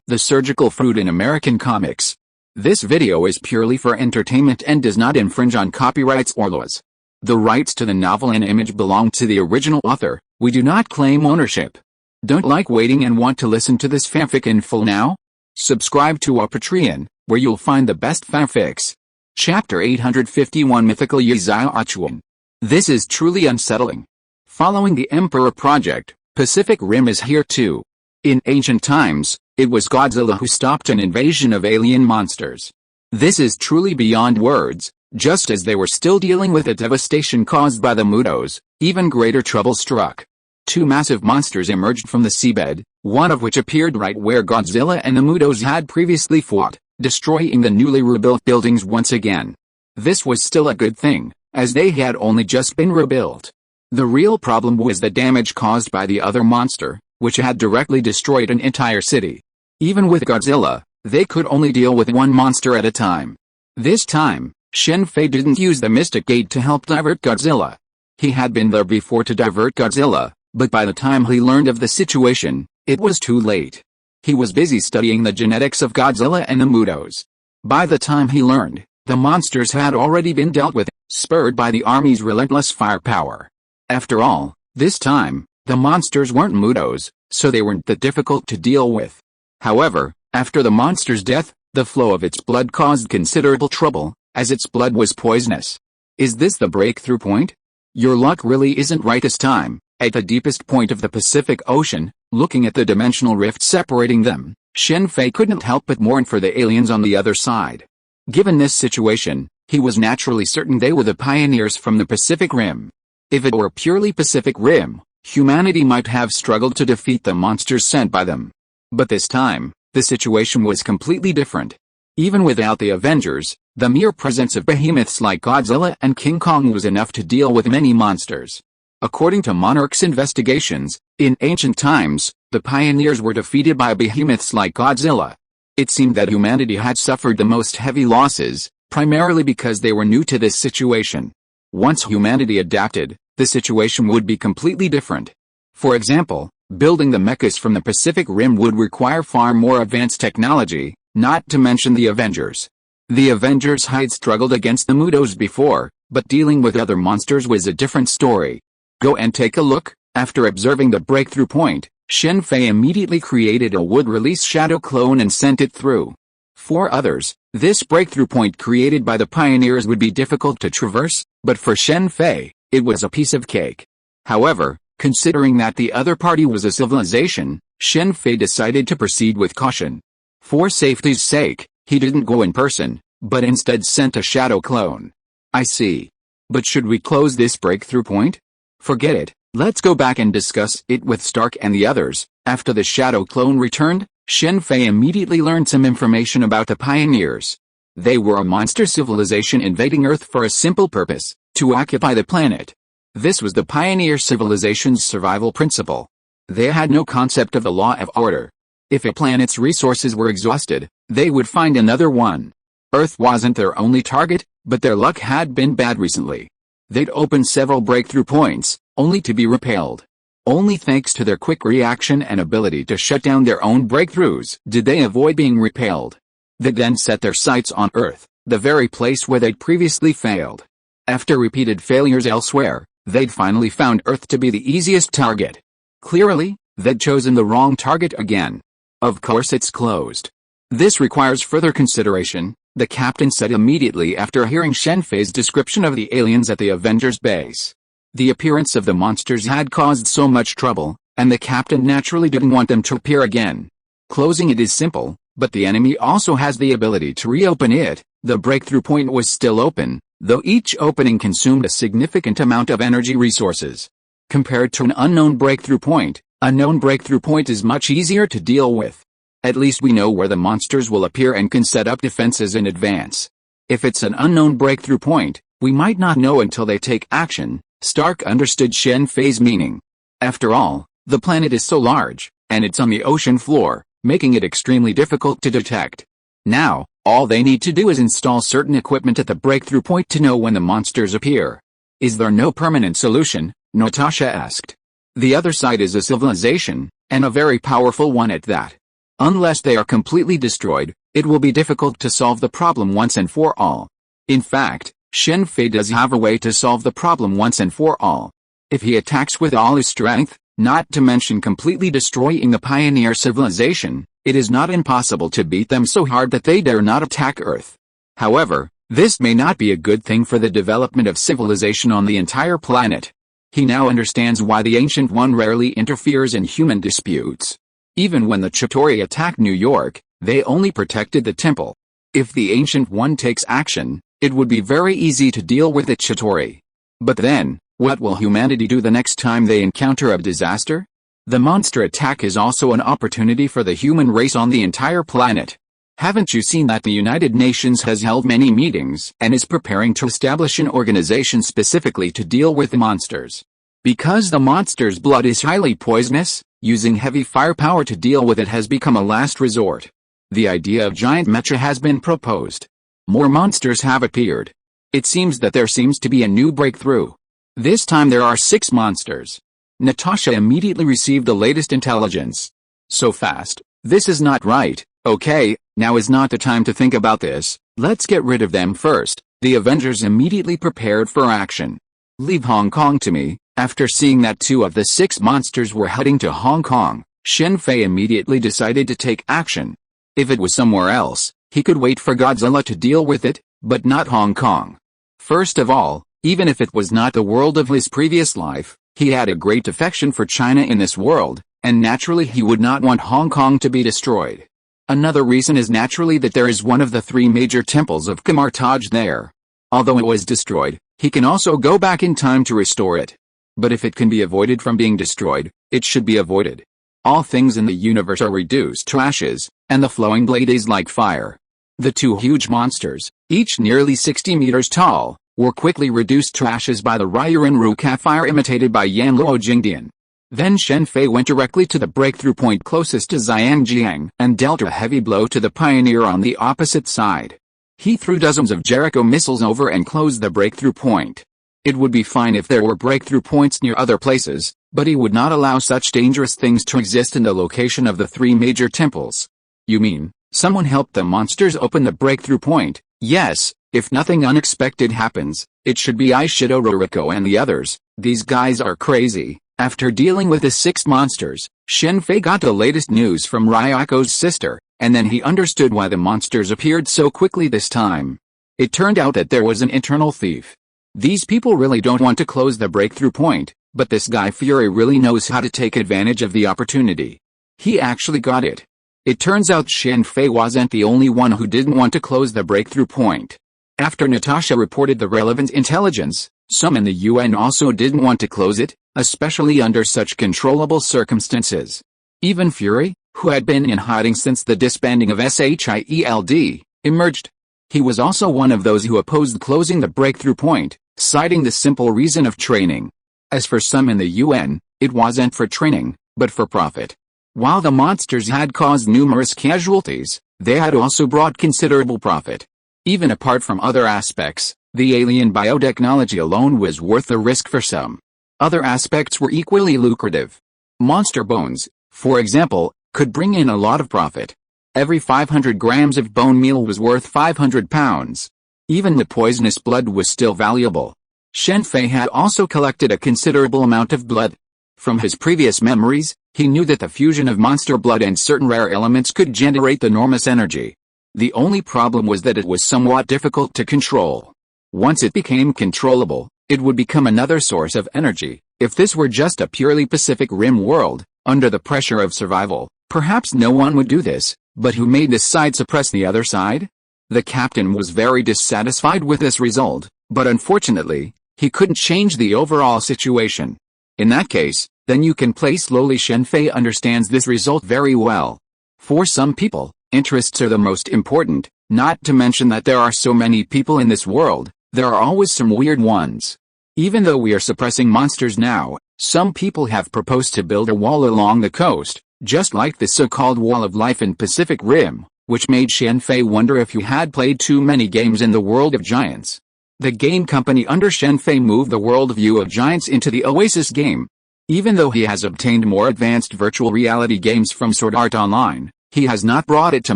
the surgical fruit in American comics. This video is purely for entertainment and does not infringe on copyrights or laws. The rights to the novel and image belong to the original author. We do not claim ownership. Don't like waiting and want to listen to this fanfic in full now? Subscribe to our Patreon, where you'll find the best fanfics. Chapter 851 Mythical Yi-Zai-Achuan. This is truly unsettling. Following the Emperor Project, Pacific Rim is here too. In ancient times, it was Godzilla who stopped an invasion of alien monsters. This is truly beyond words. Just as they were still dealing with the devastation caused by the mutates, even greater trouble struck. Two massive monsters emerged from the seabed, one of which appeared right where Godzilla and the mutates had previously fought, destroying the newly rebuilt buildings once again. This was still a good thing, as they had only just been rebuilt. The real problem was the damage caused by the other monster, which had directly destroyed an entire city. Even with Godzilla, they could only deal with one monster at a time. This time, Shen Fei didn't use the Mystic Gate to help divert Godzilla. He had been there before to divert Godzilla, but by the time he learned of the situation, it was too late. He was busy studying the genetics of Godzilla and the mutates. By the time he learned, the monsters had already been dealt with, spurred by the army's relentless firepower. After all, this time, the monsters weren't mutates, so they weren't that difficult to deal with. However, after the monster's death, the flow of its blood caused considerable trouble, as its blood was poisonous. Is this the breakthrough point? Your luck really isn't right this time. At the deepest point of the Pacific Ocean, looking at the dimensional rift separating them, Shen Fei couldn't help but mourn for the aliens on the other side. Given this situation, he was naturally certain they were the pioneers from the Pacific Rim. If it were purely Pacific Rim, humanity might have struggled to defeat the monsters sent by them. But this time, the situation was completely different. Even without the Avengers, the mere presence of behemoths like Godzilla and King Kong was enough to deal with many monsters. According to Monarch's investigations, in ancient times, the pioneers were defeated by behemoths like Godzilla. It seemed that humanity had suffered the most heavy losses, primarily because they were new to this situation. Once humanity adapted, the situation would be completely different. For example, building the mechas from the Pacific Rim would require far more advanced technology, not to mention the Avengers. The Avengers had struggled against the mutates before, but dealing with other monsters was a different story. Go and take a look. After observing the breakthrough point, Shen Fei immediately created a wood-release shadow clone and sent it through. For others, this breakthrough point created by the pioneers would be difficult to traverse, but for Shen Fei, it was a piece of cake. However, considering that the other party was a civilization, Shen Fei decided to proceed with caution. For safety's sake, he didn't go in person, but instead sent a shadow clone. I see. But should we close this breakthrough point? Forget it, let's go back and discuss it with Stark and the others. After the shadow clone returned, Shen Fei immediately learned some information about the pioneers. They were a monster civilization invading Earth for a simple purpose, to occupy the planet. This was the pioneer civilization's survival principle. They had no concept of the law of order. If a planet's resources were exhausted, they would find another one. Earth wasn't their only target, but their luck had been bad recently. They'd opened several breakthrough points, only to be repelled. Only thanks to their quick reaction and ability to shut down their own breakthroughs did they avoid being repelled. They then set their sights on Earth, the very place where they'd previously failed. After repeated failures elsewhere, they'd finally found Earth to be the easiest target. Clearly, they'd chosen the wrong target again. Of course it's closed. This requires further consideration, the captain said immediately after hearing Shen Fei's description of the aliens at the Avengers base. The appearance of the monsters had caused so much trouble, and the captain naturally didn't want them to appear again. Closing it is simple, but the enemy also has the ability to reopen it. The breakthrough point was still open, though each opening consumed a significant amount of energy resources. Compared to an unknown breakthrough point, a known breakthrough point is much easier to deal with. At least we know where the monsters will appear and can set up defenses in advance. If it's an unknown breakthrough point, we might not know until they take action. Stark understood Shen Fei's meaning. After all, the planet is so large, and it's on the ocean floor, making it extremely difficult to detect. Now, all they need to do is install certain equipment at the breakthrough point to know when the monsters appear. Is there no permanent solution? Natasha asked. The other side is a civilization, and a very powerful one at that. Unless they are completely destroyed, it will be difficult to solve the problem once and for all. In fact, Shen Fei does have a way to solve the problem once and for all. If he attacks with all his strength, not to mention completely destroying the pioneer civilization, it is not impossible to beat them so hard that they dare not attack Earth. However, this may not be a good thing for the development of civilization on the entire planet. He now understands why the Ancient One rarely interferes in human disputes. Even when the Chitauri attacked New York, they only protected the temple. If the Ancient One takes action, it would be very easy to deal with the Chitauri. But then, what will humanity do the next time they encounter a disaster? The monster attack is also an opportunity for the human race on the entire planet. Haven't you seen that the United Nations has held many meetings and is preparing to establish an organization specifically to deal with the monsters? Because the monster's blood is highly poisonous, using heavy firepower to deal with it has become a last resort. The idea of giant mecha has been proposed. More monsters have appeared. It seems that there seems to be a new breakthrough. This time there are 6 monsters. Natasha immediately received the latest intelligence. So fast, this is not right. Okay, now is not the time to think about this, let's get rid of them first. The Avengers immediately prepared for action. Leave Hong Kong to me. After seeing that 2 of the 6 monsters were heading to Hong Kong, Shen Fei immediately decided to take action. If it was somewhere else, he could wait for Godzilla to deal with it, but not Hong Kong. First of all, even if it was not the world of his previous life, he had a great affection for China in this world, and naturally he would not want Hong Kong to be destroyed. Another reason is naturally that there is one of the 3 major temples of Kamar-Taj there. Although it was destroyed, he can also go back in time to restore it. But if it can be avoided from being destroyed, it should be avoided. All things in the universe are reduced to ashes, and the flowing blade is like fire. The 2 huge monsters, each nearly 60 meters tall, were quickly reduced to ashes by the Ryuran Ruka fire imitated by Yanluo Jingdian. Then Shen Fei went directly to the breakthrough point closest to Xiangjiang and dealt a heavy blow to the pioneer on the opposite side. He threw dozens of Jericho missiles over and closed the breakthrough point. It would be fine if there were breakthrough points near other places, but he would not allow such dangerous things to exist in the location of the 3 major temples. You mean, someone helped the monsters open the breakthrough point? Yes, if nothing unexpected happens, it should be Aishido Roriko and the others. These guys are crazy. After dealing with the 6 monsters, Shen Fei got the latest news from Ryako's sister, and then he understood why the monsters appeared so quickly this time. It turned out that there was an internal thief. These people really don't want to close the breakthrough point, but this guy Fury really knows how to take advantage of the opportunity. He actually got it. It turns out Shen Fei wasn't the only one who didn't want to close the breakthrough point. After Natasha reported the relevant intelligence, some in the UN also didn't want to close it, especially under such controllable circumstances. Even Fury, who had been in hiding since the disbanding of S.H.I.E.L.D, emerged. He was also one of those who opposed closing the breakthrough point, citing the simple reason of training. As for some in the UN, it wasn't for training, but for profit. While the monsters had caused numerous casualties, they had also brought considerable profit. Even apart from other aspects, the alien biotechnology alone was worth the risk for some. Other aspects were equally lucrative. Monster bones, for example, could bring in a lot of profit. Every 500 grams of bone meal was worth 500 pounds. Even the poisonous blood was still valuable. Shen Fei had also collected a considerable amount of blood. From his previous memories, he knew that the fusion of monster blood and certain rare elements could generate enormous energy. The only problem was that it was somewhat difficult to control. Once it became controllable, it would become another source of energy. If this were just a purely Pacific Rim world, under the pressure of survival, perhaps no one would do this, but who made this side suppress the other side? The captain was very dissatisfied with this result, but unfortunately, he couldn't change the overall situation. In that case, then you can play slowly. Shen Fei understands this result very well. For some people, interests are the most important, not to mention that there are so many people in this world, there are always some weird ones. Even though we are suppressing monsters now, some people have proposed to build a wall along the coast, just like the so-called Wall of Life in Pacific Rim, which made Shen Fei wonder if he had played too many games in the World of Giants. The game company under Shen Fei moved the World View of Giants into the Oasis game. Even though he has obtained more advanced virtual reality games from Sword Art Online, He has not brought it to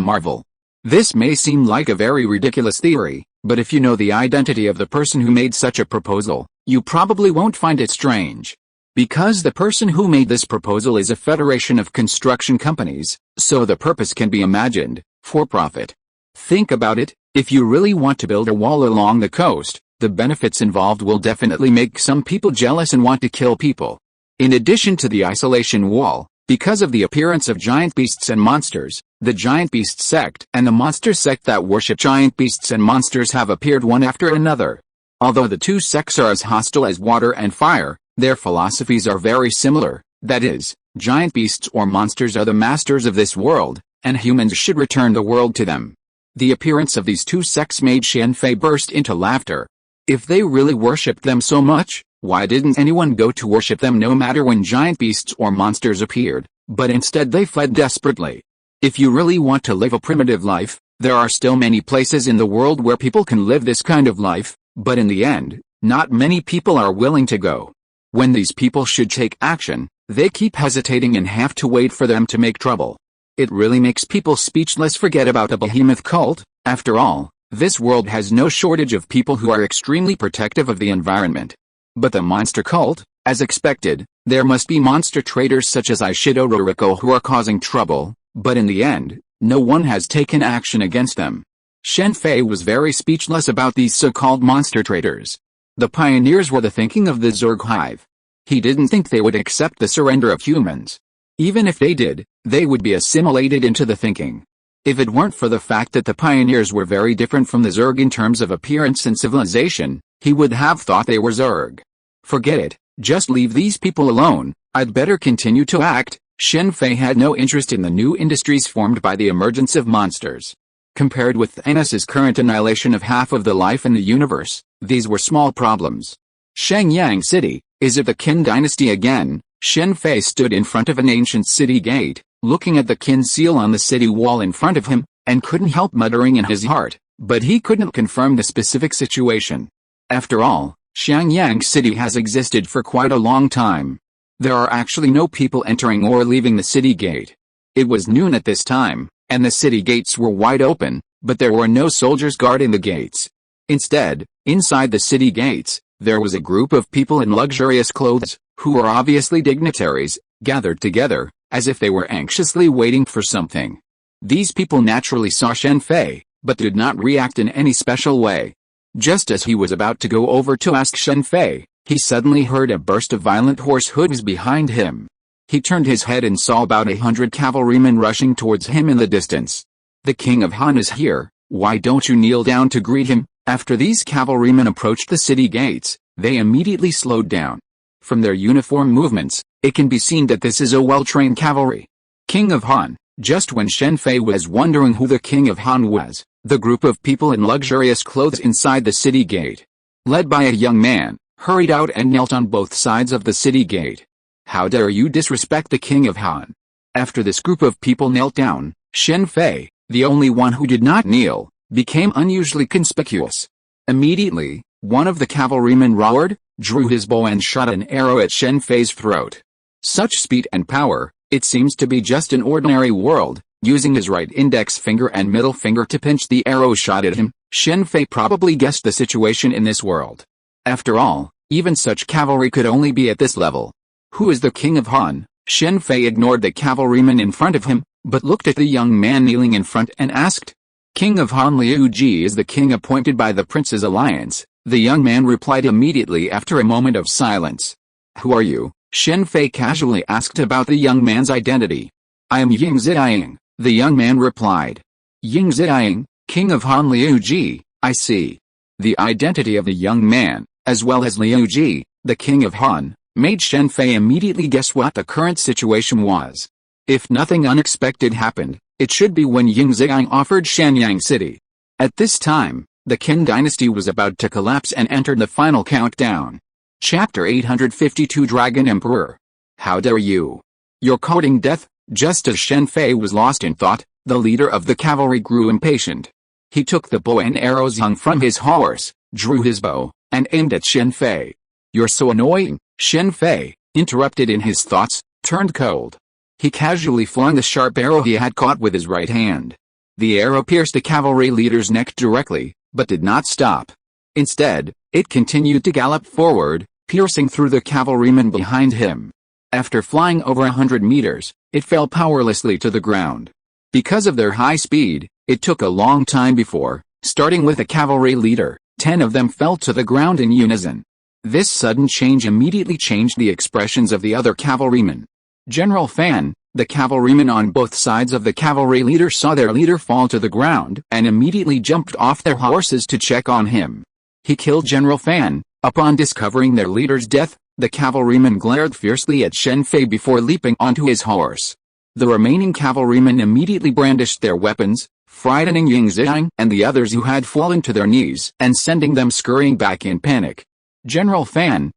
marvel. This may seem like a very ridiculous theory, but if you know the identity of the person who made such a proposal, you probably won't find it strange. Because the person who made this proposal is a federation of construction companies, so the purpose can be imagined, for profit. Think about it, if you really want to build a wall along the coast, the benefits involved will definitely make some people jealous and want to kill people. In addition to the isolation wall, because of the appearance of giant beasts and monsters, the giant beast sect and the monster sect that worship giant beasts and monsters have appeared one after another. Although the two sects are as hostile as water and fire, their philosophies are very similar, that is, giant beasts or monsters are the masters of this world, and humans should return the world to them. The appearance of these two sects made Shen Fei burst into laughter. If they really worshipped them so much, why didn't anyone go to worship them no matter when giant beasts or monsters appeared, but instead they fled desperately? If you really want to live a primitive life, there are still many places in the world where people can live this kind of life, but in the end, not many people are willing to go. When these people should take action, they keep hesitating and have to wait for them to make trouble. It really makes people speechless. Forget about a behemoth cult. After all, this world has no shortage of people who are extremely protective of the environment. But the monster cult, as expected, there must be monster traders such as S.H.I.E.L.D or Raccoon who are causing trouble, but in the end, no one has taken action against them. Shen Fei was very speechless about these so-called monster traders. The pioneers were the thinking of the Zerg hive. He didn't think they would accept the surrender of humans. Even if they did, they would be assimilated into the thinking. If it weren't for the fact that the pioneers were very different from the Zerg in terms of appearance and civilization, he would have thought they were Zerg. Forget it, just leave these people alone. I'd better continue to act. Shen Fei had no interest in the new industries formed by the emergence of monsters. Compared with Thanos' current annihilation of half of the life in the universe, these were small problems. Shenyang City, is it the Qin dynasty again? Shen Fei stood in front of an ancient city gate, looking at the Qin seal on the city wall in front of him, and couldn't help muttering in his heart, but he couldn't confirm the specific situation. After all, Shenyang City has existed for quite a long time. There are actually no people entering or leaving the city gate. It was noon at this time, and the city gates were wide open, but there were no soldiers guarding the gates. Instead, inside the city gates, there was a group of people in luxurious clothes, who were obviously dignitaries, gathered together, as if they were anxiously waiting for something. These people naturally saw Shen Fei, but did not react in any special way. Just as he was about to go over to ask Shen Fei, he suddenly heard a burst of violent horse hooves behind him. He turned his head and saw about 100 cavalrymen rushing towards him in the distance. The King of Han is here, why don't you kneel down to greet him? After these cavalrymen approached the city gates, they immediately slowed down. From their uniform movements, it can be seen that this is a well-trained cavalry. King of Han. Just when Shen Fei was wondering who the King of Han was, the group of people in luxurious clothes inside the city gate, led by a young man, hurried out and knelt on both sides of the city gate. How dare you disrespect the King of Han? After this group of people knelt down, Shen Fei, the only one who did not kneel, became unusually conspicuous. Immediately, one of the cavalrymen roared, drew his bow and shot an arrow at Shen Fei's throat. Such speed and power, it seems to be just an ordinary world. Using his right index finger and middle finger to pinch the arrow shot at him, Shen Fei probably guessed the situation in this world. After all, even such cavalry could only be at this level. Who is the King of Han? Shen Fei ignored the cavalryman in front of him, but looked at the young man kneeling in front and asked. King of Han Liu Ji is the king appointed by the Prince's Alliance, the young man replied immediately after a moment of silence. Who are you? Shen Fei casually asked about the young man's identity. I am Ying Ziying, the young man replied. Ying Ziying, King of Han Liu Ji, I see. The identity of the young man, as well as Liu Ji, the King of Han, made Shen Fei immediately guess what the current situation was. If nothing unexpected happened, it should be when Ying Ziying offered Shenyang City. At this time, the Qin dynasty was about to collapse and entered the final countdown. Chapter 852 Dragon Emperor. How dare you? You're courting death? Just as Shen Fei was lost in thought, the leader of the cavalry grew impatient. He took the bow and arrows hung from his horse, drew his bow, and aimed at Shen Fei. You're so annoying. Shen Fei, interrupted in his thoughts, turned cold. He casually flung the sharp arrow he had caught with his right hand. The arrow pierced the cavalry leader's neck directly, but did not stop. Instead, it continued to gallop forward, piercing through the cavalryman behind him. After flying over 100 meters, it fell powerlessly to the ground. Because of their high speed, it took a long time before, starting with the cavalry leader, 10 of them fell to the ground in unison. This sudden change immediately changed the expressions of the other cavalrymen. General Fan, the cavalrymen on both sides of the cavalry leader, saw their leader fall to the ground and immediately jumped off their horses to check on him. He killed General Fan. Upon discovering their leader's death, the cavalryman glared fiercely at Shen Fei before leaping onto his horse. The remaining cavalrymen immediately brandished their weapons, frightening Ying Xiang and the others who had fallen to their knees and sending them scurrying back in panic. General Fan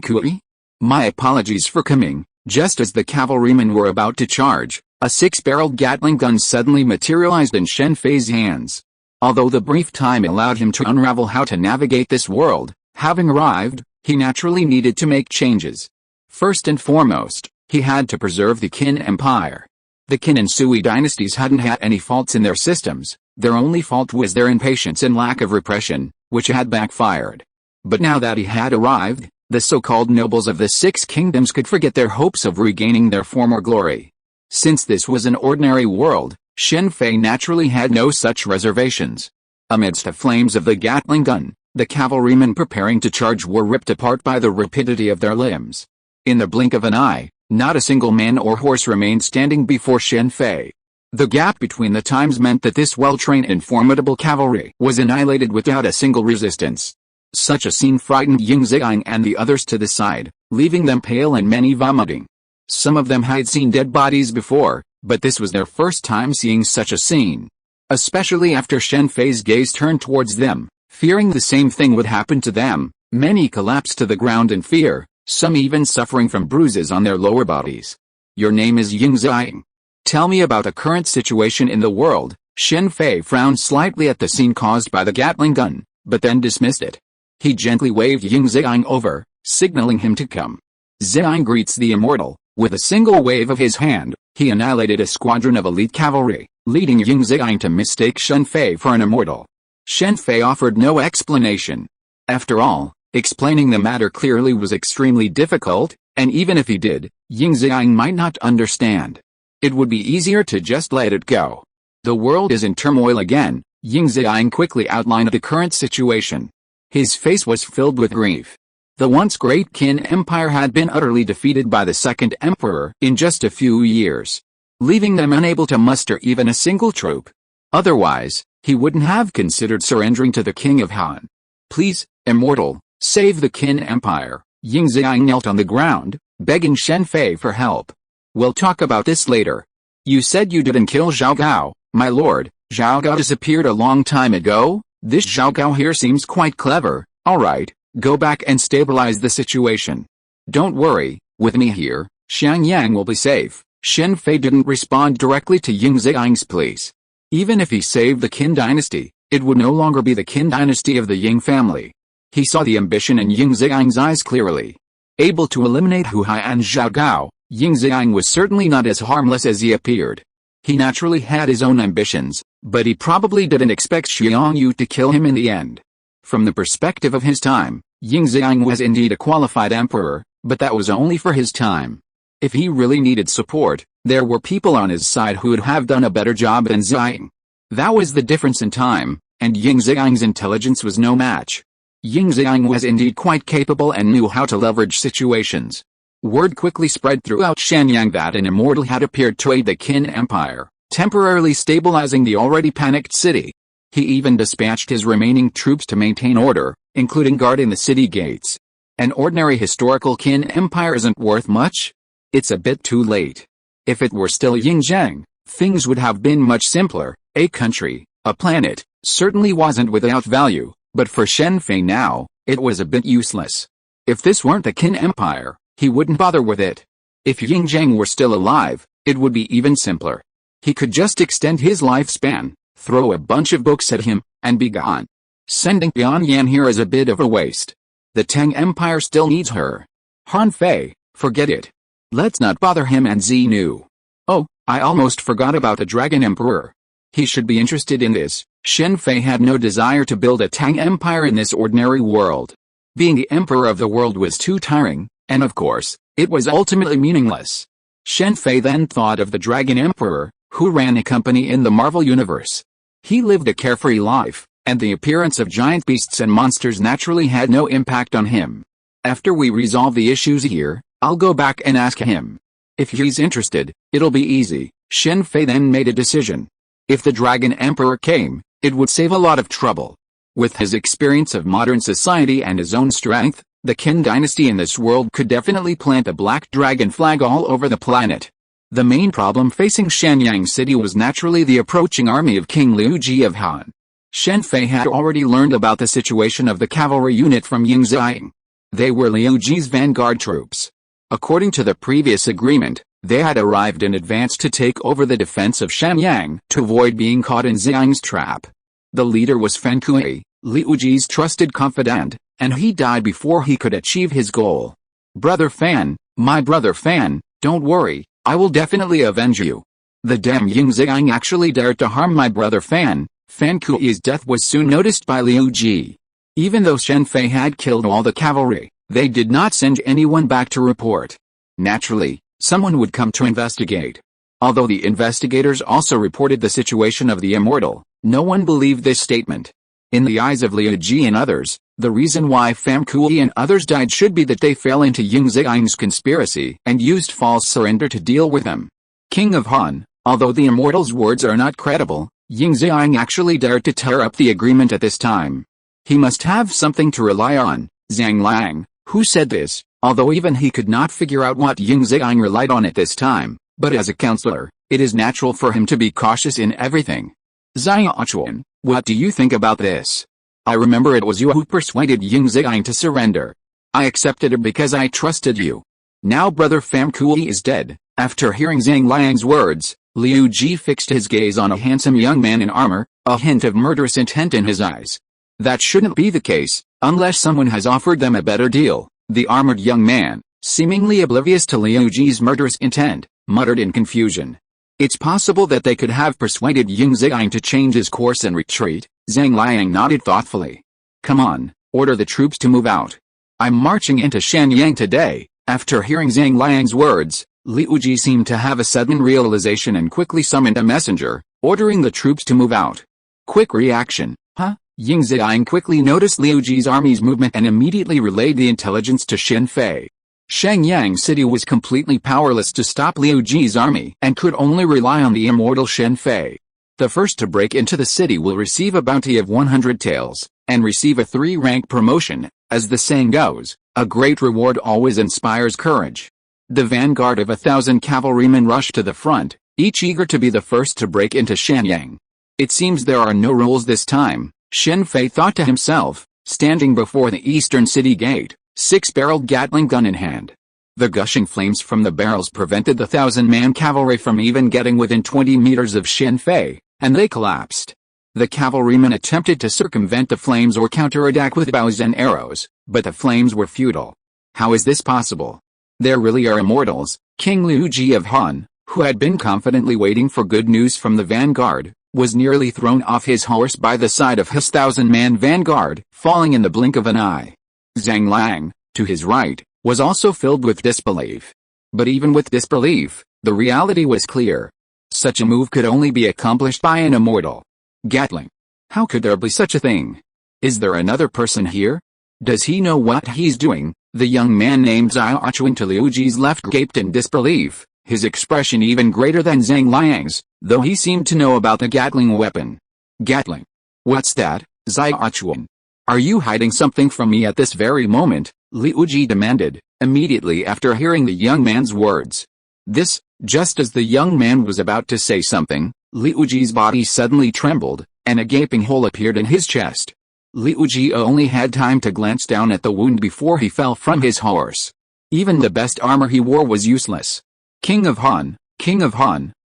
Kui? My apologies for coming. Just as the cavalrymen were about to charge, a 6-barreled Gatling gun suddenly materialized in Shen Fei's hands. Although the brief time allowed him to unravel how to navigate this world, having arrived, he naturally needed to make changes. First and foremost, he had to preserve the Qin Empire. The Qin and Sui dynasties hadn't had any faults in their systems, their only fault was their impatience and lack of repression, which had backfired. But now that he had arrived, the so-called nobles of the 6 kingdoms could forget their hopes of regaining their former glory. Since this was an ordinary world, Shen Fei naturally had no such reservations. Amidst the flames of the Gatling gun, the cavalrymen preparing to charge were ripped apart by the rapidity of their limbs. In the blink of an eye, not a single man or horse remained standing before Shen Fei. The gap between the times meant that this well-trained and formidable cavalry was annihilated without a single resistance. Such a scene frightened Ying Xiang and the others to the side, leaving them pale and many vomiting. Some of them had seen dead bodies before, but this was their first time seeing such a scene. Especially after Shen Fei's gaze turned towards them, fearing the same thing would happen to them, many collapsed to the ground in fear, some even suffering from bruises on their lower bodies. Your name is Ying Xiang. Tell me about the current situation in the world. Shen Fei frowned slightly at the scene caused by the Gatling gun, but then dismissed it. He gently waved Ying Xiang over, signaling him to come. Xiang greets the immortal. With a single wave of his hand, he annihilated a squadron of elite cavalry, leading Ying Xiang to mistake Shen Fei for an immortal. Shen Fei offered no explanation. After all, explaining the matter clearly was extremely difficult, and even if he did, Ying Xiang might not understand. It would be easier to just let it go. The world is in turmoil again. Ying Xiang quickly outlined the current situation. His face was filled with grief. The once great Qin Empire had been utterly defeated by the second emperor in just a few years, leaving them unable to muster even a single troop. Otherwise, he wouldn't have considered surrendering to the King of Han. Please, immortal, save the Qin Empire. Ying Xiang knelt on the ground, begging Shen Fei for help. We'll talk about this later. You said you didn't kill Zhao Gao, my lord. Zhao Gao disappeared a long time ago. This Zhao Gao here seems quite clever. Alright, go back and stabilize the situation. Don't worry, with me here, Xiangyang will be safe. Shen Fei didn't respond directly to Ying Xiang's pleas. Even if he saved the Qin dynasty, it would no longer be the Qin dynasty of the Ying family. He saw the ambition in Ying Xiang's eyes clearly. Able to eliminate Hu Hai and Zhao Gao, Ying Xiang was certainly not as harmless as he appeared. He naturally had his own ambitions, but he probably didn't expect Xiang Yu to kill him in the end. From the perspective of his time, Ying Xiang was indeed a qualified emperor, but that was only for his time. If he really needed support, there were people on his side who would have done a better job than Xiang. That was the difference in time, and Ying Xiang's intelligence was no match. Ying Xiang was indeed quite capable and knew how to leverage situations. Word quickly spread throughout Shenyang that an immortal had appeared to aid the Qin Empire, temporarily stabilizing the already panicked city. He even dispatched his remaining troops to maintain order, including guarding the city gates. An ordinary historical Qin Empire isn't worth much. It's a bit too late. If it were still Yingzheng, things would have been much simpler. A country, a planet, certainly wasn't without value, but for Shen Fei now, it was a bit useless. If this weren't the Qin Empire, he wouldn't bother with it. If Yingzheng were still alive, it would be even simpler. He could just extend his lifespan, throw a bunch of books at him, and be gone. Sending Pyongyang here is a bit of a waste. The Tang Empire still needs her. Han Fei, forget it. Let's not bother him and Xi Nu. I almost forgot about the Dragon Emperor. He should be interested in this. Shen Fei had no desire to build a Tang empire in this ordinary world. Being the emperor of the world was too tiring, and of course, it was ultimately meaningless. Shen Fei then thought of the Dragon Emperor, who ran a company in the Marvel Universe. He lived a carefree life, and the appearance of giant beasts and monsters naturally had no impact on him. After we resolve the issues here, I'll go back and ask him. If he's interested, it'll be easy. Shen Fei then made a decision. If the Dragon Emperor came, it would save a lot of trouble. With his experience of modern society and his own strength, the Qin dynasty in this world could definitely plant a black dragon flag all over the planet. The main problem facing Shenyang City was naturally the approaching army of King Liu Ji of Han. Shen Fei had already learned about the situation of the cavalry unit from Ying Xiang. They were Liu Ji's vanguard troops. According to the previous agreement, they had arrived in advance to take over the defense of Shenyang to avoid being caught in Xiang's trap. The leader was Fan Kui, Liu Ji's trusted confidant, and he died before he could achieve his goal. Brother Fan, my brother Fan, don't worry, I will definitely avenge you. The damn Ying Xiang actually dared to harm my brother Fan. Fan Kui's death was soon noticed by Liu Ji. Even though Shen Fei had killed all the cavalry, they did not send anyone back to report. Naturally, someone would come to investigate. Although the investigators also reported the situation of the immortal, no one believed this statement. In the eyes of Liu Ji and others, the reason why Fan Kui and others died should be that they fell into Ying Xiang's conspiracy and used false surrender to deal with them. King of Han, although the immortal's words are not credible, Ying Xiang actually dared to tear up the agreement at this time. He must have something to rely on. Zhang Lang, who said this, although even he could not figure out what Ying Xiang relied on at this time, but as a counselor, it is natural for him to be cautious in everything. Xiaochuan, what do you think about this? I remember it was you who persuaded Ying Xiang to surrender. I accepted it because I trusted you. Now brother Fan Kui is dead. After hearing Zhang Lang's words, Liu Ji fixed his gaze on a handsome young man in armor, a hint of murderous intent in his eyes. That shouldn't be the case, unless someone has offered them a better deal. The armored young man, seemingly oblivious to Liu Ji's murderous intent, muttered in confusion. It's possible that they could have persuaded Ying Xiang to change his course and retreat. Zhang Lang nodded thoughtfully. Come on, order the troops to move out. I'm marching into Shenyang today. After hearing Zhang Lang's words, Liu Ji seemed to have a sudden realization and quickly summoned a messenger, ordering the troops to move out. Quick reaction, huh? Ying Xiang quickly noticed Liu Ji's army's movement and immediately relayed the intelligence to Shen Fei. Shenyang City was completely powerless to stop Liu Ji's army and could only rely on the immortal Shen Fei. The first to break into the city will receive a bounty of 100 taels, and receive a 3-rank promotion. As the saying goes, a great reward always inspires courage. The vanguard of 1,000 cavalrymen rushed to the front, each eager to be the first to break into Shenyang. It seems there are no rules this time, Shen Fei thought to himself, standing before the eastern city gate, 6-barreled Gatling gun in hand. The gushing flames from the barrels prevented the 1,000-man cavalry from even getting within 20 meters of Shen Fei, and they collapsed. The cavalrymen attempted to circumvent the flames or counterattack with bows and arrows, but the flames were futile. How is this possible? There really are immortals. King Liu Ji of Han, who had been confidently waiting for good news from the vanguard, was nearly thrown off his horse by the side of his 1,000-man vanguard, falling in the blink of an eye. Zhang Lang, to his right, was also filled with disbelief. But even with disbelief, the reality was clear. Such a move could only be accomplished by an immortal. Gatling. How could there be such a thing? Is there another person here? Does he know what he's doing? The young man named Xiaochuan to Liu Ji's left gaped in disbelief, his expression even greater than Zhang Lang's, though he seemed to know about the Gatling weapon. Gatling. What's that, Xiaochuan? Are you hiding something from me at this very moment? Liu Ji demanded, immediately after hearing the young man's words. Just as the young man was about to say something, Liu Ji's body suddenly trembled, and a gaping hole appeared in his chest. Liu Ji only had time to glance down at the wound before he fell from his horse. Even the best armor he wore was useless. King of Han,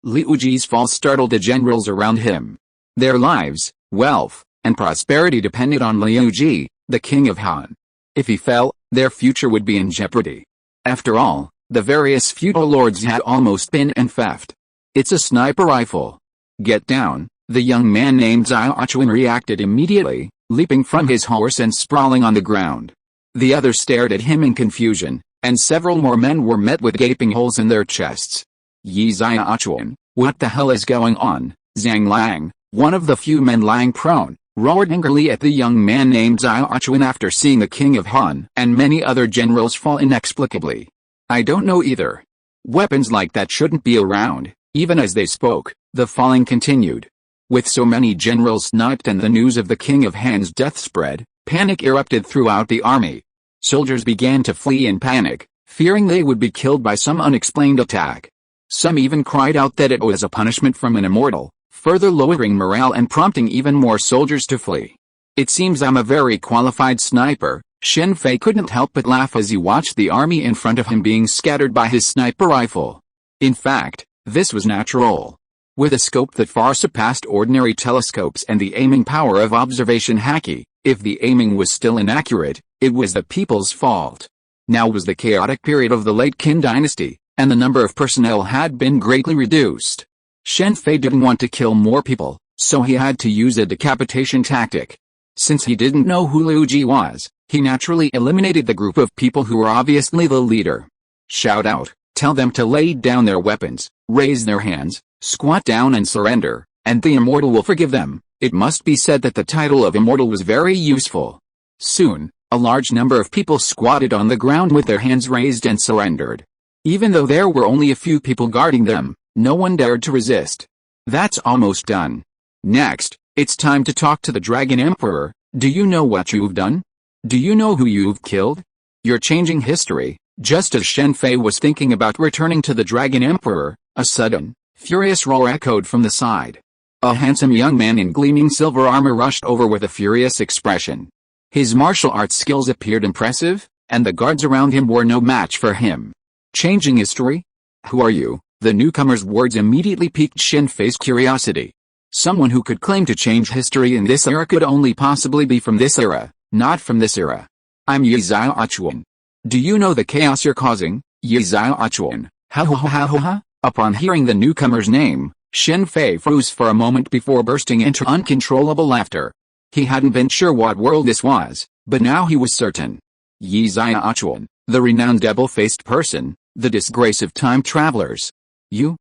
Liu Ji's fall startled the generals around him. Their lives, wealth, and prosperity depended on Liu Ji, the king of Han. If he fell, their future would be in jeopardy. After all, the various feudal lords had almost been enfeoffed. It's a sniper rifle. Get down. The young man named Zhao reacted immediately, leaping from his horse and sprawling on the ground. The others stared at him in confusion, and several more men were met with gaping holes in their chests. Yi Zhao, what the hell is going on? Zhang Lang, one of the few men lying prone, roared angrily at the young man named Zhao after seeing the king of Han and many other generals fall inexplicably. I don't know either. Weapons like that shouldn't be around. Even as they spoke, the falling continued. With so many generals sniped and the news of the king of Han's death spread, panic erupted throughout the army. Soldiers began to flee in panic, fearing they would be killed by some unexplained attack. Some even cried out that it was a punishment from an immortal, further lowering morale and prompting even more soldiers to flee. It seems I'm a very qualified sniper. Shen Fei couldn't help but laugh as he watched the army in front of him being scattered by his sniper rifle. In fact, this was natural. With a scope that far surpassed ordinary telescopes and the aiming power of observation haki, if the aiming was still inaccurate, it was the people's fault. Now was the chaotic period of the late Qin dynasty, and the number of personnel had been greatly reduced. Shen Fei didn't want to kill more people, so he had to use a decapitation tactic. Since he didn't know who Liu Ji was, he naturally eliminated the group of people who were obviously the leader. Shout out, tell them to lay down their weapons, raise their hands, squat down and surrender, and the immortal will forgive them. It must be said that the title of immortal was very useful. Soon, a large number of people squatted on the ground with their hands raised and surrendered. Even though there were only a few people guarding them, no one dared to resist. That's almost done. Next, it's time to talk to the Dragon Emperor. Do you know what you've done? Do you know who you've killed? You're changing history. Just as Shen Fei was thinking about returning to the Dragon Emperor, a sudden, furious roar echoed from the side. A handsome young man in gleaming silver armor rushed over with a furious expression. His martial arts skills appeared impressive, and the guards around him were no match for him. Changing history? Who are you? The newcomer's words immediately piqued Shen Fei's curiosity. Someone who could claim to change history in this era could only possibly be from this era, not from this era. I'm Yi Zhao. Do you know the chaos you're causing, Yi Zhao? Ha ha ha ha ha. Upon hearing the newcomer's name, Shen Fei froze for a moment before bursting into uncontrollable laughter. He hadn't been sure what world this was, but now he was certain. Yi Zhao, the renowned double-faced person, the disgrace of time travelers. You,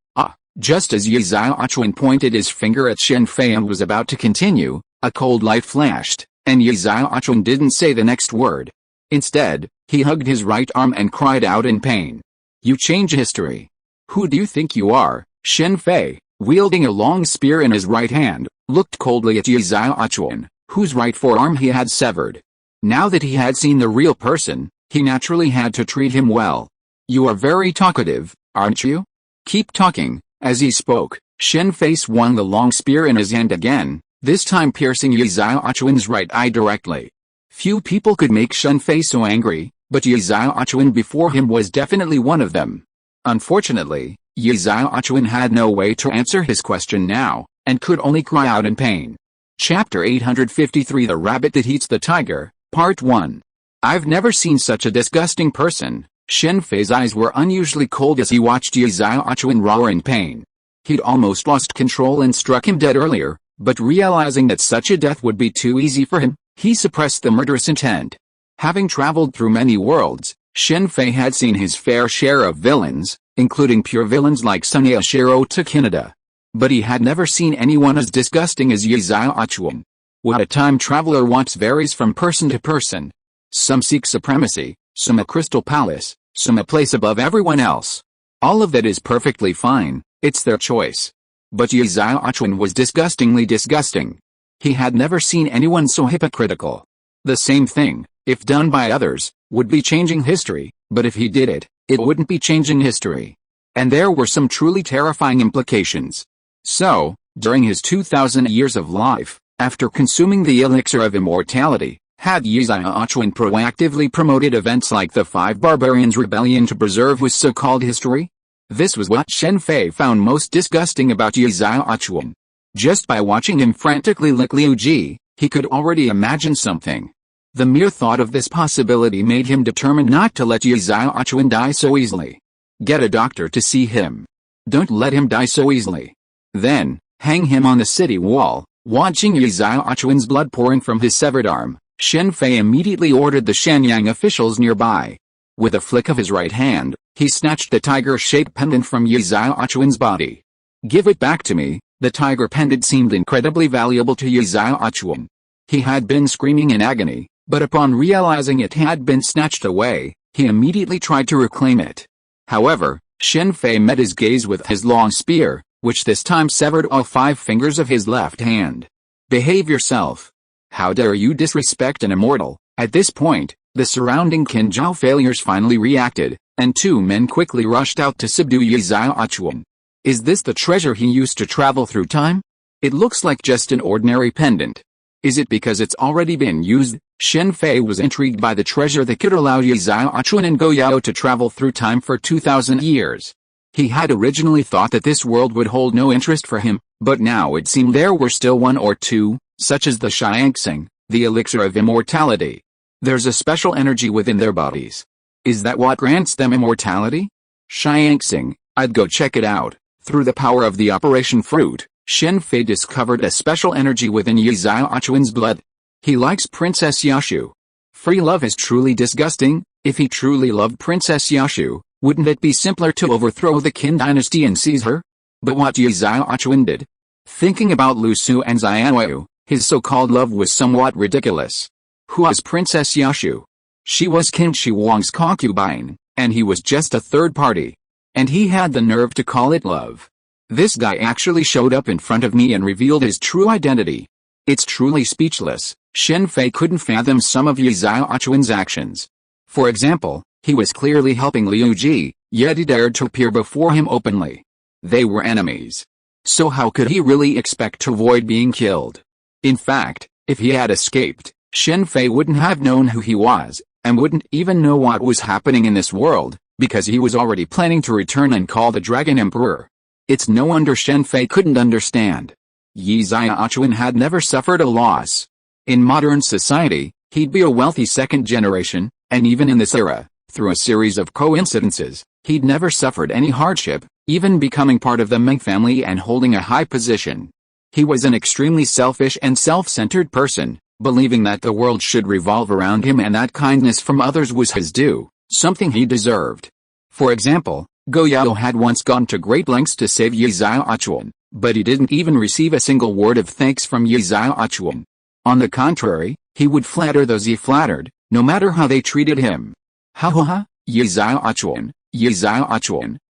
Just as Yi Zhao pointed his finger at Shen Fei and was about to continue, a cold light flashed, and Yi Zhao didn't say the next word. Instead, he hugged his right arm and cried out in pain. You change history. Who do you think you are? Shen Fei, wielding a long spear in his right hand, looked coldly at Yi Zhao, whose right forearm he had severed. Now that he had seen the real person, he naturally had to treat him well. You are very talkative, aren't you? Keep talking. As he spoke, Shen Fei swung the long spear in his hand again, this time piercing Yi Zhao's right eye directly. Few people could make Shen Fei so angry, but Yi Zhao before him was definitely one of them. Unfortunately, Yi Zhao had no way to answer his question now, and could only cry out in pain. Chapter 853 The Rabbit That Eats the Tiger, Part 1. I've never seen such a disgusting person. Shen Fei's eyes were unusually cold as he watched Yi Zhao roar in pain. He'd almost lost control and struck him dead earlier, but realizing that such a death would be too easy for him, he suppressed the murderous intent. Having traveled through many worlds, Shen Fei had seen his fair share of villains, including pure villains like Suneo to Canada. But he had never seen anyone as disgusting as Yi Zhao. What a time traveler wants varies from person to person. Some seek supremacy, some a crystal palace, some a place above everyone else. All of that is perfectly fine, it's their choice. But Yi Zhao was disgustingly disgusting. He had never seen anyone so hypocritical. The same thing, if done by others, would be changing history, but if he did it, it wouldn't be changing history. And there were some truly terrifying implications. So, during his 2,000 years of life, after consuming the elixir of immortality, had Yi Zhao proactively promoted events like the Five Barbarians Rebellion to preserve his so-called history? This was what Shen Fei found most disgusting about Yi Zhao. Just by watching him frantically lick Liu Ji, he could already imagine something. The mere thought of this possibility made him determined not to let Yi Zhao die so easily. Get a doctor to see him. Don't let him die so easily. Then, hang him on the city wall." Watching Yi Xiaochuan's blood pouring from his severed arm, Shen Fei immediately ordered the Shenyang officials nearby. With a flick of his right hand, he snatched the tiger-shaped pendant from Yi Xiaochuan's body. "Give it back to me." The tiger pendant seemed incredibly valuable to Yi Xiaochuan. He had been screaming in agony, but upon realizing it had been snatched away, he immediately tried to reclaim it. However, Shen Fei met his gaze with his long spear, which this time severed all 5 fingers of his left hand. "Behave yourself. How dare you disrespect an immortal?" At this point, the surrounding Qinjiao failures finally reacted, and 2 men quickly rushed out to subdue Yi Xiaochuan. Is this the treasure he used to travel through time? It looks like just an ordinary pendant. Is it because it's already been used? Shen Fei was intrigued by the treasure that could allow Yi Xiaochuan and Go Yao to travel through time for 2,000 years. He had originally thought that this world would hold no interest for him, but now it seemed there were still 1 or 2, such as the Xiangxing, the elixir of immortality. There's a special energy within their bodies. Is that what grants them immortality? Xiangxing, I'd go check it out. Through the power of the Operation Fruit, Shen Fei discovered a special energy within Yi Xiaochuan's blood. He likes Princess Yashu. Free love is truly disgusting. If he truly loved Princess Yashu, wouldn't it be simpler to overthrow the Qin dynasty and seize her? But what Yi Xiaochuan did? Thinking about Lu Su and Xianwei, his so-called love was somewhat ridiculous. Who was Princess Yashu? She was Qin Shi Huang's concubine, and he was just a third party. And he had the nerve to call it love. This guy actually showed up in front of me and revealed his true identity. It's truly speechless. Shen Fei couldn't fathom some of Yi Xiaochuan's actions. For example, he was clearly helping Liu Ji, yet he dared to appear before him openly. They were enemies. So how could he really expect to avoid being killed? In fact, if he had escaped, Shen Fei wouldn't have known who he was, and wouldn't even know what was happening in this world, because he was already planning to return and call the Dragon Emperor. It's no wonder Shen Fei couldn't understand. Yi Xiaochuan had never suffered a loss. In modern society, he'd be a wealthy second generation, and even in this era, through a series of coincidences, he'd never suffered any hardship, even becoming part of the Meng family and holding a high position. He was an extremely selfish and self-centered person, believing that the world should revolve around him and that kindness from others was his due, something he deserved. For example, Go Yao had once gone to great lengths to save Yi Xiaochuan, but he didn't even receive a single word of thanks from Yi Xiaochuan. On the contrary, he would flatter those he flattered, no matter how they treated him. Ha ha ha, Yi Xiaochuan,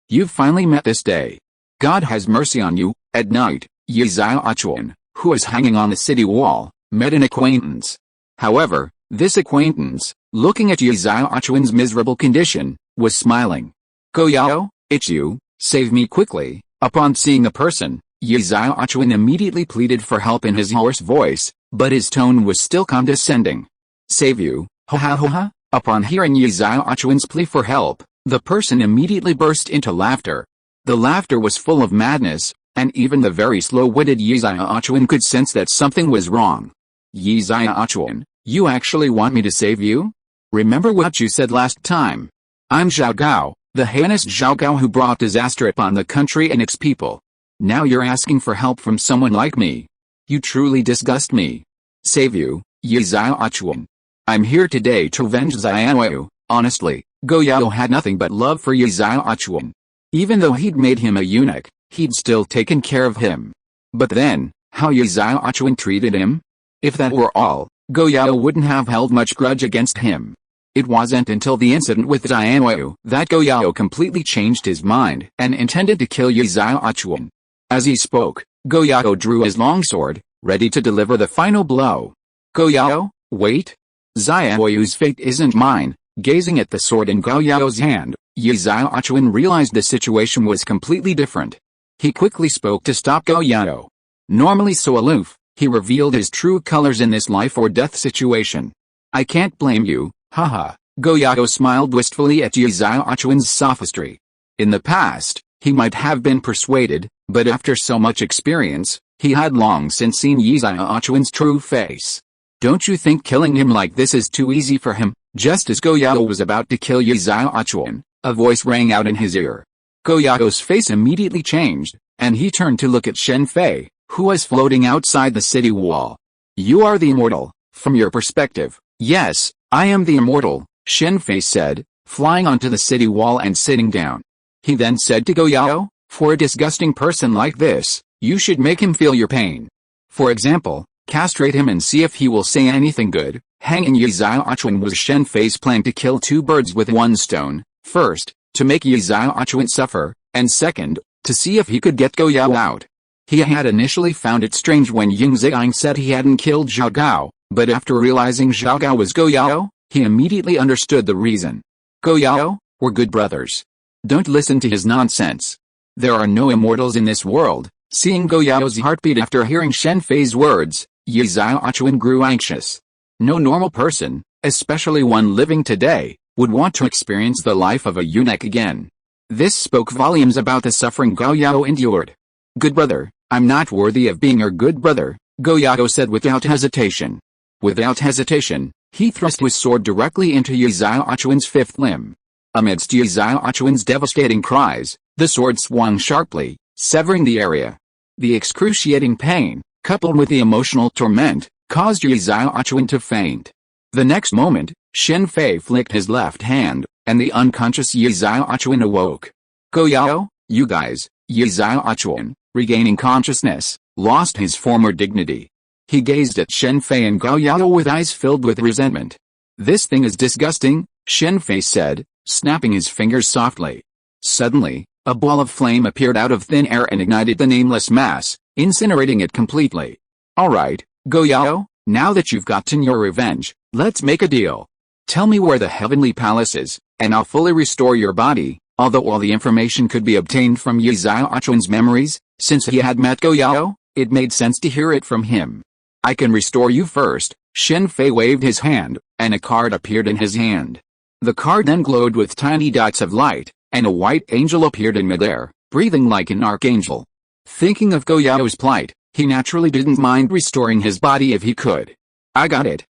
you've finally met this day. God has mercy on you. At night, Yi Xiaochuan, who was hanging on the city wall, met an acquaintance. However, this acquaintance, looking at Yi Xiaochuan's miserable condition, was smiling. Go Yao, it's you, save me quickly. Upon seeing the person, Yi Xiaochuan immediately pleaded for help in his hoarse voice, but his tone was still condescending. Save you, ha ha ha ha. Upon hearing Yi Xiaochuan's plea for help, the person immediately burst into laughter. The laughter was full of madness, and even the very slow-witted Yi Xiaochuan could sense that something was wrong. Yi Xiaochuan, you actually want me to save you? Remember what you said last time. I'm Zhao Gao, the heinous Zhao Gao who brought disaster upon the country and its people. Now you're asking for help from someone like me. You truly disgust me. Save you, Yi Xiaochuan. I'm here today to avenge Xianwei. Honestly, Go Yao had nothing but love for Yi Xiaochuan. Even though he'd made him a eunuch, he'd still taken care of him. But then, how Yi Xiaochuan treated him? If that were all, Go Yao wouldn't have held much grudge against him. It wasn't until the incident with Xianwei that Go Yao completely changed his mind and intended to kill Yi Xiaochuan. As he spoke, Go Yao drew his longsword, ready to deliver the final blow. Go Yao, wait. Xianwei's fate isn't mine. Gazing at the sword in Go Yao's hand, Yi Xiaochuan realized the situation was completely different. He quickly spoke to stop Go Yao. Normally so aloof, he revealed his true colors in this life or death situation. I can't blame you, haha. Go Yao smiled wistfully at Yi Xiaochuan's sophistry. In the past, he might have been persuaded, but after so much experience, he had long since seen Yi Xiaochuan's true face. Don't you think killing him like this is too easy for him? Just as Go Yao was about to kill Yi Xiaochuan, a voice rang out in his ear. Yao's face immediately changed, and he turned to look at Shen Fei, who was floating outside the city wall. You are the immortal, from your perspective. Yes, I am the immortal, Shen Fei said, flying onto the city wall and sitting down. He then said to Yao, for a disgusting person like this, you should make him feel your pain. For example, castrate him and see if he will say anything good. Hanging Zhao was Shen Fei's plan to kill two birds with one stone. First, to make Zhao suffer, and second, to see if he could get Yao out. He had initially found it strange when Ying Ziyang said he hadn't killed Zhao Gao, but after realizing Zhao Gao was Yao, he immediately understood the reason. Yao, we're good brothers. Don't listen to his nonsense. There are no immortals in this world. Seeing Yao's heartbeat after hearing Shen Fei's words, Zhao grew anxious. No normal person, especially one living today, would want to experience the life of a eunuch again. This spoke volumes about the suffering Yao endured. Good brother, I'm not worthy of being your good brother, Yao said without hesitation. Without hesitation, he thrust his sword directly into Zhao's fifth limb. Amidst Zhao's devastating cries, the sword swung sharply, severing the area. The excruciating pain, coupled with the emotional torment, caused Zhao to faint. The next moment, Shen Fei flicked his left hand, and the unconscious Zhao awoke. Yao, you guys, Zhao, regaining consciousness, lost his former dignity. He gazed at Shen Fei and Yao with eyes filled with resentment. This thing is disgusting, Shen Fei said, snapping his fingers softly. Suddenly, a ball of flame appeared out of thin air and ignited the nameless mass, incinerating it completely. Alright, Yao, now that you've gotten your revenge, let's make a deal. Tell me where the Heavenly Palace is, and I'll fully restore your body. Although all the information could be obtained from Zhao's memories, since he had met Yao, it made sense to hear it from him. I can restore you first. Shen Fei waved his hand, and a card appeared in his hand. The card then glowed with tiny dots of light, and a white angel appeared in midair, breathing like an archangel. Thinking of Yao's plight, he naturally didn't mind restoring his body if he could. I got it.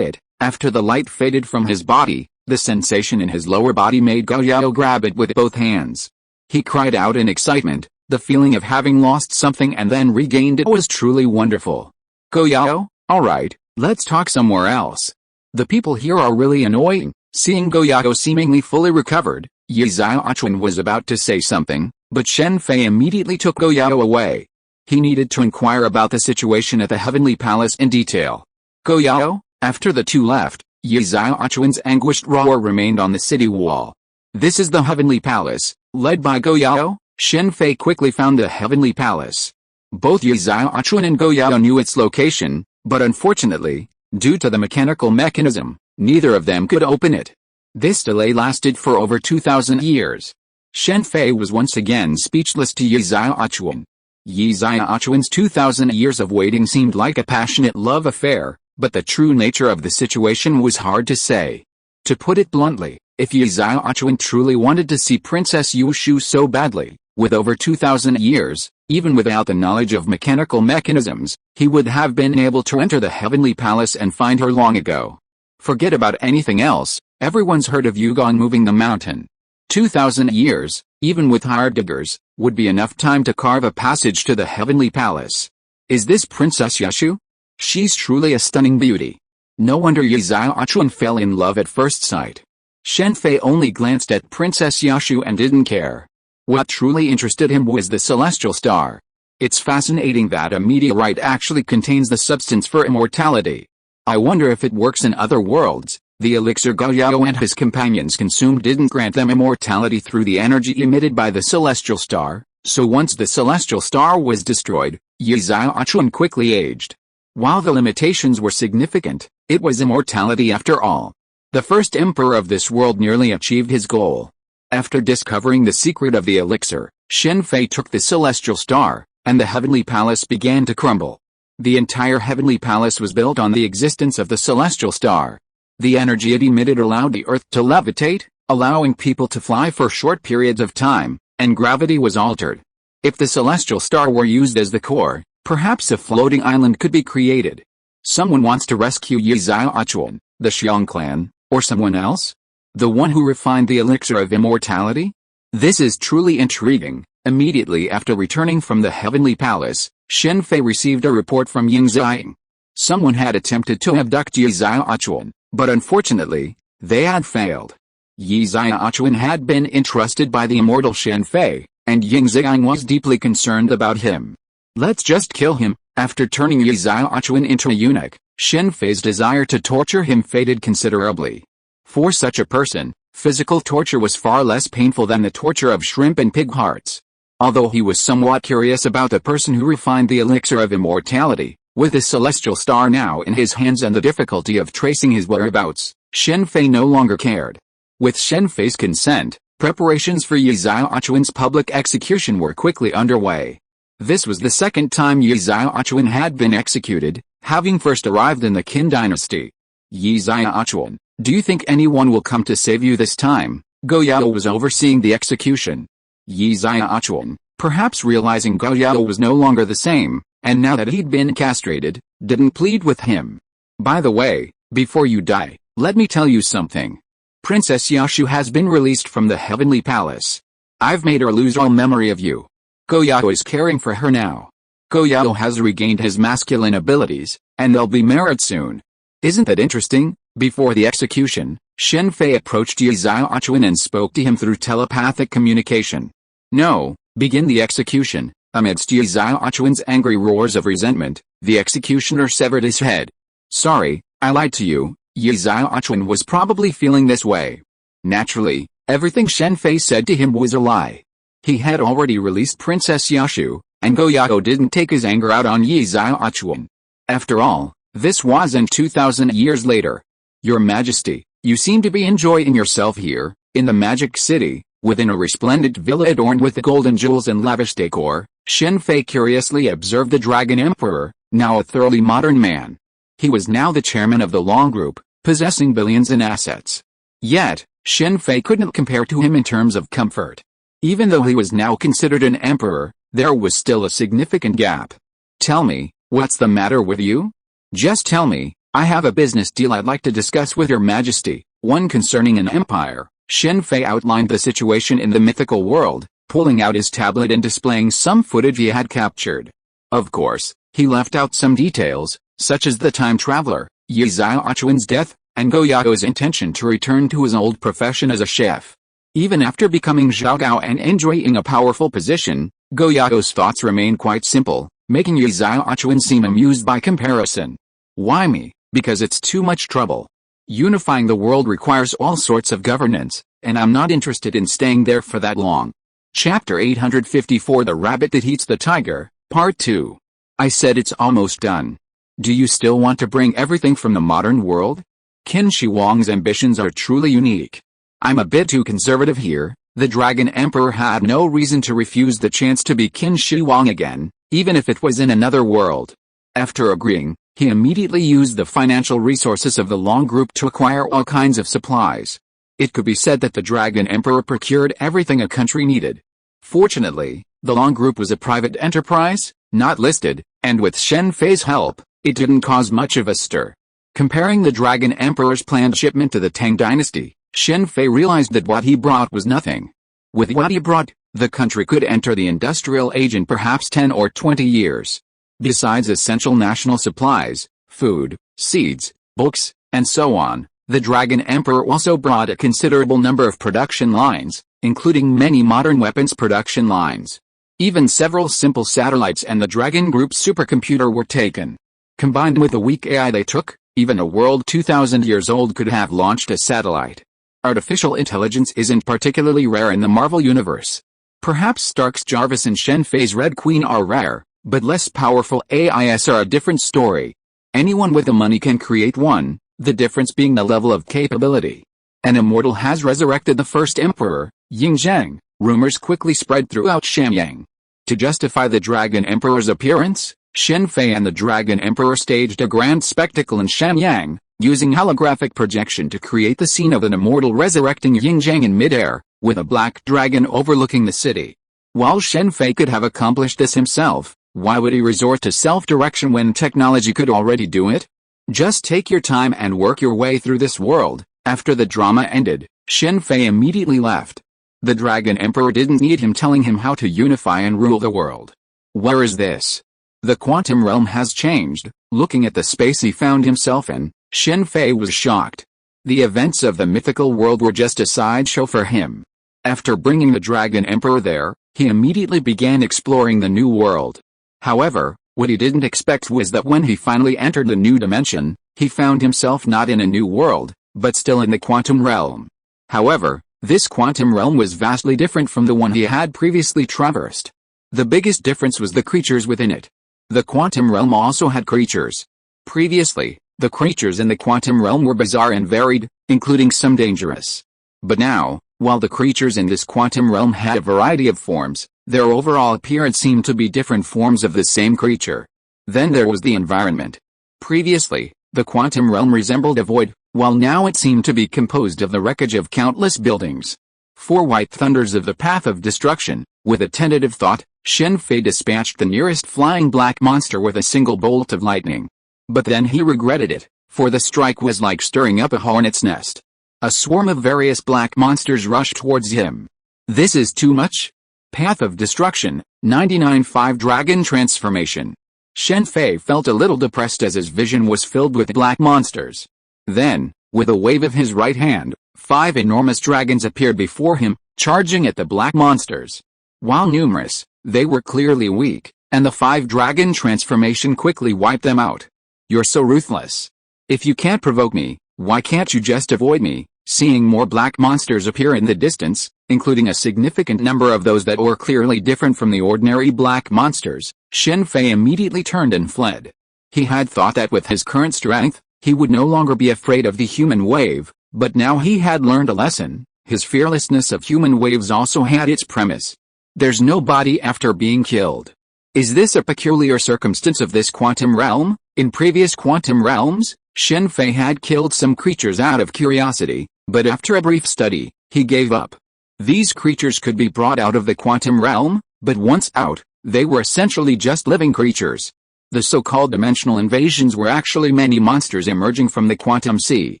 After the light faded from his body, the sensation in his lower body made Yao grab it with both hands. He cried out in excitement. The feeling of having lost something and then regained it was truly wonderful. Yao, alright, let's talk somewhere else. The people here are really annoying. Seeing Yao seemingly fully recovered, Zhao was about to say something, but Shen Fei immediately took Yao away. He needed to inquire about the situation at the Heavenly Palace in detail. Yao, after the two left, Zhao's anguished roar remained on the city wall. This is the Heavenly Palace, led by Yao. Shen Fei quickly found the Heavenly Palace. Both Zhao and Yao knew its location, but unfortunately, due to the mechanical mechanism, neither of them could open it. This delay lasted for over 2,000 years. Shen Fei was once again speechless to Zhao. Zhao's 2,000 years of waiting seemed like a passionate love affair, but the true nature of the situation was hard to say. To put it bluntly, if Zhao truly wanted to see Princess Yushu so badly, with over 2,000 years, even without the knowledge of mechanical mechanisms, he would have been able to enter the Heavenly Palace and find her long ago. Forget about anything else, everyone's heard of Yugong moving the mountain. 2,000 years, even with hired diggers, would be enough time to carve a passage to the Heavenly Palace. Is this Princess Yushu? She's truly a stunning beauty. No wonder Zhao fell in love at first sight. Shen Fei only glanced at Princess Yushu and didn't care. What truly interested him was the celestial star. It's fascinating that a meteorite actually contains the substance for immortality. I wonder if it works in other worlds. The elixir Yao and his companions consumed didn't grant them immortality through the energy emitted by the celestial star, so once the celestial star was destroyed, Zhao quickly aged. While the limitations were significant, it was immortality after all. The first emperor of this world nearly achieved his goal. After discovering the secret of the elixir, Shen Fei took the celestial star, and the Heavenly Palace began to crumble. The entire Heavenly Palace was built on the existence of the celestial star. The energy it emitted allowed the earth to levitate, allowing people to fly for short periods of time, and gravity was altered. If the celestial star were used as the core, perhaps a floating island could be created. Someone wants to rescue Zhao, the Xiong clan, or someone else? The one who refined the elixir of immortality? This is truly intriguing. Immediately after returning from the Heavenly Palace, Shen Fei received a report from Yingxiang. Someone had attempted to abduct Yi Xiaochuan, but unfortunately, they had failed. Yi Xiaochuan had been entrusted by the immortal Shen Fei, and Yingxiang was deeply concerned about him. Let's just kill him. After turning Yi Xiaochuan into a eunuch, Shen Fei's desire to torture him faded considerably. For such a person, physical torture was far less painful than the torture of shrimp and pig hearts. Although he was somewhat curious about the person who refined the elixir of immortality, with the celestial star now in his hands and the difficulty of tracing his whereabouts, Shen Fei no longer cared. With Shen Fei's consent, preparations for Yi Xiaochuan's public execution were quickly underway. This was the second time Yi Xiaochuan had been executed, having first arrived in the Qin dynasty. Yi Xiaochuan, do you think anyone will come to save you this time? Go Yao was overseeing the execution. Yi Xiaochuan, perhaps realizing Go Yao was no longer the same, and now that he'd been castrated, didn't plead with him. By the way, before you die, let me tell you something. Princess Yashu has been released from the Heavenly Palace. I've made her lose all memory of you. Go Yao is caring for her now. Go Yao has regained his masculine abilities, and they'll be married soon. Isn't that interesting? Before the execution, Shen Fei approached Yi Xiaochuan and spoke to him through telepathic communication. No, begin the execution. Amidst Yi Xiaochuan's angry roars of resentment, the executioner severed his head. Sorry, I lied to you. Yi Xiaochuan was probably feeling this way. Naturally, everything Shen Fei said to him was a lie. He had already released Princess Yashu, and Go Yao didn't take his anger out on Yi Xiaochuan. After all, this wasn't 2,000 years later. Your Majesty, you seem to be enjoying yourself here, in the Magic City, within a resplendent villa adorned with golden jewels and lavish decor. Shen Fei curiously observed the Dragon Emperor, now a thoroughly modern man. He was now the chairman of the Long Group, possessing billions in assets. Yet, Shen Fei couldn't compare to him in terms of comfort. Even though he was now considered an emperor, there was still a significant gap. Tell me, what's the matter with you? Just tell me, I have a business deal I'd like to discuss with your Majesty, one concerning an empire. Shen Fei outlined the situation in the mythical world, pulling out his tablet and displaying some footage he had captured. Of course, he left out some details, such as the time traveler, Yi Xiaochuan's death, and Go Yao's intention to return to his old profession as a chef. Even after becoming Zhaogao and enjoying a powerful position, Go Yao's thoughts remained quite simple, making Yi Xiaochuan seem amused by comparison. Why me? Because it's too much trouble. Unifying the world requires all sorts of governance, and I'm not interested in staying there for that long. Chapter 854 The Rabbit That Eats the Tiger, Part 2. I said it's almost done. Do you still want to bring everything from the modern world? Qin Shi Huang's ambitions are truly unique. I'm a bit too conservative here. The Dragon Emperor had no reason to refuse the chance to be Qin Shi Huang again, even if it was in another world. After agreeing, he immediately used the financial resources of the Long Group to acquire all kinds of supplies. It could be said that the Dragon Emperor procured everything a country needed. Fortunately, the Long Group was a private enterprise, not listed, and with Shen Fei's help, it didn't cause much of a stir. Comparing the Dragon Emperor's planned shipment to the Tang dynasty, Shen Fei realized that what he brought was nothing. With what he brought, the country could enter the industrial age in perhaps 10 or 20 years. Besides essential national supplies, food, seeds, books, and so on, the Dragon Emperor also brought a considerable number of production lines, including many modern weapons production lines. Even several simple satellites and the Dragon Group's supercomputer were taken. Combined with the weak AI they took, even a world 2,000 years old could have launched a satellite. Artificial intelligence isn't particularly rare in the Marvel Universe. Perhaps Stark's Jarvis and Shen Fei's Red Queen are rare, but less powerful AIs are a different story. Anyone with the money can create one, the difference being the level of capability. An immortal has resurrected the first emperor, Yingzhang. Rumors quickly spread throughout Shamyang. To justify the Dragon Emperor's appearance, Shen Fei and the Dragon Emperor staged a grand spectacle in Shamyang, using holographic projection to create the scene of an immortal resurrecting Yingzhang in midair, with a black dragon overlooking the city. While Shen Fei could have accomplished this himself, why would he resort to self-direction when technology could already do it? Just take your time and work your way through this world. After the drama ended, Shen Fei immediately left. The Dragon Emperor didn't need him telling him how to unify and rule the world. Where is this? The quantum realm has changed. Looking at the space he found himself in, Shen Fei was shocked. The events of the mythical world were just a sideshow for him. After bringing the Dragon Emperor there, he immediately began exploring the new world. However, what he didn't expect was that when he finally entered the new dimension, he found himself not in a new world, but still in the quantum realm. However, this quantum realm was vastly different from the one he had previously traversed. The biggest difference was the creatures within it. The quantum realm also had creatures. Previously, the creatures in the quantum realm were bizarre and varied, including some dangerous. But now, while the creatures in this quantum realm had a variety of forms, their overall appearance seemed to be different forms of the same creature. Then there was the environment. Previously, the quantum realm resembled a void, while now it seemed to be composed of the wreckage of countless buildings. 4 white thunders of the path of destruction. With a tentative thought, Shen Fei dispatched the nearest flying black monster with a single bolt of lightning. But then he regretted it, for the strike was like stirring up a hornet's nest. A swarm of various black monsters rushed towards him. This is too much? Path of Destruction, 99.5 Dragon Transformation. Shen Fei felt a little depressed as his vision was filled with black monsters. Then, with a wave of his right hand, 5 enormous dragons appeared before him, charging at the black monsters. While numerous, they were clearly weak, and the 5 dragon transformation quickly wiped them out. You're so ruthless. If you can't provoke me, why can't you just avoid me? Seeing more black monsters appear in the distance, including a significant number of those that were clearly different from the ordinary black monsters, Shen Fei immediately turned and fled. He had thought that with his current strength, he would no longer be afraid of the human wave, but now he had learned a lesson. His fearlessness of human waves also had its premise. There's no body after being killed. Is this a peculiar circumstance of this quantum realm? In previous quantum realms, Shen Fei had killed some creatures out of curiosity, but after a brief study, he gave up. These creatures could be brought out of the quantum realm, but once out, they were essentially just living creatures. The so-called dimensional invasions were actually many monsters emerging from the quantum sea.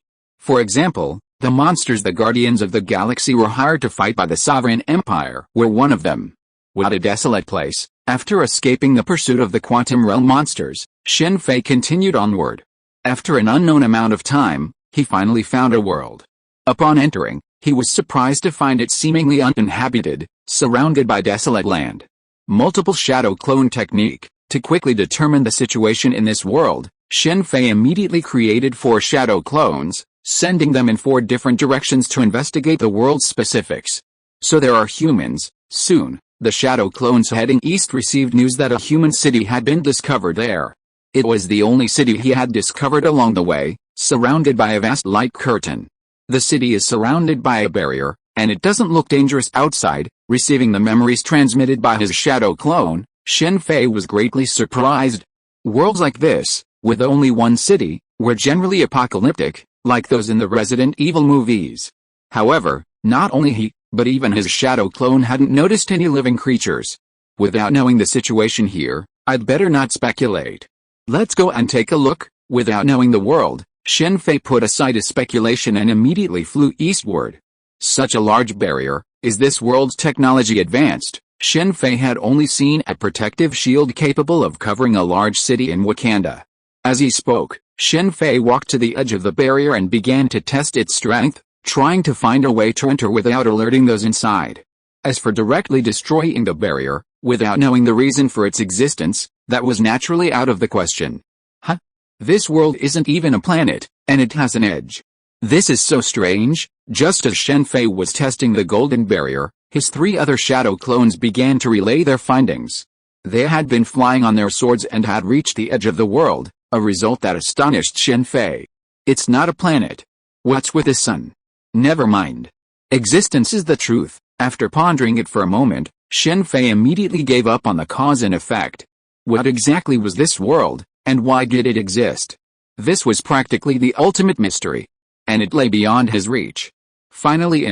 For example, the monsters the Guardians of the Galaxy were hired to fight by the Sovereign Empire were one of them. What a desolate place. After escaping the pursuit of the quantum realm monsters, Shen Fei continued onward. After an unknown amount of time, he finally found a world. Upon entering, he was surprised to find it seemingly uninhabited, surrounded by desolate land. Multiple shadow clone technique. To quickly determine the situation in this world, Shen Fei immediately created 4 shadow clones, sending them in 4 different directions to investigate the world's specifics. So there are humans. Soon, the shadow clones heading east received news that a human city had been discovered there. It was the only city he had discovered along the way, surrounded by a vast light curtain. The city is surrounded by a barrier, and it doesn't look dangerous outside. Receiving the memories transmitted by his shadow clone, Shen Fei was greatly surprised. Worlds like this, with only one city, were generally apocalyptic, like those in the Resident Evil movies. However, not only he, but even his shadow clone hadn't noticed any living creatures. Without knowing the situation here, I'd better not speculate. Let's go and take a look. Without knowing the world, Shen Fei put aside his speculation and immediately flew eastward. Such a large barrier. Is this world's technology advanced? Shen Fei had only seen a protective shield capable of covering a large city in Wakanda. As he spoke, Shen Fei walked to the edge of the barrier and began to test its strength, trying to find a way to enter without alerting those inside. As for directly destroying the barrier, without knowing the reason for its existence, that was naturally out of the question. Huh? This world isn't even a planet, and it has an edge. This is so strange. Just as Shen Fei was testing the golden barrier, his 3 other shadow clones began to relay their findings. They had been flying on their swords and had reached the edge of the world, a result that astonished Shen Fei. It's not a planet. What's with the sun? Never mind. Existence is the truth. After pondering it for a moment, Shen Fei immediately gave up on the cause and effect. What exactly was this world, and why did it exist? This was practically the ultimate mystery. And it lay beyond his reach. Finally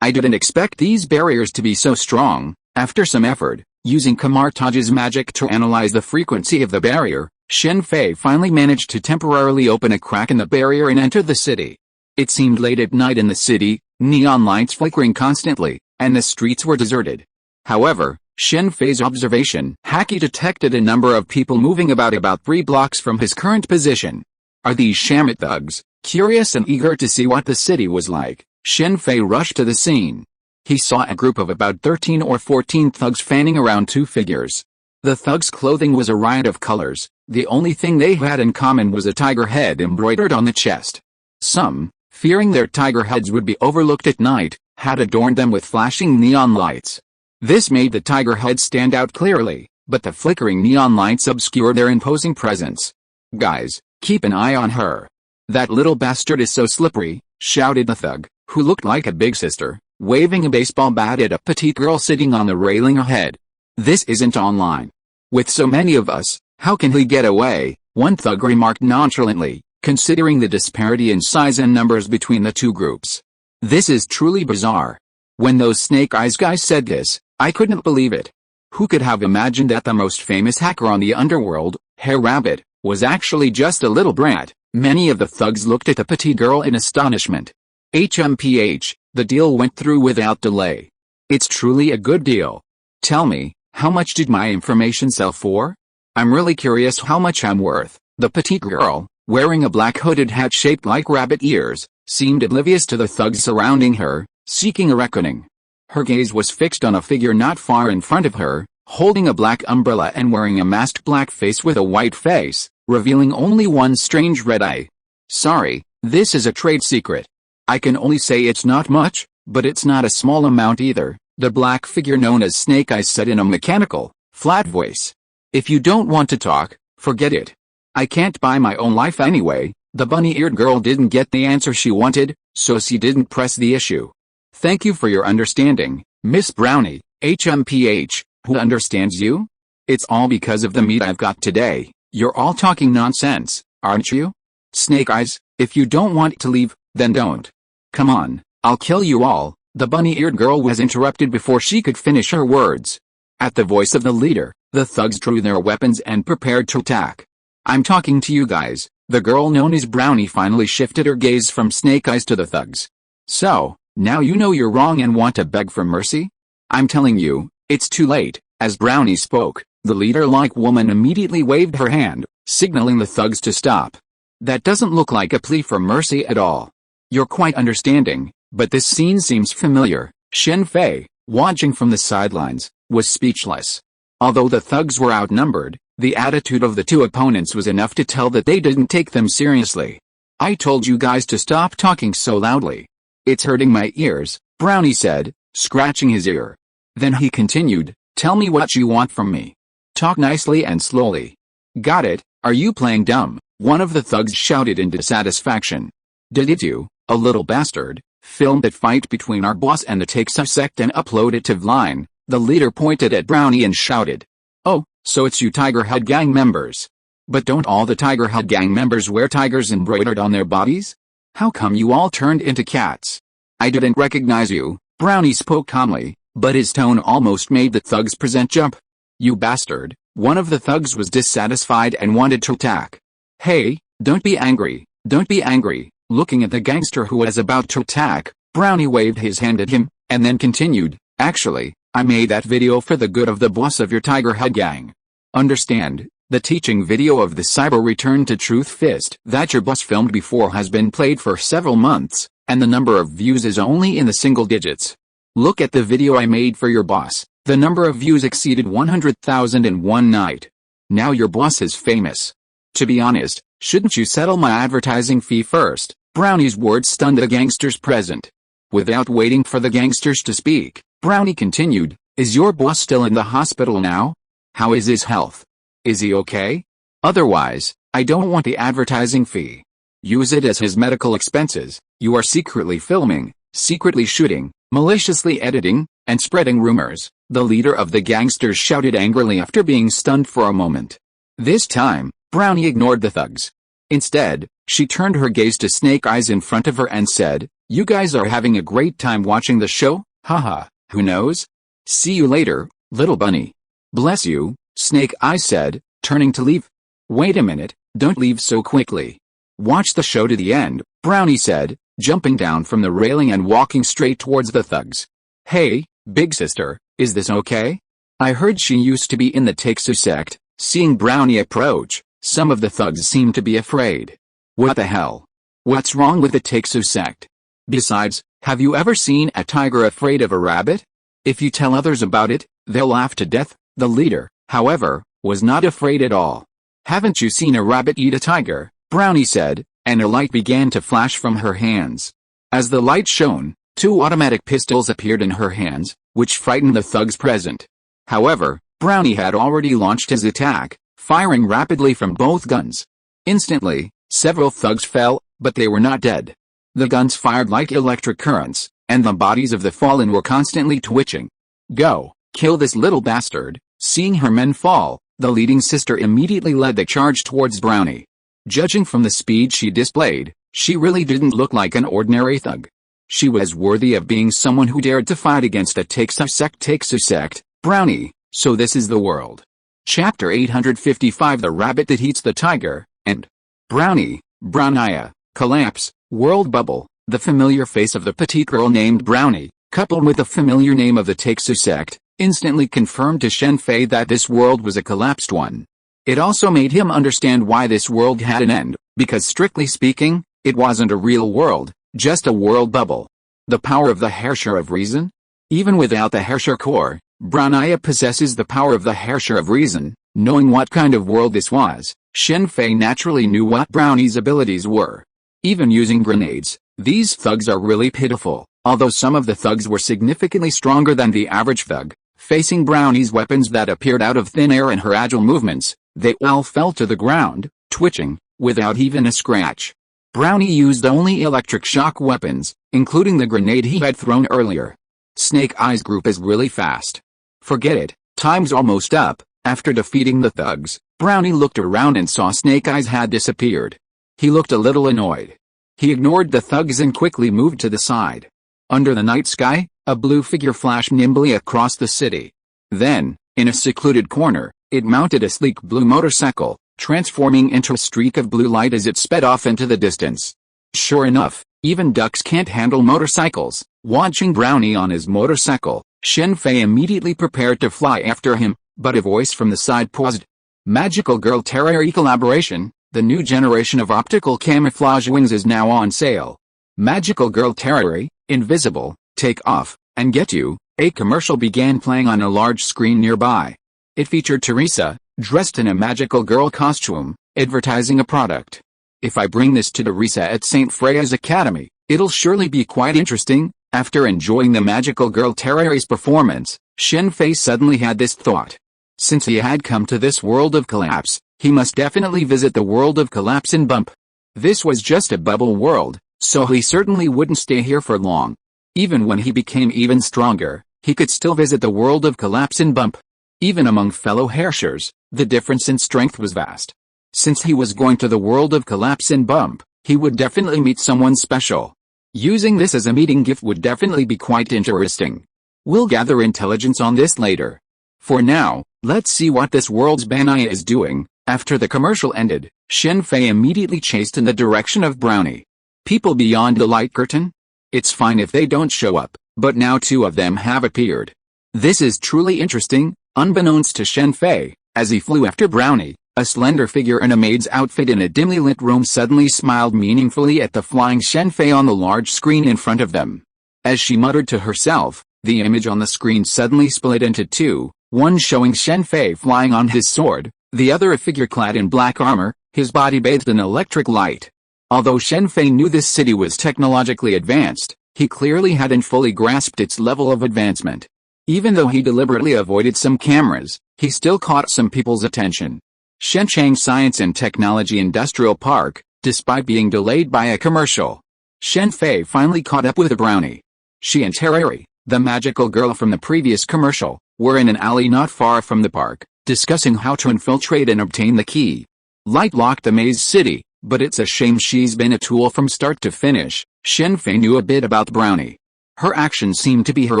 I didn't expect these barriers to be so strong. After some effort, using Kamar-Taj's magic to analyze the frequency of the barrier, Shen Fei finally managed to temporarily open a crack in the barrier and enter the city. It seemed late at night in the city, neon lights flickering constantly, and the streets were deserted. However, Shen Fei's observation had detected a number of people moving about 3 blocks from his current position. Are these Shamit thugs? Curious and eager to see what the city was like, Shen Fei rushed to the scene. He saw a group of about 13 or 14 thugs fanning around 2 figures. The thugs' clothing was a riot of colors. The only thing they had in common was a tiger head embroidered on the chest. Some, fearing their tiger heads would be overlooked at night, had adorned them with flashing neon lights. This made the tiger head stand out clearly, but the flickering neon lights obscured their imposing presence. "Guys, keep an eye on her. That little bastard is so slippery," shouted the thug, who looked like a big sister, waving a baseball bat at a petite girl sitting on the railing ahead. "This isn't online. With so many of us, how can he get away?" one thug remarked nonchalantly, considering the disparity in size and numbers between the 2 groups. "This is truly bizarre. When those Snake Eyes guys said this, I couldn't believe it. Who could have imagined that the most famous hacker on the underworld, Hair Rabbit, was actually just a little brat?" Many of the thugs looked at the petite girl in astonishment. HMPH, the deal went through without delay. "It's truly a good deal. Tell me, how much did my information sell for? I'm really curious how much I'm worth." The petite girl, wearing a black hooded hat shaped like rabbit ears, seemed oblivious to the thugs surrounding her, seeking a reckoning. Her gaze was fixed on a figure not far in front of her, holding a black umbrella and wearing a masked black face with a white face, revealing only one strange red eye. "Sorry, this is a trade secret. I can only say it's not much, but it's not a small amount either," the black figure known as Snake Eyes said in a mechanical, flat voice. "If you don't want to talk, forget it. I can't buy my own life anyway." The bunny-eared girl didn't get the answer she wanted, so she didn't press the issue. "Thank you for your understanding, Miss Brownie." HMPH, who understands you? "It's all because of the meat I've got today. You're all talking nonsense, aren't you? Snake Eyes, if you don't want to leave, then don't. Come on, I'll kill you all." The bunny-eared girl was interrupted before she could finish her words. At the voice of the leader, the thugs drew their weapons and prepared to attack. "I'm talking to you guys." The girl known as Brownie finally shifted her gaze from Snake Eyes to the thugs. "So, now you know you're wrong and want to beg for mercy? I'm telling you, it's too late." As Brownie spoke, the leader-like woman immediately waved her hand, signaling the thugs to stop. "That doesn't look like a plea for mercy at all. You're quite understanding, but this scene seems familiar." Shen Fei, watching from the sidelines, was speechless. Although the thugs were outnumbered, the attitude of the 2 opponents was enough to tell that they didn't take them seriously. "I told you guys to stop talking so loudly. It's hurting my ears," Brownie said, scratching his ear. Then he continued, "Tell me what you want from me. Talk nicely and slowly." "Got it, are you playing dumb?" one of the thugs shouted in dissatisfaction. "Did you, a little bastard, film that fight between our boss and the Texas sect and upload it to Vine?" The leader pointed at Brownie and shouted. "Oh, so it's you Tiger Head Gang members. But don't all the Tiger Head Gang members wear tigers embroidered on their bodies? How come you all turned into cats?" "I didn't recognize you," Brownie spoke calmly, but his tone almost made the thugs present jump. "You bastard," one of the thugs was dissatisfied and wanted to attack. "Hey, don't be angry, don't be angry." Looking at the gangster who was about to attack, Brownie waved his hand at him, and then continued, "Actually, I made that video for the good of the boss of your Tiger Head Gang. Understand, the teaching video of the Cyber Return to Truth Fist that your boss filmed before has been played for several months, and the number of views is only in the single digits. Look at the video I made for your boss. The number of views exceeded 100,000 in one night. Now your boss is famous. To be honest, shouldn't you settle my advertising fee first?" Brownie's words stunned the gangsters present. Without waiting for the gangsters to speak, Brownie continued, "Is your boss still in the hospital now? How is his health? Is he okay? Otherwise, I don't want the advertising fee. Use it as his medical expenses." "You are secretly filming, secretly shooting, maliciously editing, and spreading rumors," the leader of the gangsters shouted angrily after being stunned for a moment. This time, Brownie ignored the thugs. Instead, she turned her gaze to Snake Eyes in front of her and said, "You guys are having a great time watching the show? Haha, who knows? See you later, little bunny." "Bless you," Snake Eyes said, turning to leave. "Wait a minute, don't leave so quickly. Watch the show to the end," Brownie said, jumping down from the railing and walking straight towards the thugs. "Hey, big sister, is this okay? I heard she used to be in the Taksu sect." Seeing Brownie approach, some of the thugs seemed to be afraid. "What the hell? What's wrong with the Taksu sect? Besides, have you ever seen a tiger afraid of a rabbit? If you tell others about it, they'll laugh to death." The leader, however, was not afraid at all. "Haven't you seen a rabbit eat a tiger?" Brownie said, and a light began to flash from her hands. As the light shone, 2 automatic pistols appeared in her hands, which frightened the thugs present. However, Brownie had already launched his attack, firing rapidly from both guns. Instantly, several thugs fell, but they were not dead. The guns fired like electric currents, and the bodies of the fallen were constantly twitching. "Go, kill this little bastard." Seeing her men fall, the leading sister immediately led the charge towards Brownie. Judging from the speed she displayed, she really didn't look like an ordinary thug. She was worthy of being someone who dared to fight against a Taksu sect, Brownie, so this is the world. Chapter 855 The Rabbit That Eats the Tiger, and Brownie, Brownia, Collapse, World Bubble. The familiar face of the petite girl named Brownie, coupled with the familiar name of the Taksu sect, instantly confirmed to Shen Fei that this world was a collapsed one. It also made him understand why this world had an end, because strictly speaking, it wasn't a real world, just a world bubble. The power of the Herrscher of Reason? Even without the Herrscher core, Brownia possesses the power of the Herrscher of Reason. Knowing what kind of world this was, Shen Fei naturally knew what Brownie's abilities were. Even using grenades, these thugs are really pitiful. Although some of the thugs were significantly stronger than the average thug, facing Brownie's weapons that appeared out of thin air and her agile movements, they all fell to the ground, twitching, without even a scratch. Brownie used only electric shock weapons, including the grenade he had thrown earlier. Snake Eyes group is really fast. Forget it, time's almost up. After defeating the thugs, Brownie looked around and saw Snake Eyes had disappeared. He looked a little annoyed. He ignored the thugs and quickly moved to the side. Under the night sky, a blue figure flashed nimbly across the city. Then, in a secluded corner, it mounted a sleek blue motorcycle, transforming into a streak of blue light as it sped off into the distance. Sure enough, even ducks can't handle motorcycles. Watching Brownie on his motorcycle, Shen Fei immediately prepared to fly after him, but a voice from the side paused. Magical Girl Terrari Collaboration, the new generation of optical camouflage wings is now on sale. Magical Girl Terrari, Invisible, Take Off, and Get You. A commercial began playing on a large screen nearby. It featured Teresa, dressed in a magical girl costume, advertising a product. "If I bring this to Teresa at St. Freya's Academy, it'll surely be quite interesting." After enjoying the Magical Girl Terrari's performance, Shen Fei suddenly had this thought. Since he had come to this world of collapse, he must definitely visit the world of collapse and bump. This was just a bubble world, so he certainly wouldn't stay here for long. Even when he became even stronger, he could still visit the world of collapse and bump. Even among fellow Herrschers, the difference in strength was vast. Since he was going to the world of collapse and bump, he would definitely meet someone special. Using this as a meeting gift would definitely be quite interesting. We'll gather intelligence on this later. For now, let's see what this world's Brownie is doing. After the commercial ended, Shen Fei immediately chased in the direction of Brownie. People beyond the light curtain? It's fine if they don't show up, but now 2 of them have appeared. This is truly interesting. Unbeknownst to Shen Fei, as he flew after Brownie, a slender figure in a maid's outfit in a dimly lit room suddenly smiled meaningfully at the flying Shen Fei on the large screen in front of them. As she muttered to herself, the image on the screen suddenly split into 2, one showing Shen Fei flying on his sword, the other a figure clad in black armor, his body bathed in electric light. Although Shen Fei knew this city was technologically advanced, he clearly hadn't fully grasped its level of advancement. Even though he deliberately avoided some cameras, he still caught some people's attention. Shenzhen Science and Technology Industrial Park, despite being delayed by a commercial. Shen Fei finally caught up with a Brownie. She and Terrari, the magical girl from the previous commercial, were in an alley not far from the park, discussing how to infiltrate and obtain the key. Light locked the maze city, but it's a shame she's been a tool from start to finish. Shen Fei knew a bit about Brownie. Her actions seemed to be her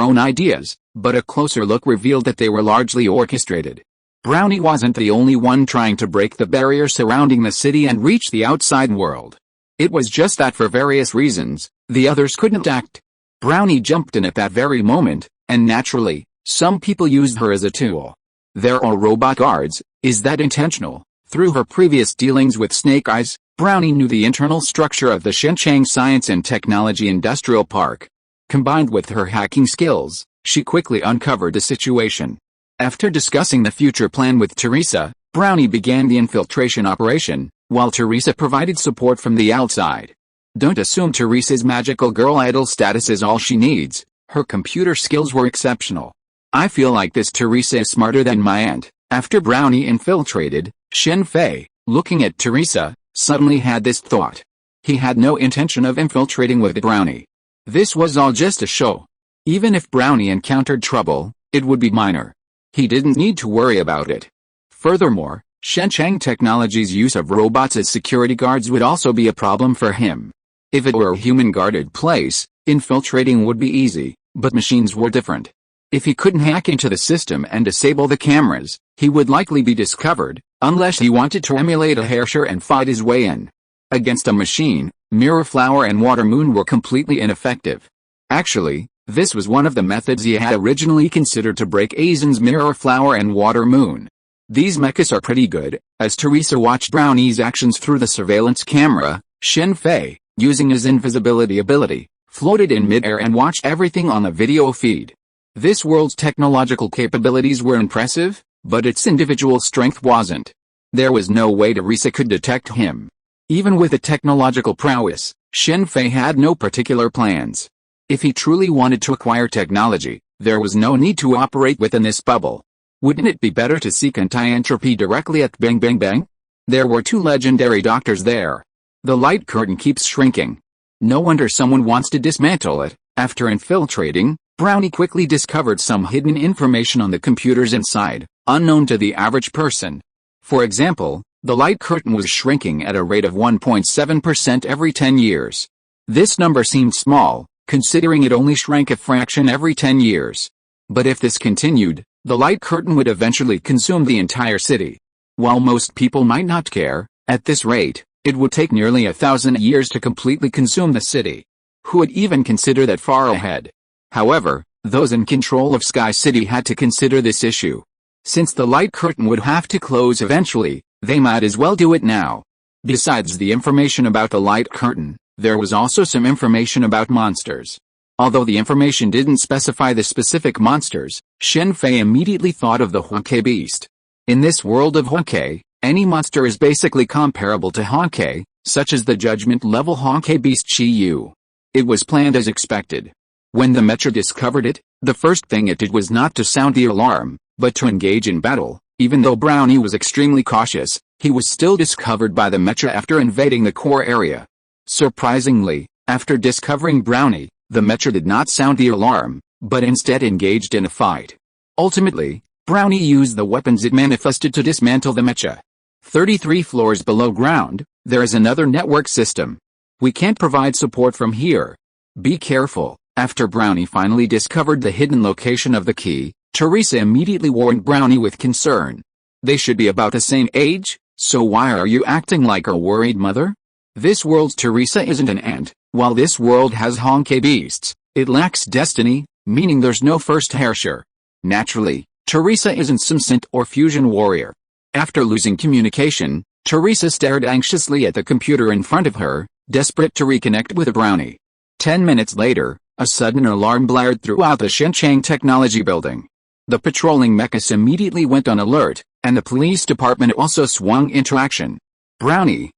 own ideas, but a closer look revealed that they were largely orchestrated. Brownie wasn't the only one trying to break the barrier surrounding the city and reach the outside world. It was just that for various reasons, the others couldn't act. Brownie jumped in at that very moment, And naturally, some people used her as a tool. There are robot guards. Is that intentional? Through her previous dealings with Snake Eyes, Brownie knew the internal structure of the Shenzhen Science and Technology Industrial Park. Combined with her hacking skills, she quickly uncovered the situation. After discussing the future plan with Teresa, Brownie began the infiltration operation, while Teresa provided support from the outside. Don't assume Teresa's magical girl idol status is all she needs. Her computer skills were exceptional. I feel like this Teresa is smarter than my aunt. After Brownie infiltrated, Shen Fei, looking at Teresa, suddenly had this thought. He had no intention of infiltrating with Brownie. This was all just a show. Even if Brownie encountered trouble, it would be minor. He didn't need to worry about it. Furthermore, Shenzhen Technology's use of robots as security guards would also be a problem for him. If it were a human-guarded place, infiltrating would be easy, but machines were different. If he couldn't hack into the system and disable the cameras, he would likely be discovered, unless he wanted to emulate a Herrscher and fight his way in. Against a machine, Mirror Flower and Water Moon were completely ineffective. Actually, this was one of the methods he had originally considered to break Aizen's Mirror Flower and Water Moon. These mechas are pretty good. As Teresa watched Brownie's actions through the surveillance camera, Shen Fei, using his invisibility ability, floated in midair and watched everything on the video feed. This world's technological capabilities were impressive, but its individual strength wasn't. There was no way Teresa could detect him. Even with the technological prowess, Shen Fei had no particular plans. If he truly wanted to acquire technology, there was no need to operate within this bubble. Wouldn't it be better to seek anti-entropy directly at Bang Bang Bang? There were two legendary doctors there. The light curtain keeps shrinking. No wonder someone wants to dismantle it. After infiltrating, Brownie quickly discovered some hidden information on the computers inside, unknown to the average person. For example, the light curtain was shrinking at a rate of 1.7% every 10 years. This number seemed small, considering it only shrank a fraction every 10 years. But if this continued, the light curtain would eventually consume the entire city. While most people might not care, at this rate, it would take nearly 1,000 years to completely consume the city. Who would even consider that far ahead? However, those in control of Sky City had to consider this issue. Since the light curtain would have to close eventually, they might as well do it now. Besides the information about the light curtain, there was also some information about monsters. Although the information didn't specify the specific monsters, Shen Fei immediately thought of the Honkai beast. In this world of Honkai, any monster is basically comparable to Honkai, such as the judgment-level Honkai beast Chi-Yu. It was planned as expected. When the mecha discovered it, the first thing it did was not to sound the alarm, but to engage in battle. Even though Brownie was extremely cautious, he was still discovered by the mecha after invading the core area. Surprisingly, after discovering Brownie, the mecha did not sound the alarm, but instead engaged in a fight. Ultimately, Brownie used the weapons it manifested to dismantle the mecha. 33 floors below ground, there is another network system. We can't provide support from here. Be careful. After Brownie finally discovered the hidden location of the key, Teresa immediately warned Brownie with concern. They should be about the same age, so why are you acting like a worried mother? This world's Teresa isn't an ant. While this world has Honkai beasts, it lacks destiny, meaning there's no first Herrscher. Naturally, Teresa isn't some synth or fusion warrior. After losing communication, Teresa stared anxiously at the computer in front of her, desperate to reconnect with Brownie. 10 minutes later, a sudden alarm blared throughout the Shenzhen Technology building. The patrolling mechas immediately went on alert, and the police department also swung into action. Brownie,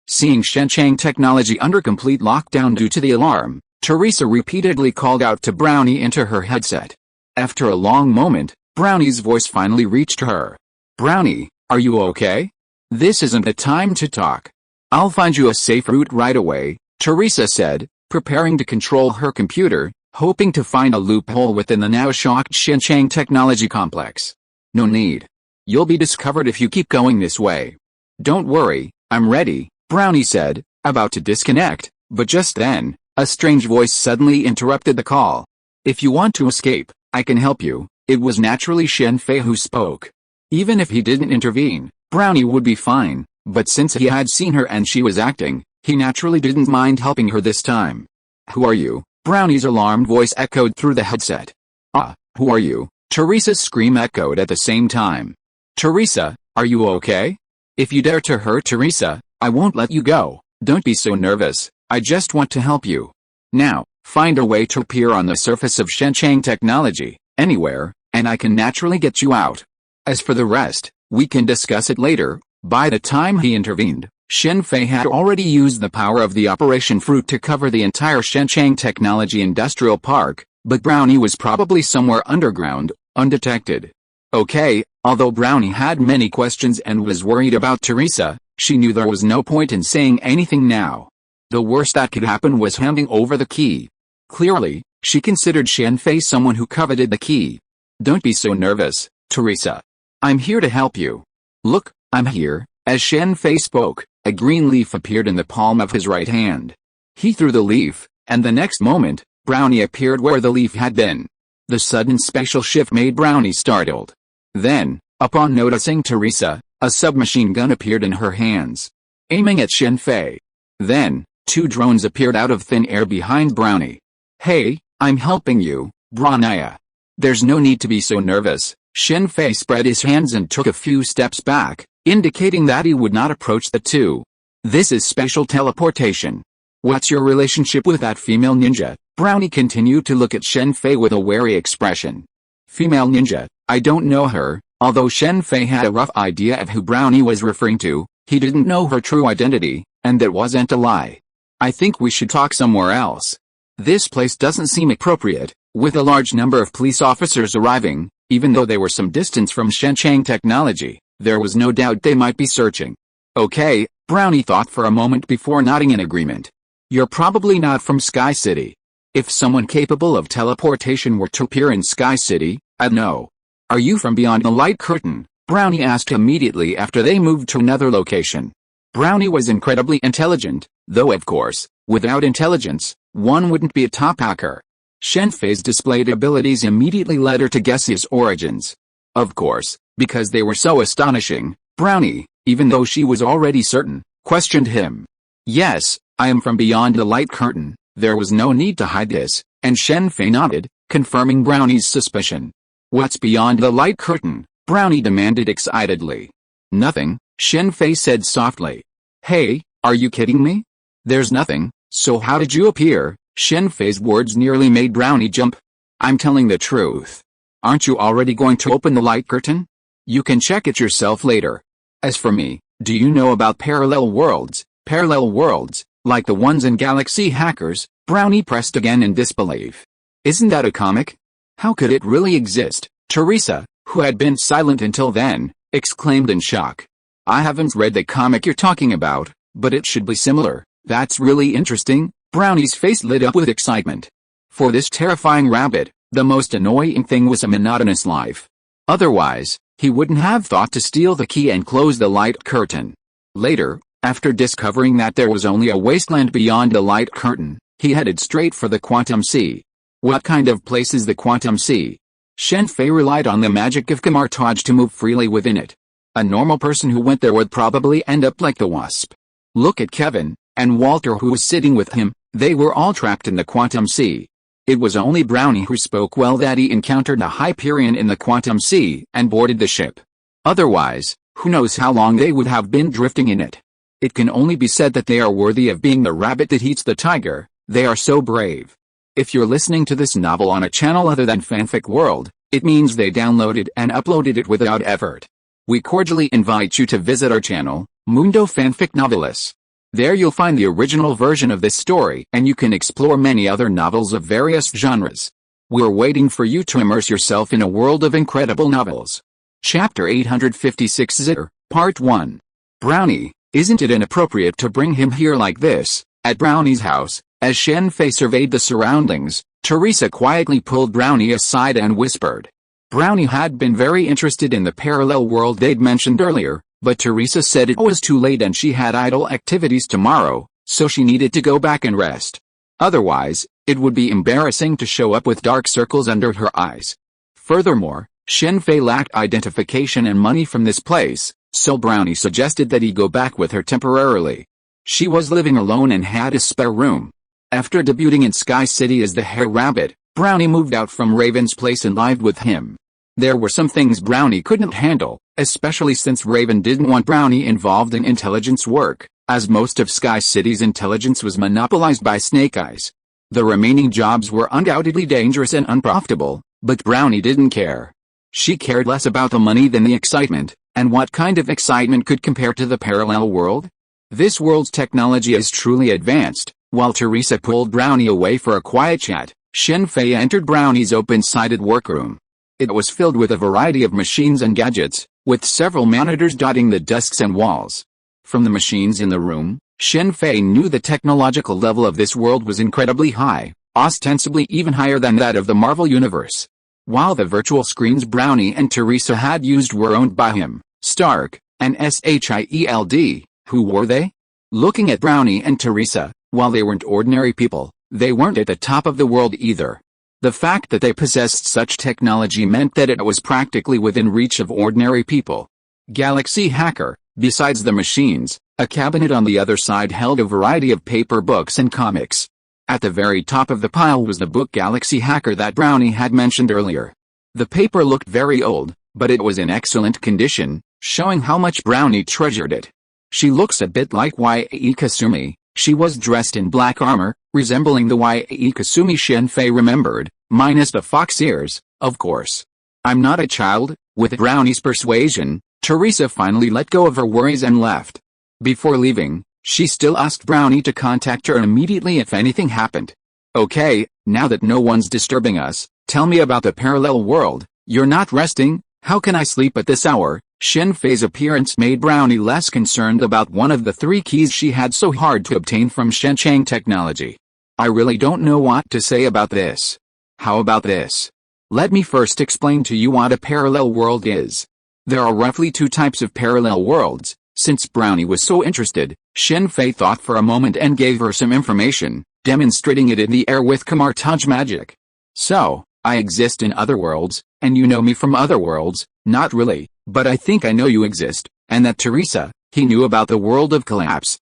seeing Shenzhen Technology under complete lockdown due to the alarm, Teresa repeatedly called out to Brownie into her headset. After a long moment, Brownie's voice finally reached her. Brownie, are you okay? This isn't the time to talk. I'll find you a safe route right away, Teresa said, preparing to control her computer, hoping to find a loophole within the now shocked Shenzhen Technology complex. No need. You'll be discovered if you keep going this way. Don't worry, I'm ready, Brownie said, about to disconnect, but just then, a strange voice suddenly interrupted the call. If you want to escape, I can help you. It was naturally Shen Fei who spoke. Even if he didn't intervene, Brownie would be fine, but since he had seen her and she was acting, he naturally didn't mind helping her this time. Who are you? Brownie's alarmed voice echoed through the headset. Ah, who are you? Teresa's scream echoed at the same time. Teresa, are you okay? If you dare to hurt Teresa, I won't let you go. Don't be so nervous, I just want to help you. Now, find a way to appear on the surface of Shen technology, anywhere, and I can naturally get you out. As for the rest, we can discuss it later. By the time he intervened, Shen Fei had already used the power of the Operation Fruit to cover the entire Shen Technology Industrial Park, but Brownie was probably somewhere underground, undetected. Okay, although Brownie had many questions and was worried about Teresa, she knew there was no point in saying anything now. The worst that could happen was handing over the key. Clearly, she considered Shen Fei someone who coveted the key. Don't be so nervous, Teresa. I'm here to help you. Look, I'm here. As Shen Fei spoke, a green leaf appeared in the palm of his right hand. He threw the leaf, and the next moment, Brownie appeared where the leaf had been. The sudden spatial shift made Brownie startled. Then, upon noticing Teresa, a submachine gun appeared in her hands, aiming at Shen Fei. Then, 2 drones appeared out of thin air behind Brownie. Hey, I'm helping you, Brownie. There's no need to be so nervous. Shen Fei spread his hands and took a few steps back, indicating that he would not approach the two. This is special teleportation. What's your relationship with that female ninja? Brownie continued to look at Shen Fei with a wary expression. Female ninja, I don't know her. Although Shen Fei had a rough idea of who Brownie was referring to, he didn't know her true identity, and that wasn't a lie. I think we should talk somewhere else. This place doesn't seem appropriate, with a large number of police officers arriving. Even though they were some distance from Shen Technology, there was no doubt they might be searching. Okay, Brownie thought for a moment before nodding in agreement. You're probably not from Sky City. If someone capable of teleportation were to appear in Sky City, I'd know. Are you from beyond the light curtain? Brownie asked immediately after they moved to another location. Brownie was incredibly intelligent, though of course, without intelligence, one wouldn't be a top hacker. Shen Fei's displayed abilities immediately led her to guess his origins. Of course, because they were so astonishing, Brownie, even though she was already certain, questioned him. Yes, I am from beyond the light curtain. There was no need to hide this, and Shen Fei nodded, confirming Brownie's suspicion. What's beyond the light curtain? Brownie demanded excitedly. Nothing, Shen Fei said softly. Hey, are you kidding me? There's nothing, so how did you appear? Shen Fei's words nearly made Brownie jump. I'm telling the truth. Aren't you already going to open the light curtain? You can check it yourself later. As for me, do you know about parallel worlds? Parallel worlds, like the ones in Galaxy Hackers? Brownie pressed again in disbelief. Isn't that a comic? How could it really exist? Teresa, who had been silent until then, exclaimed in shock. I haven't read the comic you're talking about, but it should be similar. That's really interesting. Brownie's face lit up with excitement. For this terrifying rabbit, the most annoying thing was a monotonous life. Otherwise, he wouldn't have thought to steal the key and close the light curtain. Later, after discovering that there was only a wasteland beyond the light curtain, he headed straight for the Quantum Sea. What kind of place is the Quantum Sea? Shen Fei relied on the magic of Kamar-Taj to move freely within it. A normal person who went there would probably end up like the wasp. Look at Kevin, and Walter who was sitting with him. They were all trapped in the Quantum Sea. It was only Brownie who spoke well that he encountered a Hyperion in the Quantum Sea and boarded the ship. Otherwise, who knows how long they would have been drifting in it. It can only be said that they are worthy of being the rabbit that eats the tiger. They are so brave. If you're listening to this novel on a channel other than Fanfic World, it means they downloaded and uploaded it without effort. We cordially invite you to visit our channel, Mundo Fanfic Novelis. There you'll find the original version of this story and you can explore many other novels of various genres. We're waiting for you to immerse yourself in a world of incredible novels. Chapter 856 Zitter, Part 1. Brownie, isn't it inappropriate to bring him here like this? At Brownie's house, as Shen Fei surveyed the surroundings, Teresa quietly pulled Brownie aside and whispered. Brownie had been very interested in the parallel world they'd mentioned earlier, but Teresa said it was too late and she had idle activities tomorrow, so she needed to go back and rest. Otherwise, it would be embarrassing to show up with dark circles under her eyes. Furthermore, Shen Fei lacked identification and money from this place, so Brownie suggested that he go back with her temporarily. She was living alone and had a spare room. After debuting in Sky City as the Hare Rabbit, Brownie moved out from Raven's place and lived with him. There were some things Brownie couldn't handle, especially since Raven didn't want Brownie involved in intelligence work, as most of Sky City's intelligence was monopolized by Snake Eyes. The remaining jobs were undoubtedly dangerous and unprofitable, but Brownie didn't care. She cared less about the money than the excitement, and what kind of excitement could compare to the parallel world? This world's technology is truly advanced. While Teresa pulled Brownie away for a quiet chat, Shen Fei entered Brownie's open-sided workroom. It was filled with a variety of machines and gadgets, with several monitors dotting the desks and walls. From the machines in the room, Shen Fei knew the technological level of this world was incredibly high, ostensibly even higher than that of the Marvel Universe. While the virtual screens Brownie and Teresa had used were owned by him, Stark, and S.H.I.E.L.D., who were they? Looking at Brownie and Teresa, while they weren't ordinary people, they weren't at the top of the world either. The fact that they possessed such technology meant that it was practically within reach of ordinary people. Galaxy Hacker, besides the machines, a cabinet on the other side held a variety of paper books and comics. At the very top of the pile was the book Galaxy Hacker that Brownie had mentioned earlier. The paper looked very old, but it was in excellent condition, showing how much Brownie treasured it. She looks a bit like Yae Kasumi. She was dressed in black armor, resembling the Yae Kasumi Shen Fei remembered, minus the fox ears, of course. I'm not a child. With Brownie's persuasion, Teresa finally let go of her worries and left. Before leaving, she still asked Brownie to contact her immediately if anything happened. Okay, now that no one's disturbing us, tell me about the parallel world. You're not resting? How can I sleep at this hour? Shen Fei's appearance made Brownie less concerned about one of the 3 keys she had so hard to obtain from Shen Chang technology. I really don't know what to say about this. How about this? Let me first explain to you what a parallel world is. There are roughly 2 types of parallel worlds. Since Brownie was so interested, Shen Fei thought for a moment and gave her some information, demonstrating it in the air with Kamar-Taj magic. So, I exist in other worlds, and you know me from other worlds. Not really, but I think I know you exist, and that Teresa, he knew about the world of collapse,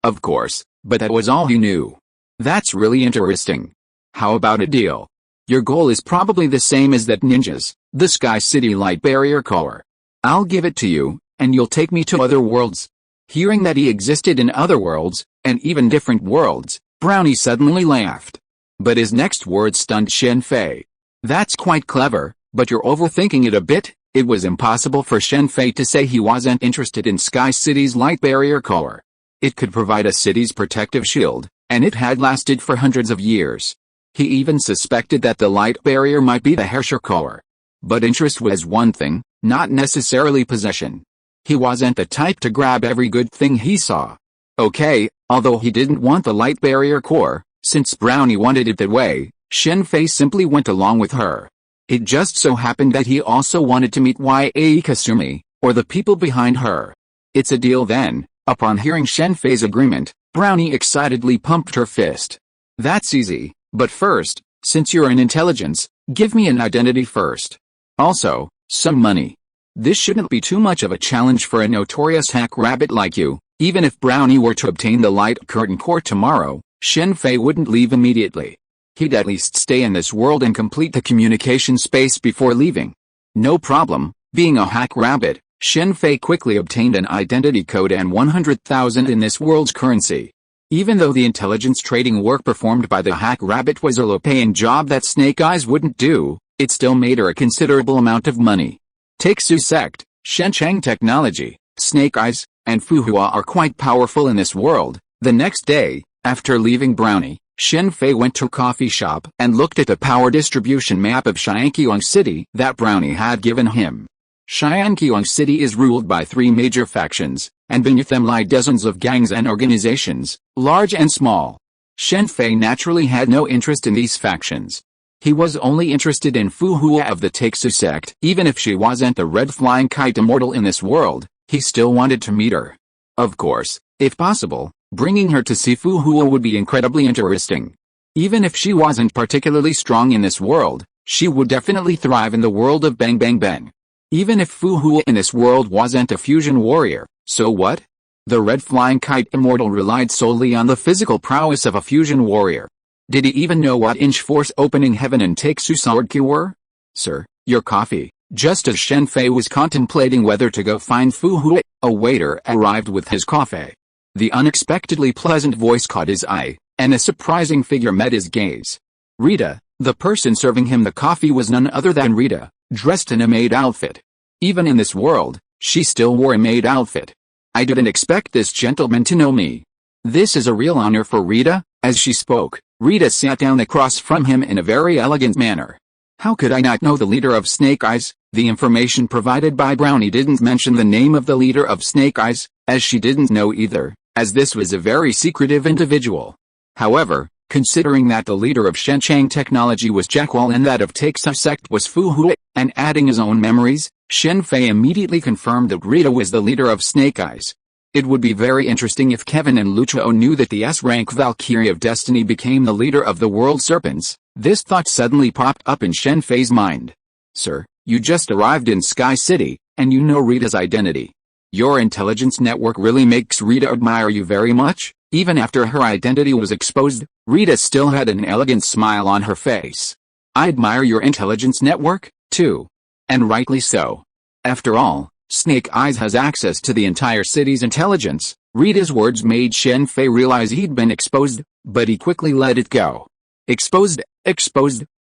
of course, but that was all he knew. That's really interesting. How about a deal? Your goal is probably the same as that ninja's, the Sky City Light Barrier Core. I'll give it to you, and you'll take me to other worlds. Hearing that he existed in other worlds, and even different worlds, Brownie suddenly laughed. But his next word stunned Shen Fei. That's quite clever, but you're overthinking it a bit. It was impossible for Shen Fei to say he wasn't interested in Sky City's light barrier core. It could provide a city's protective shield, and it had lasted for hundreds of years. He even suspected that the light barrier might be the Herrscher core. But interest was one thing, not necessarily possession. He wasn't the type to grab every good thing he saw. Okay, although he didn't want the light barrier core, since Brownie wanted it that way, Shen Fei simply went along with her. It just so happened that he also wanted to meet Yae Kasumi, or the people behind her. It's a deal then. Upon hearing Shen Fei's agreement, Brownie excitedly pumped her fist. That's easy, but first, since you're in intelligence, give me an identity first. Also, some money. This shouldn't be too much of a challenge for a notorious hack rabbit like you. Even if Brownie were to obtain the light curtain core tomorrow, Shen Fei wouldn't leave immediately. He'd at least stay in this world and complete the communication space before leaving. No problem. Being a hack rabbit, Shen Fei quickly obtained an identity code and 100,000 in this world's currency. Even though the intelligence trading work performed by the hack rabbit was a low-paying job that Snake Eyes wouldn't do, it still made her a considerable amount of money. Take Su Sect, Shen Chang Technology, Snake Eyes, and Fu Hua are quite powerful in this world. The next day, after leaving Brownie, Shen Fei went to a coffee shop and looked at the power distribution map of Qiang City that Brownie had given him. Qiang City is ruled by 3 major factions, and beneath them lie dozens of gangs and organizations, large and small. Shen Fei naturally had no interest in these factions. He was only interested in Fu Hua of the Taixu sect. Even if she wasn't the red flying kite immortal in this world, he still wanted to meet her. Of course, if possible, bringing her to see Fu Hua would be incredibly interesting. Even if she wasn't particularly strong in this world, she would definitely thrive in the world of Bang Bang Bang. Even if Fu Hua in this world wasn't a fusion warrior, so what? The red flying kite immortal relied solely on the physical prowess of a fusion warrior. Did he even know what inch force opening heaven and take S.H.I.E.L.D were? Sir, your coffee. Just as Shen Fei was contemplating whether to go find Fu-Hui, a waiter arrived with his coffee. The unexpectedly pleasant voice caught his eye, and a surprising figure met his gaze. Rita, the person serving him the coffee, was none other than Rita, dressed in a maid outfit. Even in this world, she still wore a maid outfit. I didn't expect this gentleman to know me. This is a real honor for Rita. As she spoke, Rita sat down across from him in a very elegant manner. How could I not know the leader of Snake Eyes? The information provided by Brownie didn't mention the name of the leader of Snake Eyes, as she didn't know either, as this was a very secretive individual. However, considering that the leader of Shenchang Technology was Jackwall and that of Take-Su Sect was Fu-Hui, and adding his own memories, Shen Fei immediately confirmed that Rita was the leader of Snake Eyes. It would be very interesting if Kevin and Luchao knew that the S-rank Valkyrie of Destiny became the leader of the World Serpents. This thought suddenly popped up in Shen Fei's mind. Sir, you just arrived in Sky City, and you know Rita's identity. Your intelligence network really makes Rita admire you very much. Even after her identity was exposed, Rita still had an elegant smile on her face. I admire your intelligence network, too. And rightly so. After all, Snake Eyes has access to the entire city's intelligence. Rita's words made Shen Fei realize he'd been exposed, but he quickly let it go. Exposed,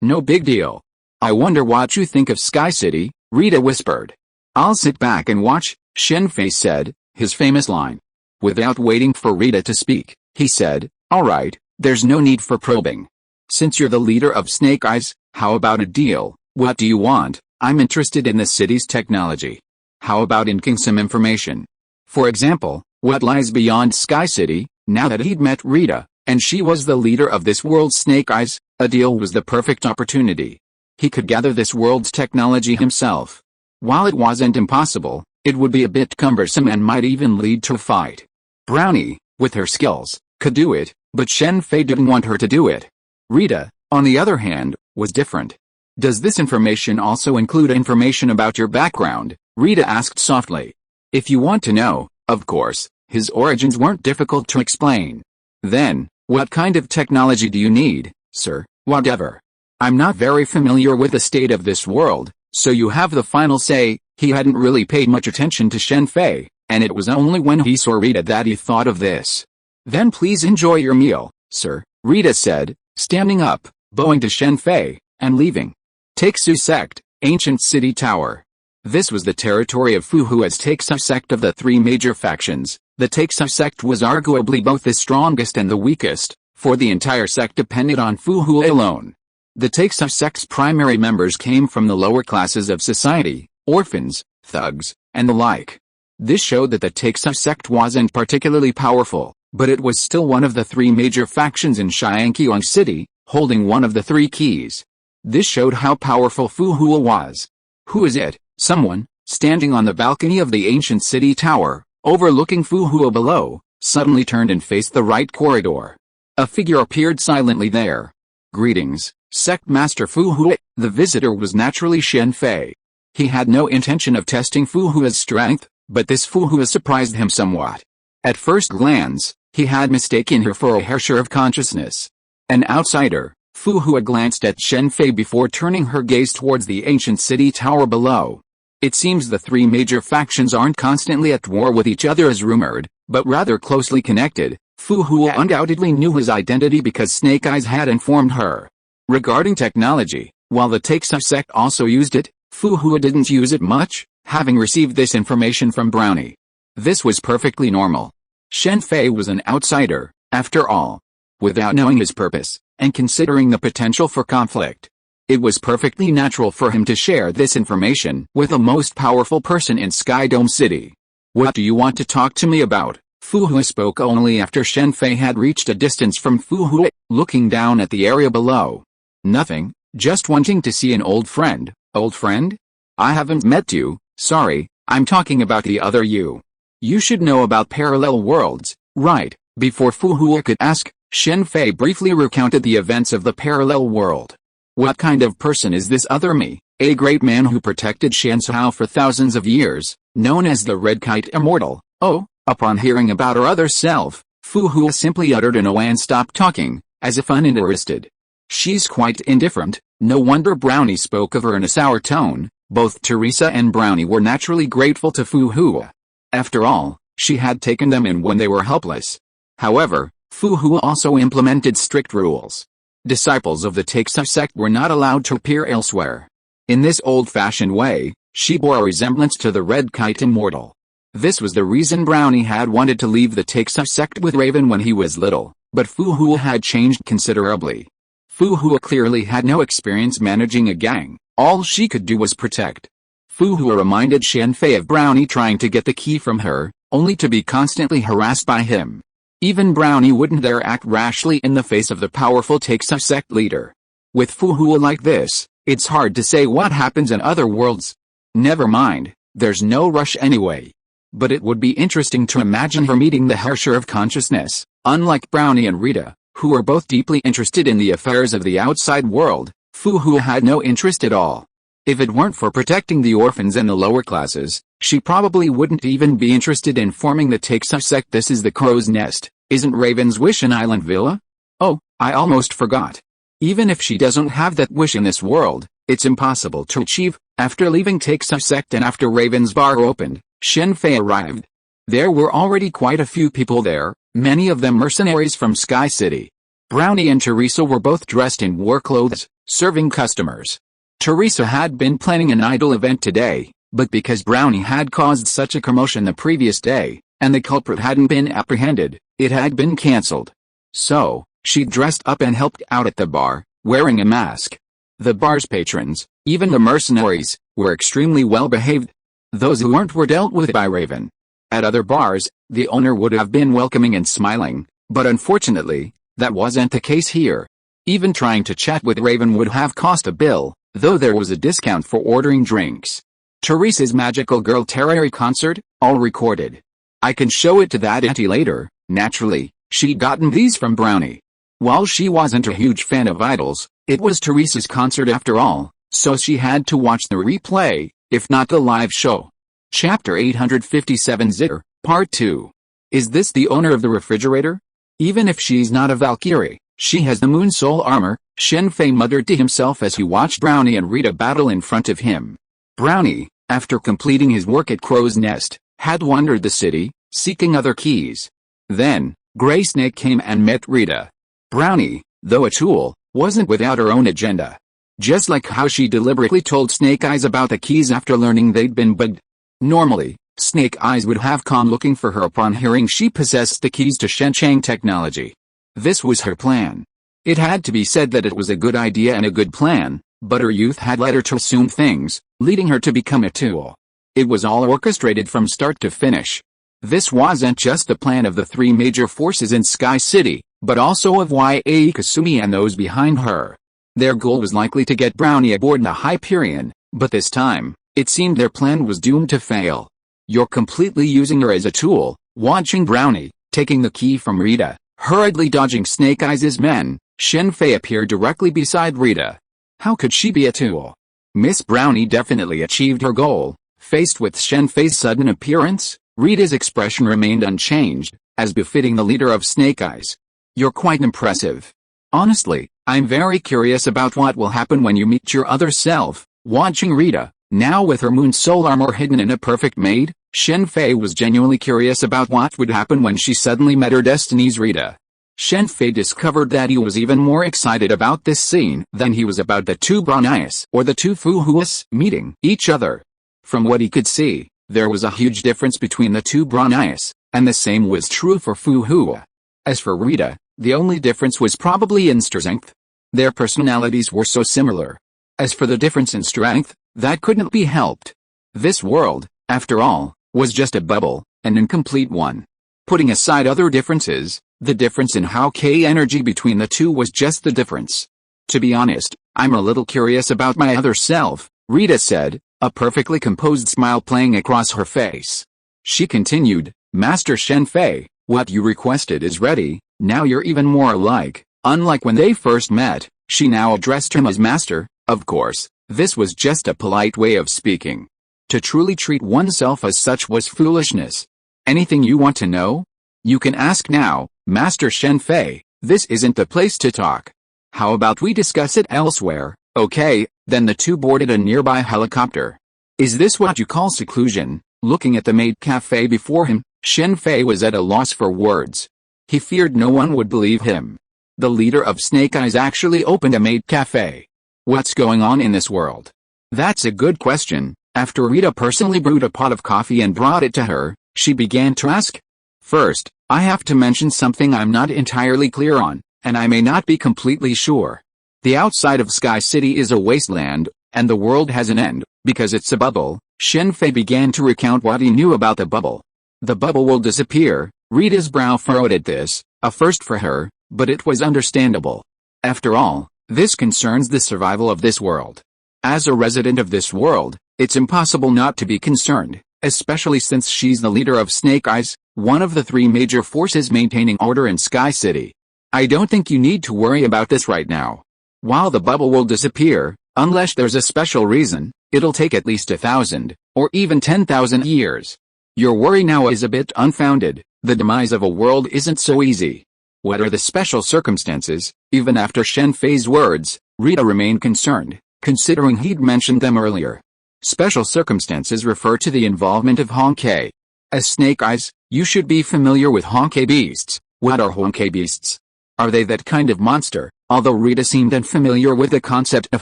no big deal. I wonder what you think of Sky City, Rita whispered. I'll sit back and watch, Shen Fei said, his famous line. Without waiting for Rita to speak, he said, alright, there's no need for probing. Since you're the leader of Snake Eyes, how about a deal? What do you want? I'm interested in the city's technology. How about inking some information? For example, what lies beyond Sky City? Now that he'd met Rita, and she was the leader of this world's Snake Eyes, a deal was the perfect opportunity. He could gather this world's technology himself. While it wasn't impossible, it would be a bit cumbersome and might even lead to a fight. Brownie, with her skills, could do it, but Shen Fei didn't want her to do it. Rita, on the other hand, was different. Does this information also include information about your background? Rita asked softly. If you want to know, of course, his origins weren't difficult to explain. Then, what kind of technology do you need, sir? Whatever. I'm not very familiar with the state of this world, so you have the final say. He hadn't really paid much attention to Shen Fei, and it was only when he saw Rita that he thought of this. Then please enjoy your meal, sir, Rita said, standing up, bowing to Shen Fei, and leaving. Take-Su Sect, Ancient City Tower. This was the territory of Fu-Hui's Take-Su Sect. Of the three major factions, the Take-Su Sect was arguably both the strongest and the weakest, for the entire sect depended on Fu-Hui alone. The Take-Su Sect's primary members came from the lower classes of society, orphans, thugs, and the like. This showed that the Take-Su Sect wasn't particularly powerful, but it was still one of the three major factions in Xianqiang City, holding one of the three keys. This showed how powerful Fu-Hui was. Who is it? Someone, standing on the balcony of the ancient city tower, overlooking Fu-Hui below, suddenly turned and faced the right corridor. A figure appeared silently there. Greetings, Sect Master Fu-Hui. The visitor was naturally Shen Fei. He had no intention of testing Fu-Hui's strength, but this Fu-Hui surprised him somewhat. At first glance, he had mistaken her for a harsher of consciousness. An outsider, Fu-Hui glanced at Shen Fei before turning her gaze towards the ancient city tower below. It seems the three major factions aren't constantly at war with each other as rumored, but rather closely connected. Fu-Hui undoubtedly knew his identity because Snake Eyes had informed her. Regarding technology, while the Take-Su Sect also used it, Fu-Hui didn't use it much, having received this information from Brownie. This was perfectly normal. Shen Fei was an outsider, after all. Without knowing his purpose, and considering the potential for conflict, it was perfectly natural for him to share this information with the most powerful person in Sky Dome City. What do you want to talk to me about? Fu-Hui spoke only after Shen Fei had reached a distance from Fu-Hui, looking down at the area below. Nothing, just wanting to see an old friend. Old friend? I haven't met you, sorry, I'm talking about the other you. You should know about parallel worlds, right? Before Fu-Hui could ask, Shen Fei briefly recounted the events of the parallel world. What kind of person is this other me? A great man who protected Shansao for thousands of years, known as the Red Kite Immortal. Oh, upon hearing about her other self, Fu-Hui simply uttered an "oh" and stopped talking, as if uninterested. She's quite indifferent, no wonder Brownie spoke of her in a sour tone. Both Teresa and Brownie were naturally grateful to Fu Hua. After all, she had taken them in when they were helpless. However, Fu Hua also implemented strict rules. Disciples of the Taxa sect were not allowed to appear elsewhere. In this old-fashioned way, she bore a resemblance to the Red Kite immortal. This was the reason Brownie had wanted to leave the Taxa sect with Raven when he was little, but Fu Hua had changed considerably. Fu Hua clearly had no experience managing a gang. All she could do was protect. Fu Hua reminded Shen Fei of Brownie trying to get the key from her, only to be constantly harassed by him. Even Brownie wouldn't dare act rashly in the face of the powerful Taxa sect leader. With Fu Hua like this, it's hard to say what happens in other worlds. Never mind, there's no rush anyway. But it would be interesting to imagine her meeting the Herrscher of Consciousness. Unlike Brownie and Rita, who were both deeply interested in the affairs of the outside world, Fu Hua had no interest at all. If it weren't for protecting the orphans and the lower classes, she probably wouldn't even be interested in forming the Taxa sect. This is the crow's nest, isn't Raven's wish an island villa? Oh, I almost forgot. Even if she doesn't have that wish in this world, it's impossible to achieve. After leaving Taxa sect and after Raven's bar opened, Shen Fei arrived. There were already quite a few people there, many of them mercenaries from S.H.I.E.L.D. City. Brownie and Teresa were both dressed in war clothes, serving customers. Teresa had been planning an idol event today, but because Brownie had caused such a commotion the previous day, and the culprit hadn't been apprehended, it had been cancelled. So, she dressed up and helped out at the bar, wearing a mask. The bar's patrons, even the mercenaries, were extremely well behaved. Those who weren't were dealt with by Raven. At other bars, the owner would have been welcoming and smiling, but unfortunately, that wasn't the case here. Even trying to chat with Raven would have cost a bill, though there was a discount for ordering drinks. Teresa's Magical Girl Terrary concert, all recorded. I can show it to that auntie later. Naturally, she'd gotten these from Brownie. While she wasn't a huge fan of idols, it was Teresa's concert after all, so she had to watch the replay, if not the live show. Chapter 857 Zitter, Part 2. Is this the owner of the refrigerator? Even if she's not a Valkyrie, she has the Moon Soul armor, Shen Fei muttered to himself as he watched Brownie and Rita battle in front of him. Brownie, after completing his work at Crow's Nest, had wandered the city, seeking other keys. Then, Grey Snake came and met Rita. Brownie, though a tool, wasn't without her own agenda. Just like how she deliberately told Snake Eyes about the keys after learning they'd been bugged. Normally, Snake Eyes would have come looking for her upon hearing she possessed the keys to Shen Chang technology. This was her plan. It had to be said that it was a good idea and a good plan, but her youth had led her to assume things, leading her to become a tool. It was all orchestrated from start to finish. This wasn't just the plan of the three major forces in Sky City, but also of Y.A. Kasumi and those behind her. Their goal was likely to get Brownie aboard the Hyperion, but this time, it seemed their plan was doomed to fail. You're completely using her as a tool. Watching Brownie, taking the key from Rita, hurriedly dodging Snake Eyes' men, Shen Fei appeared directly beside Rita. How could she be a tool? Miss Brownie definitely achieved her goal. Faced with Shen Fei's sudden appearance, Rita's expression remained unchanged, as befitting the leader of Snake Eyes. You're quite impressive. Honestly, I'm very curious about what will happen when you meet your other self. Watching Rita, now with her Moon Soul armor hidden in a perfect maid, Shen Fei was genuinely curious about what would happen when she suddenly met her destiny's Rita. Shen Fei discovered that he was even more excited about this scene than he was about the two Brownies or the two Fu Huas meeting each other. From what he could see, there was a huge difference between the two Brownies, and the same was true for Fu Hua. As for Rita, the only difference was probably in strength. Their personalities were so similar. As for the difference in strength, that couldn't be helped. This world, after all, was just a bubble, an incomplete one. Putting aside other differences, the difference in how K-energy between the two was just the difference. To be honest, I'm a little curious about my other self, Rita said, a perfectly composed smile playing across her face. She continued, Master Shen Fei, what you requested is ready. Now you're even more alike. Unlike when they first met, she now addressed him as master. Of course, this was just a polite way of speaking. To truly treat oneself as such was foolishness. Anything you want to know? You can ask now, Master Shen Fei. This isn't the place to talk. How about we discuss it elsewhere? Okay, then the two boarded a nearby helicopter. Is this what you call seclusion? Looking at the maid cafe before him, Shen Fei was at a loss for words. He feared no one would believe him. The leader of Snake Eyes actually opened a maid cafe. What's going on in this world? That's a good question. After Rita personally brewed a pot of coffee and brought it to her, she began to ask. First, I have to mention something I'm not entirely clear on, and I may not be completely sure. The outside of Sky City is a wasteland, and the world has an end, because it's a bubble. Shen Fei began to recount what he knew about the bubble. The bubble will disappear. Rita's brow furrowed at this, a first for her, but it was understandable. After all, this concerns the survival of this world. As a resident of this world, it's impossible not to be concerned, especially since she's the leader of Snake Eyes, one of the three major forces maintaining order in Sky City. I don't think you need to worry about this right now. While the bubble will disappear, unless there's a special reason, it'll take at least 1,000, or even 10,000 years. Your worry now is a bit unfounded. The demise of a world isn't so easy. What are the special circumstances? Even after Shen Fei's words, Rita remained concerned, considering he'd mentioned them earlier. Special circumstances refer to the involvement of Honkai. As Snake Eyes, you should be familiar with Honkai beasts. What are Honkai beasts? Are they that kind of monster? Although Rita seemed unfamiliar with the concept of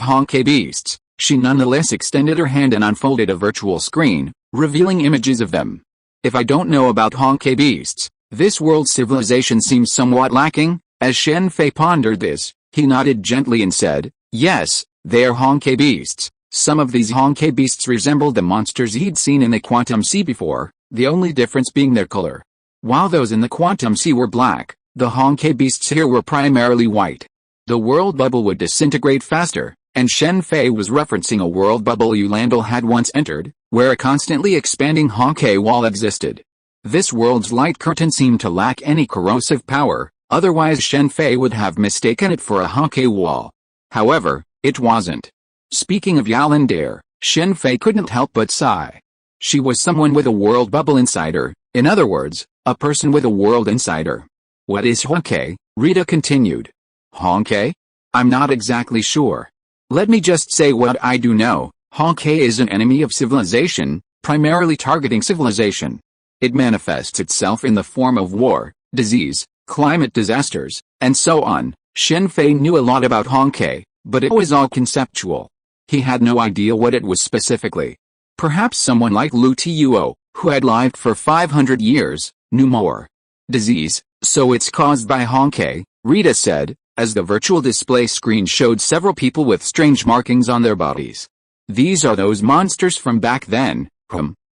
Honkai beasts, she nonetheless extended her hand and unfolded a virtual screen, revealing images of them. If I don't know about Honkai beasts, this world's civilization seems somewhat lacking. As Shen Fei pondered this, he nodded gently and said, yes, they are Honkai beasts. Some of these Honkai beasts resembled the monsters he'd seen in the Quantum Sea before, the only difference being their color. While those in the Quantum Sea were black, the Honkai beasts here were primarily white. The world bubble would disintegrate faster, and Shen Fei was referencing a world bubble Yulandal had once entered, where a constantly expanding Honkai wall existed. This world's light curtain seemed to lack any corrosive power, otherwise Shen Fei would have mistaken it for a Honkai wall. However, it wasn't. Speaking of Yulandal, Shen Fei couldn't help but sigh. She was someone with a world bubble inside her, in other words, a person with a world insider. What is Honkai? Rita continued. Honkai? I'm not exactly sure. Let me just say what I do know. Honkai is an enemy of civilization, primarily targeting civilization. It manifests itself in the form of war, disease, climate disasters, and so on. Shen Fei knew a lot about Honkai, but it was all conceptual. He had no idea what it was specifically. Perhaps someone like Lu Tuo, who had lived for 500 years, knew more. Disease, so it's caused by Honkai, Rita said, as the virtual display screen showed several people with strange markings on their bodies. These are those monsters from back then.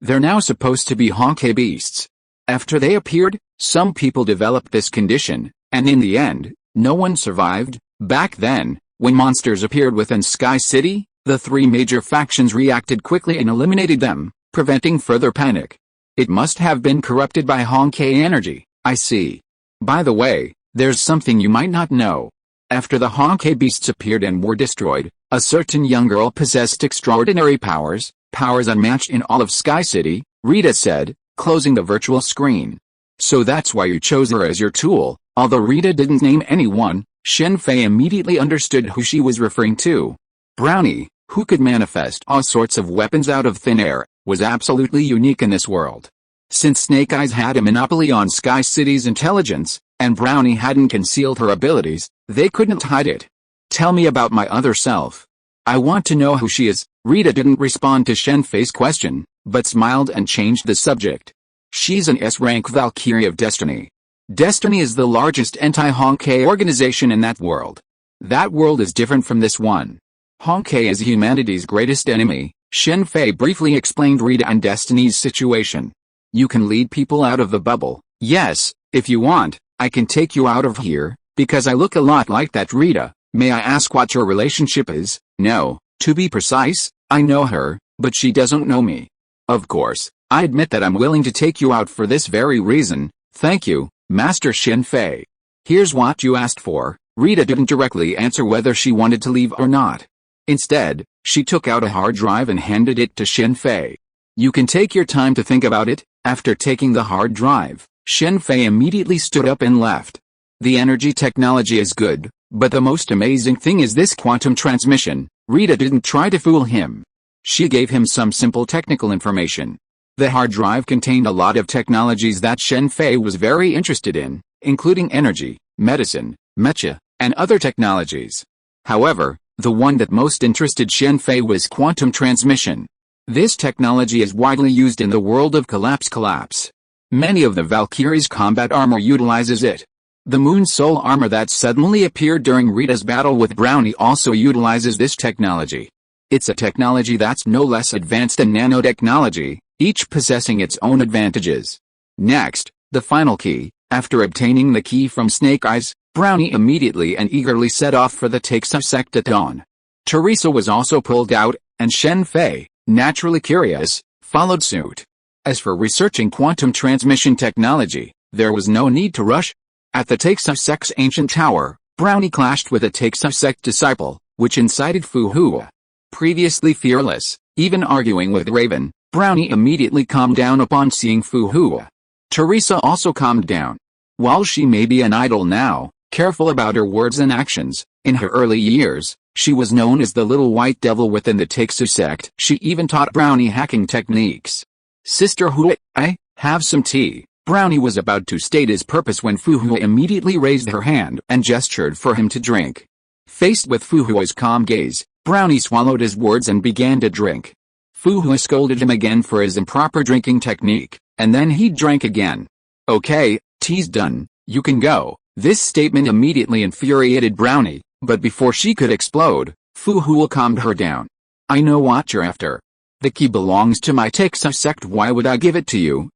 They're now supposed to be Honkai beasts. After they appeared, some people developed this condition, and in the end, no one survived. Back then, when monsters appeared within Sky City, the three major factions reacted quickly and eliminated them, preventing further panic. It must have been corrupted by Honkai energy. I see. By the way, there's something you might not know. After the Honkai beasts appeared and were destroyed, a certain young girl possessed extraordinary powers unmatched in all of Sky City, Rita said, closing the virtual screen. So that's why you chose her as your tool. Although Rita didn't name anyone, Shen Fei immediately understood who she was referring to. Brownie, who could manifest all sorts of weapons out of thin air, was absolutely unique in this world. Since Snake Eyes had a monopoly on Sky City's intelligence, and Brownie hadn't concealed her abilities, they couldn't hide it. Tell me about my other self. I want to know who she is. Rita didn't respond to Shen Fei's question, but smiled and changed the subject. She's an S-rank Valkyrie of Destiny. Destiny is the largest anti-Honkai organization in that world. That world is different from this one. Honkai is humanity's greatest enemy. Shen Fei briefly explained Rita and Destiny's situation. You can lead people out of the bubble. Yes, if you want, I can take you out of here, because I look a lot like that Rita. May I ask what your relationship is? No, to be precise, I know her, but she doesn't know me. Of course, I admit that I'm willing to take you out for this very reason. Thank you, Master Shen Fei. Here's what you asked for. Rita didn't directly answer whether she wanted to leave or not. Instead, she took out a hard drive and handed it to Shen Fei. You can take your time to think about it. After taking the hard drive, Shen Fei immediately stood up and left. The energy technology is good, but the most amazing thing is this quantum transmission. Rita didn't try to fool him. She gave him some simple technical information. The hard drive contained a lot of technologies that Shen Fei was very interested in, including energy, medicine, mecha, and other technologies. However, the one that most interested Shen Fei was quantum transmission. This technology is widely used in the world of collapse. Many of the Valkyrie's combat armor utilizes it. The Moon Soul armor that suddenly appeared during Rita's battle with Brownie also utilizes this technology. It's a technology that's no less advanced than nanotechnology, each possessing its own advantages. Next, the final key. After obtaining the key from Snake Eyes, Brownie immediately and eagerly set off for the Tyrants sect at dawn. Teresa was also pulled out, and Shen Fei, naturally curious, followed suit. As for researching quantum transmission technology, there was no need to rush. At the Tyrants sect's ancient tower, Brownie clashed with a Tyrants sect disciple, which incited Fu Hua. Previously fearless, even arguing with Raven, Brownie immediately calmed down upon seeing Fu Hua. Teresa also calmed down. While she may be an idol now, careful about her words and actions, in her early years, she was known as the little white devil within the Tyrants sect. She even taught Brownie hacking techniques. Sister Hua, have some tea. Brownie was about to state his purpose when Fu Hua immediately raised her hand and gestured for him to drink. Faced with Fu Hua's calm gaze, Brownie swallowed his words and began to drink. Fu Hua scolded him again for his improper drinking technique, and then he drank again. Okay, tea's done, you can go. This statement immediately infuriated Brownie, but before she could explode, Fu Hua calmed her down. I know what you're after. The key belongs to my Tyrants sect. Why would I give it to you?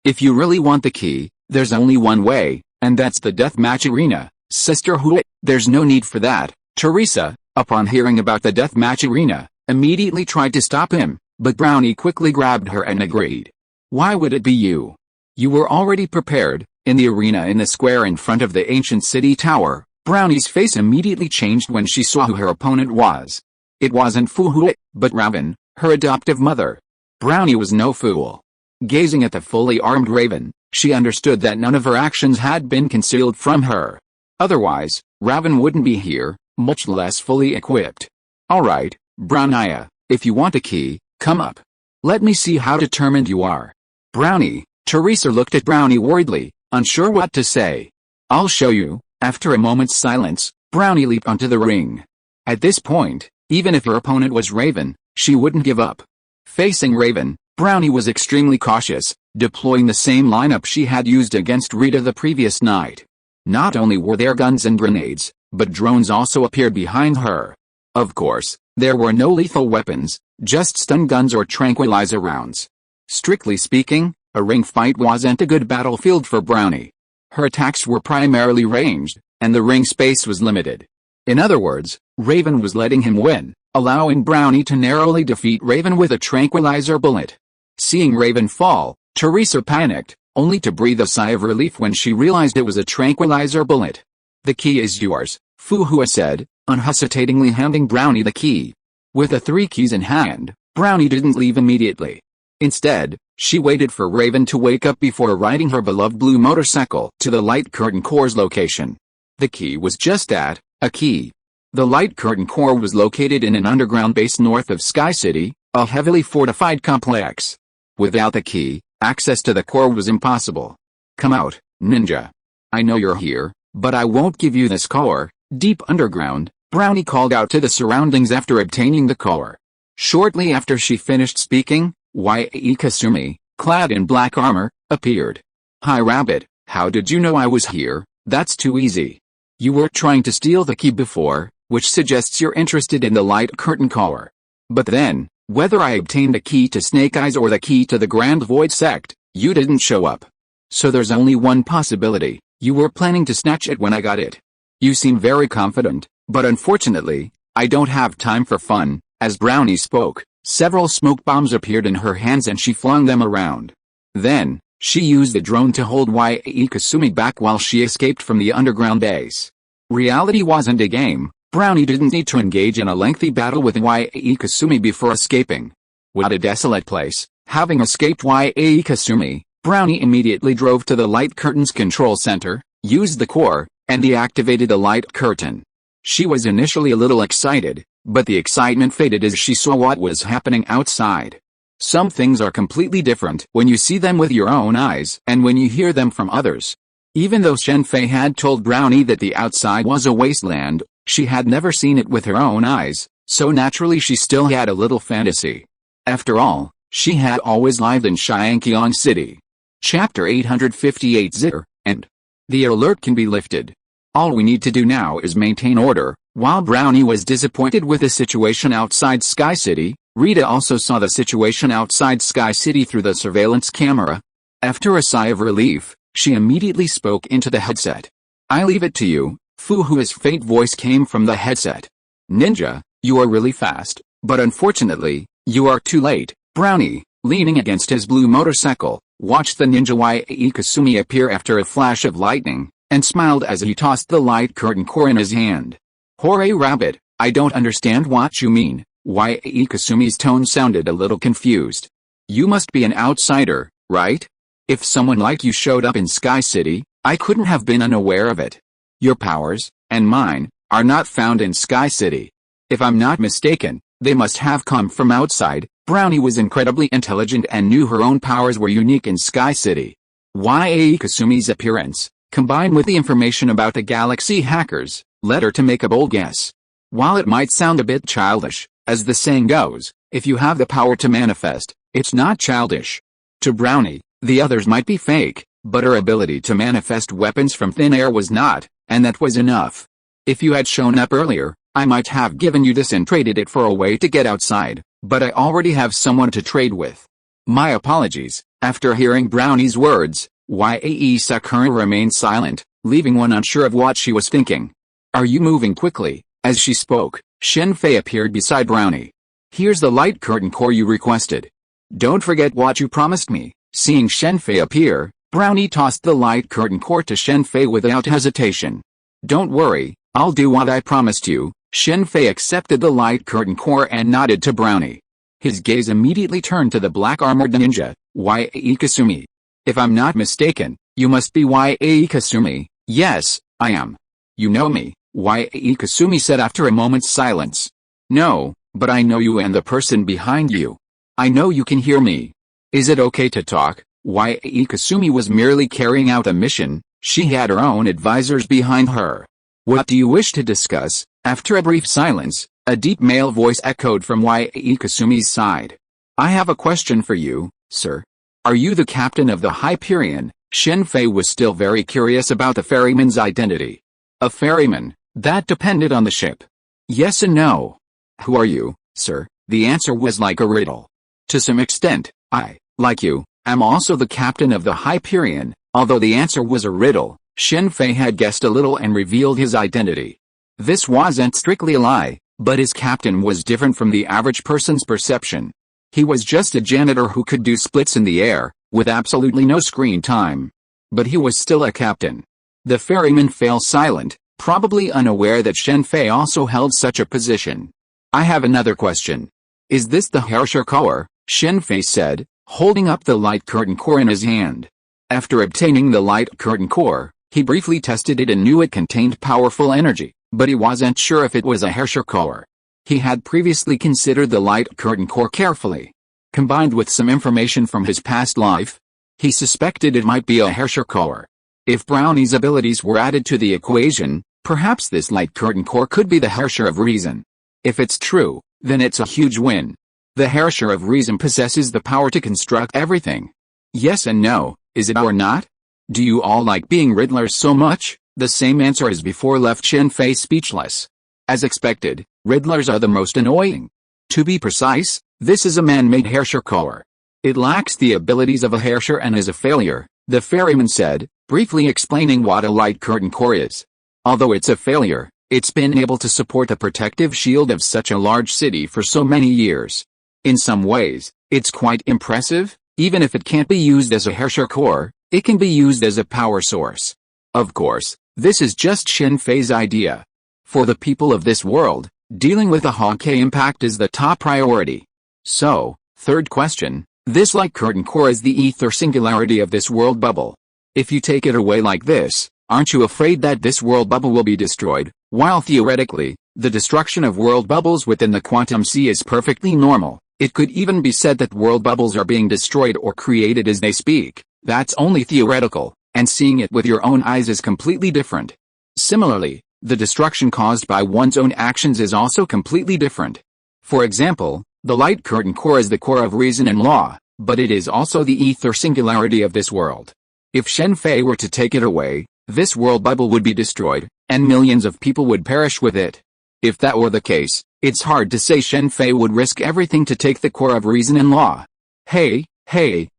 If you really want the key, there's only one way, and that's the deathmatch arena. Sister Hua, there's no need for that. Teresa, upon hearing about the deathmatch arena, immediately tried to stop him, but Brownie quickly grabbed her and agreed. Why would it be you? You were already prepared. In the arena in the square in front of the ancient city tower, Brownie's face immediately changed when she saw who her opponent was. It wasn't Fu Hua, but Raven, her adoptive mother. Brownie was no fool. Gazing at the fully armed Raven, she understood that none of her actions had been concealed from her. Otherwise, Raven wouldn't be here, much less fully equipped. Alright, Brownie, if you want a key, come up. Let me see how determined you are. Brownie, Teresa looked at Brownie worriedly, unsure what to say. I'll show you. After a moment's silence, Brownie leaped onto the ring. At this point, even if her opponent was Raven, she wouldn't give up. Facing Raven, Brownie was extremely cautious, deploying the same lineup she had used against Rita the previous night. Not only were there guns and grenades, but drones also appeared behind her. Of course, there were no lethal weapons, just stun guns or tranquilizer rounds. Strictly speaking, a ring fight wasn't a good battlefield for Brownie. Her attacks were primarily ranged, and the ring space was limited. In other words, Raven was letting him win, allowing Brownie to narrowly defeat Raven with a tranquilizer bullet. Seeing Raven fall, Teresa panicked, only to breathe a sigh of relief when she realized it was a tranquilizer bullet. The key is yours, Fu Hua said, unhesitatingly handing Brownie the key. With the 3 keys in hand, Brownie didn't leave immediately. Instead, she waited for Raven to wake up before riding her beloved blue motorcycle to the Light Curtain Core's location. The key was just that, a key. The Light Curtain Core was located in an underground base north of Sky City, a heavily fortified complex. Without the key, access to the core was impossible. Come out, ninja. I know you're here, but I won't give you this core. Deep underground, Brownie called out to the surroundings after obtaining the core. Shortly after she finished speaking, Yae Kasumi, clad in black armor, appeared. Hi Rabbit, how did you know I was here? That's too easy. You were trying to steal the key before, which suggests you're interested in the Light Curtain Core. But then, whether I obtained the key to Snake Eyes or the key to the Grand Void Sect, you didn't show up. So there's only one possibility, you were planning to snatch it when I got it. You seem very confident, but unfortunately, I don't have time for fun. As Brownie spoke, several smoke bombs appeared in her hands and she flung them around. Then, she used the drone to hold Yae Kasumi back while she escaped from the underground base. Reality wasn't a game. Brownie didn't need to engage in a lengthy battle with Yae Kasumi before escaping. What a desolate place. Having escaped Yae Kasumi, Brownie immediately drove to the Light Curtain's control center, used the core, and deactivated the light curtain. She was initially a little excited, but the excitement faded as she saw what was happening outside. Some things are completely different when you see them with your own eyes and when you hear them from others. Even though Shen Fei had told Brownie that the outside was a wasteland, she had never seen it with her own eyes, so naturally she still had a little fantasy. After all, she had always lived in Xianqiang City. Chapter 858 Zir, and the alert can be lifted. All we need to do now is maintain order. While Brownie was disappointed with the situation outside Sky City, Rita also saw the situation outside Sky City through the surveillance camera. After a sigh of relief, she immediately spoke into the headset. "I leave it to you, Fu Hua's faint voice came from the headset. "Ninja, you are really fast, but unfortunately, you are too late." Brownie, leaning against his blue motorcycle, watched the ninja Yae Kasumi appear after a flash of lightning, and smiled as he tossed the light curtain core in his hand. "Hooray rabbit, I don't understand what you mean." Yae Kasumi's tone sounded a little confused. "You must be an outsider, right? If someone like you showed up in Sky City, I couldn't have been unaware of it. Your powers, and mine, are not found in Sky City. If I'm not mistaken, they must have come from outside." Brownie was incredibly intelligent and knew her own powers were unique in Sky City. Yae Kasumi's appearance, combined with the information about the galaxy hackers, led her to make a bold guess. While it might sound a bit childish, as the saying goes, if you have the power to manifest, it's not childish. To Brownie, the others might be fake, but her ability to manifest weapons from thin air was not, and that was enough. If you had shown up earlier, I might have given you this and traded it for a way to get outside, but I already have someone to trade with. My apologies. After hearing Brownie's words, Yae Sakura remained silent, leaving one unsure of what she was thinking. "Are you moving quickly?" As she spoke, Shen Fei appeared beside Brownie. "Here's the light curtain core you requested. Don't forget what you promised me." Seeing Shen Fei appear, Brownie tossed the light curtain core to Shen Fei without hesitation. "Don't worry, I'll do what I promised you." Shen Fei accepted the light curtain core and nodded to Brownie. His gaze immediately turned to the black-armored ninja, Yae Kasumi. "If I'm not mistaken, you must be Yae Kasumi." "Yes, I am." "You know me," Yae Kasumi said after a moment's silence. "No, but I know you and the person behind you. I know you can hear me. Is it okay to talk?" Yae Kasumi was merely carrying out a mission. She had her own advisors behind her. "What do you wish to discuss?" After a brief silence, a deep male voice echoed from Yae Kasumi's side. "I have a question for you, sir. Are you the captain of the Hyperion?" Shen Fei was still very curious about the ferryman's identity. "A ferryman? That depended on the ship. Yes and no." "Who are you, sir?" The answer was like a riddle. "To some extent, I, like you, am also the captain of the Hyperion." Although the answer was a riddle, Shen Fei had guessed a little and revealed his identity. This wasn't strictly a lie, but his captain was different from the average person's perception. He was just a janitor who could do splits in the air, with absolutely no screen time. But he was still a captain. The ferryman fell silent, probably unaware that Shen Fei also held such a position. "I have another question. Is this the Herrscher core?" Shen Fei said, holding up the light curtain core in his hand. After obtaining the light curtain core, he briefly tested it and knew it contained powerful energy, but he wasn't sure if it was a Herrscher core. He had previously considered the light curtain core carefully. Combined with some information from his past life, he suspected it might be a Herrscher core. If Brownie's abilities were added to the equation, perhaps this light curtain core could be the Herrscher of Reason. If it's true, then it's a huge win. The Herrscher of Reason possesses the power to construct everything. Yes and no, is it or not? Do you all like being Riddlers so much? The same answer as before left Shen Fei speechless. As expected, Riddlers are the most annoying. To be precise, this is a man-made Herrscher core. It lacks the abilities of a Herrscher and is a failure, the ferryman said, briefly explaining what a light curtain core is. Although it's a failure, it's been able to support the protective shield of such a large city for so many years. In some ways, it's quite impressive. Even if it can't be used as a Herrscher core, it can be used as a power source. Of course, this is just Shen Fei's idea. For the people of this world, dealing with the Hawkeye impact is the top priority. So, third question, this light curtain core is the ether singularity of this world bubble. If you take it away like this, Aren't you afraid that this world bubble will be destroyed? While theoretically, the destruction of world bubbles within the quantum sea is perfectly normal, it could even be said that world bubbles are being destroyed or created as they speak. That's only theoretical, and seeing it with your own eyes is completely different. Similarly, the destruction caused by one's own actions is also completely different. For example, the light curtain core is the core of reason and law, but it is also the ether singularity of this world. If Shen Fei were to take it away, this world bubble would be destroyed, and millions of people would perish with it. If that were the case, it's hard to say Shen Fei would risk everything to take the core of reason and law. Hey,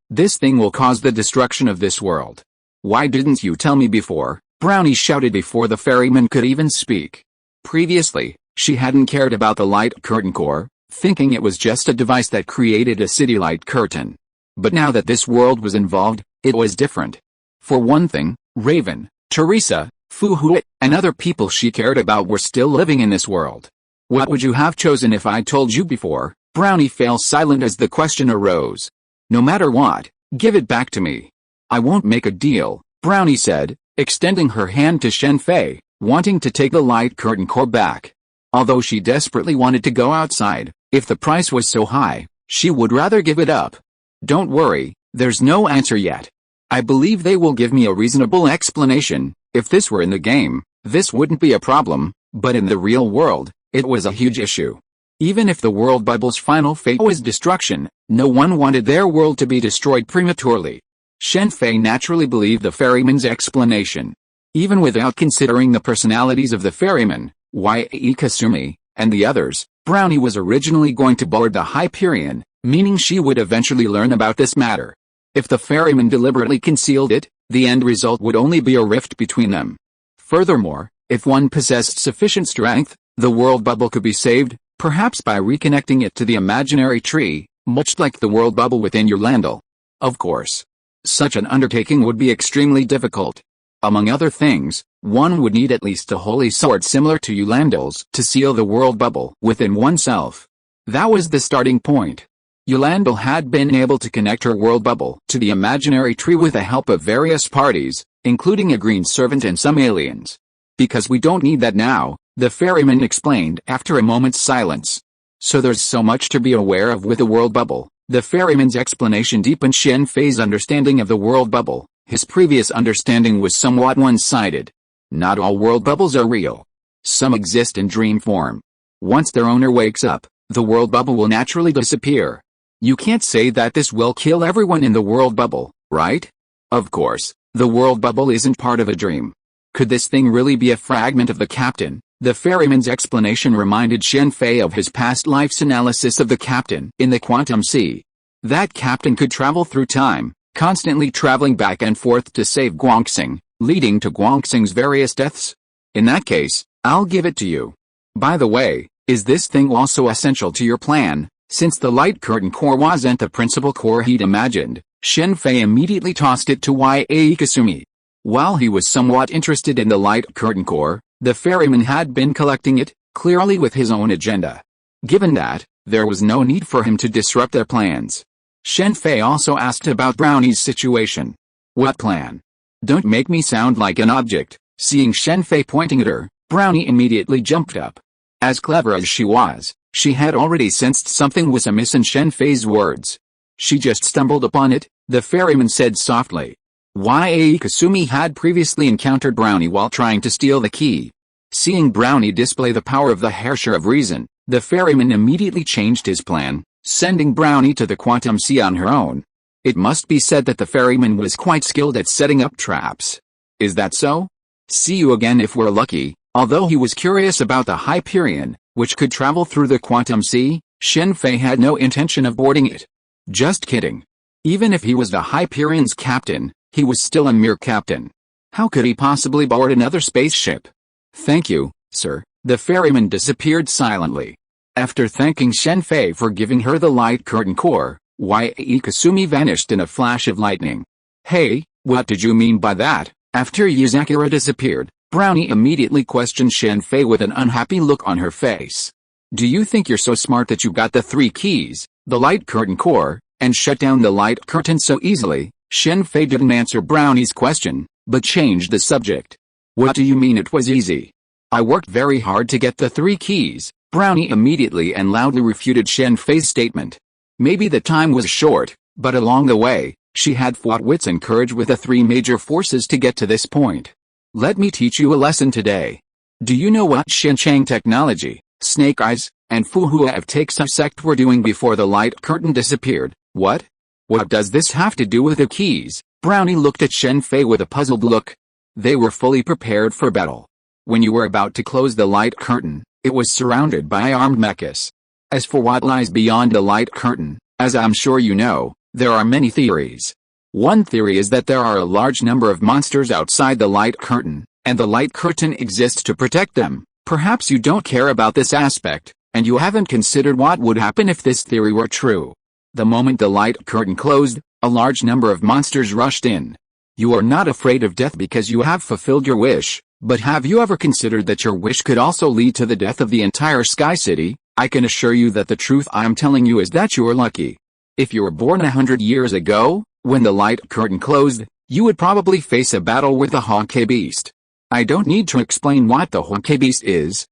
this thing will cause the destruction of this world. Why didn't you tell me before? Brownie shouted before the ferryman could even speak. Previously, she hadn't cared about the light curtain core, thinking it was just a device that created a city light curtain. But now that this world was involved, it was different. For one thing, Raven, Teresa, Fu Hui, and other people she cared about were still living in this world. What would you have chosen if I told you before? Brownie fell silent as the question arose. No matter what, give it back to me. I won't make a deal, Brownie said, extending her hand to Shen Fei, wanting to take the light curtain core back. Although she desperately wanted to go outside, if the price was so high, she would rather give it up. Don't worry, there's no answer yet. I believe they will give me a reasonable explanation. If this were in the game, this wouldn't be a problem, but in the real world, it was a huge issue. Even if the world bubble's final fate was destruction, no one wanted their world to be destroyed prematurely. Shen Fei naturally believed the ferryman's explanation. Even without considering the personalities of the ferryman, Yae Kasumi, and the others, Brownie was originally going to board the Hyperion, meaning she would eventually learn about this matter. If the ferryman deliberately concealed it, the end result would only be a rift between them. Furthermore, if one possessed sufficient strength, the world bubble could be saved, perhaps by reconnecting it to the imaginary tree, much like the world bubble within your Landel. Of course, such an undertaking would be extremely difficult. Among other things, one would need at least a holy sword similar to Yolandel's to seal the world bubble within oneself. That was the starting point. Yolandel had been able to connect her world bubble to the imaginary tree with the help of various parties, including a green servant and some aliens. Because we don't need that now, the ferryman explained after a moment's silence. So there's so much to be aware of with the world bubble. The ferryman's explanation deepened Shen Fei's understanding of the world bubble. His previous understanding was somewhat one-sided. Not all world bubbles are real. Some exist in dream form. Once their owner wakes up, the world bubble will naturally disappear. You can't say that this will kill everyone in the world bubble, right? Of course, the world bubble isn't part of a dream. Could this thing really be a fragment of the captain? The ferryman's explanation reminded Shen Fei of his past life's analysis of the captain in the quantum sea. That captain could travel through time, constantly traveling back and forth to save Guangxing, leading to Guangxing's various deaths. In that case, I'll give it to you. By the way, is this thing also essential to your plan? Since the light curtain core wasn't the principal core he'd imagined, Shen Fei immediately tossed it to Yae Kasumi. While he was somewhat interested in the light curtain core, the ferryman had been collecting it, clearly with his own agenda. Given that, there was no need for him to disrupt their plans. Shen Fei also asked about Brownie's situation. What plan? Don't make me sound like an object. Seeing Shen Fei pointing at her, Brownie immediately jumped up. As clever as she was, she had already sensed something was amiss in Shen Fei's words. She just stumbled upon it, the ferryman said softly. Yae Kasumi had previously encountered Brownie while trying to steal the key. Seeing Brownie display the power of the Herrscher of Reason, the ferryman immediately changed his plan, sending Brownie to the quantum sea on her own. It must be said that the ferryman was quite skilled at setting up traps. Is that so? See you again if we're lucky. Although he was curious about the Hyperion, which could travel through the quantum sea, Shen Fei had no intention of boarding it. Just kidding. Even if he was the Hyperion's captain, he was still a mere captain. How could he possibly board another spaceship? Thank you, sir. The ferryman disappeared silently. After thanking Shen Fei for giving her the light curtain core, Yae Kasumi vanished in a flash of lightning. Hey, what did you mean by that? After Yuzakura disappeared, Brownie immediately questioned Shen Fei with an unhappy look on her face. Do you think you're so smart that you got the 3 keys, the light curtain core, and shut down the light curtain so easily? Shen Fei didn't answer Brownie's question, but changed the subject. What do you mean it was easy? I worked very hard to get the 3 keys, Brownie immediately and loudly refuted Shen Fei's statement. Maybe the time was short, but along the way, she had fought wits and courage with the 3 major forces to get to this point. Let me teach you a lesson today. Do you know what Xinjiang Technology, Snake Eyes, and Fu Hua of Take-Sa sect were doing before the light curtain disappeared? What? What does this have to do with the keys? Brownie looked at Shen Fei with a puzzled look. They were fully prepared for battle. When you were about to close the light curtain, it was surrounded by armed mechas. As for what lies beyond the light curtain, as I'm sure you know, there are many theories. One theory is that there are a large number of monsters outside the light curtain, and the light curtain exists to protect them. Perhaps you don't care about this aspect, and you haven't considered what would happen if this theory were true. The moment the light curtain closed, a large number of monsters rushed in. You are not afraid of death because you have fulfilled your wish, but have you ever considered that your wish could also lead to the death of the entire Sky City? I can assure you that the truth I'm telling you is that you're lucky. If you were born 100 years ago, when the light curtain closed, you would probably face a battle with the Hawkeye Beast. I don't need to explain what the Hawkeye Beast is.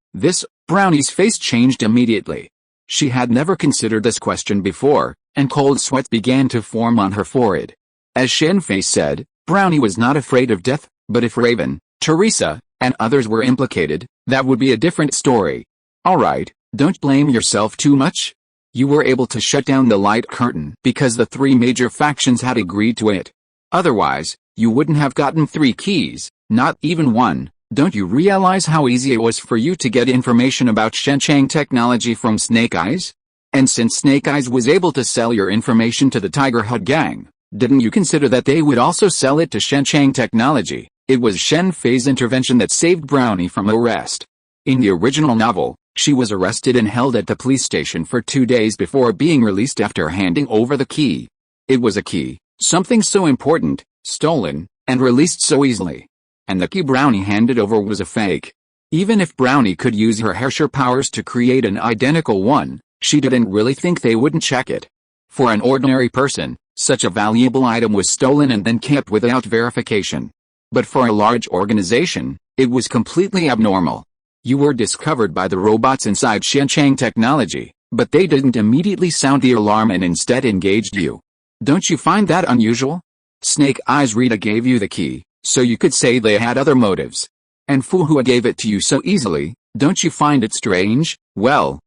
Brownie's face changed immediately. She had never considered this question before, and cold sweats began to form on her forehead. As Shen Fei said, Brownie was not afraid of death, but if Raven, Teresa, and others were implicated, that would be a different story. Alright, don't blame yourself too much. You were able to shut down the light curtain because the 3 major factions had agreed to it. Otherwise, you wouldn't have gotten 3 keys, not even 1. Don't you realize how easy it was for you to get information about Xinjiang Technology from Snake Eyes? And since Snake Eyes was able to sell your information to the Tiger Hut gang, didn't you consider that they would also sell it to Xinjiang Technology? It was Shen Fei's intervention that saved Brownie from arrest. In the original novel, she was arrested and held at the police station for 2 days before being released after handing over the key. It was a key, something so important, stolen, and released so easily. And the key Brownie handed over was a fake. Even if Brownie could use her harsher powers to create an identical one, she didn't really think they wouldn't check it. For an ordinary person, such a valuable item was stolen and then kept without verification. But for a large organization, it was completely abnormal. You were discovered by the robots inside Xinjiang Technology, but they didn't immediately sound the alarm and instead engaged you. Don't you find that unusual? Snake Eyes Rita gave you the key, so you could say they had other motives. And Fu Hua gave it to you so easily, don't you find it strange? Well,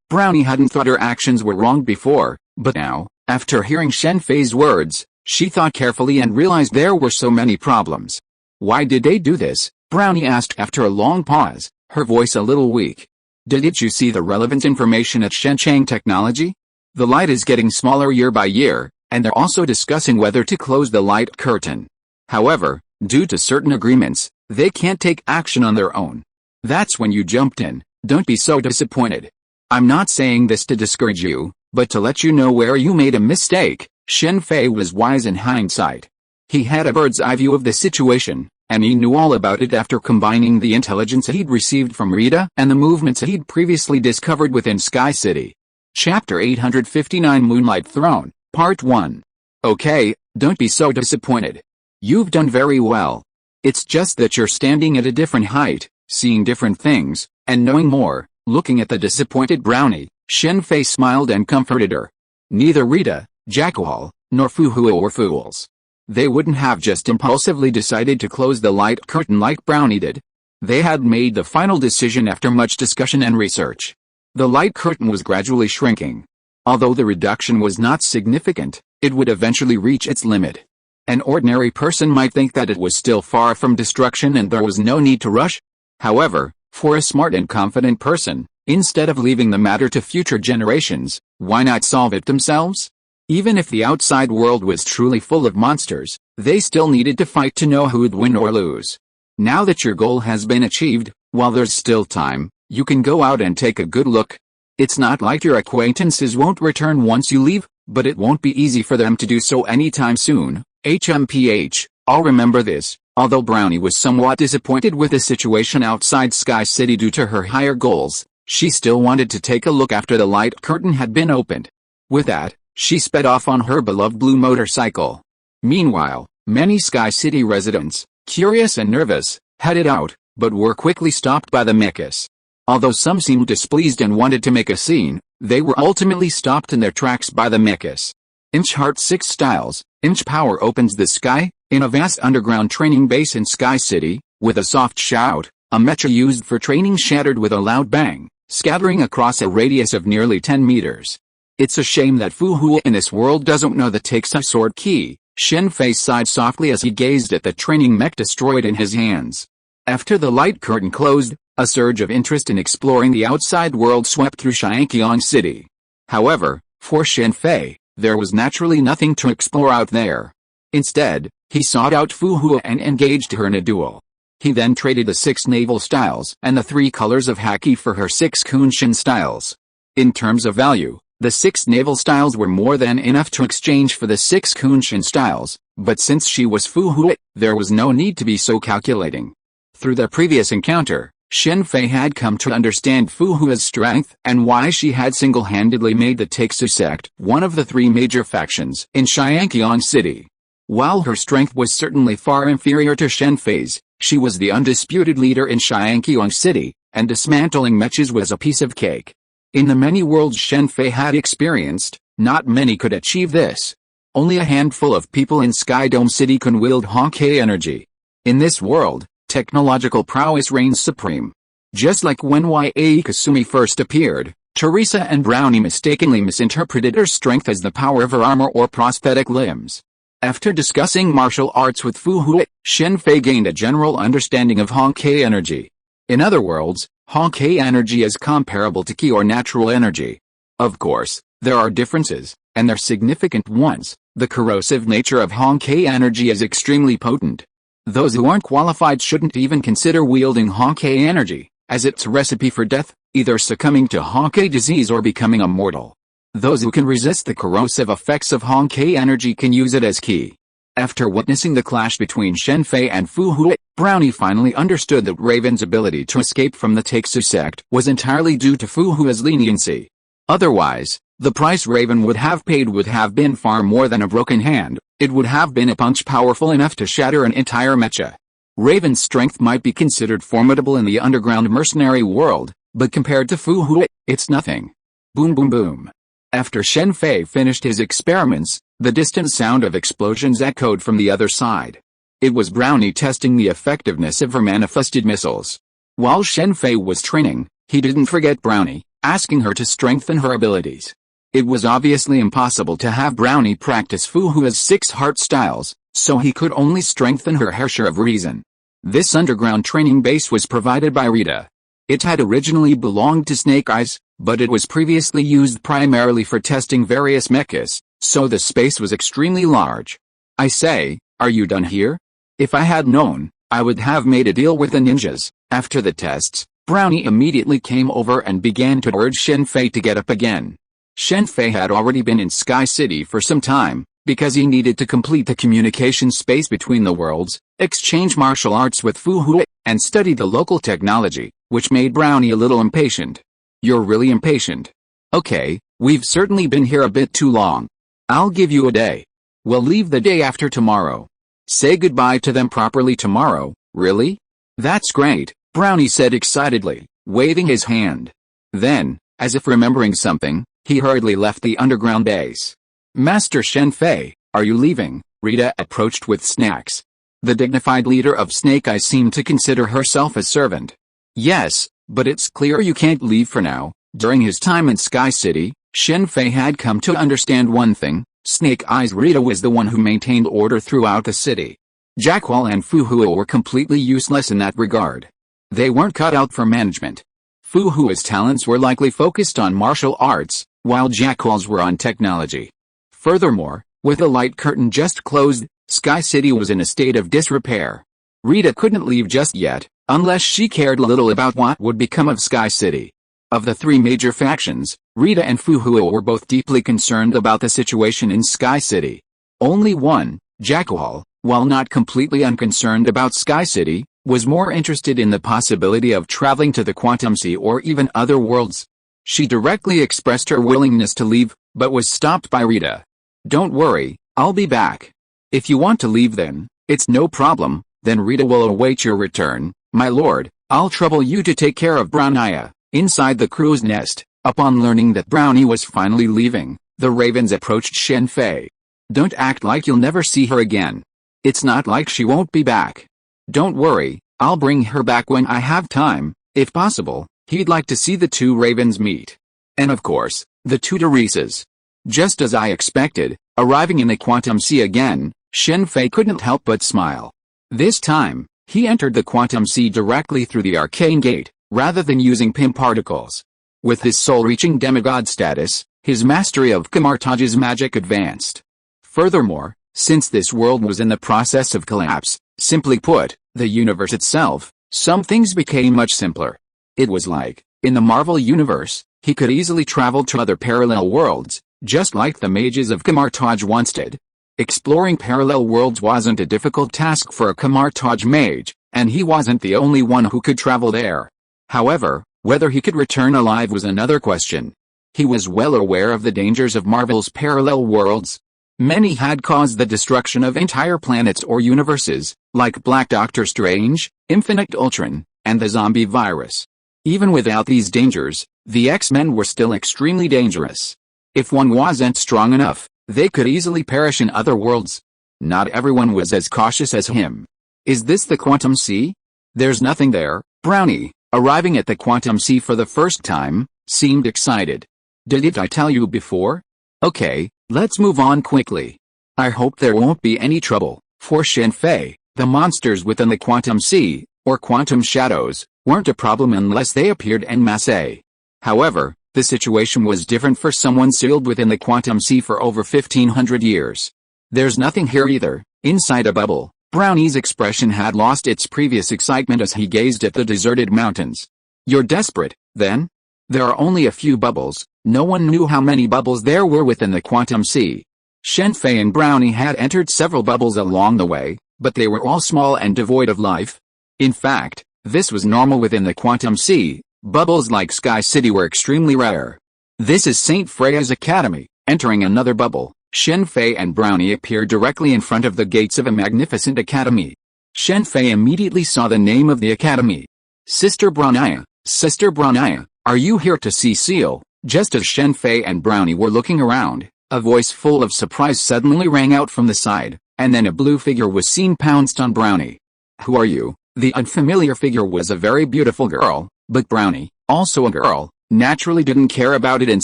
Brownie hadn't thought her actions were wrong before, but now, after hearing Shen Fei's words, she thought carefully and realized there were so many problems. Why did they do this? Brownie asked after a long pause, her voice a little weak. Didn't you see the relevant information at Xinjiang Technology? The light is getting smaller year by year, and they're also discussing whether to close the light curtain. However, due to certain agreements, they can't take action on their own. That's when you jumped in. Don't be so disappointed. I'm not saying this to discourage you, but to let you know where you made a mistake. Shen Fei was wise in hindsight. He had a bird's eye view of the situation, and he knew all about it after combining the intelligence he'd received from Rita and the movements he'd previously discovered within Sky City. Chapter 859 Moonlight Throne, Part 1. Okay, don't be so disappointed. You've done very well. It's just that you're standing at a different height, seeing different things, and knowing more. Looking at the disappointed Brownie, Shen Fei smiled and comforted her. Neither Rita, Jackal, nor Fu Hua were fools. They wouldn't have just impulsively decided to close the light curtain like Brownie did. They had made the final decision after much discussion and research. The light curtain was gradually shrinking. Although the reduction was not significant, it would eventually reach its limit. An ordinary person might think that it was still far from destruction and there was no need to rush. However, for a smart and confident person, instead of leaving the matter to future generations, why not solve it themselves? Even if the outside world was truly full of monsters, they still needed to fight to know who'd win or lose. Now that your goal has been achieved, while there's still time, you can go out and take a good look. It's not like your acquaintances won't return once you leave, but it won't be easy for them to do so anytime soon. I'll remember this. Although Brownie was somewhat disappointed with the situation outside Sky City due to her higher goals, she still wanted to take a look after the light curtain had been opened. With that, she sped off on her beloved blue motorcycle. Meanwhile, many Sky City residents, Curious and nervous, headed out, but were quickly stopped by the mechas. Although some seemed displeased and wanted to make a scene, they were ultimately stopped in their tracks by the mechas. Inch Heart 6 Styles, Inch Power opens the sky. In a vast underground training base in S.H.I.E.L.D. City, with a soft shout, a mecha used for training shattered with a loud bang, scattering across a radius of nearly 10 meters. It's a shame that Fu-Hua in this world doesn't know the Takesa sword key. Shen Fei sighed softly as he gazed at the training mech destroyed in his hands. After the light curtain closed, a surge of interest in exploring the outside world swept through Raccoon City. However, for Shen Fei, there was naturally nothing to explore out there. Instead, he sought out Fu-Hua and engaged her in a duel. He then traded the 6 naval styles and the 3 colors of Haki for her 6 Kunshin styles. In terms of value, the 6 naval styles were more than enough to exchange for the 6 Kunshin styles, but since she was Fu-Hua, there was no need to be so calculating. Through their previous encounter, Shen Fei had come to understand Fu-Hua's strength and why she had single-handedly made the Takesa sect one of the 3 major factions in Raccoon City. While her strength was certainly far inferior to Shen Fei's, she was the undisputed leader in Raccoon City, and dismantling mechas was a piece of cake. In the many worlds Shen Fei had experienced, not many could achieve this. Only a handful of people in Sky Dome City can wield Haki energy. In this world, technological prowess reigns supreme. Just like when Yae Kasumi first appeared, Teresa and Brownie mistakenly misinterpreted her strength as the power of her armor or prosthetic limbs. After discussing martial arts with Fu-Hua, Shen Fei gained a general understanding of Haki energy. In other words, Haki energy is comparable to Ki or natural energy. Of course, there are differences, and they're significant ones. The corrosive nature of Haki energy is extremely potent. Those who aren't qualified shouldn't even consider wielding Haki energy, as it's a recipe for death, either succumbing to Haki disease or becoming immortal. Those who can resist the corrosive effects of Haki energy can use it as Ki. After witnessing the clash between Shen Fei and Fu-Hua, Brownie finally understood that Raven's ability to escape from the Takesa sect was entirely due to Fu-Hua's leniency. Otherwise, the price Raven would have paid would have been far more than a broken hand. It would have been a punch powerful enough to shatter an entire mecha. Raven's strength might be considered formidable in the underground mercenary world, but compared to Fu-Hua, it's nothing. Boom boom boom. After Shen Fei finished his experiments, the distant sound of explosions echoed from the other side. It was Brownie testing the effectiveness of her manifested missiles. While Shen Fei was training, he didn't forget Brownie, asking her to strengthen her abilities. It was obviously impossible to have Brownie practice Fu-Hua's 6 heart styles, so he could only strengthen her share of reason. This underground training base was provided by Rita. It had originally belonged to Snake Eyes, but it was previously used primarily for testing various mechas, so the space was extremely large. I say, are you done here? If I had known, I would have made a deal with the ninjas. After the tests, Brownie immediately came over and began to urge Shen Fei to get up again. Shen Fei had already been in Sky City for some time, because he needed to complete the communication space between the worlds, exchange martial arts with Fu-Hua, and study the local technology, which made Brownie a little impatient. You're really impatient. Okay, we've certainly been here a bit too long. I'll give you a day. We'll leave the day after tomorrow. Say goodbye to them properly tomorrow, really? That's great, Brownie said excitedly, waving his hand. Then, as if remembering something, he hurriedly left the underground base. Master Shen Fei, are you leaving? Rita approached with snacks. The dignified leader of Snake Eyes seemed to consider herself a servant. Yes, but it's clear you can't leave for now. During his time in Sky City, Shen Fei had come to understand one thing: Snake Eyes Rita was the one who maintained order throughout the city. Jack-Wall and Fu-Hua were completely useless in that regard. They weren't cut out for management. Fu-Hua's talents were likely focused on martial arts, while Jack-Wall's were on technology. Furthermore, with the light curtain just closed, Sky City was in a state of disrepair. Rita couldn't leave just yet, unless she cared little about what would become of Sky City. Of the 3 major factions, Rita and Fu-Hua were both deeply concerned about the situation in Sky City. Only one, Jack-Wall, while not completely unconcerned about Sky City, was more interested in the possibility of traveling to the Quantum Sea or even other worlds. She directly expressed her willingness to leave, but was stopped by Rita. Don't worry, I'll be back. If you want to leave then, it's no problem, Then Rita will await your return, my lord. I'll trouble you to take care of Brownie." Inside the crow's nest, upon learning that Brownie was finally leaving, the ravens approached Shen Fei. "Don't act like you'll never see her again. It's not like she won't be back. Don't worry, I'll bring her back when I have time, if possible." He'd like to see the two ravens meet. And of course, the two Tyrants. Just as I expected, arriving in the Quantum Sea again, Shen Fei couldn't help but smile. This time, he entered the Quantum Sea directly through the arcane gate, rather than using PIM particles. With his soul-reaching demigod status, his mastery of Kamar-Taj's magic advanced. Furthermore, since this world was in the process of collapse, simply put, the universe itself, some things became much simpler. It was like, in the Marvel universe, he could easily travel to other parallel worlds, just like the mages of Kamar-Taj once did. Exploring parallel worlds wasn't a difficult task for a Kamar-Taj mage, and he wasn't the only one who could travel there. However, whether he could return alive was another question. He was well aware of the dangers of Marvel's parallel worlds. Many had caused the destruction of entire planets or universes, like Black Doctor Strange, Infinite Ultron, and the zombie virus. Even without these dangers, the X-Men were still extremely dangerous. If one wasn't strong enough, they could easily perish in other worlds. Not everyone was as cautious as him. Is this the Quantum Sea? There's nothing there. Brownie, arriving at the Quantum Sea for the first time, seemed excited. Didn't I tell you before? Okay, let's move on quickly. I hope there won't be any trouble. For Shen Fei, the monsters within the Quantum Sea, or quantum shadows, weren't a problem unless they appeared en masse. However, the situation was different for someone sealed within the Quantum Sea for over 1500 years. There's nothing here either. Inside a bubble, Brownie's expression had lost its previous excitement as he gazed at the deserted mountains. You're desperate, then? There are only a few bubbles. No one knew how many bubbles there were within the Quantum Sea. Shen Fei and Brownie had entered several bubbles along the way, but they were all small and devoid of life. In fact, this was normal within the Quantum Sea. Bubbles like Sky City were extremely rare. This is St. Freya's Academy. Entering another bubble, Shen Fei and Brownie appeared directly in front of the gates of a magnificent academy. Shen Fei immediately saw the name of the academy. Sister Brownie, Sister Brownie, are you here to see S.H.I.E.L.D? Just as Shen Fei and Brownie were looking around, a voice full of surprise suddenly rang out from the side, and then a blue figure was seen pounced on Brownie. Who are you? The unfamiliar figure was a very beautiful girl, but Brownie, also a girl, naturally didn't care about it and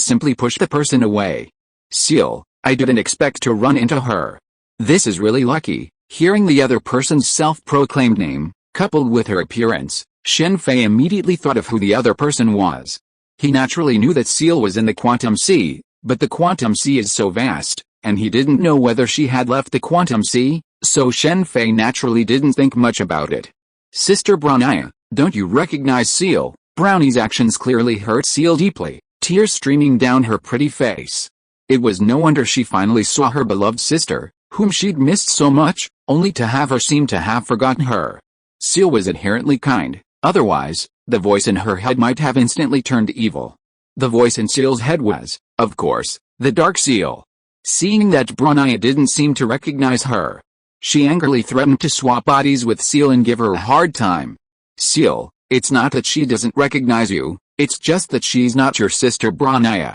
simply pushed the person away. S.H.I.E.L.D, I didn't expect to run into her. This is really lucky. Hearing the other person's self-proclaimed name, coupled with her appearance, Shen Fei immediately thought of who the other person was. He naturally knew that S.H.I.E.L.D was in the Quantum Sea, but the Quantum Sea is so vast, and he didn't know whether she had left the Quantum Sea, so Shen Fei naturally didn't think much about it. Sister Brownie, don't you recognize S.H.I.E.L.D? Brownie's actions clearly hurt S.H.I.E.L.D deeply, tears streaming down her pretty face. It was no wonder she finally saw her beloved sister, whom she'd missed so much, only to have her seem to have forgotten her. S.H.I.E.L.D was inherently kind, otherwise, the voice in her head might have instantly turned evil. The voice in S.H.I.E.L.'s head was, of course, the Dark S.H.I.E.L.D. Seeing that Brownie didn't seem to recognize her, she angrily threatened to swap bodies with S.H.I.E.L.D and give her a hard time. S.H.I.E.L.D, it's not that she doesn't recognize you, it's just that she's not your sister Brownie.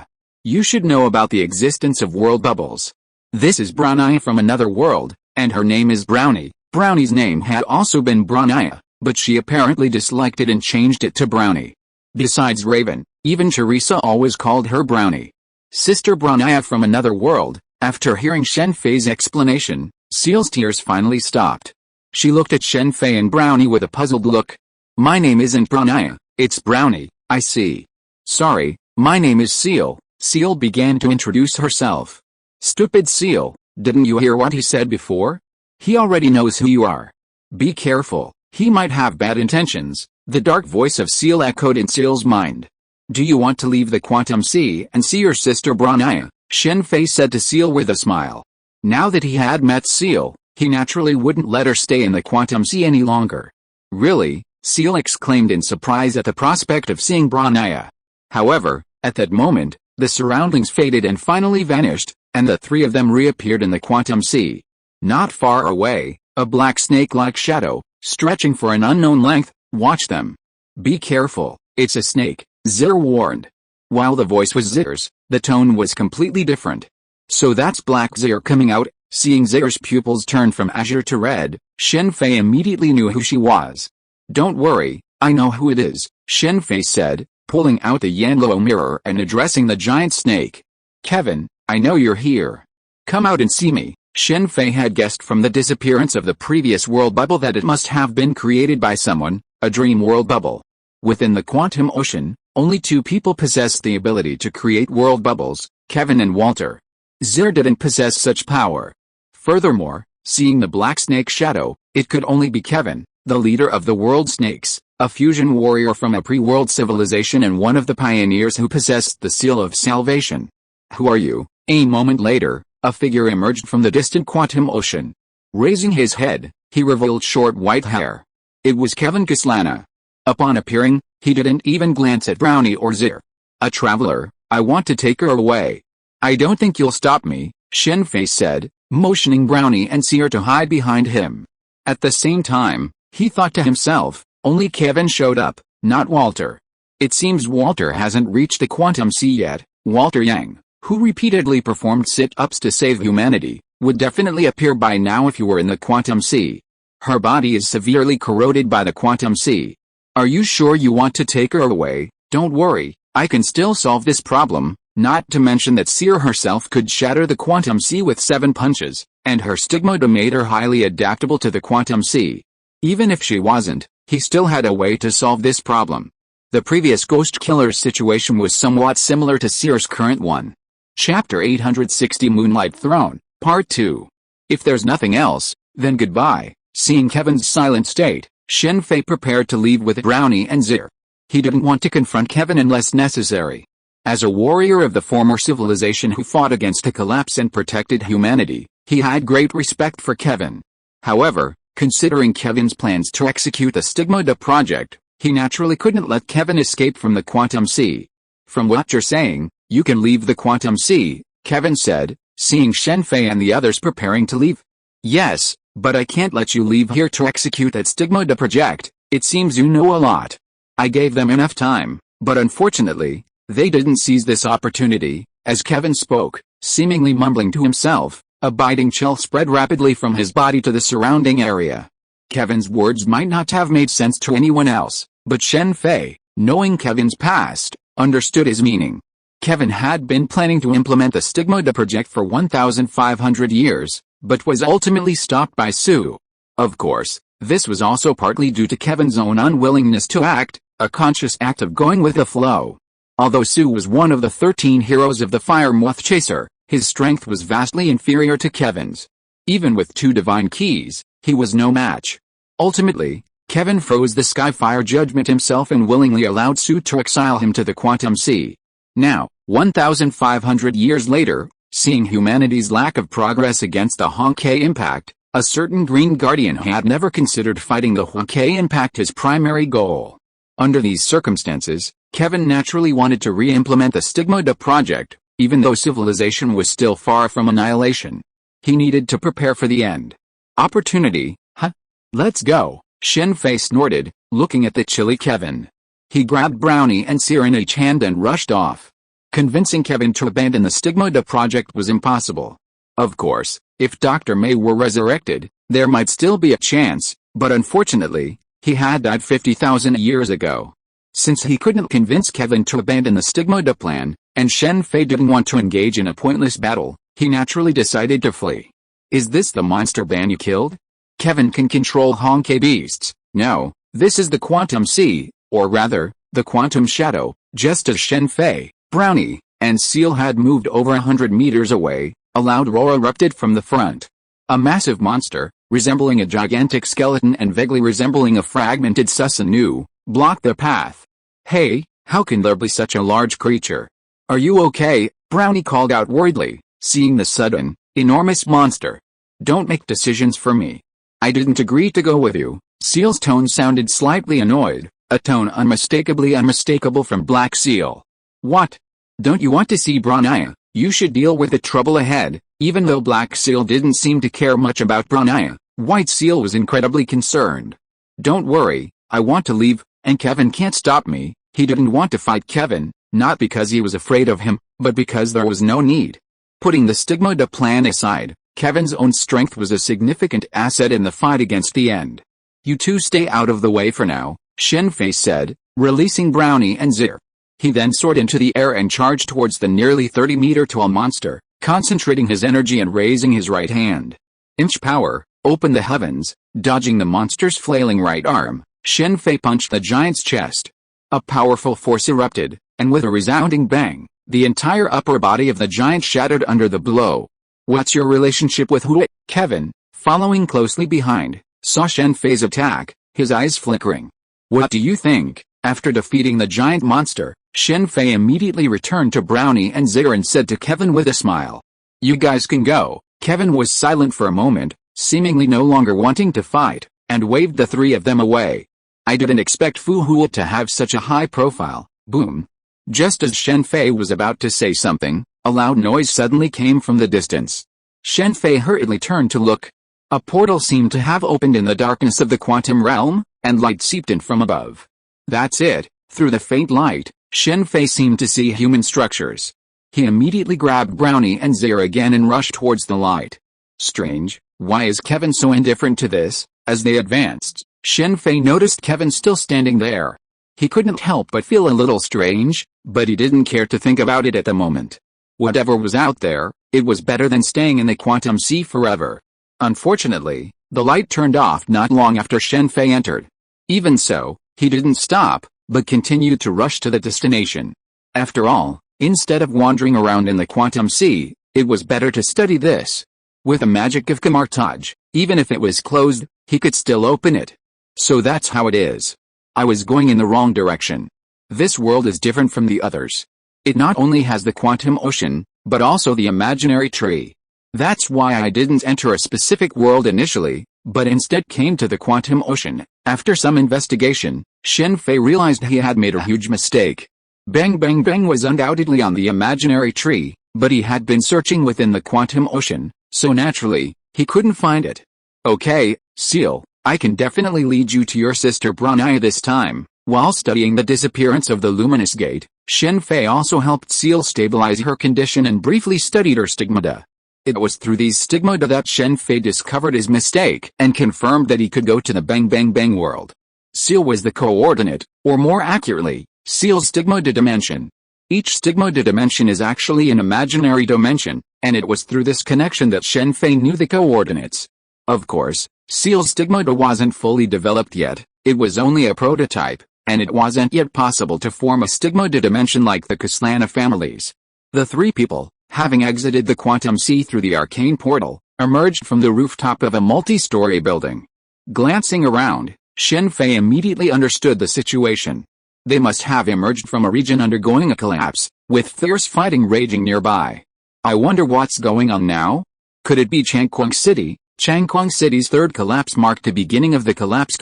You should know about the existence of world bubbles. This is Brownie from another world, and her name is Brownie. Brownie's name had also been Brownie, but she apparently disliked it and changed it to Brownie. Besides Raven, even Teresa always called her Brownie. Sister Brownie from another world. After hearing Shen Fei's explanation, S.H.I.E.L.'s tears finally stopped. She looked at Shen Fei and Brownie with a puzzled look. My name isn't Brownie, it's Brownie, I see. Sorry, my name is S.H.I.E.L.D. S.H.I.E.L.D began to introduce herself. Stupid S.H.I.E.L.D, didn't you hear what he said before? He already knows who you are. Be careful, he might have bad intentions. The dark voice of S.H.I.E.L.D echoed in S.H.I.E.L.'s mind. Do you want to leave the Quantum Sea and see your sister Brownie? Shen Fei said to S.H.I.E.L.D with a smile. Now that he had met S.H.I.E.L.D, he naturally wouldn't let her stay in the Quantum Sea any longer. Really? S.H.I.E.L.D exclaimed in surprise at the prospect of seeing Brownie. However, at that moment, the surroundings faded and finally vanished, and the three of them reappeared in the Quantum Sea. Not far away, a black snake-like shadow, stretching for an unknown length. Watch them. Be careful, it's a snake, Zir warned. While the voice was Zir's, the tone was completely different. So that's Black Zir coming out. Seeing Zir's pupils turn from azure to red, Shen Fei immediately knew who she was. Don't worry, I know who it is, Shen Fei said, pulling out the Yanluo mirror and addressing the giant snake. Kevin, I know you're here. Come out and see me. Shen Fei had guessed from the disappearance of the previous world bubble that it must have been created by someone, a dream world bubble. Within the quantum ocean, only two people possessed the ability to create world bubbles, Kevin and Walter. Zir didn't possess such power. Furthermore, seeing the black snake shadow, it could only be Kevin, the leader of the world snakes, a fusion warrior from a pre-world civilization and one of the pioneers who possessed the seal of salvation. Who are you? A moment later, a figure emerged from the distant quantum ocean. Raising his head, he revealed short white hair. It was Kevin Kislana. Upon appearing, he didn't even glance at Brownie or Zir. A traveler, I want to take her away. I don't think you'll stop me, Shen Fei said, motioning Brownie and Zir to hide behind him. At the same time, he thought to himself, only Kevin showed up, not Walter. It seems Walter hasn't reached the quantum sea yet. Walter Yang, who repeatedly performed sit-ups to save humanity, would definitely appear by now if you were in the quantum sea. Her body is severely corroded by the quantum sea. Are you sure you want to take her away? Don't worry, I can still solve this problem, not to mention that Seer herself could shatter the quantum sea with 7 punches, and her stigmata made her highly adaptable to the quantum sea. Even if she wasn't, he still had a way to solve this problem. The previous Ghost Killer's situation was somewhat similar to Seer's current one. Chapter 860 Moonlight Throne, Part 2. If there's nothing else, then goodbye. Seeing Kevin's silent state, Shen Fei prepared to leave with Brownie and Zir. He didn't want to confront Kevin unless necessary. As a warrior of the former civilization who fought against the collapse and protected humanity, he had great respect for Kevin. However, considering Kevin's plans to execute the Stigmata project, he naturally couldn't let Kevin escape from the quantum sea. From what you're saying, you can leave the quantum sea, Kevin said, seeing Shen Fei and the others preparing to leave. Yes, but I can't let you leave here to execute that Stigmata project. It seems you know a lot. I gave them enough time, but unfortunately, they didn't seize this opportunity. As Kevin spoke, seemingly mumbling to himself, a biting chill spread rapidly from his body to the surrounding area. Kevin's words might not have made sense to anyone else, but Shen Fei, knowing Kevin's past, understood his meaning. Kevin had been planning to implement the Stigmata project for 1,500 years, but was ultimately stopped by Su. Of course, this was also partly due to Kevin's own unwillingness to act, a conscious act of going with the flow. Although Su was one of the 13 heroes of the Fire Moth Chaser, his strength was vastly inferior to Kevin's. Even with 2 divine keys, he was no match. Ultimately, Kevin froze the Skyfire judgment himself and willingly allowed Su to exile him to the quantum sea. Now, 1,500 years later, seeing humanity's lack of progress against the Honkai Impact, a certain Green Guardian had never considered fighting the Honkai Impact his primary goal. Under these circumstances, Kevin naturally wanted to re-implement the Stigmata project, even though civilization was still far from annihilation. He needed to prepare for the end. Opportunity, huh? Let's go, Shen Fei snorted, looking at the chilly Kevin. He grabbed Brownie and Seer in each hand and rushed off. Convincing Kevin to abandon the Stigmata project was impossible. Of course, if Dr. May were resurrected, there might still be a chance, but unfortunately, he had died 50,000 years ago. Since he couldn't convince Kevin to abandon the Stigmata plan, and Shen Fei didn't want to engage in a pointless battle, he naturally decided to flee. Is this the monster ban you killed? Kevin can control Honkai beasts. No, this is the Quantum Sea, or rather, the Quantum Shadow. Just as Shen Fei, Brownie, and Seal had moved over 100 meters away, a loud roar erupted from the front. A massive monster, resembling a gigantic skeleton and vaguely resembling a fragmented Susanoo, blocked their path. Hey, how can there be such a large creature? Are you okay? Brownie called out worriedly, seeing the sudden, enormous monster. Don't make decisions for me. I didn't agree to go with you. Seal's tone sounded slightly annoyed, a tone unmistakably unmistakable from Black Seal. What? Don't you want to see Brownie? You should deal with the trouble ahead. Even though Black Seal didn't seem to care much about Brownie, White Seal was incredibly concerned. Don't worry, I want to leave, and Kevin can't stop me. He didn't want to fight Kevin, not because he was afraid of him, but because there was no need. Putting the stigmata plan aside, Kevin's own strength was a significant asset in the fight against the end. You two stay out of the way for now, Shen Fei said, releasing Brownie and Zir. He then soared into the air and charged towards the nearly 30-meter-tall monster, concentrating his energy and raising his right hand. Inch power, open the heavens, dodging the monster's flailing right arm, Shen Fei punched the giant's chest. A powerful force erupted, and with a resounding bang, the entire upper body of the giant shattered under the blow. What's your relationship with Hui? Kevin, following closely behind, saw Shen Fei's attack, his eyes flickering. What do you think? After defeating the giant monster, Shen Fei immediately returned to Brownie and Zir and said to Kevin with a smile. You guys can go. Kevin was silent for a moment, seemingly no longer wanting to fight, and waved the three of them away. I didn't expect Fu Hua to have such a high profile. Boom. Just as Shen Fei was about to say something, a loud noise suddenly came from the distance. Shen Fei hurriedly turned to look. A portal seemed to have opened in the darkness of the quantum realm, and light seeped in from above. That's it. Through the faint light, Shen Fei seemed to see human structures. He immediately grabbed Brownie and Zir again and rushed towards the light. Strange, why is Kevin so indifferent to this? As they advanced, Shen Fei noticed Kevin still standing there. He couldn't help but feel a little strange, but he didn't care to think about it at the moment. Whatever was out there, it was better than staying in the quantum sea forever. Unfortunately, the light turned off not long after Shen Fei entered. Even so, he didn't stop, but continued to rush to the destination. After all, instead of wandering around in the quantum sea, it was better to study this. With the magic of Kamar-Taj, even if it was closed, he could still open it. So that's how it is. I was going in the wrong direction. This world is different from the others. It not only has the quantum ocean, but also the imaginary tree. That's why I didn't enter a specific world initially, but instead came to the quantum ocean. After some investigation, Shen Fei realized he had made a huge mistake. Bang Bang Bang was undoubtedly on the imaginary tree, but he had been searching within the quantum ocean, so naturally, he couldn't find it. Okay, S.H.I.E.L.D, I can definitely lead you to your sister Brownie this time. While studying the disappearance of the luminous gate, Shen Fei also helped S.H.I.E.L.D stabilize her condition and briefly studied her stigmata. It was through these stigmata that Shen Fei discovered his mistake and confirmed that he could go to the Bang Bang Bang world. S.H.I.E.L.D was the coordinate, or more accurately, S.H.I.E.L.D's stigmata dimension. Each stigmata dimension is actually an imaginary dimension, and it was through this connection that Shen Fei knew the coordinates. Of course, S.H.I.E.L.D's stigmata wasn't fully developed yet, it was only a prototype, and it wasn't yet possible to form a stigmata dimension like the Kaslana families. The three people, having exited the quantum sea through the arcane portal, emerged from the rooftop of a multi-story building. Glancing around, Shen Fei immediately understood the situation. They must have emerged from a region undergoing a collapse, with fierce fighting raging nearby. I wonder what's going on now? Could it be Changquang City? Changquang City's third collapse marked the beginning of the collapse,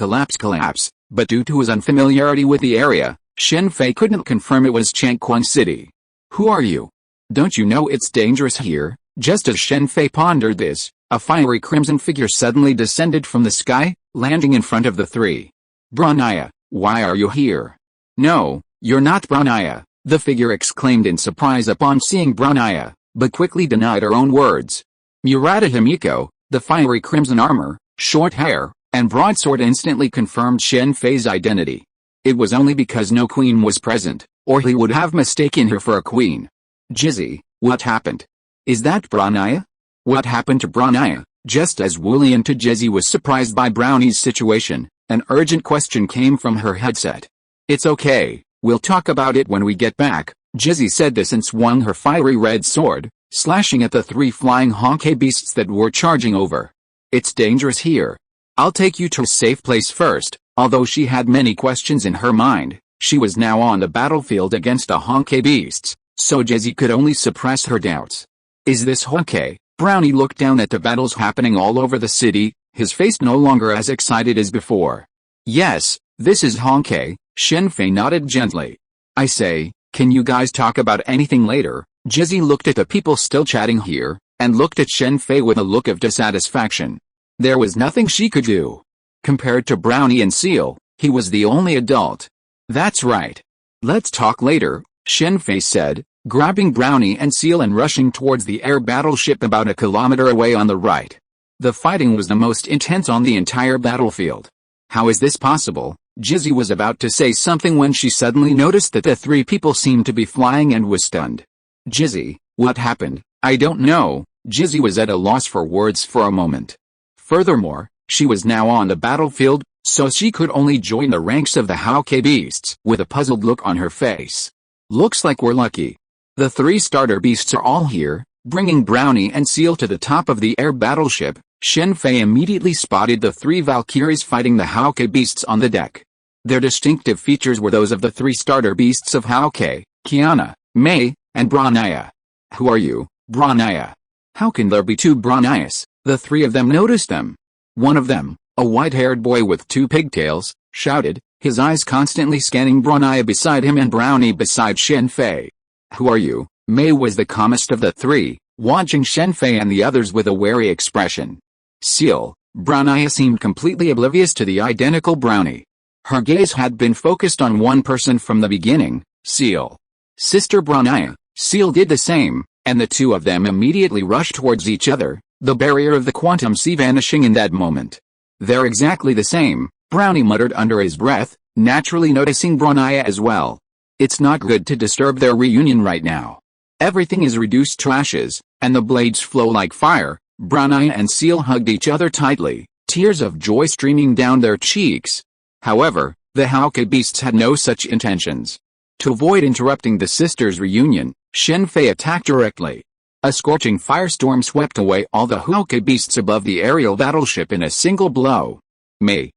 but due to his unfamiliarity with the area, Shen Fei couldn't confirm it was Changquang City. Who are you? Don't you know it's dangerous here? Just as Shen Fei pondered this, a fiery crimson figure suddenly descended from the sky, landing in front of the three. Brownie, why are you here? No, you're not Brownie, the figure exclaimed in surprise upon seeing Brownie, but quickly denied her own words. Murata Himiko, the fiery crimson armor, short hair, and broadsword instantly confirmed Shen Fei's identity. It was only because no queen was present, or he would have mistaken her for a queen. Jizzy, what happened? Is that Brownie? What happened to Brownie? Just as Wooly and Jizzy was surprised by Brownie's situation, an urgent question came from her headset. It's okay, we'll talk about it when we get back, Jizzy said this and swung her fiery red sword, slashing at the three flying honkai beasts that were charging over. It's dangerous here. I'll take you to a safe place first. Although she had many questions in her mind, she was now on the battlefield against the honkai beasts, so Jizzy could only suppress her doubts. Is this honkai? Brownie looked down at the battles happening all over the city, his face no longer as excited as before. Yes, this is honkai, Shen Fei nodded gently. I say, can you guys talk about anything later? Jizzy looked at the people still chatting here, and looked at Shen Fei with a look of dissatisfaction. There was nothing she could do. Compared to Brownie and S.H.I.E.L.D, he was the only adult. That's right. Let's talk later, Shen Fei said, grabbing Brownie and S.H.I.E.L.D and rushing towards the air battleship about a kilometer away on the right. The fighting was the most intense on the entire battlefield. How is this possible? Jizzy was about to say something when she suddenly noticed that the three people seemed to be flying and was stunned. Jizzy, what happened? I don't know. Jizzy was at a loss for words for a moment. Furthermore, she was now on the battlefield, so she could only join the ranks of the Howke beasts with a puzzled look on her face. Looks like we're lucky. The three starter beasts are all here, bringing Brownie and S.H.I.E.L.D to the top of the air battleship. Shen Fei immediately spotted the three Valkyries fighting the Howke beasts on the deck. Their distinctive features were those of the three starter beasts of Howke, Kiana, Mei, and Brania. Who are you, Brania? How can there be two Branias? The three of them noticed them. One of them, a white-haired boy with two pigtails, shouted, his eyes constantly scanning Brania beside him and Brownie beside Shen Fei. Who are you? Mei was the calmest of the three, watching Shen Fei and the others with a wary expression. S.H.I.E.L.D, Brania seemed completely oblivious to the identical Brownie. Her gaze had been focused on one person from the beginning, S.H.I.E.L.D. Sister Brania. S.H.I.E.L.D did the same, and the two of them immediately rushed towards each other, the barrier of the quantum sea vanishing in that moment. They're exactly the same, Brownie muttered under his breath, naturally noticing Brania as well. It's not good to disturb their reunion right now. Everything is reduced to ashes, and the blades flow like fire. Brania and S.H.I.E.L.D hugged each other tightly, tears of joy streaming down their cheeks. However, the Howke beasts had no such intentions. To avoid interrupting the sisters' reunion, Shen Fei attacked directly. A scorching firestorm swept away all the Howke beasts above the aerial battleship in a single blow. Mei,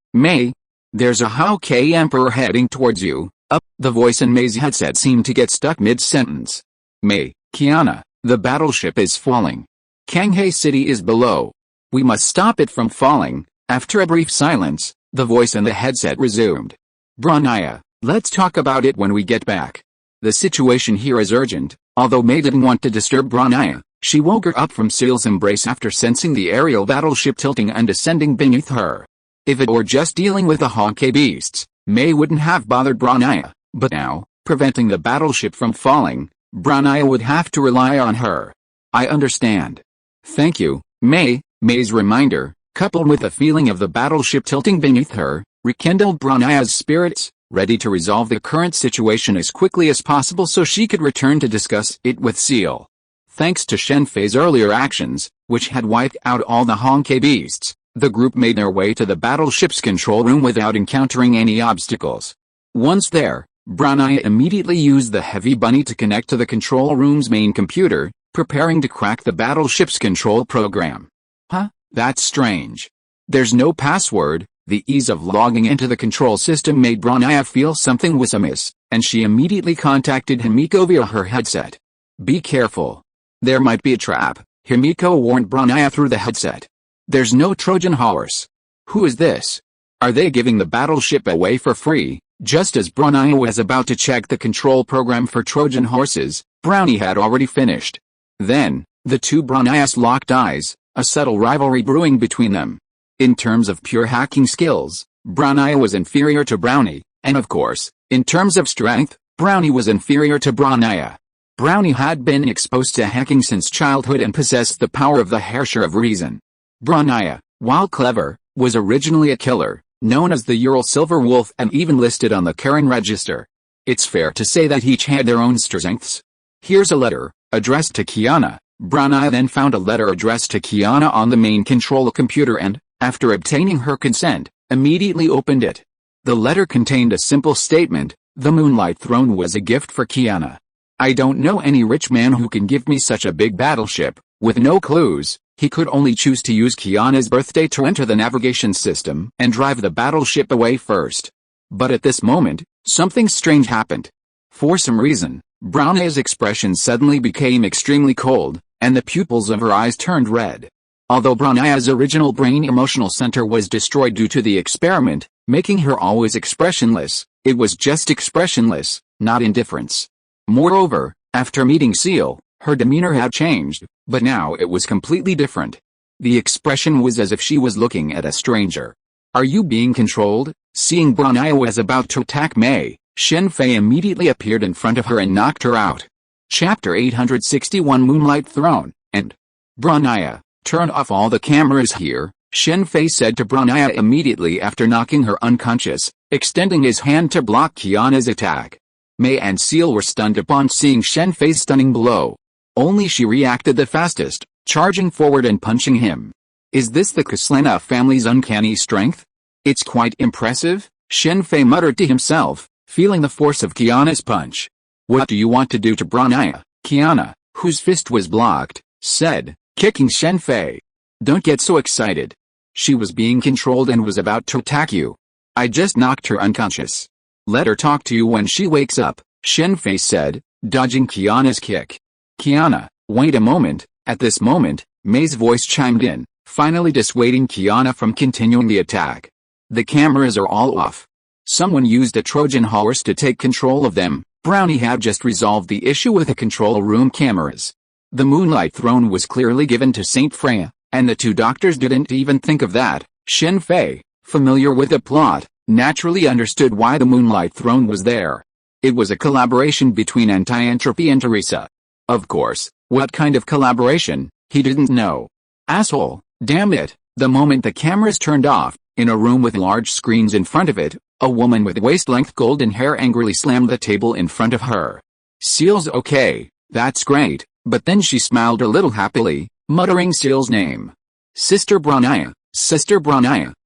there's a Howke emperor heading towards you. Up, the voice in Mei's headset seemed to get stuck mid-sentence. Mei, Kiana, the battleship is falling. Kamar-Taj City is below. We must stop it from falling. After a brief silence, the voice in the headset resumed. Brania, let's talk about it when we get back. The situation here is urgent. Although Mei didn't want to disturb Brania, she woke her up from S.H.I.E.L.D's embrace after sensing the aerial battleship tilting and descending beneath her. If it were just dealing with the Howke beasts, Mei wouldn't have bothered Brania, but now, preventing the battleship from falling, Brania would have to rely on her. I understand. Thank you, Mei. Mei's reminder, coupled with the feeling of the battleship tilting beneath her, rekindled Brania's spirits, ready to resolve the current situation as quickly as possible so she could return to discuss it with S.H.I.E.L.D. Thanks to Shen Fei's earlier actions, which had wiped out all the Howke beasts, the group made their way to the battleship's control room without encountering any obstacles. Once there, Brania immediately used the heavy bunny to connect to the control room's main computer, preparing to crack the battleship's control program. Huh? That's strange. There's no password. The ease of logging into the control system made Brania feel something was amiss, and she immediately contacted Himiko via her headset. Be careful. There might be a trap, Himiko warned Brania through the headset. There's no Trojan horse. Who is this? Are they giving the battleship away for free? Just as Brania was about to check the control program for Trojan horses, Brownie had already finished. Then, the two Branias locked eyes, a subtle rivalry brewing between them. In terms of pure hacking skills, Brania was inferior to Brownie, and of course, in terms of strength, Brownie was inferior to Brania. Brownie had been exposed to hacking since childhood and possessed the power of the Herrscher of Reason. Brania, while clever, was originally a killer, known as the Ural Silver Wolf and even listed on the Karen register. It's fair to say that each had their own strengths. Here's a letter, addressed to Kiana. Brania then found a letter addressed to Kiana on the main control computer and, after obtaining her consent, immediately opened it. The letter contained a simple statement: the Moonlight Throne was a gift for Kiana. I don't know any rich man who can give me such a big battleship. With no clues, he could only choose to use Kiana's birthday to enter the navigation system and drive the battleship away first. But at this moment, something strange happened. For some reason, Brownie's expression suddenly became extremely cold, and the pupils of her eyes turned red. Although Brownie's original brain emotional center was destroyed due to the experiment, making her always expressionless, it was just expressionless, not indifference. Moreover, after meeting S.H.I.E.L.D, her demeanor had changed, but now it was completely different. The expression was as if she was looking at a stranger. Are you being controlled? Seeing Branaya was about to attack Mei, Shen Fei immediately appeared in front of her and knocked her out. Chapter 861 Moonlight Throne, and Branaya, turn off all the cameras here, Shen Fei said to Branaya immediately after knocking her unconscious, extending his hand to block Kiana's attack. Mei and S.H.I.E.L.D were stunned upon seeing Shen Fei's stunning blow. Only she reacted the fastest, charging forward and punching him. Is this the Kaslana family's uncanny strength? It's quite impressive, Shen Fei muttered to himself, feeling the force of Kiana's punch. What do you want to do to Branaya? Kiana, whose fist was blocked, said, kicking Shen Fei. Don't get so excited. She was being controlled and was about to attack you. I just knocked her unconscious. Let her talk to you when she wakes up, Shen Fei said, dodging Kiana's kick. Kiana, wait a moment. At this moment, Mei's voice chimed in, finally dissuading Kiana from continuing the attack. The cameras are all off. Someone used a Trojan horse to take control of them. Brownie had just resolved the issue with the control room cameras. The Moonlight Throne was clearly given to Saint Freya, and the two doctors didn't even think of that. Shen Fei, familiar with the plot, naturally understood why the Moonlight Throne was there. It was a collaboration between Anti-Entropy and Teresa. Of course, what kind of collaboration, he didn't know. Asshole, damn it, the moment the cameras turned off, in a room with large screens in front of it, a woman with waist-length golden hair angrily slammed the table in front of her. S.H.I.E.L.D's okay, that's great, but then she smiled a little happily, muttering S.H.I.E.L.'s name. Sister Branaya,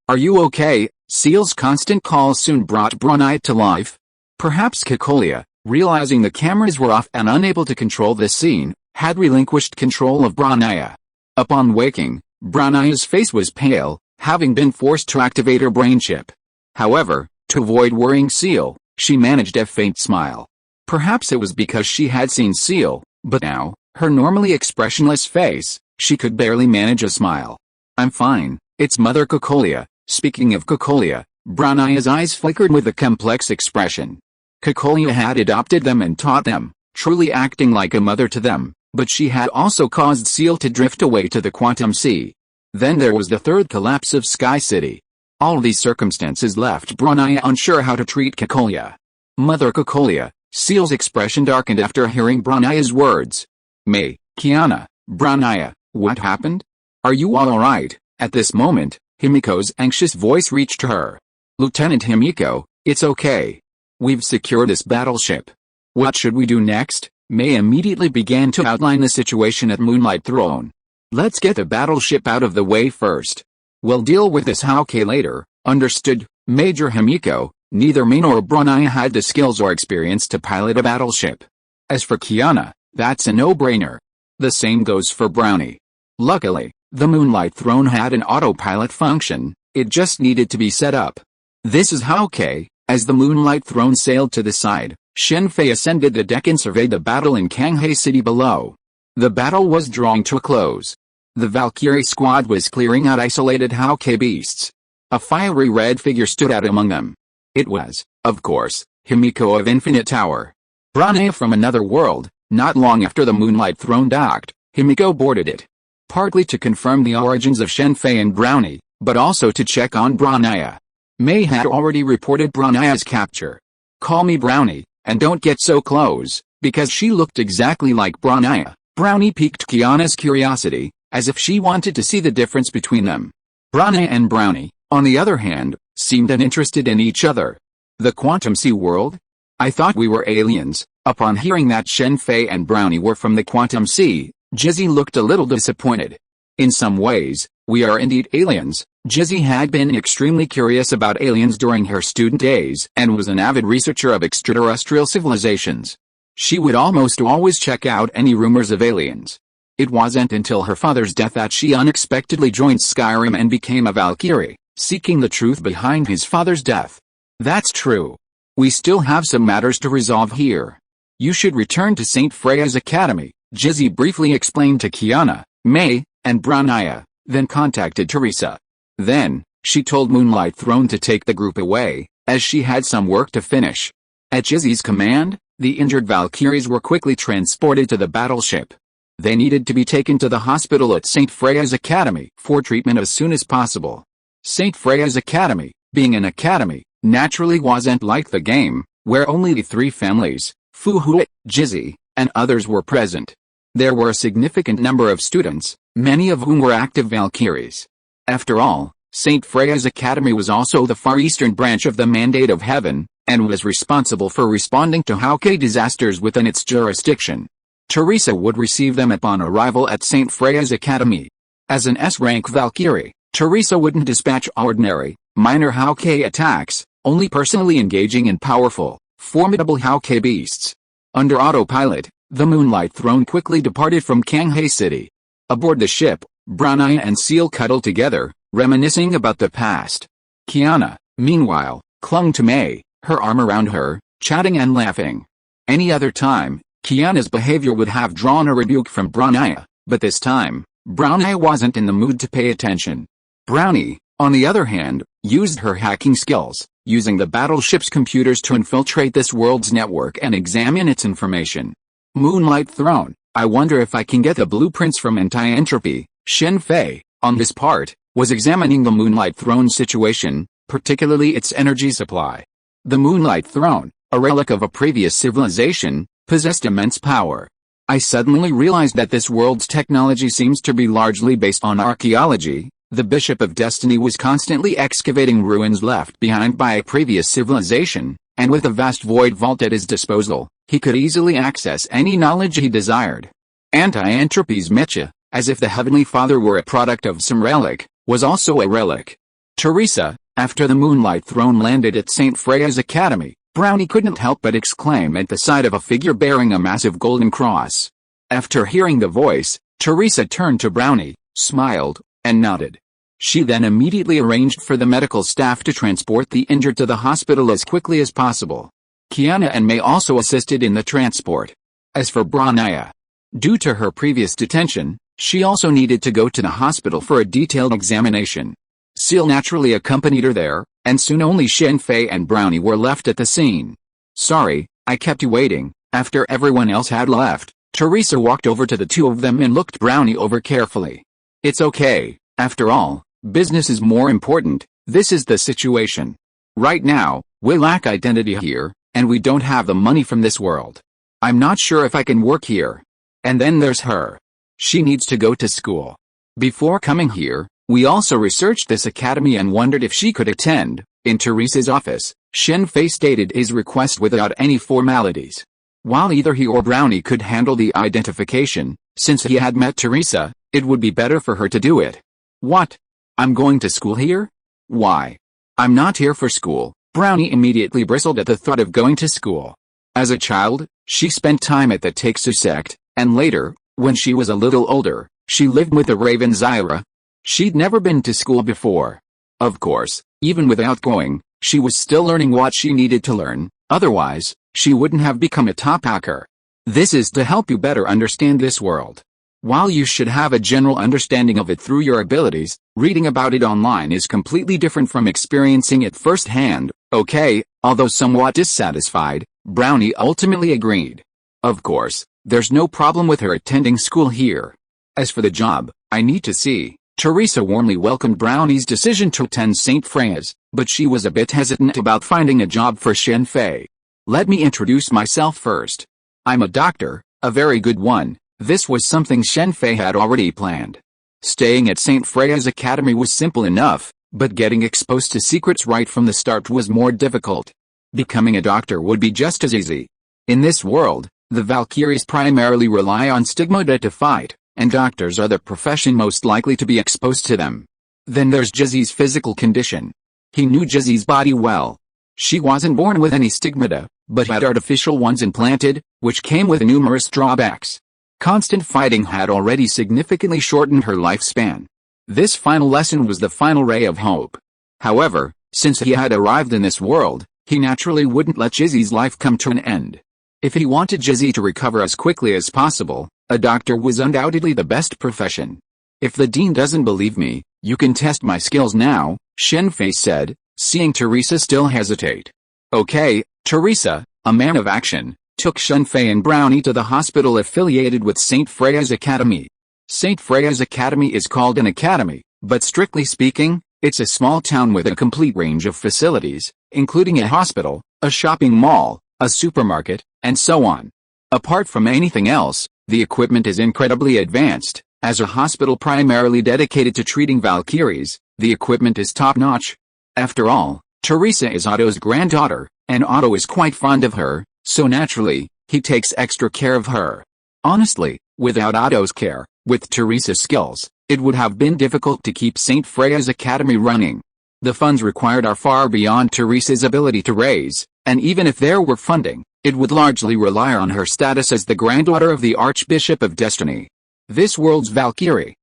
are you okay? S.H.I.E.L.'s constant calls soon brought Branaya to life. Perhaps Kekolia, realizing the cameras were off and unable to control the scene, had relinquished control of Branaya. Upon waking, Branaya's face was pale, having been forced to activate her brain chip. However, to avoid worrying S.H.I.E.L.D, she managed a faint smile. Perhaps it was because she had seen S.H.I.E.L.D, but now, her normally expressionless face, she could barely manage a smile. I'm fine, it's Mother Kekolia. Speaking of Kekolia, Branaya's eyes flickered with a complex expression. Kekolia had adopted them and taught them, truly acting like a mother to them, but she had also caused S.H.I.E.L.D to drift away to the Quantum Sea. Then there was the third collapse of Sky City. All these circumstances left Branaya unsure how to treat Kekolia. Mother Kekolia, S.H.I.E.L.'s expression darkened after hearing Branaya's words. Mei, Kiana, Branaya, what happened? Are you all alright? At this moment, Himiko's anxious voice reached her. Lieutenant Himiko, it's okay. We've secured this battleship. What should we do next? Mei immediately began to outline the situation at Moonlight Throne. Let's get the battleship out of the way first. We'll deal with this Hauke later, understood, Major Himiko. Neither Mei nor Branaya had the skills or experience to pilot a battleship. As for Kiana, that's a no-brainer. The same goes for Brownie. Luckily, the Moonlight Throne had an autopilot function, it just needed to be set up. This is Hauke. As the Moonlight Throne sailed to the side, Shen Fei ascended the deck and surveyed the battle in Kanghei City below. The battle was drawing to a close. The Valkyrie squad was clearing out isolated Hauke beasts. A fiery red figure stood out among them. It was, of course, Himiko of Infinite Tower. Branaya from another world. Not long after the Moonlight Throne docked, Himiko boarded it. Partly to confirm the origins of Shen Fei and Brownie, but also to check on Branaya. Mei had already reported Branaya's capture. Call me Brownie, and don't get so close, because she looked exactly like Branaya. Brownie piqued Kiana's curiosity, as if she wanted to see the difference between them. Branaya and Brownie, on the other hand, seemed uninterested in each other. The Quantum Sea world? I thought we were aliens. Upon hearing that Shen Fei and Brownie were from the Quantum Sea, Jizzy looked a little disappointed. In some ways, we are indeed aliens. Jizzy had been extremely curious about aliens during her student days and was an avid researcher of extraterrestrial civilizations. She would almost always check out any rumors of aliens. It wasn't until her father's death that she unexpectedly joined Skyrim and became a Valkyrie, seeking the truth behind his father's death. That's true. We still have some matters to resolve here. You should return to St. Freya's Academy, Jizzy briefly explained to Kiana, Mei, and Branaya, then contacted Teresa. Then, she told Moonlight Throne to take the group away, as she had some work to finish. At Jizzy's command, the injured Valkyries were quickly transported to the battleship. They needed to be taken to the hospital at St. Freya's Academy for treatment as soon as possible. St. Freia's Academy, being an academy, naturally wasn't like the game, where only the three families, Fu Hui, Jizzy, and others were present. There were a significant number of students, many of whom were active Valkyries. After all, St. Freia's Academy was also the far eastern branch of the Mandate of Heaven, and was responsible for responding to Hauke disasters within its jurisdiction. Teresa would receive them upon arrival at St. Freia's Academy. As an S-rank Valkyrie, Teresa wouldn't dispatch ordinary, minor Hauke attacks, only personally engaging in powerful, formidable Hauke beasts. Under autopilot, the Moonlight Throne quickly departed from Kamar-Taj City. Aboard the ship, Brown Eye and S.H.I.E.L.D cuddled together, reminiscing about the past. Kiana, meanwhile, clung to May, her arm around her, chatting and laughing. Any other time, Kiana's behavior would have drawn a rebuke from Brown Eye, but this time, Brown Eye wasn't in the mood to pay attention. Brownie, on the other hand, used her hacking skills, using the battleship's computers to infiltrate this world's network and examine its information. Moonlight Throne, I wonder if I can get the blueprints from anti-entropy. Shen Fei, on his part, was examining the Moonlight Throne situation, particularly its energy supply. The Moonlight Throne, a relic of a previous civilization, possessed immense power. I suddenly realized that this world's technology seems to be largely based on archaeology. The Bishop of Destiny was constantly excavating ruins left behind by a previous civilization, and with a vast void vault at his disposal, he could easily access any knowledge he desired. Anti-entropy's mecha, as if the Heavenly Father were a product of some relic, was also a relic. Teresa, after the Moonlight Throne landed at St. Freia's Academy, Brownie couldn't help but exclaim at the sight of a figure bearing a massive golden cross. After hearing the voice, Teresa turned to Brownie, smiled, and nodded. She then immediately arranged for the medical staff to transport the injured to the hospital as quickly as possible. Kiana and May also assisted in the transport. As for Brownie, due to her previous detention, she also needed to go to the hospital for a detailed examination. S.H.I.E.L.D naturally accompanied her there, and soon only Shen Fei and Brownie were left at the scene. Sorry, I kept you waiting. After everyone else had left, Teresa walked over to the two of them and looked Brownie over carefully. It's okay, after all, business is more important. This is the situation. Right now, we lack identity here, and we don't have the money from this world. I'm not sure if I can work here. And then there's her. She needs to go to school. Before coming here, we also researched this academy and wondered if she could attend. In Teresa's office, Shen Fei stated his request without any formalities. While either he or Brownie could handle the identification, since he had met Teresa, it would be better for her to do it. What? I'm going to school here? Why? I'm not here for school. Brownie immediately bristled at the thought of going to school. As a child, she spent time at the Taixu sect, and later, when she was a little older, she lived with the Raven Zyra. She'd never been to school before. Of course, even without going, she was still learning what she needed to learn, otherwise, she wouldn't have become a top hacker. This is to help you better understand this world. While you should have a general understanding of it through your abilities, reading about it online is completely different from experiencing it firsthand. Okay, although somewhat dissatisfied, Brownie ultimately agreed. Of course, there's no problem with her attending school here. As for the job, I need to see. Teresa warmly welcomed Brownie's decision to attend St. Freia's, but she was a bit hesitant about finding a job for Shen Fei. Let me introduce myself first. I'm a doctor, a very good one. This was something Shen Fei had already planned. Staying at St. Freia's Academy was simple enough, but getting exposed to secrets right from the start was more difficult. Becoming a doctor would be just as easy. In this world, the Valkyries primarily rely on stigmata to fight, and doctors are the profession most likely to be exposed to them. Then there's Jizzy's physical condition. He knew Jizzy's body well. She wasn't born with any stigmata, but had artificial ones implanted, which came with numerous drawbacks. Constant fighting had already significantly shortened her lifespan. This final lesson was the final ray of hope. However, since he had arrived in this world, he naturally wouldn't let Jizzy's life come to an end. If he wanted Jizzy to recover as quickly as possible, a doctor was undoubtedly the best profession. If the dean doesn't believe me, you can test my skills now, Shen Fei said, seeing Teresa still hesitate. Okay, Teresa, a man of action, took Shen Fei and Brownie to the hospital affiliated with St. Freia's Academy. St. Freia's Academy is called an academy, but strictly speaking, It's a small town with a complete range of facilities, including a hospital, a shopping mall, a supermarket, and so on. Apart from anything else, the equipment is incredibly advanced. As a hospital primarily dedicated to treating Valkyries, the equipment is top-notch. After all, Teresa is Otto's granddaughter, and Otto is quite fond of her, so naturally, he takes extra care of her. Honestly, without Otto's care, with Teresa's skills, it would have been difficult to keep St. Freya's Academy running. The funds required are far beyond Teresa's ability to raise, and even if there were funding, it would largely rely on her status as the granddaughter of the Archbishop of Destiny. This world's Valkyrie.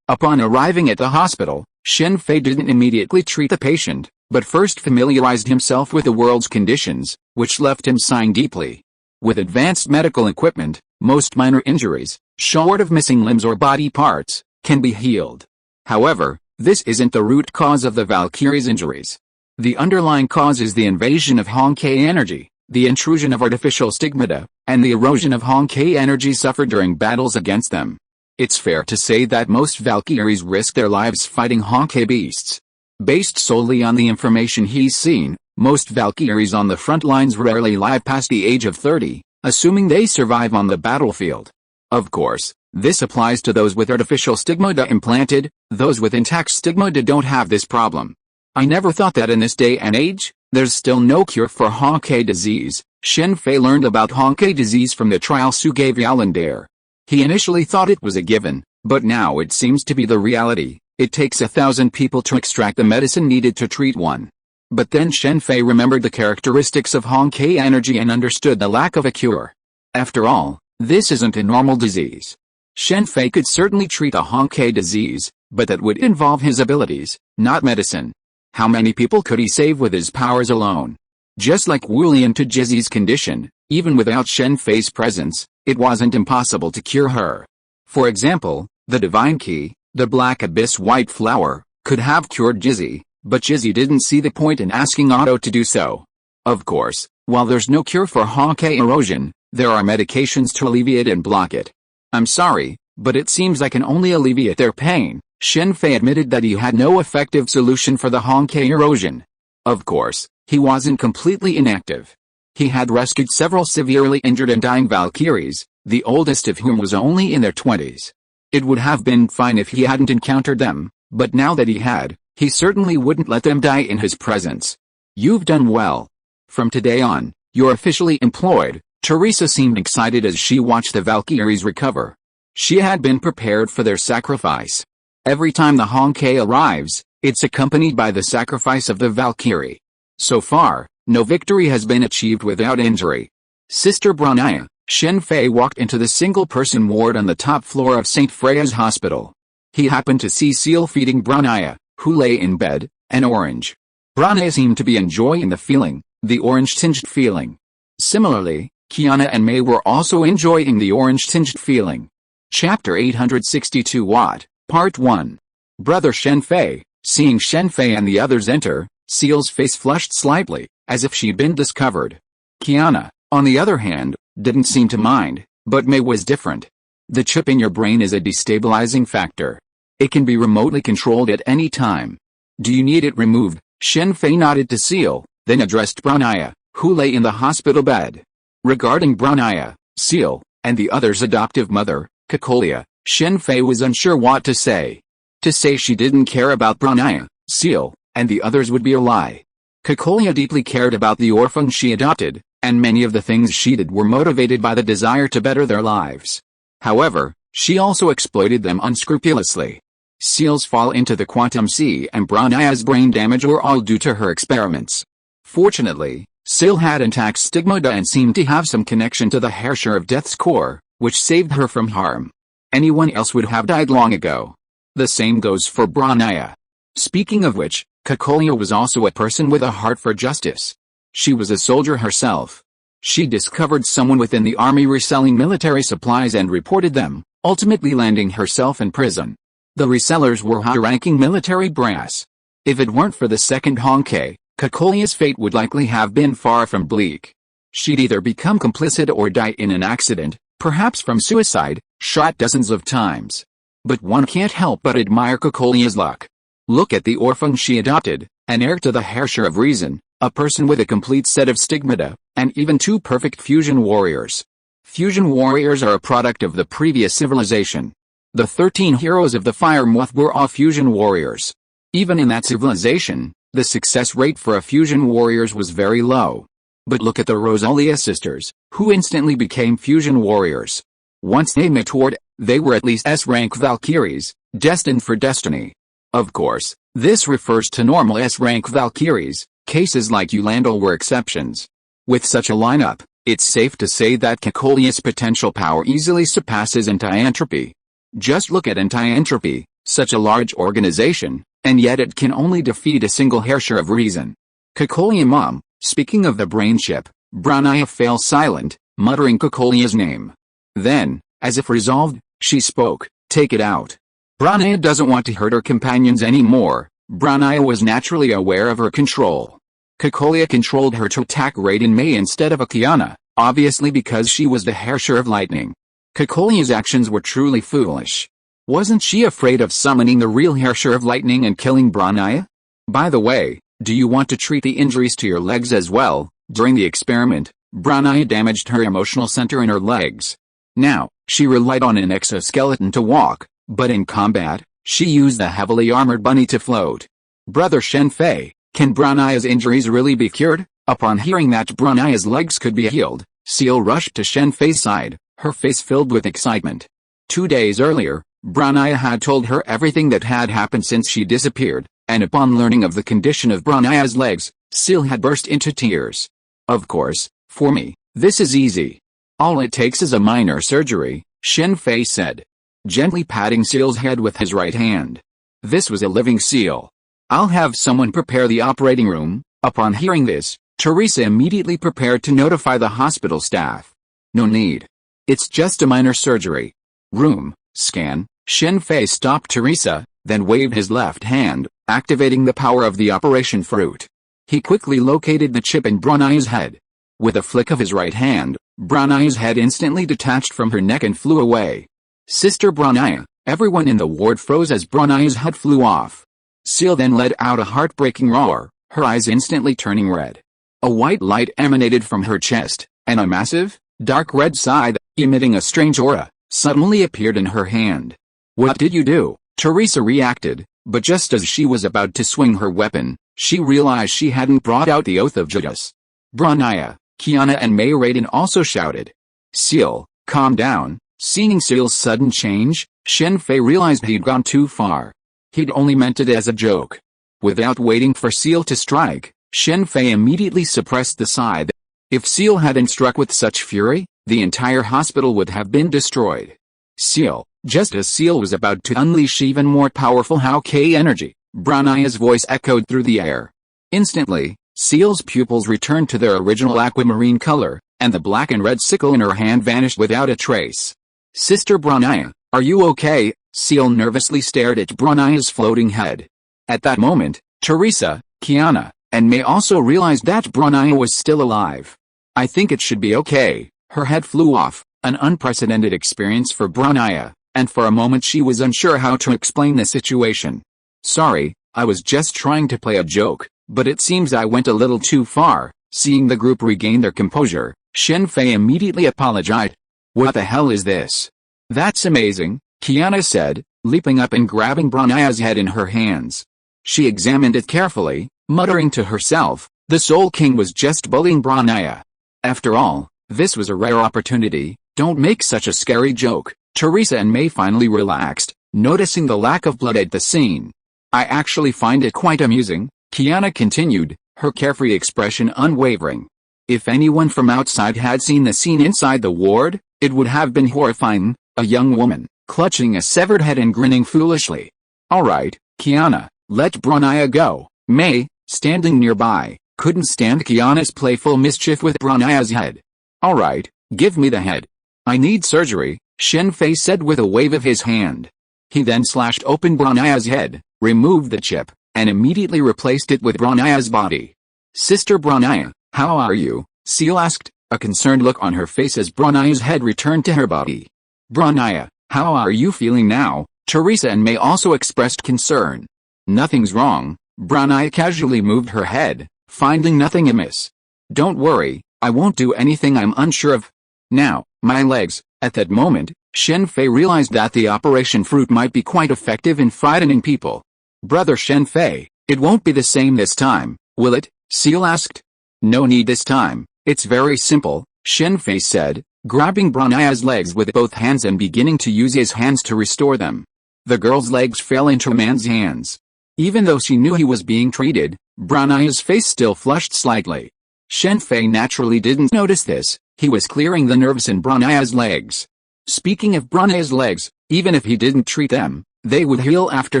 Upon arriving at the hospital, Shen Fei didn't immediately treat the patient, but first familiarized himself with the world's conditions, which left him sighing deeply. With advanced medical equipment, most minor injuries, short of missing limbs or body parts, can be healed. However, this isn't the root cause of the Valkyrie's injuries. The underlying cause is the invasion of Honkai energy, the intrusion of artificial stigmata, and the erosion of Honkai energy suffered during battles against them. It's fair to say that most Valkyries risk their lives fighting Honkai beasts. Based solely on the information he's seen, most Valkyries on the front lines rarely live past the age of 30, assuming they survive on the battlefield. Of course, this applies to those with artificial stigmata implanted. Those with intact stigmata don't have this problem. I never thought that in this day and age, there's still no cure for Honkai disease. Shen Fei learned about Honkai disease from the trial Su gave Yalandare. He initially thought it was a given, but now it seems to be the reality. It takes 1,000 people to extract the medicine needed to treat one. But then Shen Fei remembered the characteristics of Honkai energy and understood the lack of a cure. After all, this isn't a normal disease. Shen Fei could certainly treat a Honkai disease, but that would involve his abilities, not medicine. How many people could he save with his powers alone? Just like Wu Lian to Jizzy's condition, even without Shen Fei's presence, it wasn't impossible to cure her. For example, the Divine Key, the Black Abyss White Flower, could have cured Jizzy, but Jizzy didn't see the point in asking Otto to do so. Of course, while there's no cure for Honkai erosion, there are medications to alleviate and block it. I'm sorry, but it seems I can only alleviate their pain. Shen Fei admitted that he had no effective solution for the Honkai erosion. Of course, he wasn't completely inactive. He had rescued several severely injured and dying Valkyries, the oldest of whom was only in their 20s. It would have been fine if he hadn't encountered them, but now that he had, he certainly wouldn't let them die in his presence. You've done well. From today on, you're officially employed. Teresa seemed excited as she watched the Valkyries recover. She had been prepared for their sacrifice. Every time the Honkai arrives, it's accompanied by the sacrifice of the Valkyrie. So far, no victory has been achieved without injury. Sister Brania, Shen Fei walked into the single-person ward on the top floor of St. Freya's hospital. He happened to see S.H.I.E.L.D feeding Brania, who lay in bed, an orange. Brania seemed to be enjoying the feeling, the orange-tinged feeling. Similarly, Kiana and Mei were also enjoying the orange-tinged feeling. Chapter 862 What? Part 1. Brother Shen Fei. Seeing Shen Fei and the others enter, S.H.I.E.L.'s face flushed slightly, as if she'd been discovered. Kiana, on the other hand, didn't seem to mind, but Mei was different. The chip in your brain is a destabilizing factor. It can be remotely controlled at any time. Do you need it removed? Shen Fei nodded to S.H.I.E.L.D, then addressed Brania, who lay in the hospital bed. Regarding Brania, S.H.I.E.L.D, and the other's adoptive mother, Kekolia, Shen Fei was unsure what to say. To say she didn't care about Brania, S.H.I.E.L.D, and the others would be a lie. Kekolia deeply cared about the orphans she adopted, and many of the things she did were motivated by the desire to better their lives. However, she also exploited them unscrupulously. S.H.I.E.L.'s fall into the Quantum Sea and Brania's brain damage were all due to her experiments. Fortunately, S.H.I.E.L.D had intact stigmata and seemed to have some connection to the Herrscher of Death's core, which saved her from harm. Anyone else would have died long ago. The same goes for Brania. Speaking of which, Kekolia was also a person with a heart for justice. She was a soldier herself. She discovered someone within the army reselling military supplies and reported them, ultimately landing herself in prison. The resellers were high-ranking military brass. If it weren't for the second Honkai, Kekolia's fate would likely have been far from bleak. She'd either become complicit or die in an accident, perhaps from suicide, shot dozens of times. But one can't help but admire Kekolia's luck. Look at the orphan she adopted, an heir to the Herrscher of Reason, a person with a complete set of stigmata, and even 2 perfect fusion warriors. Fusion warriors are a product of the previous civilization. The 13 heroes of the Fire Moth were all fusion warriors. Even in that civilization, the success rate for a fusion warriors was very low. But look at the Rosalia sisters, who instantly became fusion warriors. Once they matured, they were at least S-rank Valkyries, destined for destiny. Of course, this refers to normal S-rank Valkyries. Cases like Yolanda were exceptions. With such a lineup, it's safe to say that Kekolia's potential power easily surpasses anti-entropy. Just look at anti-entropy, such a large organization, and yet it can only defeat a single Herrscher of Reason. Kekolia Mom, speaking of the brain chip, Branaya fell silent, muttering Kekolia's name. Then, as if resolved, she spoke, "Take it out." Branaya doesn't want to hurt her companions anymore. Branaya was naturally aware of her control. Kekolia controlled her to attack Raiden Mei instead of Akiana, obviously because she was the Herrscher of Lightning. Kekolia's actions were truly foolish. Wasn't she afraid of summoning the real Herrscher of Lightning and killing Branaya? By the way, do you want to treat the injuries to your legs as well? During the experiment, Branaya damaged her emotional center in her legs. Now, she relied on an exoskeleton to walk, but in combat, she used the heavily armored bunny to float. Brother Shen Fei, can Branaya's injuries really be cured? Upon hearing that Branaya's legs could be healed, S.H.I.E.L.D rushed to Shen Fei's side, her face filled with excitement. 2 days earlier, Branaya had told her everything that had happened since she disappeared, and upon learning of the condition of Branaya's legs, S.H.I.E.L.D had burst into tears. Of course, for me, this is easy. All it takes is a minor surgery, Shen Fei said, gently patting S.H.I.E.L.'s head with his right hand. This was a living S.H.I.E.L.D. I'll have someone prepare the operating room. Upon hearing this, Teresa immediately prepared to notify the hospital staff. No need. It's just a minor surgery. Room, scan. Shen Fei stopped Teresa, then waved his left hand, activating the power of the operation fruit. He quickly located the chip in Branaya's head. With a flick of his right hand, Branaya's head instantly detached from her neck and flew away. Sister Branaya, everyone in the ward froze as Branaya's head flew off. S.H.I.E.L.D then let out a heartbreaking roar, her eyes instantly turning red. A white light emanated from her chest, and a massive, dark red scythe, emitting a strange aura, suddenly appeared in her hand. What did you do? Teresa reacted, but just as she was about to swing her weapon, she realized she hadn't brought out the Oath of Judas. Branaya, Kiana and Mei Raiden also shouted. S.H.I.E.L.D, calm down. Seeing S.H.I.E.L.'s sudden change, Shen Fei realized he'd gone too far. He'd only meant it as a joke. Without waiting for S.H.I.E.L.D to strike, Shen Fei immediately suppressed the scythe. If S.H.I.E.L.D hadn't struck with such fury, the entire hospital would have been destroyed. S.H.I.E.L.D, just as S.H.I.E.L.D was about to unleash even more powerful Hao-Kei energy, Branaya's voice echoed through the air. Instantly, S.H.I.E.L.'s pupils returned to their original aquamarine color, and the black and red sickle in her hand vanished without a trace. Sister Branaya, are you okay? S.H.I.E.L.D nervously stared at Branaya's floating head. At that moment, Teresa, Kiana, and Mei also realized that Branaya was still alive. I think it should be okay. Her head flew off, an unprecedented experience for Branaya, and for a moment she was unsure how to explain the situation. Sorry, I was just trying to play a joke, but it seems I went a little too far. Seeing the group regain their composure, Shen Fei immediately apologized. What the hell is this? That's amazing, Kiana said, leaping up and grabbing Branaya's head in her hands. She examined it carefully, muttering to herself, the Soul King was just bullying Branaya. After all, this was a rare opportunity, don't make such a scary joke. Teresa and Mei finally relaxed, noticing the lack of blood at the scene. I actually find it quite amusing, Kiana continued, her carefree expression unwavering. If anyone from outside had seen the scene inside the ward, it would have been horrifying, a young woman, clutching a severed head and grinning foolishly. Alright, Kiana, let Branaya go. Mei, standing nearby, couldn't stand Kiana's playful mischief with Branaya's head. Alright, give me the head. I need surgery, Shen Fei said with a wave of his hand. He then slashed open Branaya's head, removed the chip, and immediately replaced it with Branaya's body. Sister Branaya, how are you? S.H.I.E.L.D asked, a concerned look on her face as Branaya's head returned to her body. Branaya, how are you feeling now? Teresa and Mei also expressed concern. Nothing's wrong. Brown-Eye casually moved her head, finding nothing amiss. Don't worry, I won't do anything I'm unsure of. Now, my legs. At that moment, Shen Fei realized that the Operation Fruit might be quite effective in frightening people. Brother Shen Fei, it won't be the same this time, will it? S.H.I.E.L.D asked. No need this time, it's very simple, Shen Fei said, grabbing Brown-Eye's legs with both hands and beginning to use his hands to restore them. The girl's legs fell into a man's hands. Even though she knew he was being treated, Brown-Eye's face still flushed slightly. Shen Fei naturally didn't notice this. He was clearing the nerves in Brown-Eye's legs. Speaking of Brown-Eye's legs, even if he didn't treat them, they would heal after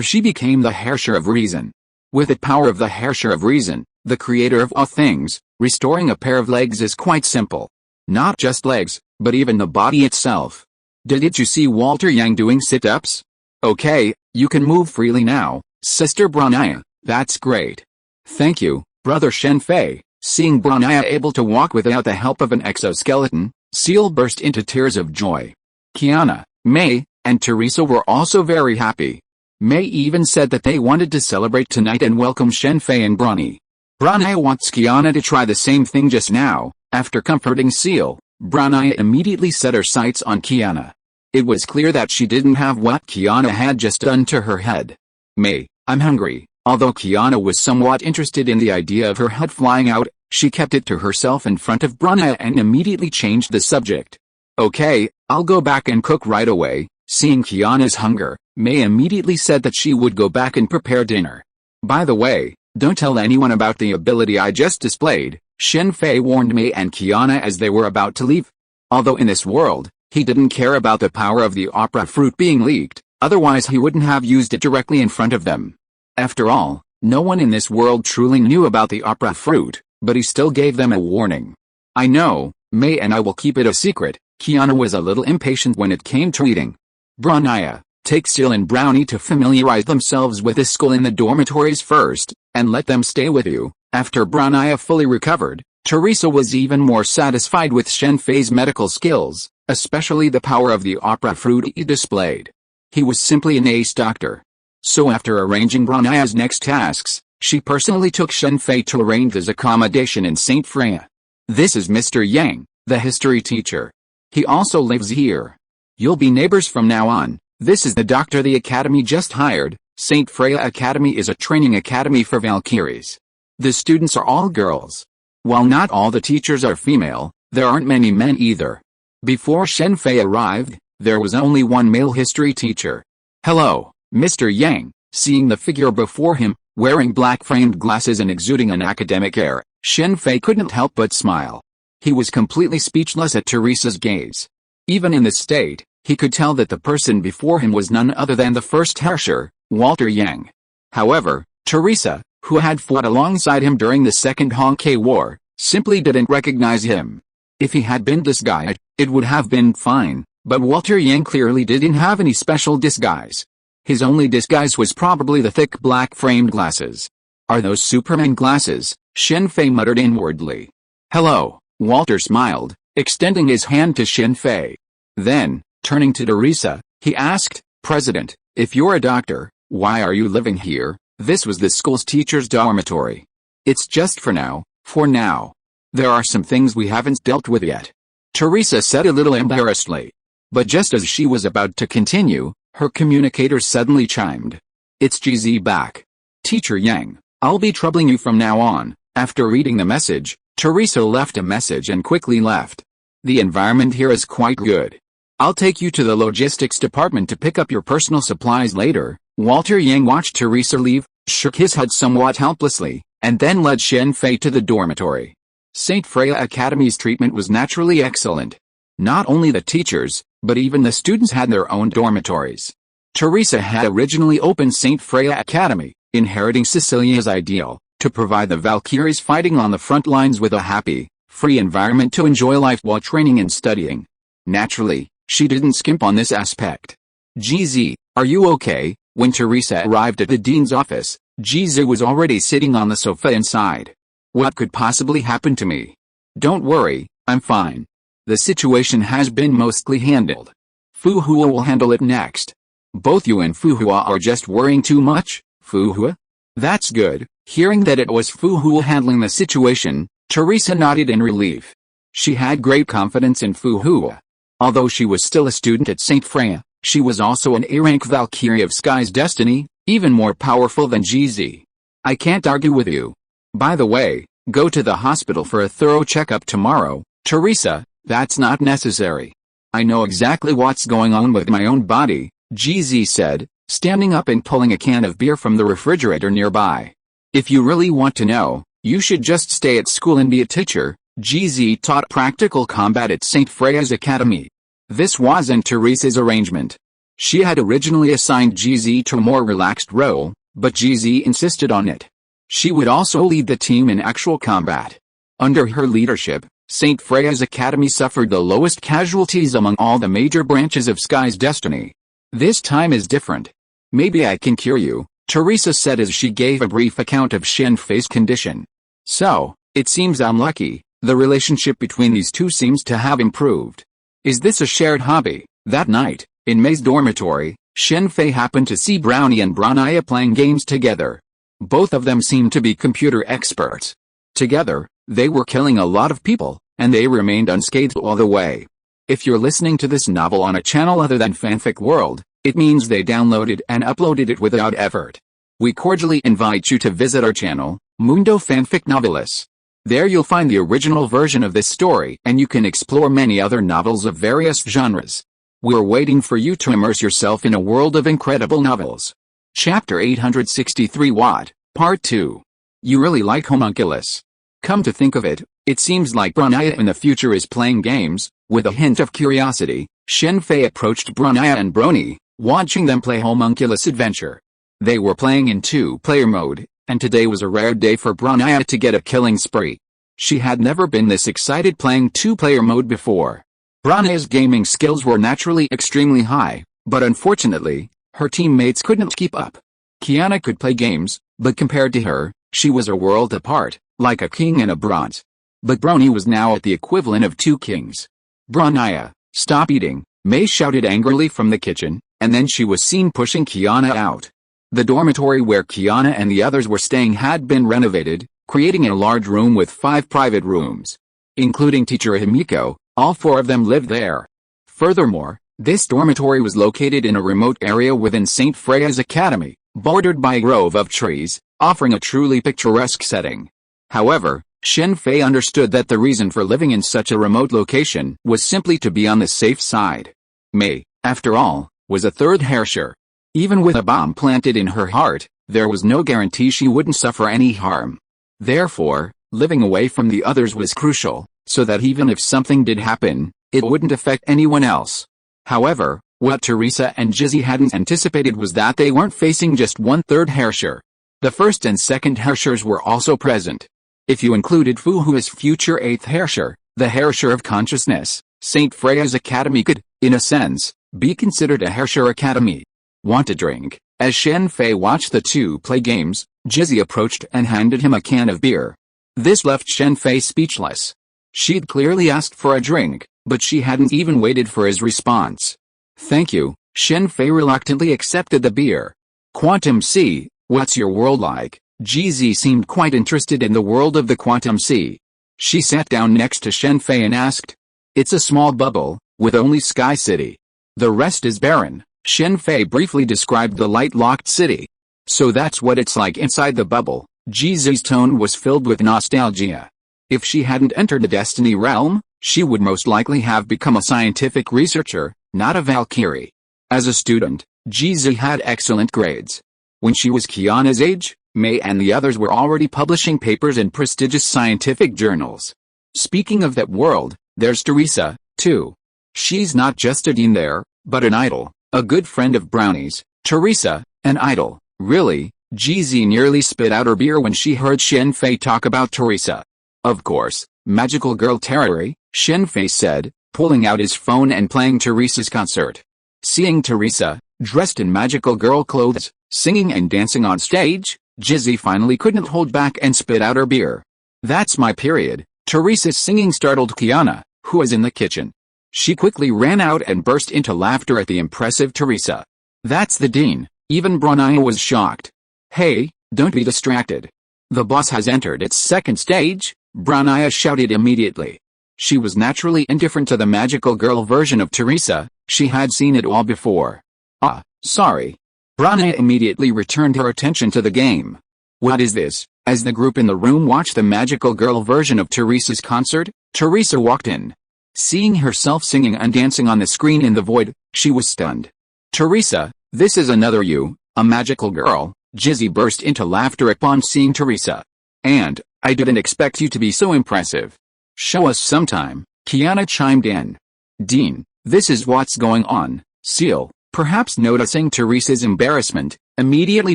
she became the Herrscher of Reason. With the power of the Herrscher of Reason, the creator of all things, restoring a pair of legs is quite simple. Not just legs, but even the body itself. Didn't you see Walter Yang doing sit-ups? Okay, you can move freely now, Sister Brown-Eye, that's great. Thank you, Brother Shen Fei. Seeing Brown-Eye able to walk without the help of an exoskeleton, S.H.I.E.L.D burst into tears of joy. Kiana, May, and Teresa were also very happy. May even said that they wanted to celebrate tonight and welcome Shen Fei and Brown-Eye. Brown-Eye wants Kiana to try the same thing just now. After comforting S.H.I.E.L.D, Brown-Eye immediately set her sights on Kiana. It was clear that she didn't have what Kiana had just done to her head. May, I'm hungry. Although Kiana was somewhat interested in the idea of her head flying out, she kept it to herself in front of Brown-Eye and immediately changed the subject. Okay, I'll go back and cook right away. Seeing Kiana's hunger, May immediately said that she would go back and prepare dinner. By the way, don't tell anyone about the ability I just displayed, Shen Fei warned May and Kiana as they were about to leave. Although in this world, he didn't care about the power of the opera fruit being leaked, otherwise he wouldn't have used it directly in front of them. After all, no one in this world truly knew about the opera fruit, but he still gave them a warning. I know, May, and I will keep it a secret. Kiana was a little impatient when it came to eating. Brown-Eye, take S.H.I.E.L.D and Brown-Eye to familiarize themselves with the school in the dormitories first, and let them stay with you. After Brown-Eye fully recovered, Teresa was even more satisfied with Shen Fei's medical skills, especially the power of the opera fruit he displayed. He was simply an ace doctor. So after arranging Brown-Eye's next tasks, she personally took Shen Fei to arrange his accommodation in St. Freya. This is Mr. Yang, the history teacher. He also lives here. You'll be neighbors from now on. This is the doctor the academy just hired. St. Freya Academy is a training academy for Valkyries. The students are all girls. While not all the teachers are female, there aren't many men either. Before Shen Fei arrived, there was only one male history teacher. Hello, Mr. Yang. Seeing the figure before him, wearing black-framed glasses and exuding an academic air, Shen Fei couldn't help but smile. He was completely speechless at Teresa's gaze. Even in this state, he could tell that the person before him was none other than the first Herrscher, Walter Yang. However, Teresa, who had fought alongside him during the Second Hongkai War, simply didn't recognize him. If he had been disguised, it would have been fine, but Walter Yang clearly didn't have any special disguise. His only disguise was probably the thick black-framed glasses. Are those Superman glasses? Shen Fei muttered inwardly. Hello, Walter smiled, extending his hand to Shen Fei. Then, turning to Teresa, he asked, President, if you're a doctor, why are you living here? This was the school's teacher's dormitory. It's just for now, for now. There are some things we haven't dealt with yet. Teresa said a little embarrassedly. But just as she was about to continue, her communicator suddenly chimed. It's GZ back. Teacher Yang, I'll be troubling you from now on. After reading the message, Teresa left a message and quickly left. The environment here is quite good. I'll take you to the logistics department to pick up your personal supplies later. Walter Yang watched Teresa leave, shook his head somewhat helplessly, and then led Shen Fei to the dormitory. St. Freya Academy's treatment was naturally excellent. Not only the teachers, but even the students had their own dormitories. Teresa had originally opened St. Freya Academy, inheriting Cecilia's ideal, to provide the Valkyries fighting on the front lines with a happy, free environment to enjoy life while training and studying. Naturally, she didn't skimp on this aspect. GZ, are you okay? When Teresa arrived at the dean's office, GZ was already sitting on the sofa inside. What could possibly happen to me? Don't worry, I'm fine. The situation has been mostly handled. Fu Hua will handle it next. Both you and Fu Hua are just worrying too much. Fu-Hua? That's good. Hearing that it was Fu-Hua handling the situation, Teresa nodded in relief. She had great confidence in Fu-Hua. Although she was still a student at St. Freya, she was also an A-rank Valkyrie of Sky's destiny, even more powerful than GZ. I can't argue with you. By the way, go to the hospital for a thorough checkup tomorrow, Teresa. That's not necessary. I know exactly what's going on with my own body, GZ said, standing up and pulling a can of beer from the refrigerator nearby. If you really want to know, you should just stay at school and be a teacher. GZ taught practical combat at St. Freya's Academy. This wasn't Teresa's arrangement. She had originally assigned GZ to a more relaxed role, but GZ insisted on it. She would also lead the team in actual combat. Under her leadership, St. Freya's Academy suffered the lowest casualties among all the major branches of Sky's destiny. This time is different. Maybe I can cure you, Teresa said as she gave a brief account of Shen Fei's condition. So, it seems I'm lucky. The relationship between these two seems to have improved. Is this a shared hobby? That night, in May's dormitory, Shen Fei happened to see Brownie and Brania playing games together. Both of them seemed to be computer experts. Together, they were killing a lot of people, and they remained unscathed all the way. If you're listening to this novel on a channel other than Fanfic World, it means they downloaded and uploaded it without effort. We cordially invite you to visit our channel, Mundo Fanfic Novelis. There you'll find the original version of this story and you can explore many other novels of various genres. We're waiting for you to immerse yourself in a world of incredible novels. Chapter 863 What? Part 2. You really like Homunculus. Come to think of it, it seems like Brania in the future is playing games. With a hint of curiosity, Shen Fei approached Brania and Brony, watching them play Homunculus Adventure. They were playing in two-player mode, and today was a rare day for Brania to get a killing spree. She had never been this excited playing two-player mode before. Brania's gaming skills were naturally extremely high, but unfortunately, her teammates couldn't keep up. Kiana could play games, but compared to her, she was a world apart, like a king and a bronze. But Brony was now at the equivalent of two kings. Brania, stop eating, May shouted angrily from the kitchen, and then she was seen pushing Kiana out. The dormitory where Kiana and the others were staying had been renovated, creating a large room with 5 private rooms. Including teacher Himiko, all 4 of them lived there. Furthermore, this dormitory was located in a remote area within St. Freya's Academy, bordered by a grove of trees, offering a truly picturesque setting. However, Shen Fei understood that the reason for living in such a remote location was simply to be on the safe side. May, after all, was a third Herrscher. Even with a bomb planted in her heart, there was no guarantee she wouldn't suffer any harm. Therefore, living away from the others was crucial, so that even if something did happen, it wouldn't affect anyone else. However, what Teresa and Jizzy hadn't anticipated was that they weren't facing just one third Herrscher. The first and second Herrschers were also present. If you included Fu-Hua's future 8th Herrscher, the Herrscher of Consciousness, St. Freya's Academy could, in a sense, be considered a Herrscher Academy. Want a drink? As Shen Fei watched the two play games, Jizzy approached and handed him a can of beer. This left Shen Fei speechless. She'd clearly asked for a drink, but she hadn't even waited for his response. Thank you, Shen Fei reluctantly accepted the beer. Quantum Sea, what's your world like? GZ seemed quite interested in the world of the Quantum Sea. She sat down next to Shen Fei and asked. It's a small bubble, with only Sky City. The rest is barren. Shen Fei briefly described the light-locked city. So that's what it's like inside the bubble. GZ's tone was filled with nostalgia. If she hadn't entered the Destiny realm, she would most likely have become a scientific researcher, not a Valkyrie. As a student, GZ had excellent grades. When she was Kiana's age, May and the others were already publishing papers in prestigious scientific journals. Speaking of that world, there's Teresa, too. She's not just a dean there, but an idol, a good friend of Brownie's. Teresa, an idol, really? GZ nearly spit out her beer when she heard Shen Fei talk about Teresa. Of course, magical girl territory, Shen Fei said, pulling out his phone and playing Teresa's concert. Seeing Teresa, dressed in magical girl clothes, singing and dancing on stage, Jizzy finally couldn't hold back and spit out her beer. That's my period. Teresa's singing startled Kiana, who was in the kitchen. She quickly ran out and burst into laughter at the impressive Teresa. That's the dean. Even Brania was shocked. Hey, don't be distracted. The boss has entered its second stage, Brown Eye shouted immediately. She was naturally indifferent to the magical girl version of Teresa, she had seen it all before. Ah, sorry. Brown Eye immediately returned her attention to the game. What is this? As the group in the room watched the magical girl version of Teresa's concert, Teresa walked in. Seeing herself singing and dancing on the screen in the void, she was stunned. Teresa, this is another you, a magical girl, Jizzy burst into laughter upon seeing Teresa. And, I didn't expect you to be so impressive. Show us sometime, Kiana chimed in. Dean, this is what's going on. S.H.I.E.L.D, perhaps noticing Teresa's embarrassment, immediately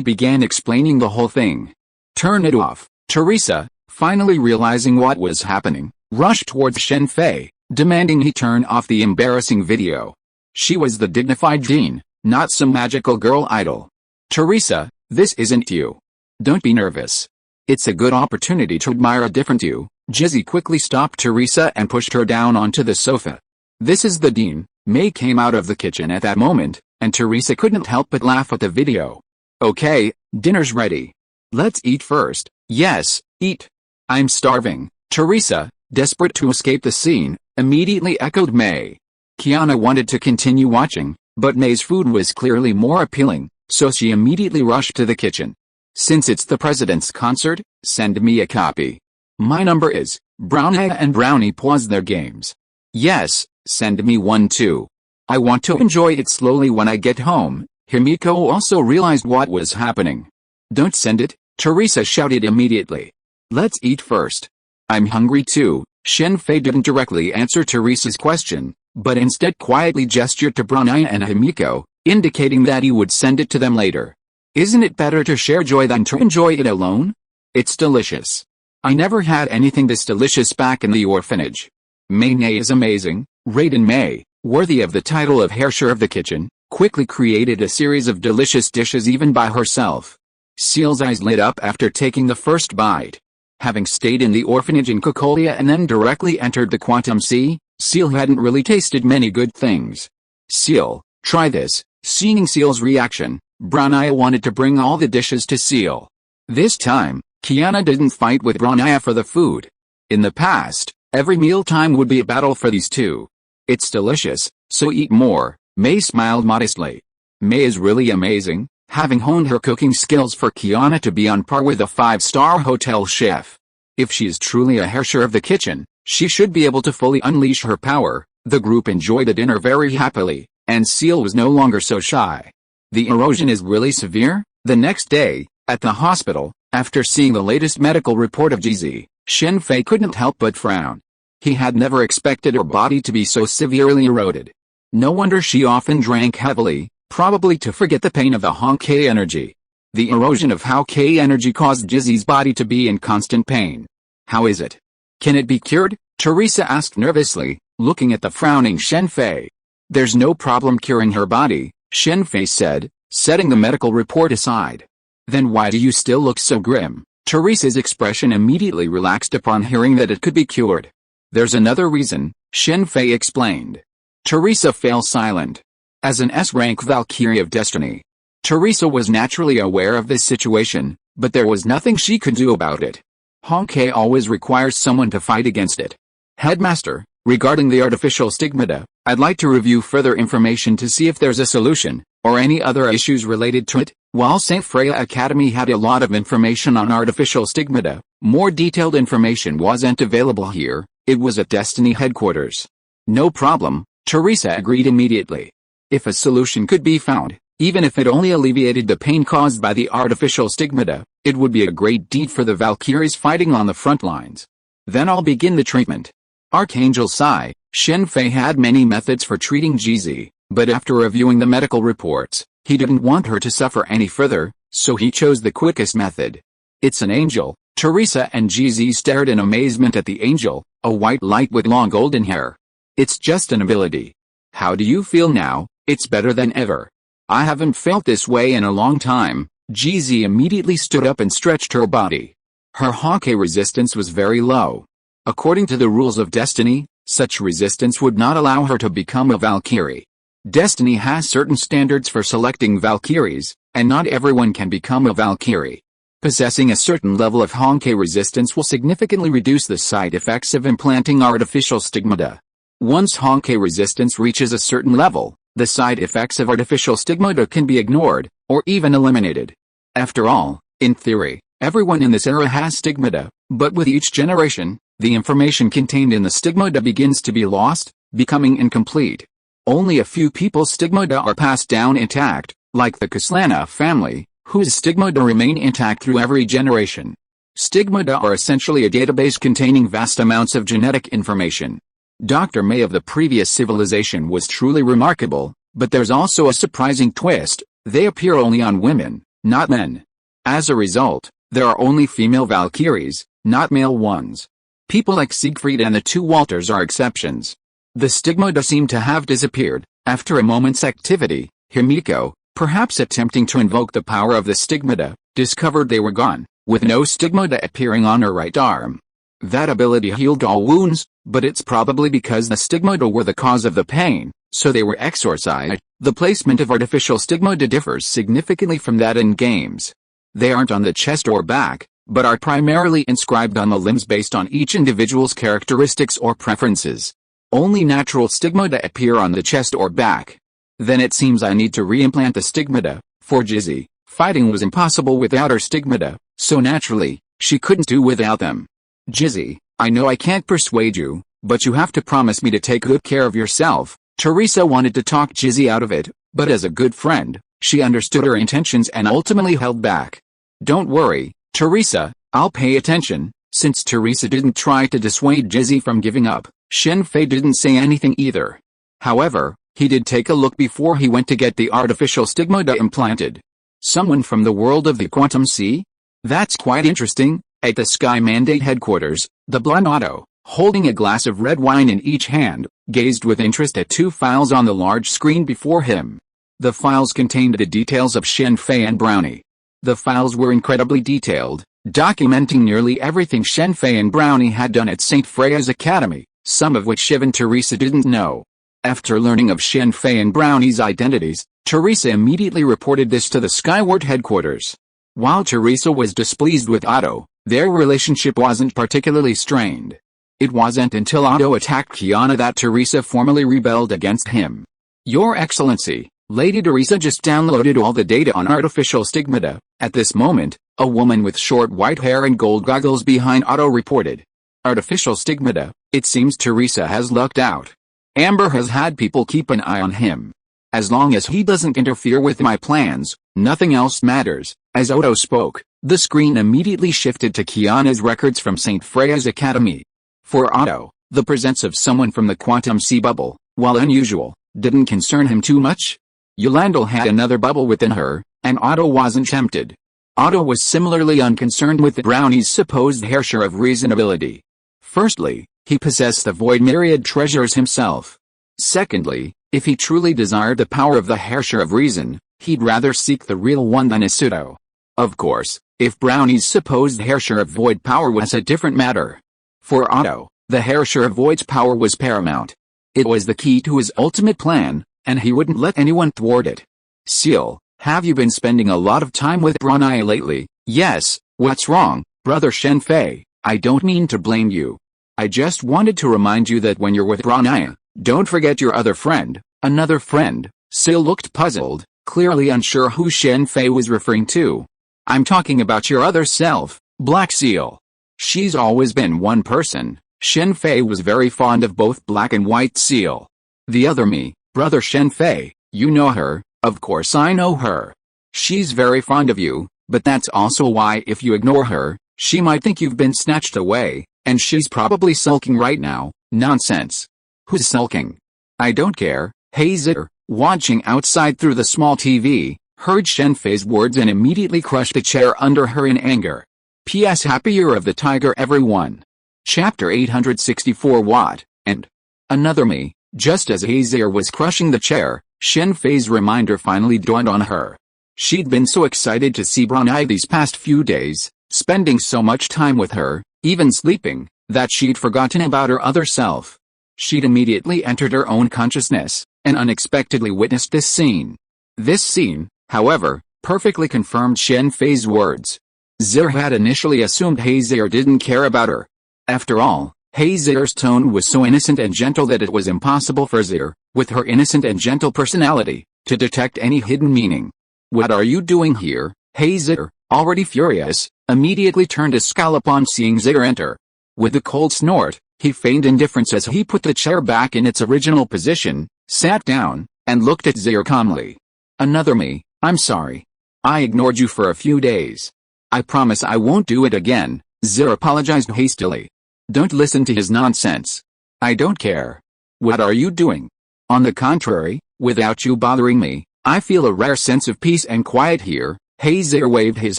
began explaining the whole thing. Turn it off. Teresa, finally realizing what was happening, rushed towards Shen Fei, demanding he turn off the embarrassing video. She was the dignified Dean, not some magical girl idol. Teresa, this isn't you. Don't be nervous. It's a good opportunity to admire a different you. Jizzy quickly stopped Teresa and pushed her down onto the sofa. This is the Dean. May came out of the kitchen at that moment, and Teresa couldn't help but laugh at the video. Okay, dinner's ready. Let's eat first. Yes, eat. I'm starving. Teresa, desperate to escape the scene, immediately echoed May. Kiana wanted to continue watching, but May's food was clearly more appealing, so she immediately rushed to the kitchen. Since it's the president's concert, send me a copy. My number is. Brown Egg and Brownie paused their games. Yes, send me one too. I want to enjoy it slowly when I get home. Himiko also realized what was happening. Don't send it, Teresa shouted immediately. Let's eat first. I'm hungry too. Shen Fei didn't directly answer Teresa's question, but instead quietly gestured to Brown Eye and Himiko, indicating that he would send it to them later. Isn't it better to share joy than to enjoy it alone? It's delicious. I never had anything this delicious back in the orphanage. May is amazing. Raiden May, worthy of the title of Herrscher of the Kitchen, quickly created a series of delicious dishes even by herself. S.H.I.E.L.'s eyes lit up after taking the first bite. Having stayed in the orphanage in Kokolia and then directly entered the Quantum Sea, S.H.I.E.L.D hadn't really tasted many good things. S.H.I.E.L.D, try this. Seeing S.H.I.E.L.'s reaction, Brown Eye wanted to bring all the dishes to S.H.I.E.L.D. This time, Kiana didn't fight with Brown Eye for the food. In the past, every mealtime would be a battle for these two. It's delicious, so eat more, May smiled modestly. May is really amazing, having honed her cooking skills for Kiana to be on par with a 5-star hotel chef. If she is truly a Herrscher of the kitchen, she should be able to fully unleash her power. The group enjoyed the dinner very happily, and S.H.I.E.L.D was no longer so shy. The erosion is really severe? The next day, at the hospital, after seeing the latest medical report of Jizzy, Shen Fei couldn't help but frown. He had never expected her body to be so severely eroded. No wonder she often drank heavily, probably to forget the pain of the Hong-K energy. The erosion of Hong-K energy caused Jizzy's body to be in constant pain. How is it? Can it be cured? Teresa asked nervously, looking at the frowning Shen Fei. There's no problem curing her body, Shen Fei said, setting the medical report aside. Then why do you still look so grim? Teresa's expression immediately relaxed upon hearing that it could be cured. There's another reason, Shen Fei explained. Teresa fell silent. As an S-rank Valkyrie of Destiny, Teresa was naturally aware of this situation, but there was nothing she could do about it. Hong-K always requires someone to fight against it. Headmaster, regarding the artificial stigmata, I'd like to review further information to see if there's a solution, or any other issues related to it. While St. Freya Academy had a lot of information on artificial stigmata, more detailed information wasn't available here. It was at Destiny headquarters. No problem, Teresa agreed immediately. If a solution could be found, even if it only alleviated the pain caused by the artificial stigmata, it would be a great deed for the Valkyries fighting on the front lines. Then I'll begin the treatment. Archangel Sai, Shen Fei had many methods for treating Jizzy, but after reviewing the medical reports, he didn't want her to suffer any further, so he chose the quickest method. It's an angel. Teresa and Jizzy stared in amazement at the angel, a white light with long golden hair. It's just an ability. How do you feel now? It's better than ever. I haven't felt this way in a long time. Jizzy immediately stood up and stretched her body. Her Hong-K resistance was very low. According to the rules of Destiny, such resistance would not allow her to become a Valkyrie. Destiny has certain standards for selecting Valkyries, and not everyone can become a Valkyrie. Possessing a certain level of Honkai resistance will significantly reduce the side effects of implanting artificial stigmata. Once Honkai resistance reaches a certain level, the side effects of artificial stigmata can be ignored, or even eliminated. After all, in theory, everyone in this era has stigmata, but with each generation, the information contained in the stigmata begins to be lost, becoming incomplete. Only a few people's stigmata are passed down intact, like the Kaslana family, whose stigmata remain intact through every generation. Stigmata are essentially a database containing vast amounts of genetic information. Dr. May of the previous civilization was truly remarkable, but there's also a surprising twist: they appear only on women, not men. As a result, there are only female Valkyries, not male ones. People like Siegfried and the two Walters are exceptions. The stigmata seem to have disappeared. After a moment's activity, Himiko, perhaps attempting to invoke the power of the stigmata, discovered they were gone, with no stigmata appearing on her right arm. That ability healed all wounds, but it's probably because the stigmata were the cause of the pain, so they were exorcised. The placement of artificial stigmata differs significantly from that in games. They aren't on the chest or back, but are primarily inscribed on the limbs based on each individual's characteristics or preferences. Only natural stigmata appear on the chest or back. Then it seems I need to reimplant the stigmata. For Jizzy, fighting was impossible without her stigmata, so naturally, she couldn't do without them. Jizzy, I know I can't persuade you, but you have to promise me to take good care of yourself. Teresa wanted to talk Jizzy out of it, but as a good friend, she understood her intentions and ultimately held back. Don't worry, Teresa, I'll pay attention. Since Teresa didn't try to dissuade Jizzy from giving up, Shen Fei didn't say anything either. However, he did take a look before he went to get the artificial stigmata implanted. Someone from the world of the Quantum Sea? That's quite interesting. At the Sky Mandate headquarters, the blonde Otto, holding a glass of red wine in each hand, gazed with interest at two files on the large screen before him. The files contained the details of Shen Fei and Brownie. The files were incredibly detailed, documenting nearly everything Shen Fei and Brownie had done at St. Freya's Academy, some of which Shiv and Teresa didn't know. After learning of Shen Fei and Brownie's identities, Teresa immediately reported this to the Skyward headquarters. While Teresa was displeased with Otto, their relationship wasn't particularly strained. It wasn't until Otto attacked Kiana that Teresa formally rebelled against him. Your Excellency, Lady Teresa just downloaded all the data on artificial stigmata. At this moment, a woman with short white hair and gold goggles behind Otto reported. Artificial stigmata, it seems Teresa has lucked out. Amber has had people keep an eye on him. As long as he doesn't interfere with my plans, nothing else matters. As Otto spoke, the screen immediately shifted to Kiana's records from St. Freya's Academy. For Otto, the presence of someone from the Quantum Sea bubble, while unusual, didn't concern him too much. Yolanda had another bubble within her, and Otto wasn't tempted. Otto was similarly unconcerned with Brownie's supposed hairshare of reasonability. Firstly, he possessed the Void Myriad treasures himself. Secondly, if he truly desired the power of the hairshare of reason, he'd rather seek the real one than a pseudo. Of course, if Brownie's supposed hairshare of void power was a different matter. For Otto, the hairshare of void's power was paramount. It was the key to his ultimate plan, and he wouldn't let anyone thwart it. S.H.I.E.L.D, have you been spending a lot of time with Brownie lately? Yes, what's wrong, brother Shen Fei? I don't mean to blame you. I just wanted to remind you that when you're with Brownie, don't forget your other friend. Another friend? S.H.I.E.L.D looked puzzled, clearly unsure who Shen Fei was referring to. I'm talking about your other self, Black S.H.I.E.L.D. She's always been one person. Shen Fei was very fond of both Black and White S.H.I.E.L.D. The other me, brother Shen Fei, you know her. Of course I know her. She's very fond of you, but that's also why if you ignore her, she might think you've been snatched away, and she's probably sulking right now. Nonsense. Who's sulking? I don't care. Hazer, watching outside through the small TV, heard Shen Fei's words and immediately crushed the chair under her in anger. P.S. Happy Year of the Tiger everyone. Chapter 864 What, and another me. Just as Hazer was crushing the chair, Shen Fei's reminder finally dawned on her. She'd been so excited to see Brownie these past few days, spending so much time with her, even sleeping, that she'd forgotten about her other self. She'd immediately entered her own consciousness, and unexpectedly witnessed this scene. This scene, however, perfectly confirmed Shen Fei's words. S.H.I.E.L.D had initially assumed S.H.I.E.L D didn't care about her. After all, S.H.I.E.L D's tone was so innocent and gentle that it was impossible for S.H.I.E.L D, with her innocent and gentle personality, to detect any hidden meaning. "What are you doing here?" S.H.I.E.L D, already furious, immediately turned his scowl upon seeing S.H.I.E.L D enter. With a cold snort, he feigned indifference as he put the chair back in its original position, sat down, and looked at S.H.I.E.L D calmly. "Another me, I'm sorry. I ignored you for a few days. I promise I won't do it again," S.H.I.E.L D apologized hastily. "Don't listen to his nonsense. I don't care. What are you doing? On the contrary, without you bothering me, I feel a rare sense of peace and quiet here." S.H.I.E.L D waved his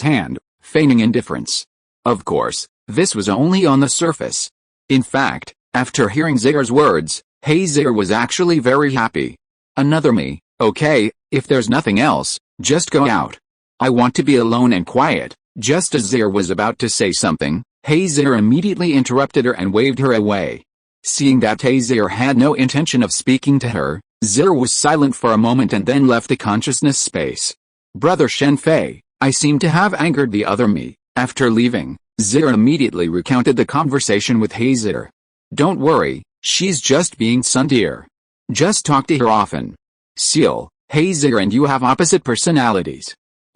hand, feigning indifference. Of course, this was only on the surface. In fact, after hearing S.H.I.E.L D's words, S.H.I.E.L D was actually very happy. "Another me, okay, if there's nothing else, just go out. I want to be alone and quiet." Just as S.H.I.E.L D was about to say something, S.H.I.E.L D immediately interrupted her and waved her away. Seeing that S.H.I.E.L D had no intention of speaking to her, S.H.I.E.L D was silent for a moment and then left the consciousness space. "Brother Shen Fei, I seem to have angered the other me." After leaving, S.H.I.E.L D immediately recounted the conversation with S.H.I.E.L D. "Don't worry, she's just being dear. Just talk to her often. S.H.I.E.L D, S.H.I.E.L D and you have opposite personalities.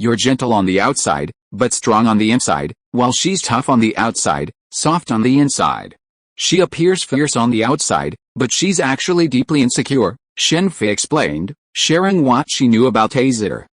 You're gentle on the outside, but strong on the inside, while she's tough on the outside, soft on the inside. She appears fierce on the outside, but she's actually deeply insecure," Shen Fei explained, sharing what she knew about S.H.I.E.L D.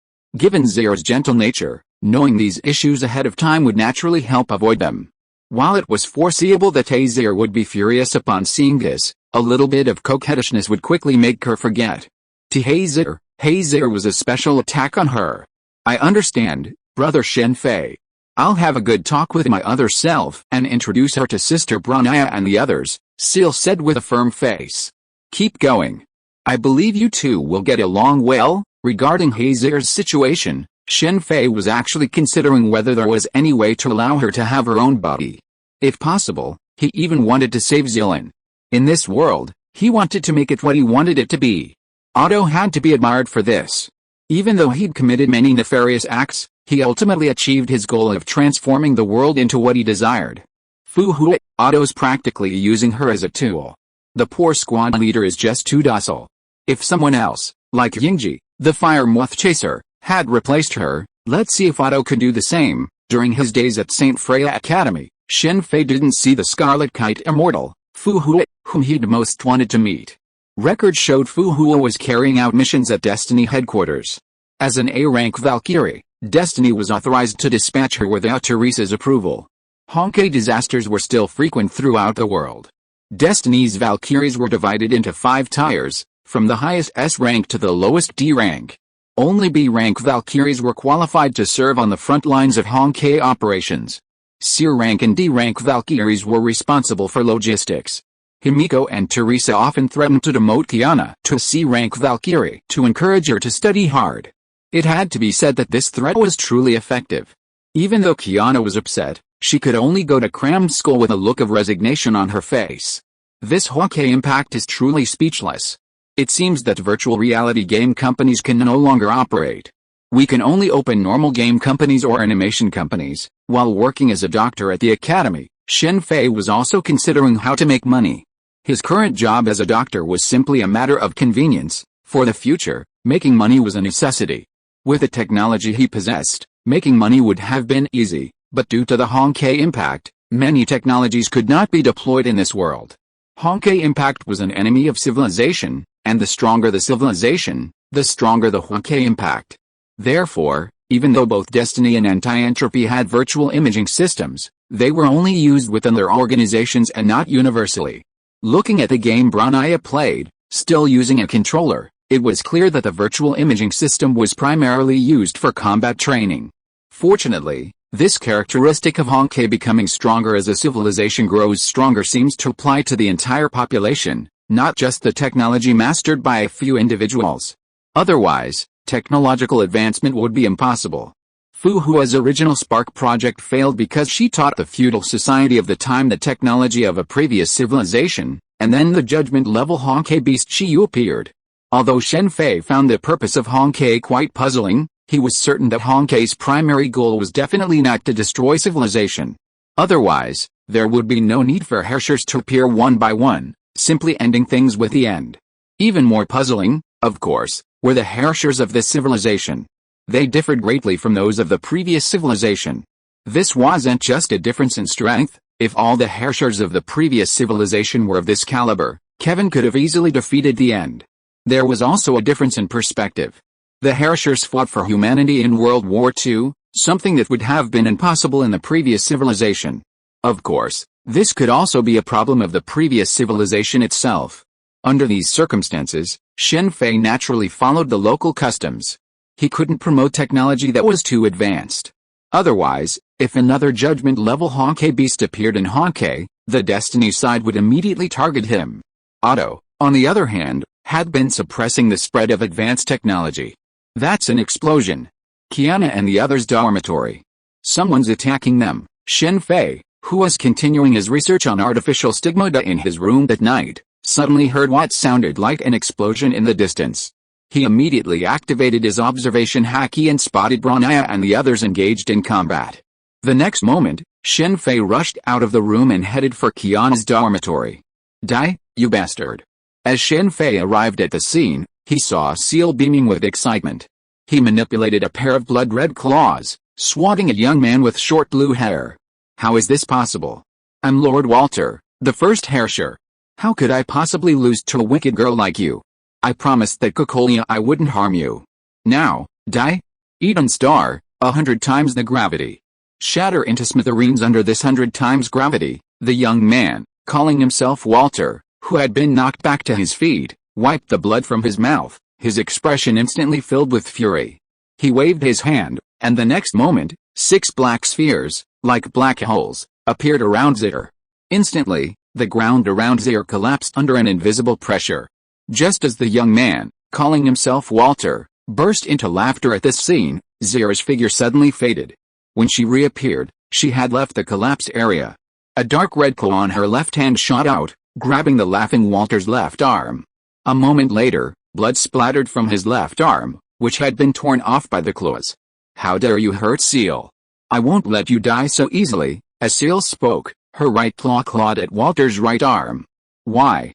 Given S.H.I.E.L D's gentle nature, knowing these issues ahead of time would naturally help avoid them. While it was foreseeable that S.H.I.E.L D would be furious upon seeing this, a little bit of coquettishness would quickly make her forget. To S.H.I.E.L D, S.H.I.E.L D was a special attack on her. "I understand, Brother Shen Fei. I'll have a good talk with my other self and introduce her to Sister Branaya and the others," S.H.I.E.L D said with a firm face. "Keep going. I believe you two will get along well." Regarding S.H.I.E.L D's situation, Shen Fei was actually considering whether there was any way to allow her to have her own body. If possible, he even wanted to save S.H.I.E.L D. In this world, he wanted to make it what he wanted it to be. Otto had to be admired for this. Even though he'd committed many nefarious acts, he ultimately achieved his goal of transforming the world into what he desired. Fu Hui, Otto's practically using her as a tool. The poor squad leader is just too docile. If someone else, like Yingji, the fire moth chaser, had replaced her, let's see if Otto could do the same. During his days at St. Freya Academy, Shen Fei didn't see the Scarlet Kite immortal, Fu Hui, whom he'd most wanted to meet. Records showed Fu Hui was carrying out missions at Destiny headquarters. As an A-rank Valkyrie, Destiny was authorized to dispatch her without Teresa's approval. Honkai disasters were still frequent throughout the world. Destiny's Valkyries were divided into 5 tiers, from the highest S rank to the lowest D rank. Only B rank Valkyries were qualified to serve on the front lines of Honkai operations. C rank and D rank Valkyries were responsible for logistics. Himiko and Teresa often threatened to demote Kiana to C rank Valkyrie to encourage her to study hard. It had to be said that this threat was truly effective. Even though Kiana was upset, she could only go to cram school with a look of resignation on her face. This Honkai impact is truly speechless. It seems that virtual reality game companies can no longer operate. We can only open normal game companies or animation companies. While working as a doctor at the academy, Shen Fei was also considering how to make money. His current job as a doctor was simply a matter of convenience. For the future, making money was a necessity. With the technology he possessed, making money would have been easy, but due to the Honkai impact, many technologies could not be deployed in this world. Honkai impact was an enemy of civilization, and the stronger the civilization, the stronger the Honkai impact. Therefore, even though both Destiny and Anti-Entropy had virtual imaging systems, they were only used within their organizations and not universally. Looking at the game Branaya played, still using a controller, it was clear that the virtual imaging system was primarily used for combat training. Fortunately, this characteristic of Honkai becoming stronger as a civilization grows stronger seems to apply to the entire population, not just the technology mastered by a few individuals. Otherwise, technological advancement would be impossible. Fu Hua's original Spark project failed because she taught the feudal society of the time the technology of a previous civilization, and then the judgment-level Honkai beast Shi Yu appeared. Although Shen Fei found the purpose of Hongke quite puzzling, he was certain that Hongke's primary goal was definitely not to destroy civilization. Otherwise, there would be no need for Herrschers to appear one by one, simply ending things with the end. Even more puzzling, of course, were the Herrschers of this civilization. They differed greatly from those of the previous civilization. This wasn't just a difference in strength. If all the Herrschers of the previous civilization were of this caliber, Kevin could have easily defeated the end. There was also a difference in perspective. The Herrschers fought for humanity in World War II, something that would have been impossible in the previous civilization. Of course, this could also be a problem of the previous civilization itself. Under these circumstances, Shen Fei naturally followed the local customs. He couldn't promote technology that was too advanced. Otherwise, if another judgment-level Hongke beast appeared in Hongke, the Destiny side would immediately target him. Otto, on the other hand, had been suppressing the spread of advanced technology. That's an explosion. Kiana and the others' dormitory. Someone's attacking them. Shen Fei, who was continuing his research on artificial stigmata in his room that night, suddenly heard what sounded like an explosion in the distance. He immediately activated his observation haki and spotted Brania and the others engaged in combat. The next moment, Shen Fei rushed out of the room and headed for Kiana's dormitory. Die, you bastard. As Shen Fei arrived at the scene, he saw S.H.I.E.L.D beaming with excitement. He manipulated a pair of blood-red claws, swatting a young man with short blue hair. How is this possible? I'm Lord Walter, the first Herrscher. How could I possibly lose to a wicked girl like you? I promised that Kokolia I wouldn't harm you. Now, die? Eden Star, 100 times the gravity. Shatter into smithereens under this 100 times gravity. The young man, calling himself Walter, who had been knocked back to his feet, wiped the blood from his mouth, his expression instantly filled with fury. He waved his hand, and the next moment, 6 black spheres, like black holes, appeared around Zitter. Instantly, the ground around Zitter collapsed under an invisible pressure. Just as the young man, calling himself Walter, burst into laughter at this scene, Zitter's figure suddenly faded. When she reappeared, she had left the collapsed area. A dark red claw on her left hand shot out, grabbing the laughing Walter's left arm. A moment later, blood splattered from his left arm, which had been torn off by the claws. How dare you hurt S.H.I.E.L.D? I won't let you die so easily. As S.H.I.E.L.D spoke, her right claw clawed at Walter's right arm. Why,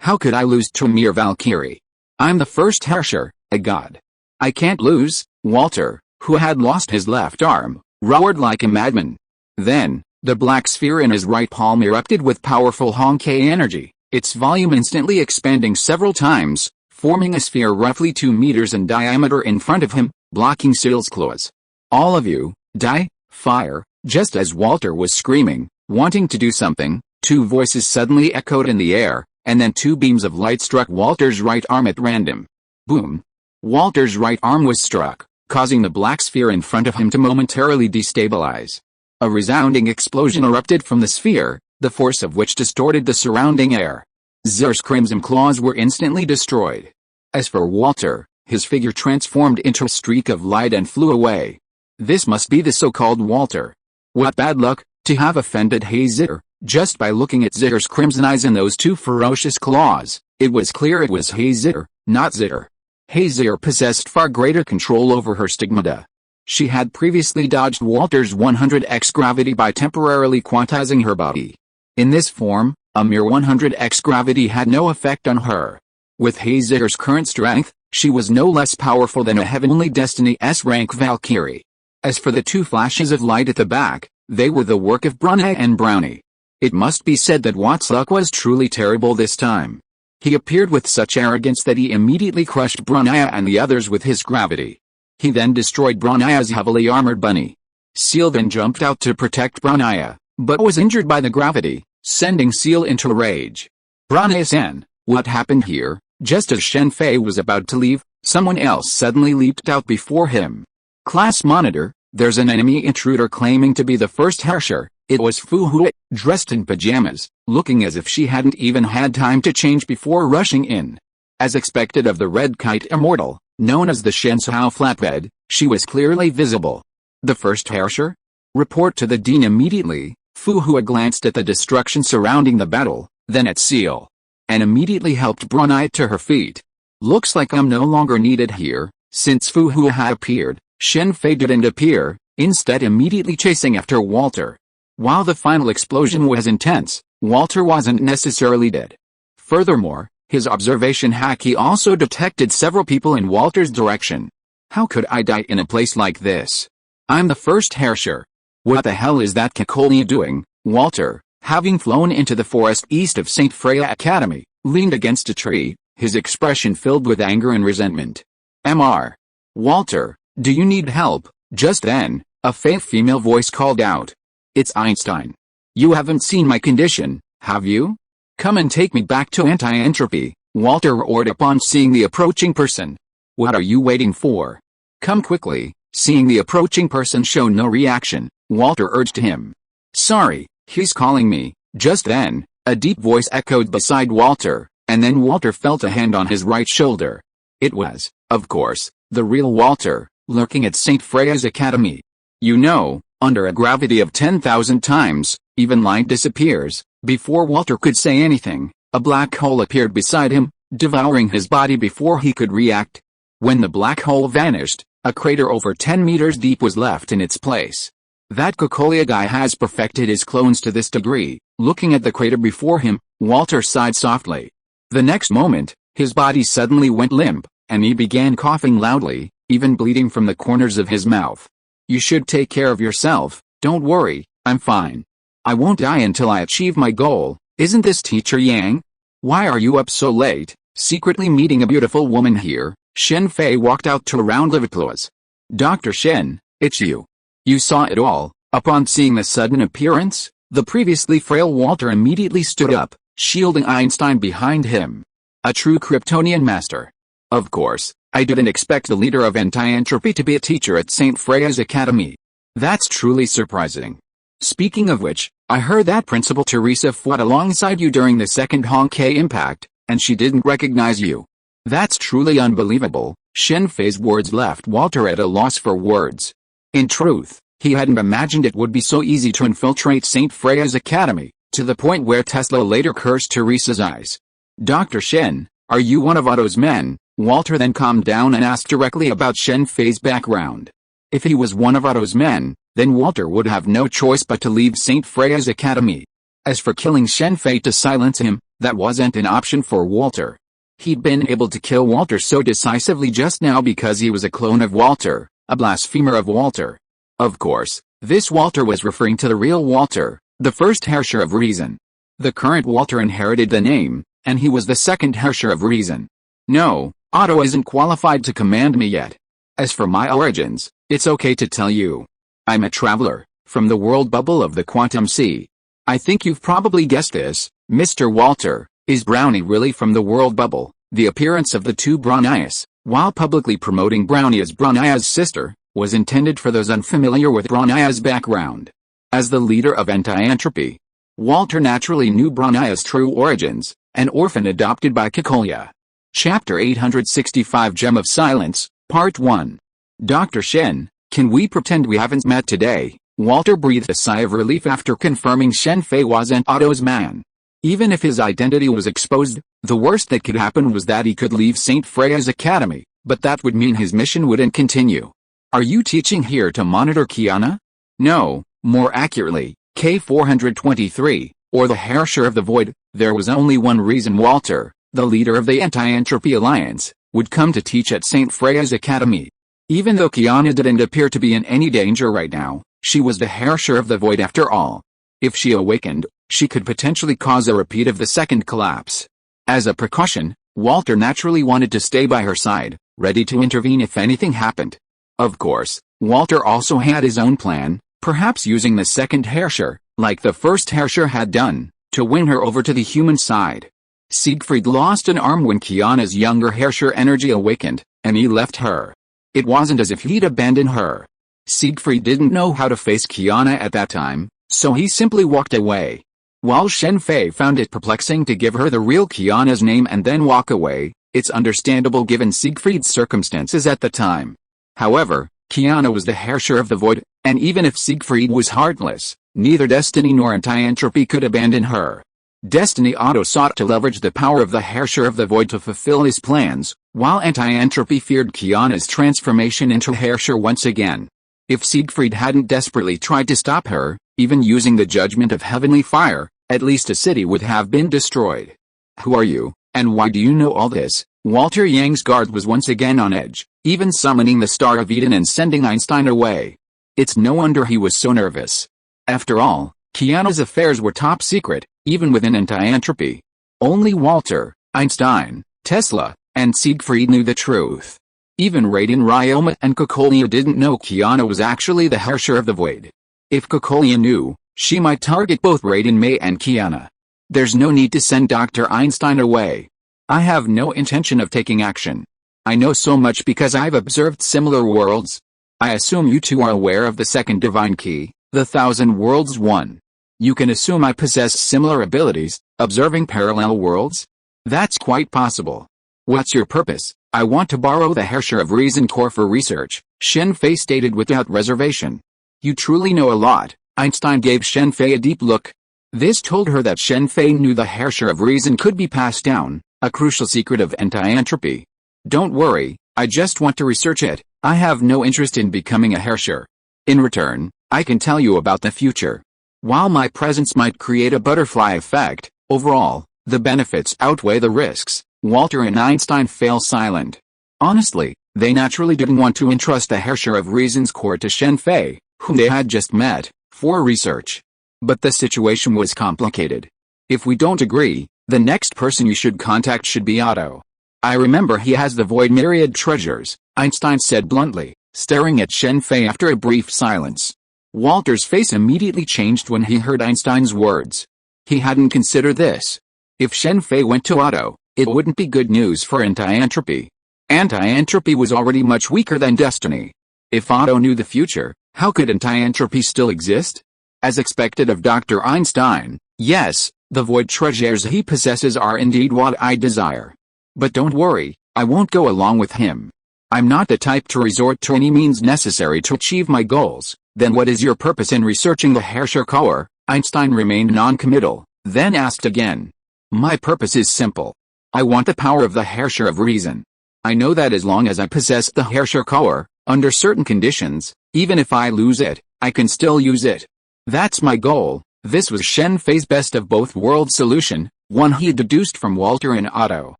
how could I lose to a mere Valkyrie? I'm the first Herrscher, a god. I can't lose. Walter, who had lost his left arm, roared like a madman. Then, the black sphere in his right palm erupted with powerful Hongke energy, its volume instantly expanding several times, forming a sphere roughly 2 meters in diameter in front of him, blocking S.H.I.E.L.D's claws. All of you, die, fire. Just as Walter was screaming, wanting to do something, 2 voices suddenly echoed in the air, and then 2 beams of light struck Walter's right arm at random. Boom! Walter's right arm was struck, causing the black sphere in front of him to momentarily destabilize. A resounding explosion erupted from the sphere, the force of which distorted the surrounding air. Zer's crimson claws were instantly destroyed. As for Walter, his figure transformed into a streak of light and flew away. This must be the so-called Walter. What bad luck, to have offended Zitter. Just by looking at Zitter's crimson eyes and those 2 ferocious claws, it was clear it was Zitter, not Zitter. Zitter possessed far greater control over her stigmata. She had previously dodged Walter's 100x gravity by temporarily quantizing her body. In this form, a mere 100x gravity had no effect on her. With Zitter's current strength, she was no less powerful than a Heavenly Destiny S-rank Valkyrie. As for the 2 flashes of light at the back, they were the work of Brunei and Brownie. It must be said that Watt's luck was truly terrible this time. He appeared with such arrogance that he immediately crushed Brunei and the others with his gravity. He then destroyed Brunei's heavily armored bunny. S.H.I.E.L.D then jumped out to protect Brunei, but was injured by the gravity, sending S.H.I.E.L.D into a rage. Brunei-san, what happened here? Just as Shen Fei was about to leave, someone else suddenly leaped out before him. Class monitor, there's an enemy intruder claiming to be the first Herrscher. It was Fu Hui, dressed in pajamas, looking as if she hadn't even had time to change before rushing in. As expected of the Red Kite Immortal, known as the Shenzhou Flatbed, she was clearly visible. The first Herrscher? Report to the Dean immediately. Fu Hui glanced at the destruction surrounding the battle, then at S.H.I.E.L.D. and immediately helped Brunei to her feet. Looks like I'm no longer needed here. Since Fu Hua had appeared, Shen Fei didn't appear, instead immediately chasing after Walter. While the final explosion was intense, Walter wasn't necessarily dead. Furthermore, his observation Haki also detected several people in Walter's direction. How could I die in a place like this? I'm the first Herrscher. What the hell is that Kekolia doing? Walter, having flown into the forest east of St. Freya Academy, leaned against a tree, his expression filled with anger and resentment. Mr. Walter, do you need help? Just then, a faint female voice called out. It's Einstein. You haven't seen my condition, have you? Come and take me back to anti-entropy, Walter roared upon seeing the approaching person. What are you waiting for? Come quickly. Seeing the approaching person show no reaction, Walter urged him. Sorry, he's calling me. Just then, a deep voice echoed beside Walter, and then Walter felt a hand on his right shoulder. It was, of course, the real Walter, lurking at St. Freya's Academy. You know, under a gravity of 10,000 times, even light disappears. Before Walter could say anything, a black hole appeared beside him, devouring his body before he could react. When the black hole vanished, a crater over 10 meters deep was left in its place. That Kekolia guy has perfected his clones to this degree. Looking at the crater before him, Walter sighed softly. The next moment, his body suddenly went limp, and he began coughing loudly, even bleeding from the corners of his mouth. You should take care of yourself. Don't worry, I'm fine. I won't die until I achieve my goal. Isn't this Teacher Yang? Why are you up so late? Secretly meeting a beautiful woman here, Shen Fei walked out to a round of applause. Dr. Shen, it's you. You saw it all. Upon seeing the sudden appearance, the previously frail Walter immediately stood up, shielding Einstein behind him. A true Kryptonian master. Of course, I didn't expect the leader of anti-entropy to be a teacher at St. Freya's Academy. That's truly surprising. Speaking of which, I heard that Principal Teresa fought alongside you during the second Honkai impact, and she didn't recognize you. That's truly unbelievable. Shen Fei's words left Walter at a loss for words. In truth, he hadn't imagined it would be so easy to infiltrate St. Freya's Academy, to the point where Tesla later cursed Teresa's eyes. Dr. Shen, are you one of Otto's men? Walter then calmed down and asked directly about Shen Fei's background. If he was one of Otto's men, then Walter would have no choice but to leave St. Freya's Academy. As for killing Shen Fei to silence him, that wasn't an option for Walter. He'd been able to kill Walter so decisively just now because he was a clone of Walter, a blasphemer of Walter. Of course, this Walter was referring to the real Walter, the first Herrscher of Reason. The current Walter inherited the name, and he was the second Herrscher of Reason. No, Otto isn't qualified to command me yet. As for my origins, it's okay to tell you. I'm a traveler, from the world bubble of the quantum sea. I think you've probably guessed this, Mr. Walter. Is Brownie really from the world bubble? The appearance of the two Brownias, while publicly promoting Brownie as Brownia's sister, was intended for those unfamiliar with Brownia's background. As the leader of anti-entropy, Walter naturally knew Brownia's true origins, an orphan adopted by Kekolia. Chapter 865 Gem of Silence, Part 1. Dr. Shen, can we pretend we haven't met today? Walter breathed a sigh of relief after confirming Shen Fei wasn't Otto's man. Even if his identity was exposed, the worst that could happen was that he could leave St. Freya's Academy, but that would mean his mission wouldn't continue. Are you teaching here to monitor Kiana? No, more accurately, K-423, or the Herrscher of the Void. There was only one reason Walter, the leader of the Anti-Entropy Alliance, would come to teach at St. Freya's Academy. Even though Kiana didn't appear to be in any danger right now, she was the Herrscher of the Void after all. If she awakened, she could potentially cause a repeat of the second collapse. As a precaution, Walter naturally wanted to stay by her side, ready to intervene if anything happened. Of course, Walter also had his own plan, perhaps using the second Herrscher, like the first Herrscher had done, to win her over to the human side. Siegfried lost an arm when Kiana's younger Herrscher energy awakened, and he left her. It wasn't as if he'd abandoned her. Siegfried didn't know how to face Kiana at that time, so he simply walked away. While Shen Fei found it perplexing to give her the real Kiana's name and then walk away, it's understandable given Siegfried's circumstances at the time. However, Kiana was the Herrscher of the Void, and even if Siegfried was heartless, neither Destiny nor Anti-Entropy could abandon her. Destiny Otto sought to leverage the power of the Herrscher of the Void to fulfill his plans, while Anti-Entropy feared Kiana's transformation into Herrscher once again. If Siegfried hadn't desperately tried to stop her, even using the judgment of heavenly fire, at least a city would have been destroyed. Who are you, and why do you know all this? Walter Yang's guard was once again on edge, even summoning the Star of Eden and sending Einstein away. It's no wonder he was so nervous. After all, Kiana's affairs were top secret, even within Anti-Entropy. Only Walter, Einstein, Tesla, and Siegfried knew the truth. Even Raiden Ryoma and Kokolia didn't know Kiana was actually the Herrscher of the Void. If Kokolia knew, she might target both Raiden Mei and Kiana. There's no need to send Dr. Einstein away. I have no intention of taking action. I know so much because I've observed similar worlds. I assume you two are aware of the second divine key, the Thousand Worlds one. You can assume I possess similar abilities, observing parallel worlds? That's quite possible. What's your purpose? I want to borrow the Herrscher of Reason core for research, Shen Fei stated without reservation. You truly know a lot. Einstein gave Shen Fei a deep look. This told her that Shen Fei knew the Herrscher of Reason could be passed down, a crucial secret of Anti-Entropy. Don't worry, I just want to research it. I have no interest in becoming a Herrscher. In return, I can tell you about the future. While my presence might create a butterfly effect, overall, the benefits outweigh the risks. Walter and Einstein fell silent. Honestly, they naturally didn't want to entrust the Herrscher of Reason's core to Shen Fei, whom they had just met, for research. But the situation was complicated. If we don't agree, the next person you should contact should be Otto. I remember he has the Void Myriad treasures, Einstein said bluntly, staring at Shen Fei after a brief silence. Walter's face immediately changed when he heard Einstein's words. He hadn't considered this. If Shen Fei went to Otto, it wouldn't be good news for Anti-Entropy. Anti-Entropy was already much weaker than Destiny. If Otto knew the future, how could Anti-Entropy still exist? As expected of Dr. Einstein, yes, the Void treasures he possesses are indeed what I desire. But don't worry, I won't go along with him. I'm not the type to resort to any means necessary to achieve my goals. Then what is your purpose in researching the Herrscher core? Einstein remained non-committal, then asked again. My purpose is simple. I want the power of the Herrscher of Reason. I know that as long as I possess the Herrscher core, under certain conditions, even if I lose it, I can still use it. That's my goal. This was Shen Fei's best of both worlds solution, one he deduced from Walter and Otto.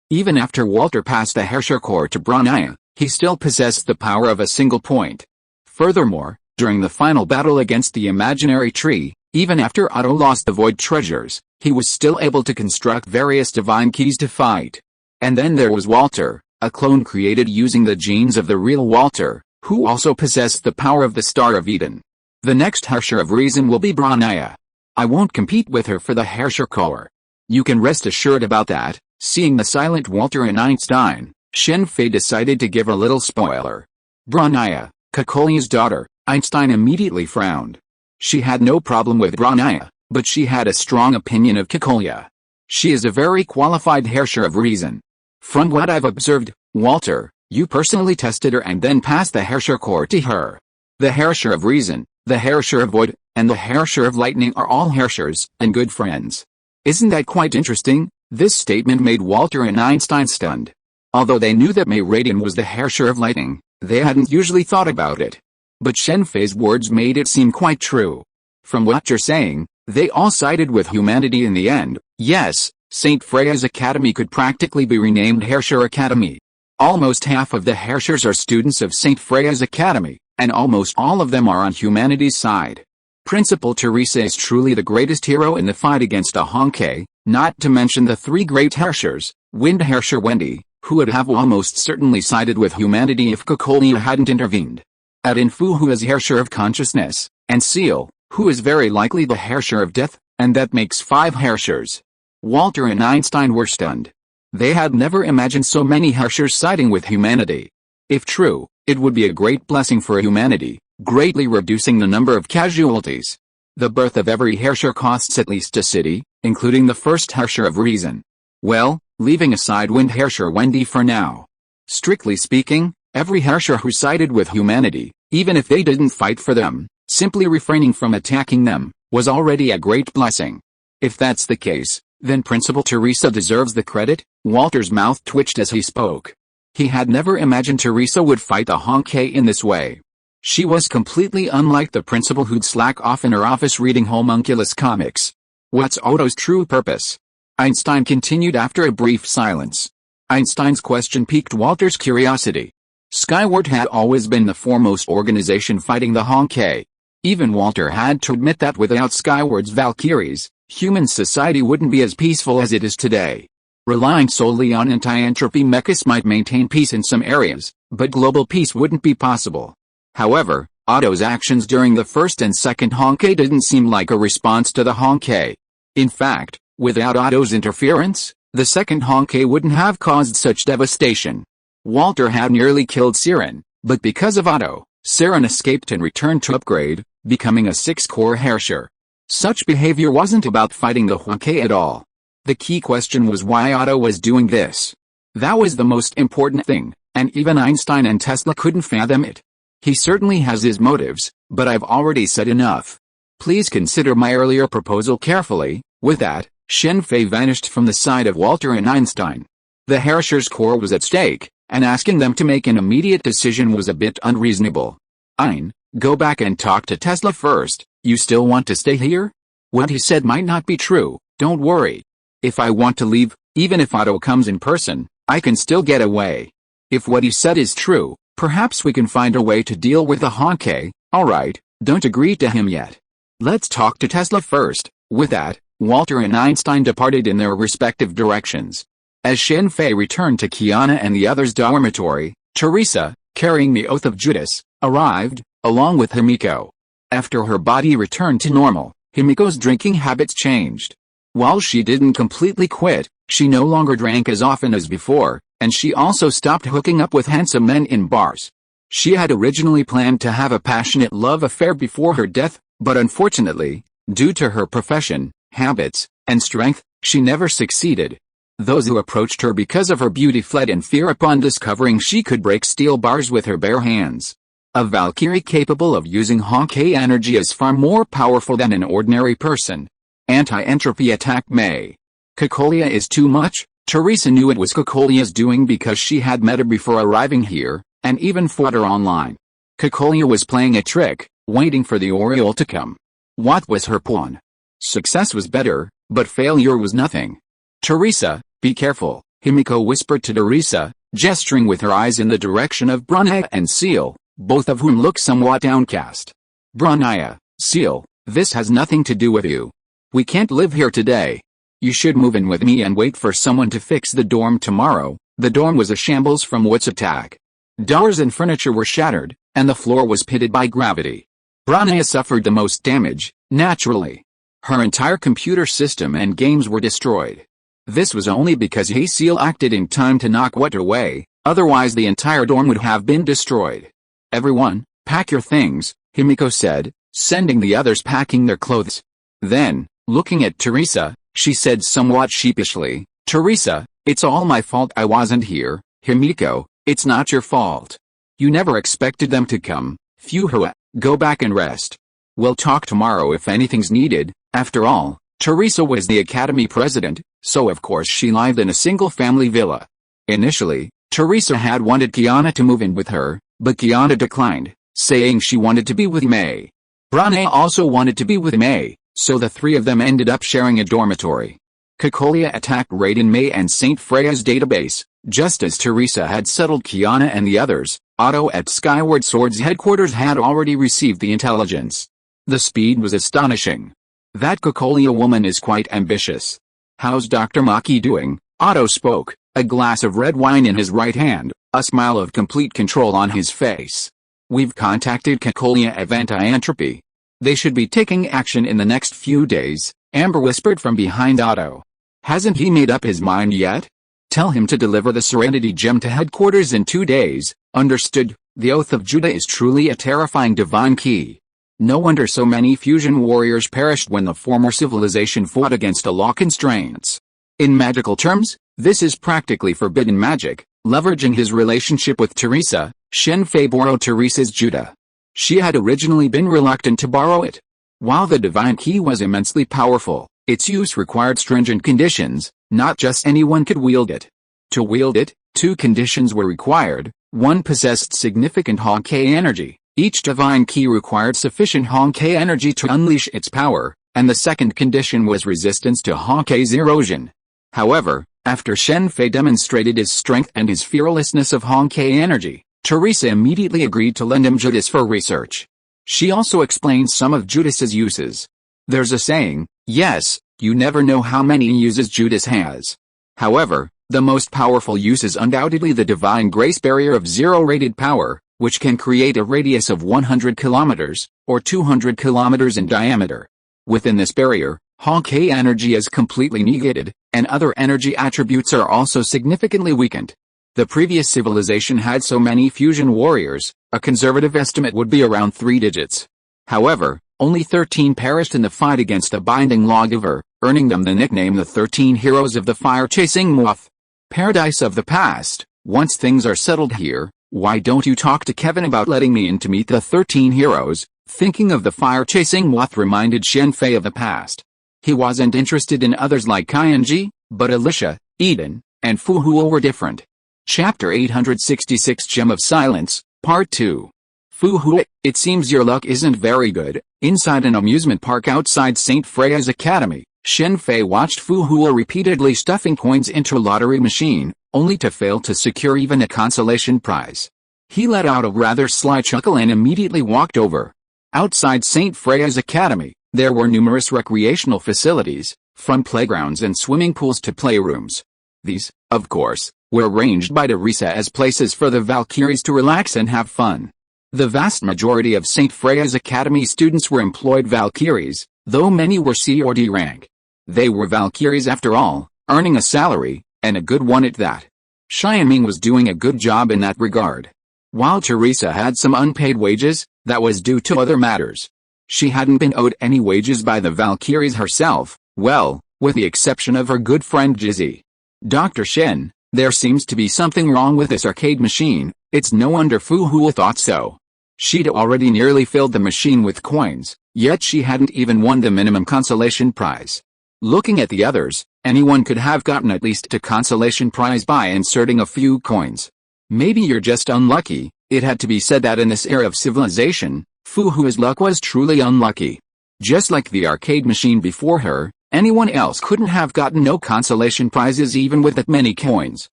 Even after Walter passed the Herrscher core to Brania, he still possessed the power of a single point. Furthermore, during the final battle against the imaginary tree, even after Otto lost the Void treasures, he was still able to construct various divine keys to fight. And then there was Walter, a clone created using the genes of the real Walter, who also possessed the power of the Star of Eden. The next Herrscher of Reason will be Brania. I won't compete with her for the Herrscher core. You can rest assured about that. Seeing the silent Walter and Einstein, Shen Fei decided to give a little spoiler. Brania, Kokolia's daughter. Einstein immediately frowned. She had no problem with Brania, but she had a strong opinion of Kokolia. She is a very qualified Herrscher of Reason. From what I've observed, Walter, you personally tested her and then passed the Herrscher core to her. The Herrscher of Reason, the Herrscher of Void, and the Herrscher of Lightning are all Herrschers and good friends. Isn't that quite interesting? This statement made Walter and Einstein stunned. Although they knew that May Raiden was the Herrscher of Lightning, they hadn't usually thought about it. But Shen Fei's words made it seem quite true. From what you're saying, they all sided with humanity in the end. Yes, St. Freia's Academy could practically be renamed Herrscher Academy. Almost half of the Herrschers are students of St. Freia's Academy, and almost all of them are on humanity's side. Principal Teresa is truly the greatest hero in the fight against a Honkai, not to mention the three great Herrschers, Wind Herrscher Wendy, who would have almost certainly sided with humanity if Kokolia hadn't intervened. Aden Fu, who is Herrscher of Consciousness, and S.H.I.E.L.D, who is very likely the Herrscher of Death, and that makes 5 Herrschers. Walter and Einstein were stunned. They had never imagined so many Herrschers siding with humanity. If true, it would be a great blessing for humanity, greatly reducing the number of casualties. The birth of every Herrscher costs at least a city, including the first Herrscher of Reason. Well, leaving aside Wind Herrscher Wendy for now. Strictly speaking, every Herrscher who sided with humanity, even if they didn't fight for them, simply refraining from attacking them, was already a great blessing. If that's the case, then Principal Teresa deserves the credit. Walter's mouth twitched as he spoke. He had never imagined Teresa would fight the Hon-K in this way. She was completely unlike the principal who'd slack off in her office reading homunculus comics. What's Otto's true purpose? Einstein continued after a brief silence. Einstein's question piqued Walter's curiosity. Skyward had always been the foremost organization fighting the Hon-K. Even Walter had to admit that without Skyward's Valkyries, human society wouldn't be as peaceful as it is today. Relying solely on anti-entropy mechas might maintain peace in some areas, but global peace wouldn't be possible. However, Otto's actions during the first and second Hon-K didn't seem like a response to the Hon-K. In fact, without Otto's interference, the second Hon-K wouldn't have caused such devastation. Walter had nearly killed Siren, but because of Otto, Siren escaped and returned to upgrade, becoming a 6-core Herrscher. Such behavior wasn't about fighting the Hon-K at all. The key question was why Otto was doing this. That was the most important thing, and even Einstein and Tesla couldn't fathom it. He certainly has his motives, but I've already said enough. Please consider my earlier proposal carefully. With that, Shen Fei vanished from the side of Walter and Einstein. The Herrscher's core was at stake, and asking them to make an immediate decision was a bit unreasonable. Ein, go back and talk to Tesla first. You still want to stay here? What he said might not be true, don't worry. If I want to leave, even if Otto comes in person, I can still get away. If what he said is true, perhaps we can find a way to deal with the Hon-K. Alright, don't agree to him yet. Let's talk to Tesla first. With that, Walter and Einstein departed in their respective directions. As Shen Fei returned to Kiana and the others' dormitory, Teresa, carrying the Oath of Judas, arrived, along with Himiko. After her body returned to normal, Himiko's drinking habits changed. While she didn't completely quit, she no longer drank as often as before, and she also stopped hooking up with handsome men in bars. She had originally planned to have a passionate love affair before her death, but unfortunately, due to her profession, habits, and strength, she never succeeded. Those who approached her because of her beauty fled in fear upon discovering she could break steel bars with her bare hands. A Valkyrie capable of using Hon-K energy is far more powerful than an ordinary person. Anti-entropy attacked May. Cocolia is too much. Teresa knew it was Cocolia's doing because she had met her before arriving here, and even fought her online. Cocolia was playing a trick, waiting for the Oriole to come. What was her pawn? Success was better, but failure was nothing. Teresa, be careful, Himiko whispered to Teresa, gesturing with her eyes in the direction of Brunaya and S.H.I.E.L.D, both of whom looked somewhat downcast. Brunaya, S.H.I.E.L.D, this has nothing to do with you. We can't live here today. You should move in with me and wait for someone to fix the dorm tomorrow. The dorm was a shambles from Wood's attack. Doors and furniture were shattered, and the floor was pitted by gravity. Brunaya suffered the most damage, naturally. Her entire computer system and games were destroyed. This was only because S.H.I.E.L.D acted in time to knock Wood away, otherwise the entire dorm would have been destroyed. Everyone, pack your things, Himiko said, sending the others packing their clothes. Then, looking at Teresa, she said somewhat sheepishly, Teresa, it's all my fault I wasn't here. Himiko, it's not your fault. You never expected them to come. Phew, go back and rest. We'll talk tomorrow if anything's needed. After all, Teresa was the academy president, so of course she lived in a single-family villa. Initially, Teresa had wanted Kiana to move in with her, but Kiana declined, saying she wanted to be with May. Brunaya also wanted to be with May, so the three of them ended up sharing a dormitory. Cocolia attacked Raiden May and St. Freya's database, just as Teresa had settled Kiana and the others. Otto at Skyward Sword's headquarters had already received the intelligence. The speed was astonishing. That Cocolia woman is quite ambitious. How's Dr. Maki doing? Otto spoke, a glass of red wine in his right hand, a smile of complete control on his face. We've contacted Cocolia of Anti-Entropy. They should be taking action in the next few days, Amber whispered from behind Otto. Hasn't he made up his mind yet? Tell him to deliver the Serenity Gem to headquarters in 2 days. Understood. The Oath of Judah is truly a terrifying divine key. No wonder so many fusion warriors perished when the former civilization fought against a law constraints. In magical terms, this is practically forbidden magic. Leveraging his relationship with Teresa, Shen Fei borrowed Teresa's Judah. She had originally been reluctant to borrow it. While the divine key was immensely powerful, Its use required stringent conditions, not just anyone could wield it. To wield it, 2 conditions were required. 1 possessed significant Hong-Kai energy. Each divine key required sufficient Hong-Kai energy to unleash its power, and the second condition was resistance to Hong-Kai's erosion. However, after Shen Fei demonstrated his strength and his fearlessness of Hong-Kai energy, Teresa immediately agreed to lend him Judas for research. She also explained some of Judas's uses. There's a saying, yes, you never know how many uses Judas has. However, the most powerful use is undoubtedly the divine grace barrier of zero-rated power, which can create a radius of 100 kilometers, or 200 kilometers in diameter. Within this barrier, Hong-Kai energy is completely negated, and other energy attributes are also significantly weakened. The previous civilization had so many fusion warriors, a conservative estimate would be around 3 digits. However, only 13 perished in the fight against the binding lawgiver, earning them the nickname the 13 Heroes of the Fire-Chasing Moth. Paradise of the past. Once things are settled here, why don't you talk to Kevin about letting me in to meet the 13 heroes? Thinking of the fire-chasing moth reminded Shen Fei of the past. He wasn't interested in others like Qianji, but Alicia, Eden, and Fu Huo were different. Chapter 866 Gem of Silence, Part 2. Fu Huo, it seems your luck isn't very good. Inside an amusement park outside St. Freya's Academy, Shen Fei watched Fu Huo repeatedly stuffing coins into a lottery machine, only to fail to secure even a consolation prize. He let out a rather sly chuckle and immediately walked over. Outside St. Freya's Academy, there were numerous recreational facilities, from playgrounds and swimming pools to playrooms. These, of course, were arranged by Teresa as places for the Valkyries to relax and have fun. The vast majority of St. Freya's Academy students were employed Valkyries, though many were C or D rank. They were Valkyries after all, earning a salary, and a good one at that. Xianming was doing a good job in that regard. While Teresa had some unpaid wages, that was due to other matters. She hadn't been owed any wages by the Valkyries herself, well, with the exception of her good friend Jizzy. Dr. Shen, there seems to be something wrong with this arcade machine. It's no wonder Fu Huo thought so. She'd already nearly filled the machine with coins, yet she hadn't even won the minimum consolation prize. Looking at the others, anyone could have gotten at least a consolation prize by inserting a few coins. Maybe you're just unlucky. It had to be said that in this era of civilization, Fu Huo's luck was truly unlucky. Just like the arcade machine before her, anyone else couldn't have gotten no consolation prizes even with that many coins.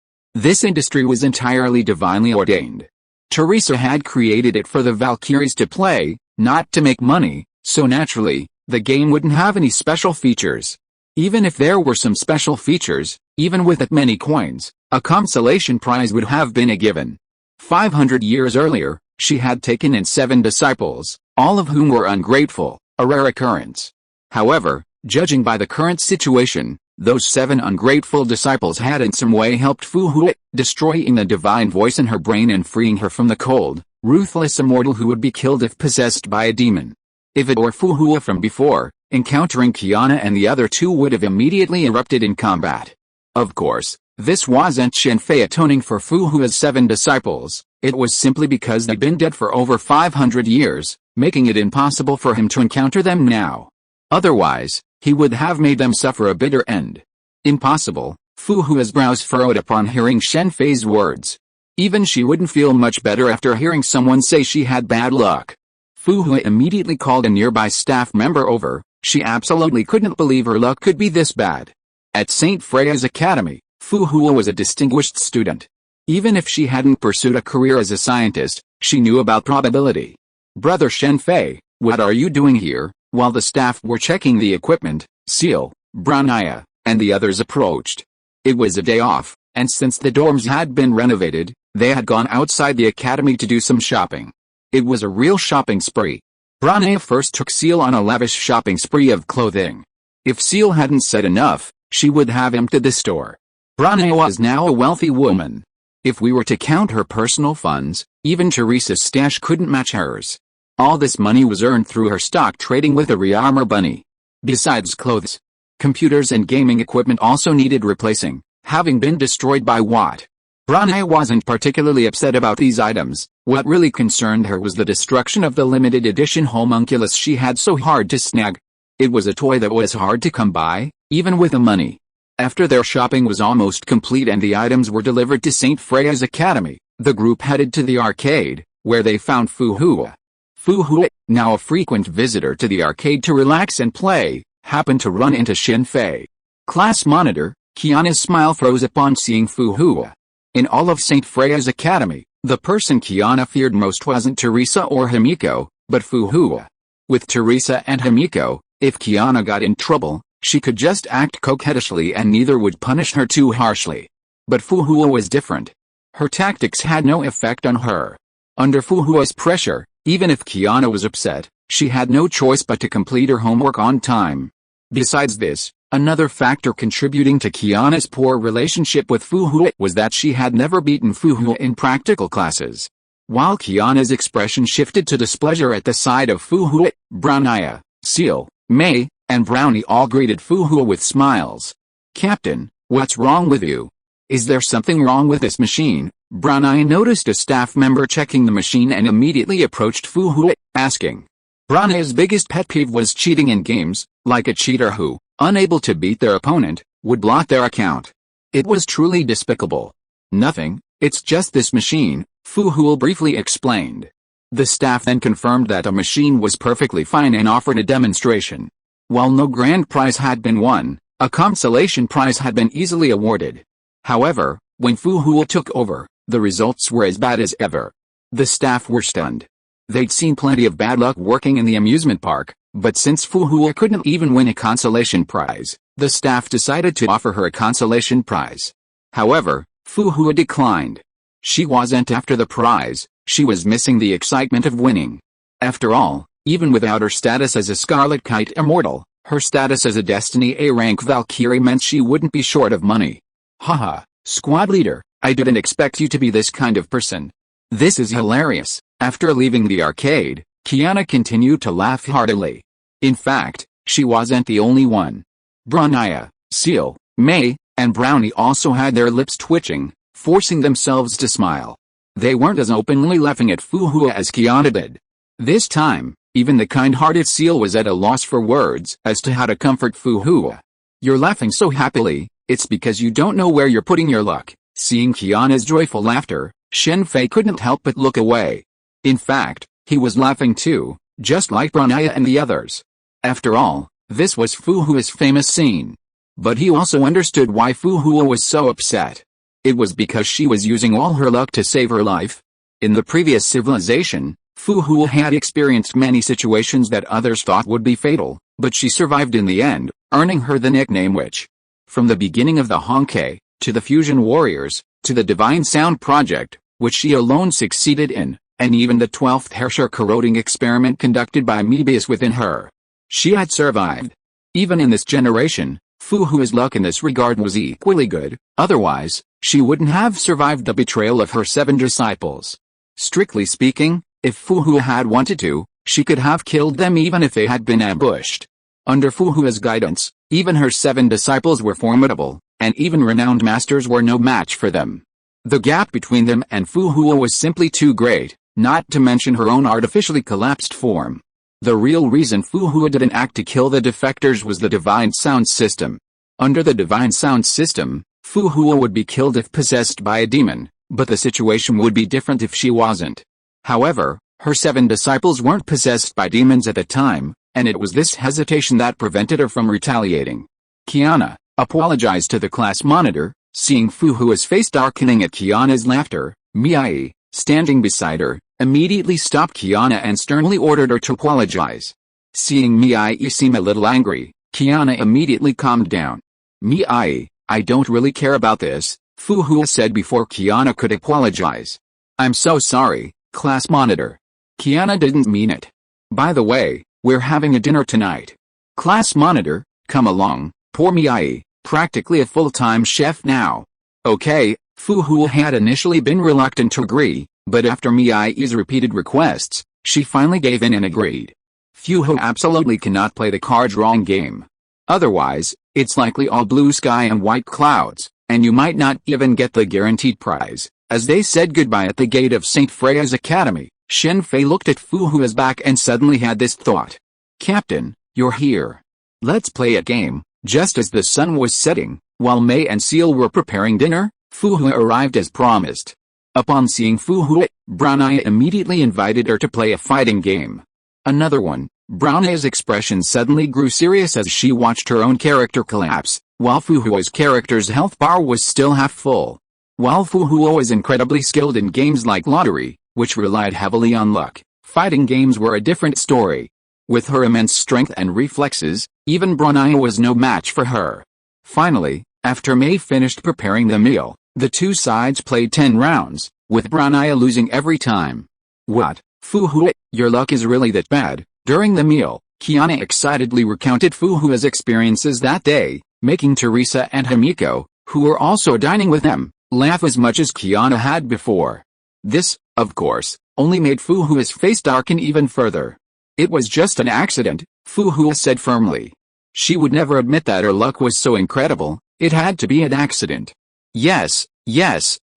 This industry was entirely divinely ordained. Teresa had created it for the Valkyries to play, not to make money, so naturally, the game wouldn't have any special features. Even if there were some special features, even with that many coins, a consolation prize would have been a given. 500 years earlier, she had taken in 7 disciples, all of whom were ungrateful, a rare occurrence. However, judging by the current situation, those 7 ungrateful disciples had in some way helped Fu Huo, destroying the divine voice in her brain and freeing her from the cold, ruthless immortal who would be killed if possessed by a demon. If it were Fu Huo from before, encountering Kiana and the other 2 would have immediately erupted in combat. Of course, this wasn't Shen Fei atoning for Fu Huo's 7 disciples, it was simply because they'd been dead for over 500 years, making it impossible for him to encounter them now. Otherwise, he would have made them suffer a bitter end. Impossible. Fu Huo's brows furrowed upon hearing Shen Fei's words. Even she wouldn't feel much better after hearing someone say she had bad luck. Fu Huo immediately called a nearby staff member over. She absolutely couldn't believe her luck could be this bad. At St. Freya's Academy, Fu Huo was a distinguished student. Even if she hadn't pursued a career as a scientist, she knew about probability. Brother Shen Fei, what are you doing here? While the staff were checking the equipment, S.H.I.E.L.D, Brania, and the others approached. It was a day off, and since the dorms had been renovated, they had gone outside the academy to do some shopping. It was a real shopping spree. Brania first took S.H.I.E.L.D on a lavish shopping spree of clothing. If S.H.I.E.L.D hadn't said enough, she would have emptied the store. Brania was now a wealthy woman. If we were to count her personal funds, even Teresa's stash couldn't match hers. All this money was earned through her stock trading with a rearmor bunny. Besides clothes, computers and gaming equipment also needed replacing, having been destroyed by what? Brania wasn't particularly upset about these items. What really concerned her was the destruction of the limited edition homunculus she had so hard to snag. It was a toy that was hard to come by, even with the money. After their shopping was almost complete and the items were delivered to St. Freia's Academy, the group headed to the arcade, where they found Fu Hua. Fu Hua, now a frequent visitor to the arcade to relax and play, happened to run into Shen Fei. Class monitor, Kiana's smile froze upon seeing Fu Hua. In all of St. Freia's Academy, the person Kiana feared most wasn't Teresa or Himiko, but Fu Hua. With Teresa and Himiko, if Kiana got in trouble, she could just act coquettishly and neither would punish her too harshly. But Fu Hua was different. Her tactics had no effect on her. Under Fu Hua's pressure, even if Kiana was upset, she had no choice but to complete her homework on time. Besides this, another factor contributing to Kiana's poor relationship with Fu Hua was that she had never beaten Fu Hua in practical classes. While Kiana's expression shifted to displeasure at the sight of Fu Hua, Brownia, S.H.I.E.L.D, May, and Brownie all greeted Fu Hua with smiles. "Captain, what's wrong with you? Is there something wrong with this machine?" Brownie noticed a staff member checking the machine and immediately approached Fu Hua, asking. Brownie's biggest pet peeve was cheating in games, like a cheater who, unable to beat their opponent, would block their account. It was truly despicable. "Nothing, it's just this machine," Fu Hua briefly explained. The staff then confirmed that a machine was perfectly fine and offered a demonstration. While no grand prize had been won, a consolation prize had been easily awarded. However, when Fu Hua took over, the results were as bad as ever. The staff were stunned. They'd seen plenty of bad luck working in the amusement park, but since Fu Hua couldn't even win a consolation prize, the staff decided to offer her a consolation prize. However, Fu Hua declined. She wasn't after the prize, she was missing the excitement of winning. After all, even without her status as a Scarlet Kite Immortal, her status as a Destiny A-rank Valkyrie meant she wouldn't be short of money. "Haha, squad leader, I didn't expect you to be this kind of person. This is hilarious." After leaving the arcade, Kiana continued to laugh heartily. In fact, she wasn't the only one. Brownia, S.H.I.E.L.D, May, and Brownie also had their lips twitching, forcing themselves to smile. They weren't as openly laughing at Fu Hua as Kiana did. This time, even the kind-hearted S.H.I.E.L.D was at a loss for words as to how to comfort Fu Hua. "You're laughing so happily, it's because you don't know where you're putting your luck." Seeing Kiana's joyful laughter, Shen Fei couldn't help but look away. In fact, he was laughing too, just like Brownia and the others. After all, this was Fu Hua's famous scene. But he also understood why Fu Hua was so upset. It was because she was using all her luck to save her life. In the previous civilization, Fu Hua had experienced many situations that others thought would be fatal, but she survived in the end, earning her the nickname Witch. From the beginning of the Honkai, to the Fusion Warriors, to the Divine Sound Project, which she alone succeeded in, and even the 12th hair corroding experiment conducted by Mebius within her. She had survived. Even in this generation, Fu Hua's luck in this regard was equally good, otherwise, she wouldn't have survived the betrayal of her 7 disciples. Strictly speaking, if Fu Hua had wanted to, she could have killed them even if they had been ambushed. Under Fu Hua's guidance, even her 7 disciples were formidable, and even renowned masters were no match for them. The gap between them and Fu Hua was simply too great, not to mention her own artificially collapsed form. The real reason Fu Hua didn't act to kill the defectors was the Divine Sound System. Under the Divine Sound System, Fu Hua would be killed if possessed by a demon, but the situation would be different if she wasn't. However, her 7 disciples weren't possessed by demons at the time, and it was this hesitation that prevented her from retaliating. Kiana apologized to the class monitor, seeing Fu Hua's face darkening at Kiana's laughter. Mei, standing beside her, immediately stopped Kiana and sternly ordered her to apologize. Seeing Mei seem a little angry, Kiana immediately calmed down. "Mei, I don't really care about this," Fu Hua said before Kiana could apologize. "I'm so sorry, class monitor. Kiana didn't mean it. By the way, we're having a dinner tonight. Class monitor, come along." Poor Mei, practically a full-time chef now. "Okay." Fu Hua had initially been reluctant to agree, but after Mei's repeated requests, she finally gave in and agreed. Fu Hua absolutely cannot play the card-drawing game. Otherwise, it's likely all blue sky and white clouds, and you might not even get the guaranteed prize. As they said goodbye at the gate of St. Freia's Academy, Shen Fei looked at Fu Hua's back and suddenly had this thought. "Captain, you're here. Let's play a game. Just as the sun was setting, while Mei and S.H.I.E.L.D were preparing dinner, Fu-Hua arrived as promised. Upon seeing Fu-Hua, Brown Eye immediately invited her to play a fighting game. Another one. Brown Eye's expression suddenly grew serious as she watched her own character collapse, while Fu-Hua's character's health bar was still half full. While Fu-Hua was incredibly skilled in games like lottery, which relied heavily on luck, fighting games were a different story. With her immense strength and reflexes, even Brown Eye was no match for her. Finally, after Mei finished preparing the meal, the two sides played 10 rounds, with Brown Eye losing every time. What, Fu-Hua, your luck is really that bad? During the meal, Kiana excitedly recounted Fu-Hua's experiences that day, making Teresa and Himiko, who were also dining with them, laugh as much as Kiana had before. This, of course, only made Fu-Hua's face darken even further. It was just an accident, Fu-Hua said firmly. She would never admit that her luck was so incredible. It had to be an accident. Yes,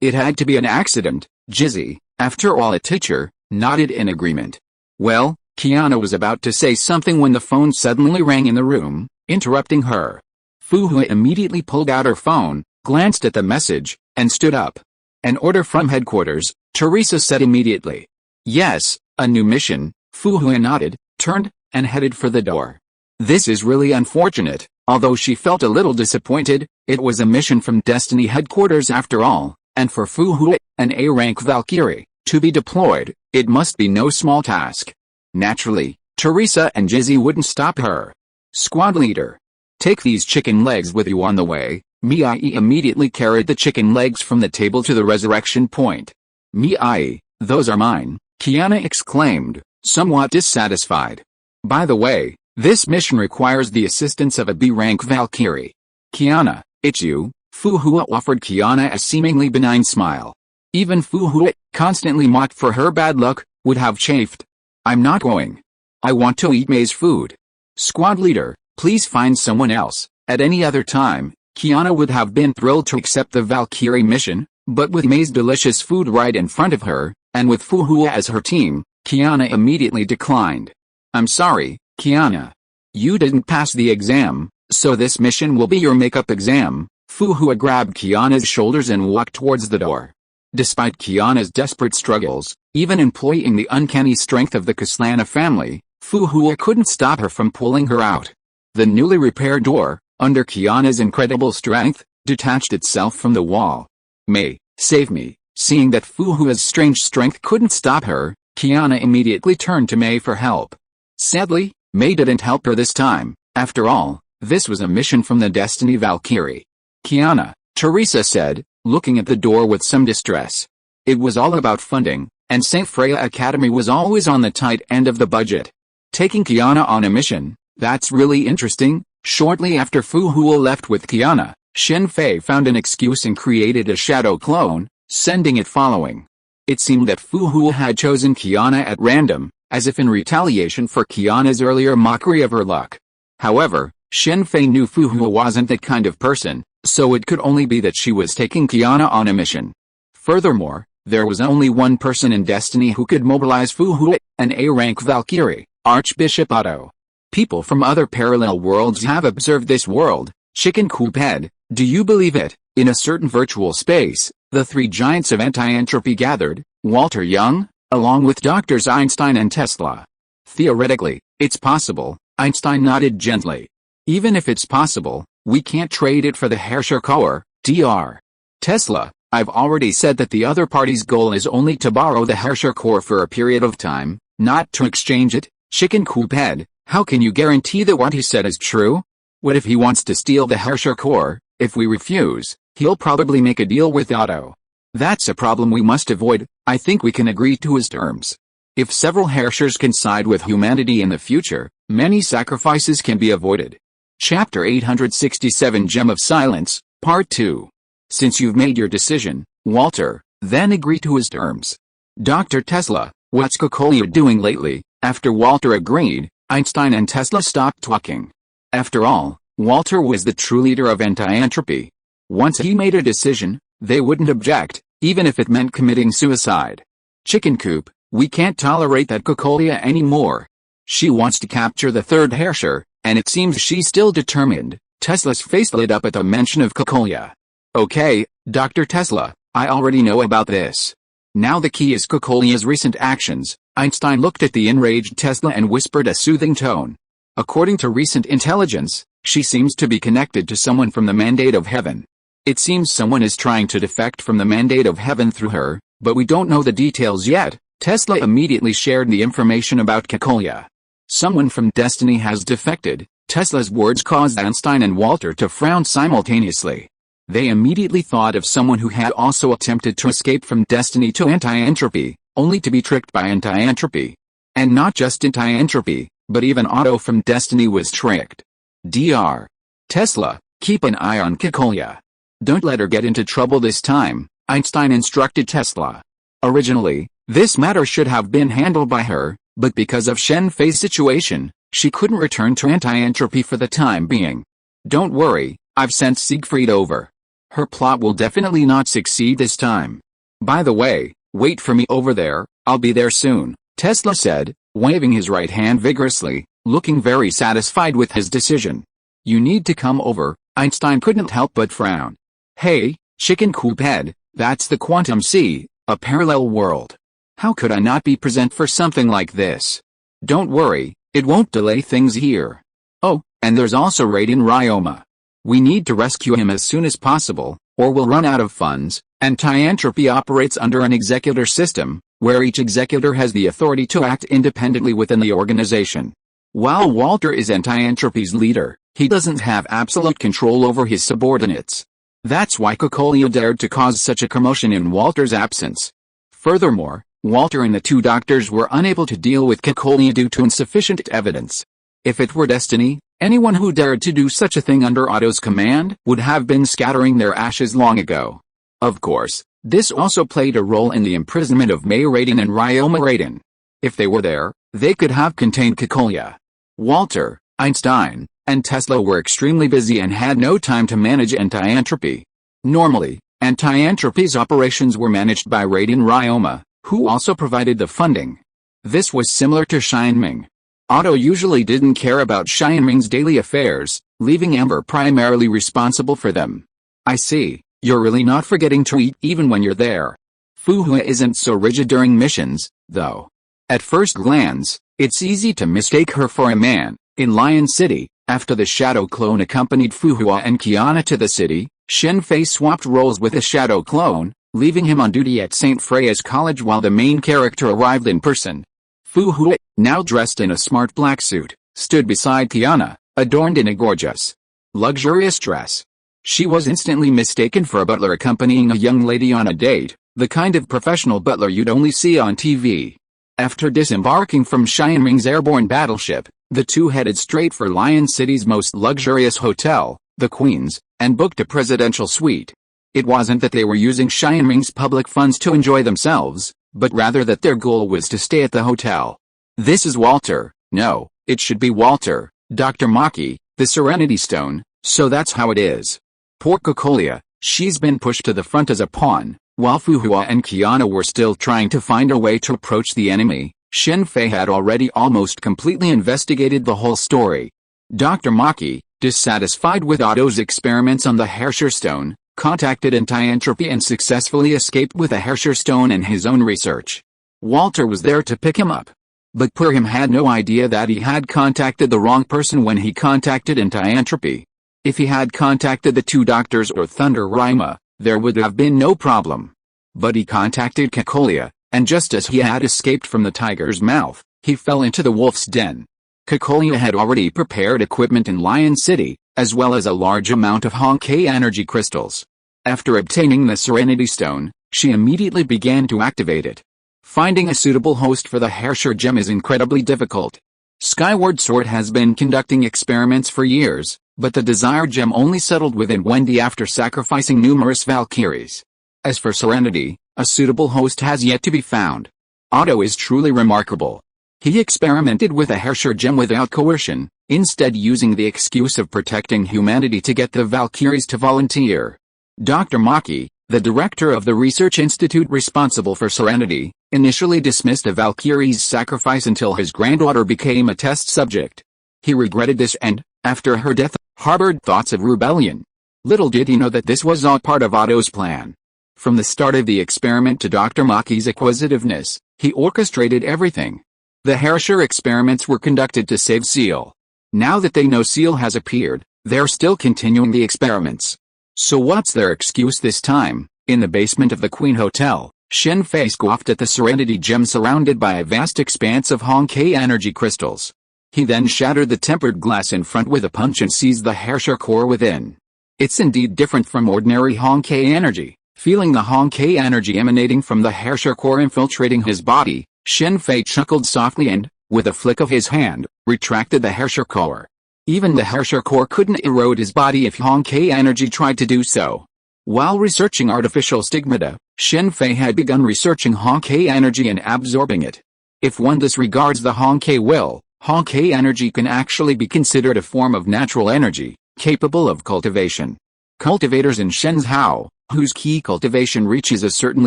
it had to be an accident, Jizzy, after all, a teacher, nodded in agreement. Well, Kiana was about to say something when the phone suddenly rang in the room, interrupting her. Fu-Hua immediately pulled out her phone, glanced at the message, and stood up. An order from headquarters, Teresa said immediately. Yes, a new mission. Fu-Hua nodded, turned, and headed for the door. This is really unfortunate. Although she felt a little disappointed, it was a mission from Destiny headquarters after all, and for Fu-Hua, an A-rank Valkyrie, to be deployed, it must be no small task. Naturally, Teresa and Jizzy wouldn't stop her. Squad leader. Take these chicken legs with you on the way. Mei immediately carried the chicken legs from the table to the resurrection point. Mei, those are mine, Kiana exclaimed, somewhat dissatisfied. By the way, this mission requires the assistance of a B-rank Valkyrie. Kiana, it's you, Fu-Hua offered Kiana a seemingly benign smile. Even Fu-Hua, constantly mocked for her bad luck, would have chafed. I'm not going. I want to eat Mei's food. Squad leader, please find someone else. At any other time, Kiana would have been thrilled to accept the Valkyrie mission, but with Mei's delicious food right in front of her, and with Fu-Hua as her team, Kiana immediately declined. I'm sorry, Kiana. You didn't pass the exam, so this mission will be your makeup exam. Fu-Hua grabbed Kiana's shoulders and walked towards the door. Despite Kiana's desperate struggles, even employing the uncanny strength of the Kaslana family, Fu-Hua couldn't stop her from pulling her out. The newly repaired door, under Kiana's incredible strength, detached itself from the wall. Mei, save me. Seeing that Fu-Hua's strange strength couldn't stop her, Kiana immediately turned to Mei for help. Sadly, Mei didn't help her this time. After all, this was a mission from the Destiny Valkyrie. Kiana, Teresa said, looking at the door with some distress. It was all about funding, and St. Freya Academy was always on the tight end of the budget. Taking Kiana on a mission, that's really interesting. Shortly after Fu-Hua left with Kiana, Shen Fei found an excuse and created a shadow clone, sending it following. It seemed that Fu-Hua had chosen Kiana at random, as if in retaliation for Kiana's earlier mockery of her luck. However, Shen Fei knew Fu-Hua wasn't that kind of person, so it could only be that she was taking Kiana on a mission. Furthermore, there was only one person in Destiny who could mobilize Fu-Hua, an A-rank Valkyrie, Archbishop Otto. People from other parallel worlds have observed this world. Chicken Coop Head, do you believe it? In a certain virtual space, the three giants of anti-entropy gathered, Walter Young, along with Drs. Einstein and Tesla. Theoretically, it's possible, Einstein nodded gently. Even if it's possible, we can't trade it for the Herrscher Core, Dr. Tesla, I've already said that the other party's goal is only to borrow the Herrscher Core for a period of time, not to exchange it. Chicken Coop Head, how can you guarantee that what he said is true? What if he wants to steal the Herrscher Core? If we refuse, he'll probably make a deal with Otto. That's a problem we must avoid. I think we can agree to his terms. If several Herrschers can side with humanity in the future, many sacrifices can be avoided. Chapter 867 Gem of Silence, Part 2. Since you've made your decision, Walter, then agree to his terms. Dr. Tesla, what's Kokolia doing lately? After Walter agreed, Einstein and Tesla stopped talking. After all, Walter was the true leader of anti-entropy. Once he made a decision, they wouldn't object, even if it meant committing suicide. Chicken Coop, we can't tolerate that Kokolia anymore. She wants to capture the third Herrscher, And it seems she's still determined. Tesla's face lit up at the mention of Kekolia. Okay, Dr. Tesla, I already know about this. Now the key is Kekolia's recent actions. Einstein looked at the enraged Tesla and whispered a soothing tone. According to recent intelligence, she seems to be connected to someone from the mandate of heaven. It seems someone is trying to defect from the mandate of heaven through her, but we don't know the details yet. Tesla immediately shared the information about Kekolia. Someone from Destiny has defected. Tesla's words caused Einstein and Walter to frown simultaneously. They immediately thought of someone who had also attempted to escape from Destiny to anti-entropy, only to be tricked by anti-entropy. And not just anti-entropy, but even Otto from Destiny was tricked. Dr. Tesla, keep an eye on Kekolia. Don't let her get into trouble this time, Einstein instructed Tesla. Originally, this matter should have been handled by her, but because of Shen Fei's situation, she couldn't return to anti-entropy for the time being. Don't worry, I've sent Siegfried over. Her plot will definitely not succeed this time. By the way, wait for me over there, I'll be there soon, Tesla said, waving his right hand vigorously, looking very satisfied with his decision. You need to come over, Einstein couldn't help but frown. Hey, chicken coop head, that's the Quantum Sea, a parallel world. How could I not be present for something like this? Don't worry, it won't delay things here. Oh, and there's also Raiden Ryoma. We need to rescue him as soon as possible, or we'll run out of funds. Anti-entropy operates under an executor system, where each executor has the authority to act independently within the organization. While Walter is anti-entropy's leader, he doesn't have absolute control over his subordinates. That's why Kekolia dared to cause such a commotion in Walter's absence. Furthermore, Walter and the two doctors were unable to deal with Kekolia due to insufficient evidence. If it were Destiny, anyone who dared to do such a thing under Otto's command would have been scattering their ashes long ago. Of course, this also played a role in the imprisonment of May Raiden and Ryoma Raiden. If they were there, they could have contained Kekolia. Walter, Einstein, and Tesla were extremely busy and had no time to manage anti-entropy. Normally, anti-entropy's operations were managed by Raiden Ryoma, who also provided the funding. This was similar to Shinming. Otto usually didn't care about Shinming's daily affairs, leaving Amber primarily responsible for them. I see, you're really not forgetting to eat even when you're there. Fuhua isn't so rigid during missions, though. At first glance, it's easy to mistake her for a man. In Lion City, after the Shadow Clone accompanied Fuhua and Kiana to the city, Shen Fei swapped roles with the Shadow Clone, leaving him on duty at St. Freia's College while the main character arrived in person. Fuhua, now dressed in a smart black suit, stood beside Kiana, adorned in a gorgeous, luxurious dress. She was instantly mistaken for a butler accompanying a young lady on a date, the kind of professional butler you'd only see on TV. After disembarking from Shinming's airborne battleship, the two headed straight for Lion City's most luxurious hotel, the Queen's, and booked a presidential suite. It wasn't that they were using Shinming's public funds to enjoy themselves, but rather that their goal was to stay at the hotel. This is Walter. No, it should be Walter, Dr. Maki, the Serenity Stone, so that's how it is. Poor Kekolia, she's been pushed to the front as a pawn. While Fuhua and Kiana were still trying to find a way to approach the enemy, Shen Fei had already almost completely investigated the whole story. Dr. Maki, dissatisfied with Otto's experiments on the Herrscher Stone, contacted anti-entropy and successfully escaped with a Herrscher Stone and his own research. Walter was there to pick him up. But poor him had no idea that he had contacted the wrong person when he contacted anti-entropy. If he had contacted the two doctors or Thunder Ryoma, there would have been no problem. But he contacted Kekolia, and just as he had escaped from the tiger's mouth, he fell into the wolf's den. Kekolia had already prepared equipment in Lion City, as well as a large amount of Honkai energy crystals. After obtaining the Serenity Stone, she immediately began to activate it. Finding a suitable host for the Herrscher gem is incredibly difficult. Skyward Sword has been conducting experiments for years, but the desired gem only settled within Wendy after sacrificing numerous Valkyries. As for Serenity, a suitable host has yet to be found. Otto is truly remarkable. He experimented with a Herrscher gem without coercion, instead using the excuse of protecting humanity to get the Valkyries to volunteer. Dr. Maki, the director of the research institute responsible for Serenity, initially dismissed a Valkyrie's sacrifice until his granddaughter became a test subject. He regretted this and, after her death, harbored thoughts of rebellion. Little did he know that this was all part of Otto's plan. From the start of the experiment to Dr. Maki's acquisitiveness, he orchestrated everything. The Herrscher experiments were conducted to save S.H.I.E.L.D. Now that they know S.H.I.E.L.D. has appeared, they're still continuing the experiments. So what's their excuse this time? In the basement of the Queen Hotel, Shen Fei scoffed at the Serenity Gem surrounded by a vast expanse of Hong-Kai energy crystals. He then shattered the tempered glass in front with a punch and seized the Herrscher core within. It's indeed different from ordinary Hong-Kai energy. Feeling the Hong-Kai energy emanating from the Herrscher core infiltrating his body, Shen Fei chuckled softly and, with a flick of his hand, retracted the Herrscher core. Even the Herrscher core couldn't erode his body if Hong-Kai energy tried to do so. While researching artificial stigmata, Shen Fei had begun researching Hong-Kai energy and absorbing it. If one disregards the Hong-Kai will, Hong-Kai energy can actually be considered a form of natural energy, capable of cultivation. Cultivators in Shen's Hao, whose key cultivation reaches a certain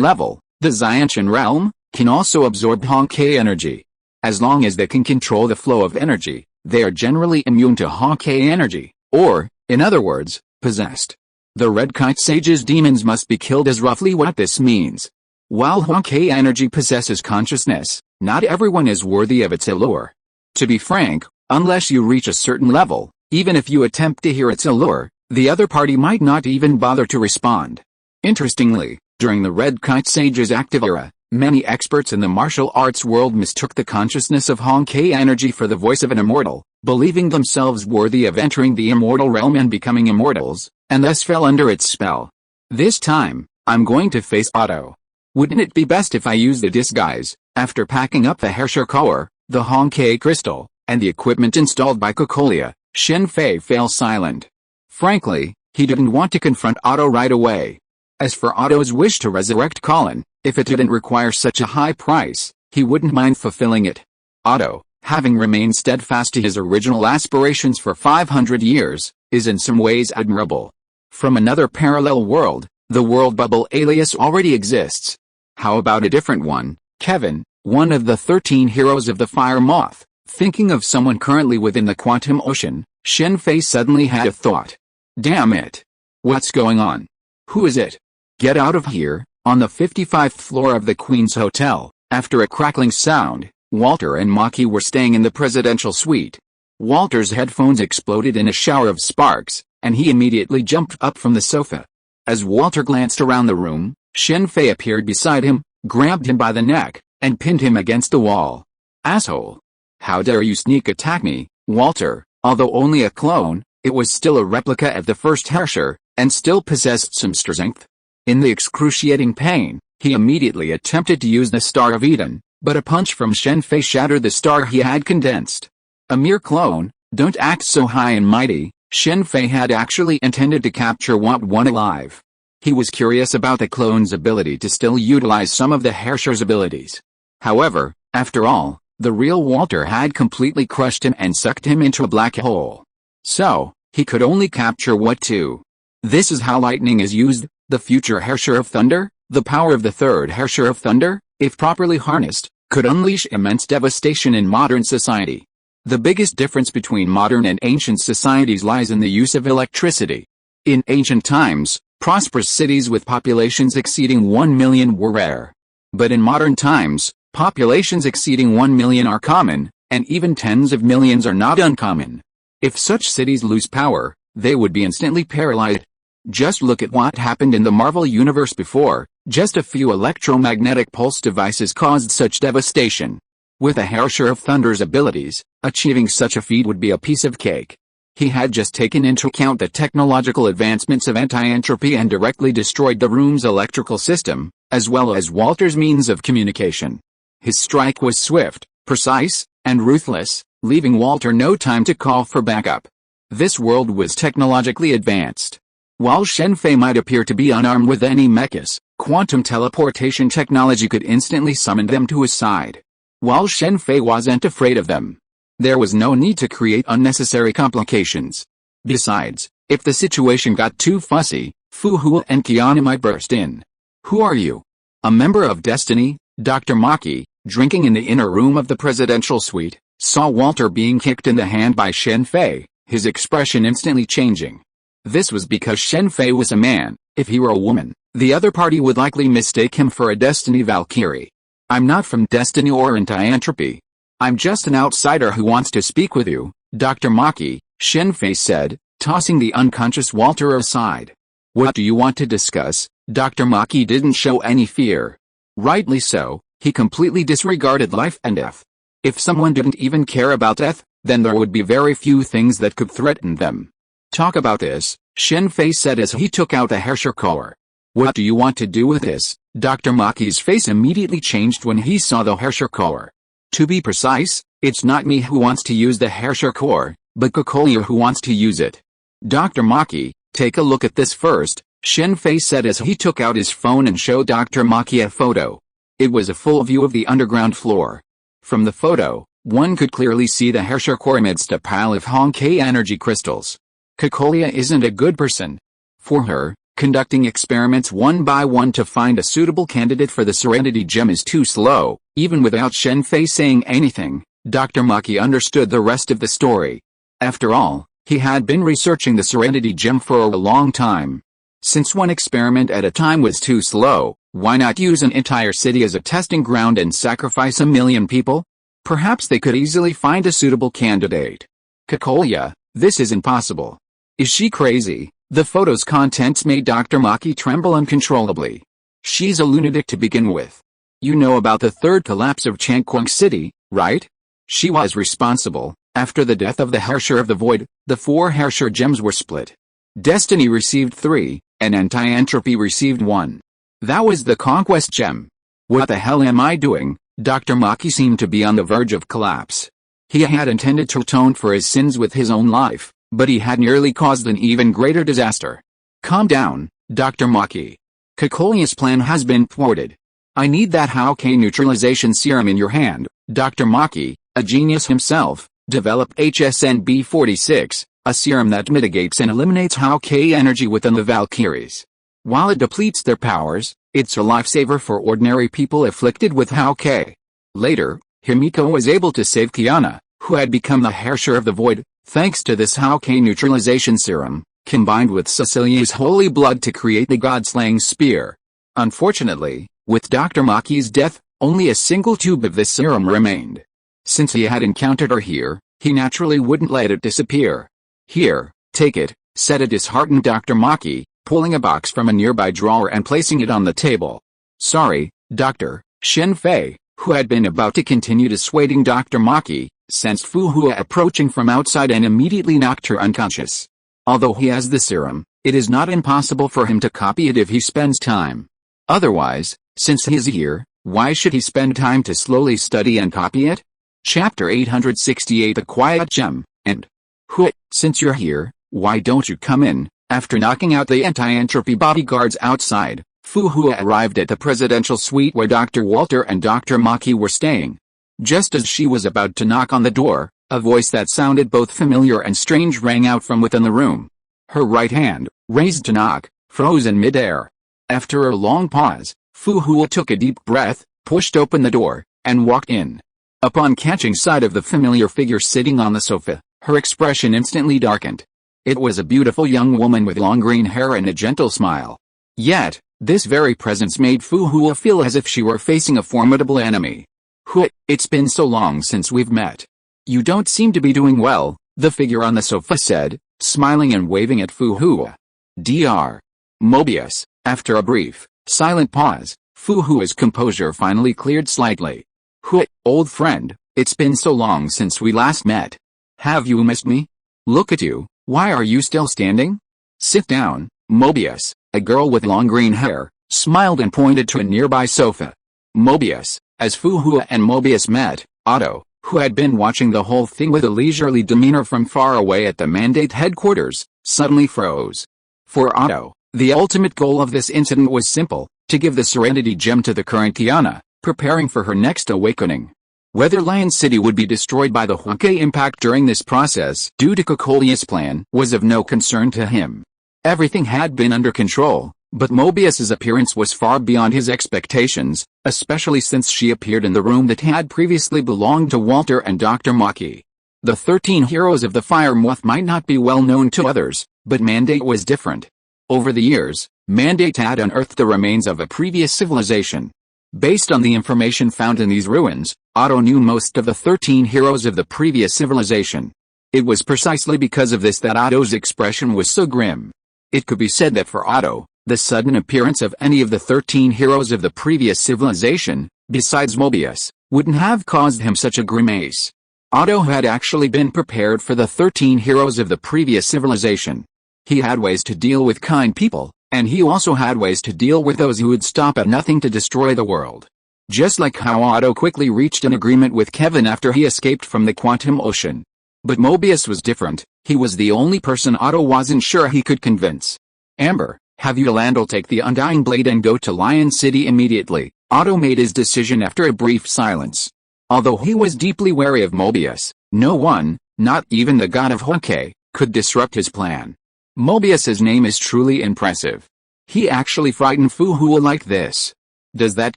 level, the Xiantian realm, can also absorb Hong-Kai energy. As long as they can control the flow of energy, they are generally immune to Hong-Kai energy, or, in other words, possessed. The Red Kite Sage's demons must be killed is roughly what this means. While Hong-Kai energy possesses consciousness, not everyone is worthy of its allure. To be frank, unless you reach a certain level, even if you attempt to hear its allure, the other party might not even bother to respond. Interestingly, during the Red Kite Sage's active era, many experts in the martial arts world mistook the consciousness of Hong-Kai energy for the voice of an immortal, believing themselves worthy of entering the immortal realm and becoming immortals, and thus fell under its spell. This time, I'm going to face Otto. Wouldn't it be best if I use the disguise? After packing up the Herrscher core, the Hong-Kai crystal, and the equipment installed by Kokolia, Shen Fei fell silent. Frankly, he didn't want to confront Otto right away. As for Otto's wish to resurrect Colin, if it didn't require such a high price, he wouldn't mind fulfilling it. Otto, having remained steadfast to his original aspirations for 500 years, is in some ways admirable. From another parallel world, the world bubble alias already exists. How about a different one? Kevin, one of the 13 heroes of the Fire Moth, thinking of someone currently within the quantum ocean, Shen Fei suddenly had a thought. Damn it! What's going on? Who is it? Get out of here. On the 55th floor of the Queen's Hotel, after a crackling sound, Walter and Maki were staying in the presidential suite. Walter's headphones exploded in a shower of sparks, and he immediately jumped up from the sofa. As Walter glanced around the room, Shen Fei appeared beside him, grabbed him by the neck, and pinned him against the wall. Asshole! How dare you sneak attack me, Walter? Although only a clone, it was still a replica of the first Herrscher, and still possessed some strength. In the excruciating pain, he immediately attempted to use the Star of Eden, but a punch from Shen Fei shattered the star he had condensed. A mere clone, don't act so high and mighty. Shen Fei had actually intended to capture one alive. He was curious about the clone's ability to still utilize some of the Herrscher's abilities. However, after all, the real Walter had completely crushed him and sucked him into a black hole. So, he could only capture two. This is how lightning is used. The future Herrscher of Thunder, the power of the third Herrscher of Thunder, if properly harnessed, could unleash immense devastation in modern society. The biggest difference between modern and ancient societies lies in the use of electricity. In ancient times, prosperous cities with populations exceeding 1 million were rare. But in modern times, populations exceeding 1 million are common, and even tens of millions are not uncommon. If such cities lose power, they would be instantly paralyzed. Just look at what happened in the Marvel Universe before. Just a few electromagnetic pulse devices caused such devastation. With a Herrscher of Thunder's abilities, achieving such a feat would be a piece of cake. He had just taken into account the technological advancements of anti-entropy and directly destroyed the room's electrical system, as well as Walter's means of communication. His strike was swift, precise, and ruthless, leaving Walter no time to call for backup. This world was technologically advanced. While Shen Fei might appear to be unarmed with any mechas, quantum teleportation technology could instantly summon them to his side. While Shen Fei wasn't afraid of them, there was no need to create unnecessary complications. Besides, if the situation got too fussy, Fu Hua and Kiana might burst in. Who are you? A member of Destiny? Dr. Maki, drinking in the inner room of the presidential suite, saw Walter being kicked in the hand by Shen Fei, his expression instantly changing. This was because Shen Fei was a man. If he were a woman, the other party would likely mistake him for a Destiny Valkyrie. I'm not from Destiny or anti-entropy. I'm just an outsider who wants to speak with you, Dr. Maki, Shen Fei said, tossing the unconscious Walter aside. What do you want to discuss? Dr. Maki didn't show any fear. Rightly so, he completely disregarded life and death. If someone didn't even care about death, then there would be very few things that could threaten them. Talk about this, Shen Fei said as he took out the Herrscher core. What do you want to do with this? Dr. Maki's face immediately changed when he saw the Herrscher core. To be precise, it's not me who wants to use the Herrscher core, but Kekolia who wants to use it. Dr. Maki, take a look at this first, Shen Fei said as he took out his phone and showed Dr. Maki a photo. It was a full view of the underground floor. From the photo, one could clearly see the Herrscher core amidst a pile of Honkai energy crystals. Kekolia isn't a good person. For her, conducting experiments one by one to find a suitable candidate for the Serenity Gem is too slow. Even without Shen Fei saying anything, Dr. Maki understood the rest of the story. After all, he had been researching the Serenity Gem for a long time. Since one experiment at a time was too slow, why not use an entire city as a testing ground and sacrifice 1 million people? Perhaps they could easily find a suitable candidate. Kekolia, this is impossible. Is she crazy? The photo's contents made Dr. Maki tremble uncontrollably. She's a lunatic to begin with. You know about the third collapse of Quinjet City, right? She was responsible. After the death of the Herrscher of the Void, the 4 Herrscher gems were split. Destiny received 3, and Anti-Entropy received 1. That was the Conquest gem. What the hell am I doing? Dr. Maki seemed to be on the verge of collapse. He had intended to atone for his sins with his own life, but he had nearly caused an even greater disaster. Calm down, Dr. Maki. Kekolia's plan has been thwarted. I need that Honkai neutralization serum in your hand. Dr. Maki, a genius himself, developed HSNB-46, a serum that mitigates and eliminates Honkai energy within the Valkyries. While it depletes their powers, it's a lifesaver for ordinary people afflicted with Honkai. Later, Himiko was able to save Kiana, who had become the Herrscher of the Void, thanks to this Honkai neutralization serum, combined with Cecilia's holy blood to create the god-slaying spear. Unfortunately, with Dr. Maki's death, only a single tube of this serum remained. Since he had encountered her here, he naturally wouldn't let it disappear. Here, take it, said a disheartened Dr. Maki, pulling a box from a nearby drawer and placing it on the table. Sorry, Dr. Shen Fei, who had been about to continue dissuading Dr. Maki, sensed Fu Hua approaching from outside and immediately knocked her unconscious. Although he has the serum, it is not impossible for him to copy it if he spends time. Otherwise, since he is here, why should he spend time to slowly study and copy it? Chapter 868 The Quiet Gem, and Hua, since you're here, why don't you come in? After knocking out the anti-entropy bodyguards outside, Fu Hua arrived at the presidential suite where Dr. Walter and Dr. Maki were staying. Just as she was about to knock on the door, a voice that sounded both familiar and strange rang out from within the room. Her right hand, raised to knock, froze in midair. After a long pause, Fu Hua took a deep breath, pushed open the door, and walked in. Upon catching sight of the familiar figure sitting on the sofa, her expression instantly darkened. It was a beautiful young woman with long green hair and a gentle smile. Yet, this very presence made Fu Hua feel as if she were facing a formidable enemy. Hua, it's been so long since we've met. You don't seem to be doing well, the figure on the sofa said, smiling and waving at Fu Hua. Dr. Mobius. After a brief, silent pause, Fu Hua's composure finally cleared slightly. Hua, old friend, it's been so long since we last met. Have you missed me? Look at you, why are you still standing? Sit down. Mobius, a girl with long green hair, smiled and pointed to a nearby sofa. Mobius, as Fu Hua and Mobius met, Otto, who had been watching the whole thing with a leisurely demeanor from far away at the Mandate headquarters, suddenly froze. For Otto, the ultimate goal of this incident was simple, to give the Serenity Gem to the current Kiana, preparing for her next awakening. Whether Lion City would be destroyed by the Honkai impact during this process due to Kekolia's plan was of no concern to him. Everything had been under control, But Mobius's appearance was far beyond his expectations, especially since she appeared in the room that had previously belonged to Walter and Dr. Maki. The 13 heroes of the Fire Moth might not be well known to others, but Mandate was different. Over the years, Mandate had unearthed the remains of a previous civilization. Based on the information found in these ruins, Otto knew most of the 13 heroes of the previous civilization. It was precisely because of this that Otto's expression was so grim. It could be said that for Otto, the sudden appearance of any of the 13 heroes of the previous civilization, besides Mobius, wouldn't have caused him such a grimace. Otto had actually been prepared for the 13 heroes of the previous civilization. He had ways to deal with kind people, and he also had ways to deal with those who would stop at nothing to destroy the world. Just like how Otto quickly reached an agreement with Kevin after he escaped from the quantum ocean. But Mobius was different. He was the only person Otto wasn't sure he could convince. Amber, have you Landel take the Undying Blade and go to Lion City immediately. Otto made his decision after a brief silence. Although he was deeply wary of Mobius, no one, not even the god of Hokage, could disrupt his plan. Mobius's name is truly impressive. He actually frightened Fu Hua like this. Does that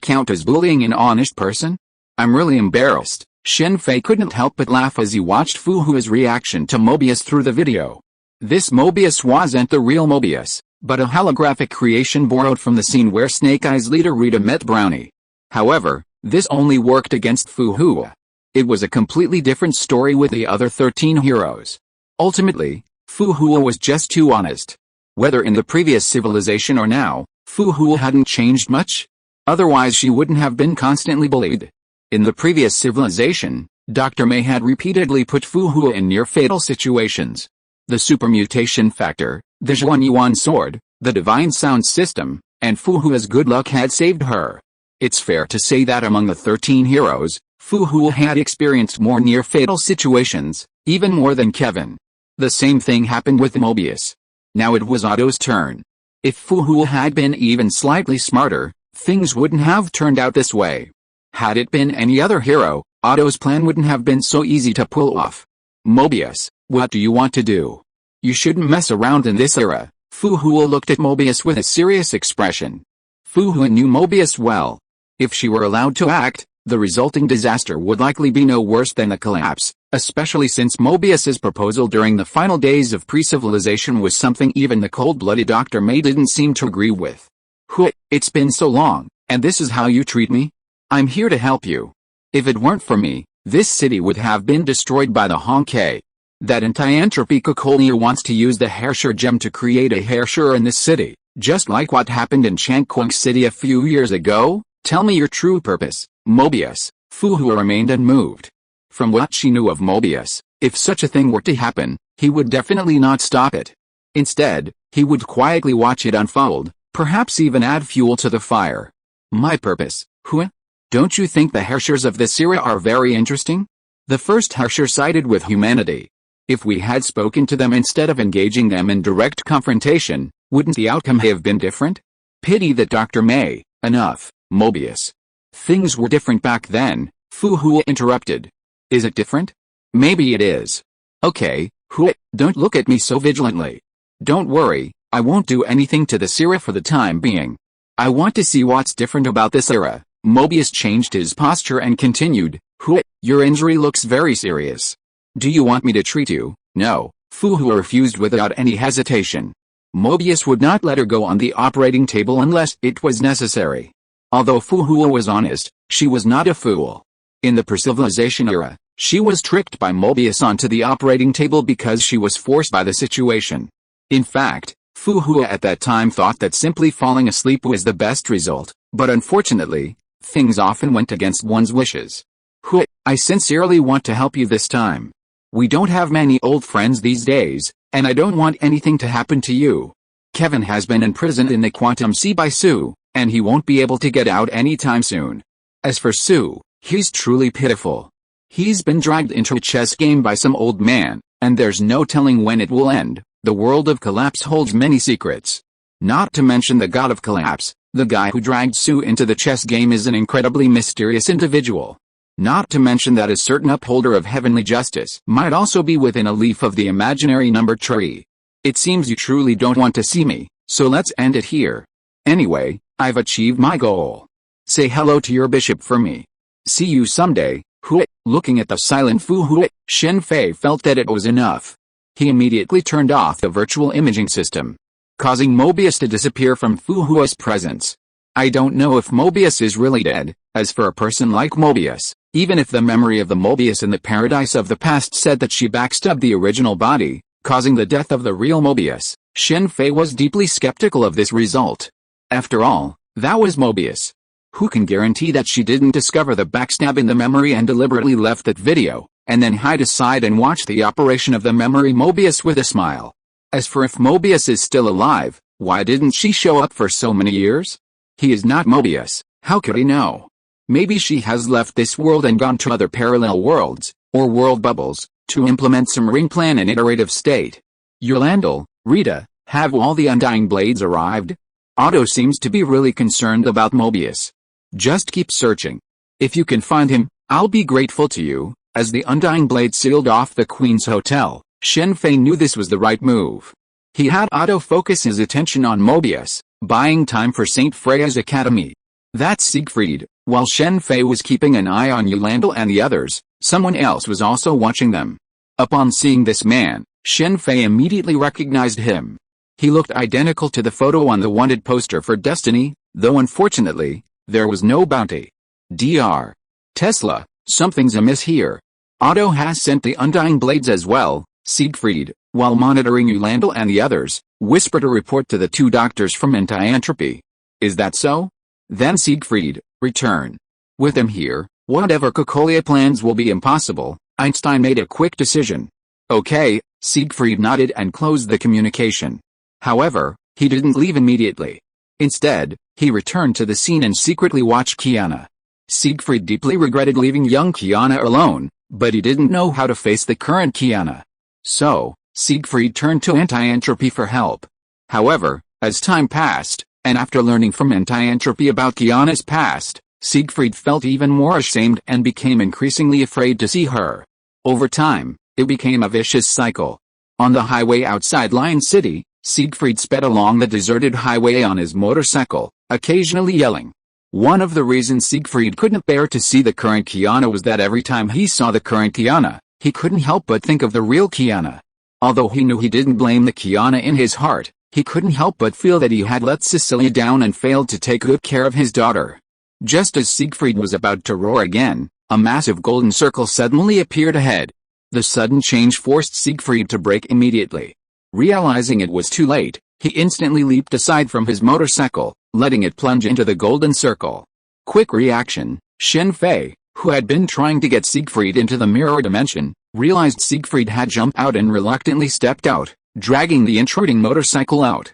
count as bullying an honest person? I'm really embarrassed. Shen Fei couldn't help but laugh as he watched Fu Hua's reaction to Mobius through the video. This Mobius wasn't the real Mobius, but a holographic creation borrowed from the scene where Snake Eyes leader Rita met Brownie. However, this only worked against Fu Hua. It was a completely different story with the other 13 heroes. Ultimately, Fu Hua was just too honest. Whether in the previous civilization or now, Fu Hua hadn't changed much. Otherwise she wouldn't have been constantly bullied. In the previous civilization, Dr. May had repeatedly put Fu Hua in near-fatal situations. The supermutation factor, the Zhuan Yuan sword, the divine sound system, and Fu Hua's good luck had saved her. It's fair to say that among the 13 heroes, Fu Hua had experienced more near-fatal situations, even more than Kevin. The same thing happened with Mobius. Now it was Otto's turn. If Fu Hua had been even slightly smarter, things wouldn't have turned out this way. Had it been any other hero, Otto's plan wouldn't have been so easy to pull off. Mobius, what do you want to do? You shouldn't mess around in this era. Fu Hua looked at Mobius with a serious expression. Fu Hua knew Mobius well. If she were allowed to act, the resulting disaster would likely be no worse than the collapse, especially since Mobius's proposal during the final days of pre-civilization was something even the cold-blooded Dr. May didn't seem to agree with. Hua, it's been so long, and this is how you treat me? I'm here to help you. If it weren't for me, this city would have been destroyed by the Hokage. That anti-entropy Kokolier wants to use the Herrscher gem to create a Herrscher in this city, just like what happened in Changquang City a few years ago? Tell me your true purpose, Mobius. Fu Hua remained unmoved. From what she knew of Mobius, if such a thing were to happen, he would definitely not stop it. Instead, he would quietly watch it unfold, perhaps even add fuel to the fire. My purpose, Hua? Don't you think the Herrschers of this era are very interesting? The first Herrscher sided with humanity. If we had spoken to them instead of engaging them in direct confrontation, wouldn't the outcome have been different? Pity that Dr. May. Enough, Mobius. Things were different back then, Fu Hua interrupted. Is it different? Maybe it is. Okay, Hua, don't look at me so vigilantly. Don't worry, I won't do anything to this era for the time being. I want to see what's different about this era. Mobius changed his posture and continued, Hua, your injury looks very serious. Do you want me to treat you? No, Fu Hua refused without any hesitation. Mobius would not let her go on the operating table unless it was necessary. Although Fu Hua was honest, she was not a fool. In the pre-civilization era, she was tricked by Mobius onto the operating table because she was forced by the situation. In fact, Fu Hua at that time thought that simply falling asleep was the best result, but unfortunately, things often went against one's wishes. Hua, I sincerely want to help you this time. We don't have many old friends these days, and I don't want anything to happen to you. Kevin has been imprisoned in the Quantum Sea by Sue, and he won't be able to get out anytime soon. As for Sue, he's truly pitiful. He's been dragged into a chess game by some old man, and there's no telling when it will end. The world of collapse holds many secrets. Not to mention the god of collapse, the guy who dragged Sue into the chess game is an incredibly mysterious individual. Not to mention that a certain upholder of heavenly justice might also be within a leaf of the imaginary number tree. It seems you truly don't want to see me, so let's end it here. Anyway, I've achieved my goal. Say hello to your bishop for me. See you someday. Hui. Looking at the silent Fu Hui, Shen Fei felt that it was enough. He immediately turned off the virtual imaging system, causing Mobius to disappear from Fu Hui's presence. I don't know if Mobius is really dead. As for a person like Mobius, even if the memory of the Mobius in the paradise of the past said that she backstabbed the original body, causing the death of the real Mobius, Shen Fei was deeply skeptical of this result. After all, that was Mobius. Who can guarantee that she didn't discover the backstab in the memory and deliberately left that video, and then hide aside and watch the operation of the memory Mobius with a smile? As for if Mobius is still alive, why didn't she show up for so many years? He is not Mobius, how could he know? Maybe she has left this world and gone to other parallel worlds, or world bubbles, to implement some ring plan in iterative state. Yolande, Rita, have all the Undying Blades arrived? Otto seems to be really concerned about Mobius. Just keep searching. If you can find him, I'll be grateful to you. As the Undying Blade sealed off the Queen's Hotel, Shen Fei knew this was the right move. He had Otto focus his attention on Mobius, buying time for St. Freya's Academy. That's Siegfried. While Shen Fei was keeping an eye on Yolande and the others, someone else was also watching them. Upon seeing this man, Shen Fei immediately recognized him. He looked identical to the photo on the wanted poster for Destiny, though unfortunately, there was no bounty. Dr. Tesla, something's amiss here. Otto has sent the Undying Blades as well. Siegfried, while monitoring Yolande and the others, whispered a report to the two doctors from Anti-Entropy. Is that so? Then Siegfried, return. With him here, whatever Cocolia plans will be impossible. Einstein made a quick decision. Okay, Siegfried nodded and closed the communication. However, he didn't leave immediately. Instead, he returned to the scene and secretly watched Kiana. Siegfried deeply regretted leaving young Kiana alone, but he didn't know how to face the current Kiana. So, Siegfried turned to Anti-Entropy for help. However, as time passed, and after learning from Anti-Entropy about Kiana's past, Siegfried felt even more ashamed and became increasingly afraid to see her. Over time, it became a vicious cycle. On the highway outside Lion City, Siegfried sped along the deserted highway on his motorcycle, occasionally yelling. One of the reasons Siegfried couldn't bear to see the current Kiana was that every time he saw the current Kiana, he couldn't help but think of the real Kiana. Although he knew he didn't blame the Kiana in his heart, he couldn't help but feel that he had let Cecilia down and failed to take good care of his daughter. Just as Siegfried was about to roar again, a massive golden circle suddenly appeared ahead. The sudden change forced Siegfried to brake immediately. Realizing it was too late, he instantly leaped aside from his motorcycle, letting it plunge into the golden circle. Quick reaction, Shen Fei, who had been trying to get Siegfried into the mirror dimension, realized Siegfried had jumped out and reluctantly stepped out, dragging the intruding motorcycle out.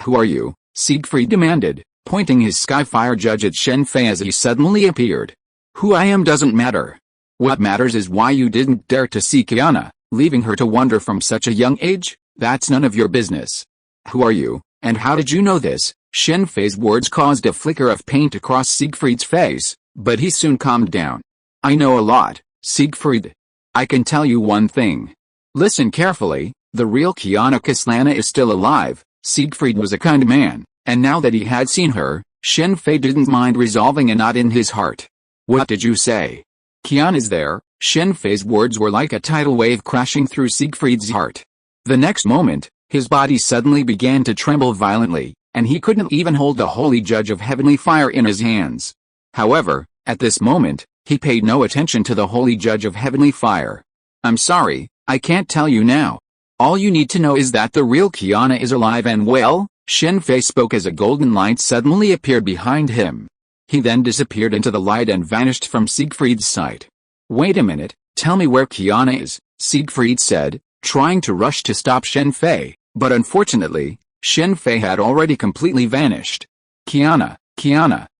Who are you? Siegfried demanded, pointing his Skyfire judge at Shen Fei as he suddenly appeared. Who I am doesn't matter. What matters is why you didn't dare to see Kiana, leaving her to wander from such a young age. That's none of your business. Who are you, and how did you know this? Shen Fei's words caused a flicker of pain to cross Siegfried's face, but he soon calmed down. I know a lot, Siegfried. I can tell you one thing. Listen carefully, the real Kiana Kislana is still alive. Siegfried was a kind man, and now that he had seen her, Shen Fei didn't mind resolving a knot in his heart. What did you say? Kiana's there. Shen Fei's words were like a tidal wave crashing through Siegfried's heart. The next moment, his body suddenly began to tremble violently, and he couldn't even hold the holy judge of heavenly fire in his hands. However, at this moment, he paid no attention to the holy judge of heavenly fire. I'm sorry, I can't tell you now. All you need to know is that the real Kiana is alive and well. Shen Fei spoke as a golden light suddenly appeared behind him. He then disappeared into the light and vanished from Siegfried's sight. Wait a minute, tell me where Kiana is, Siegfried said, trying to rush to stop Shen Fei, but unfortunately, Shen Fei had already completely vanished. Kiana,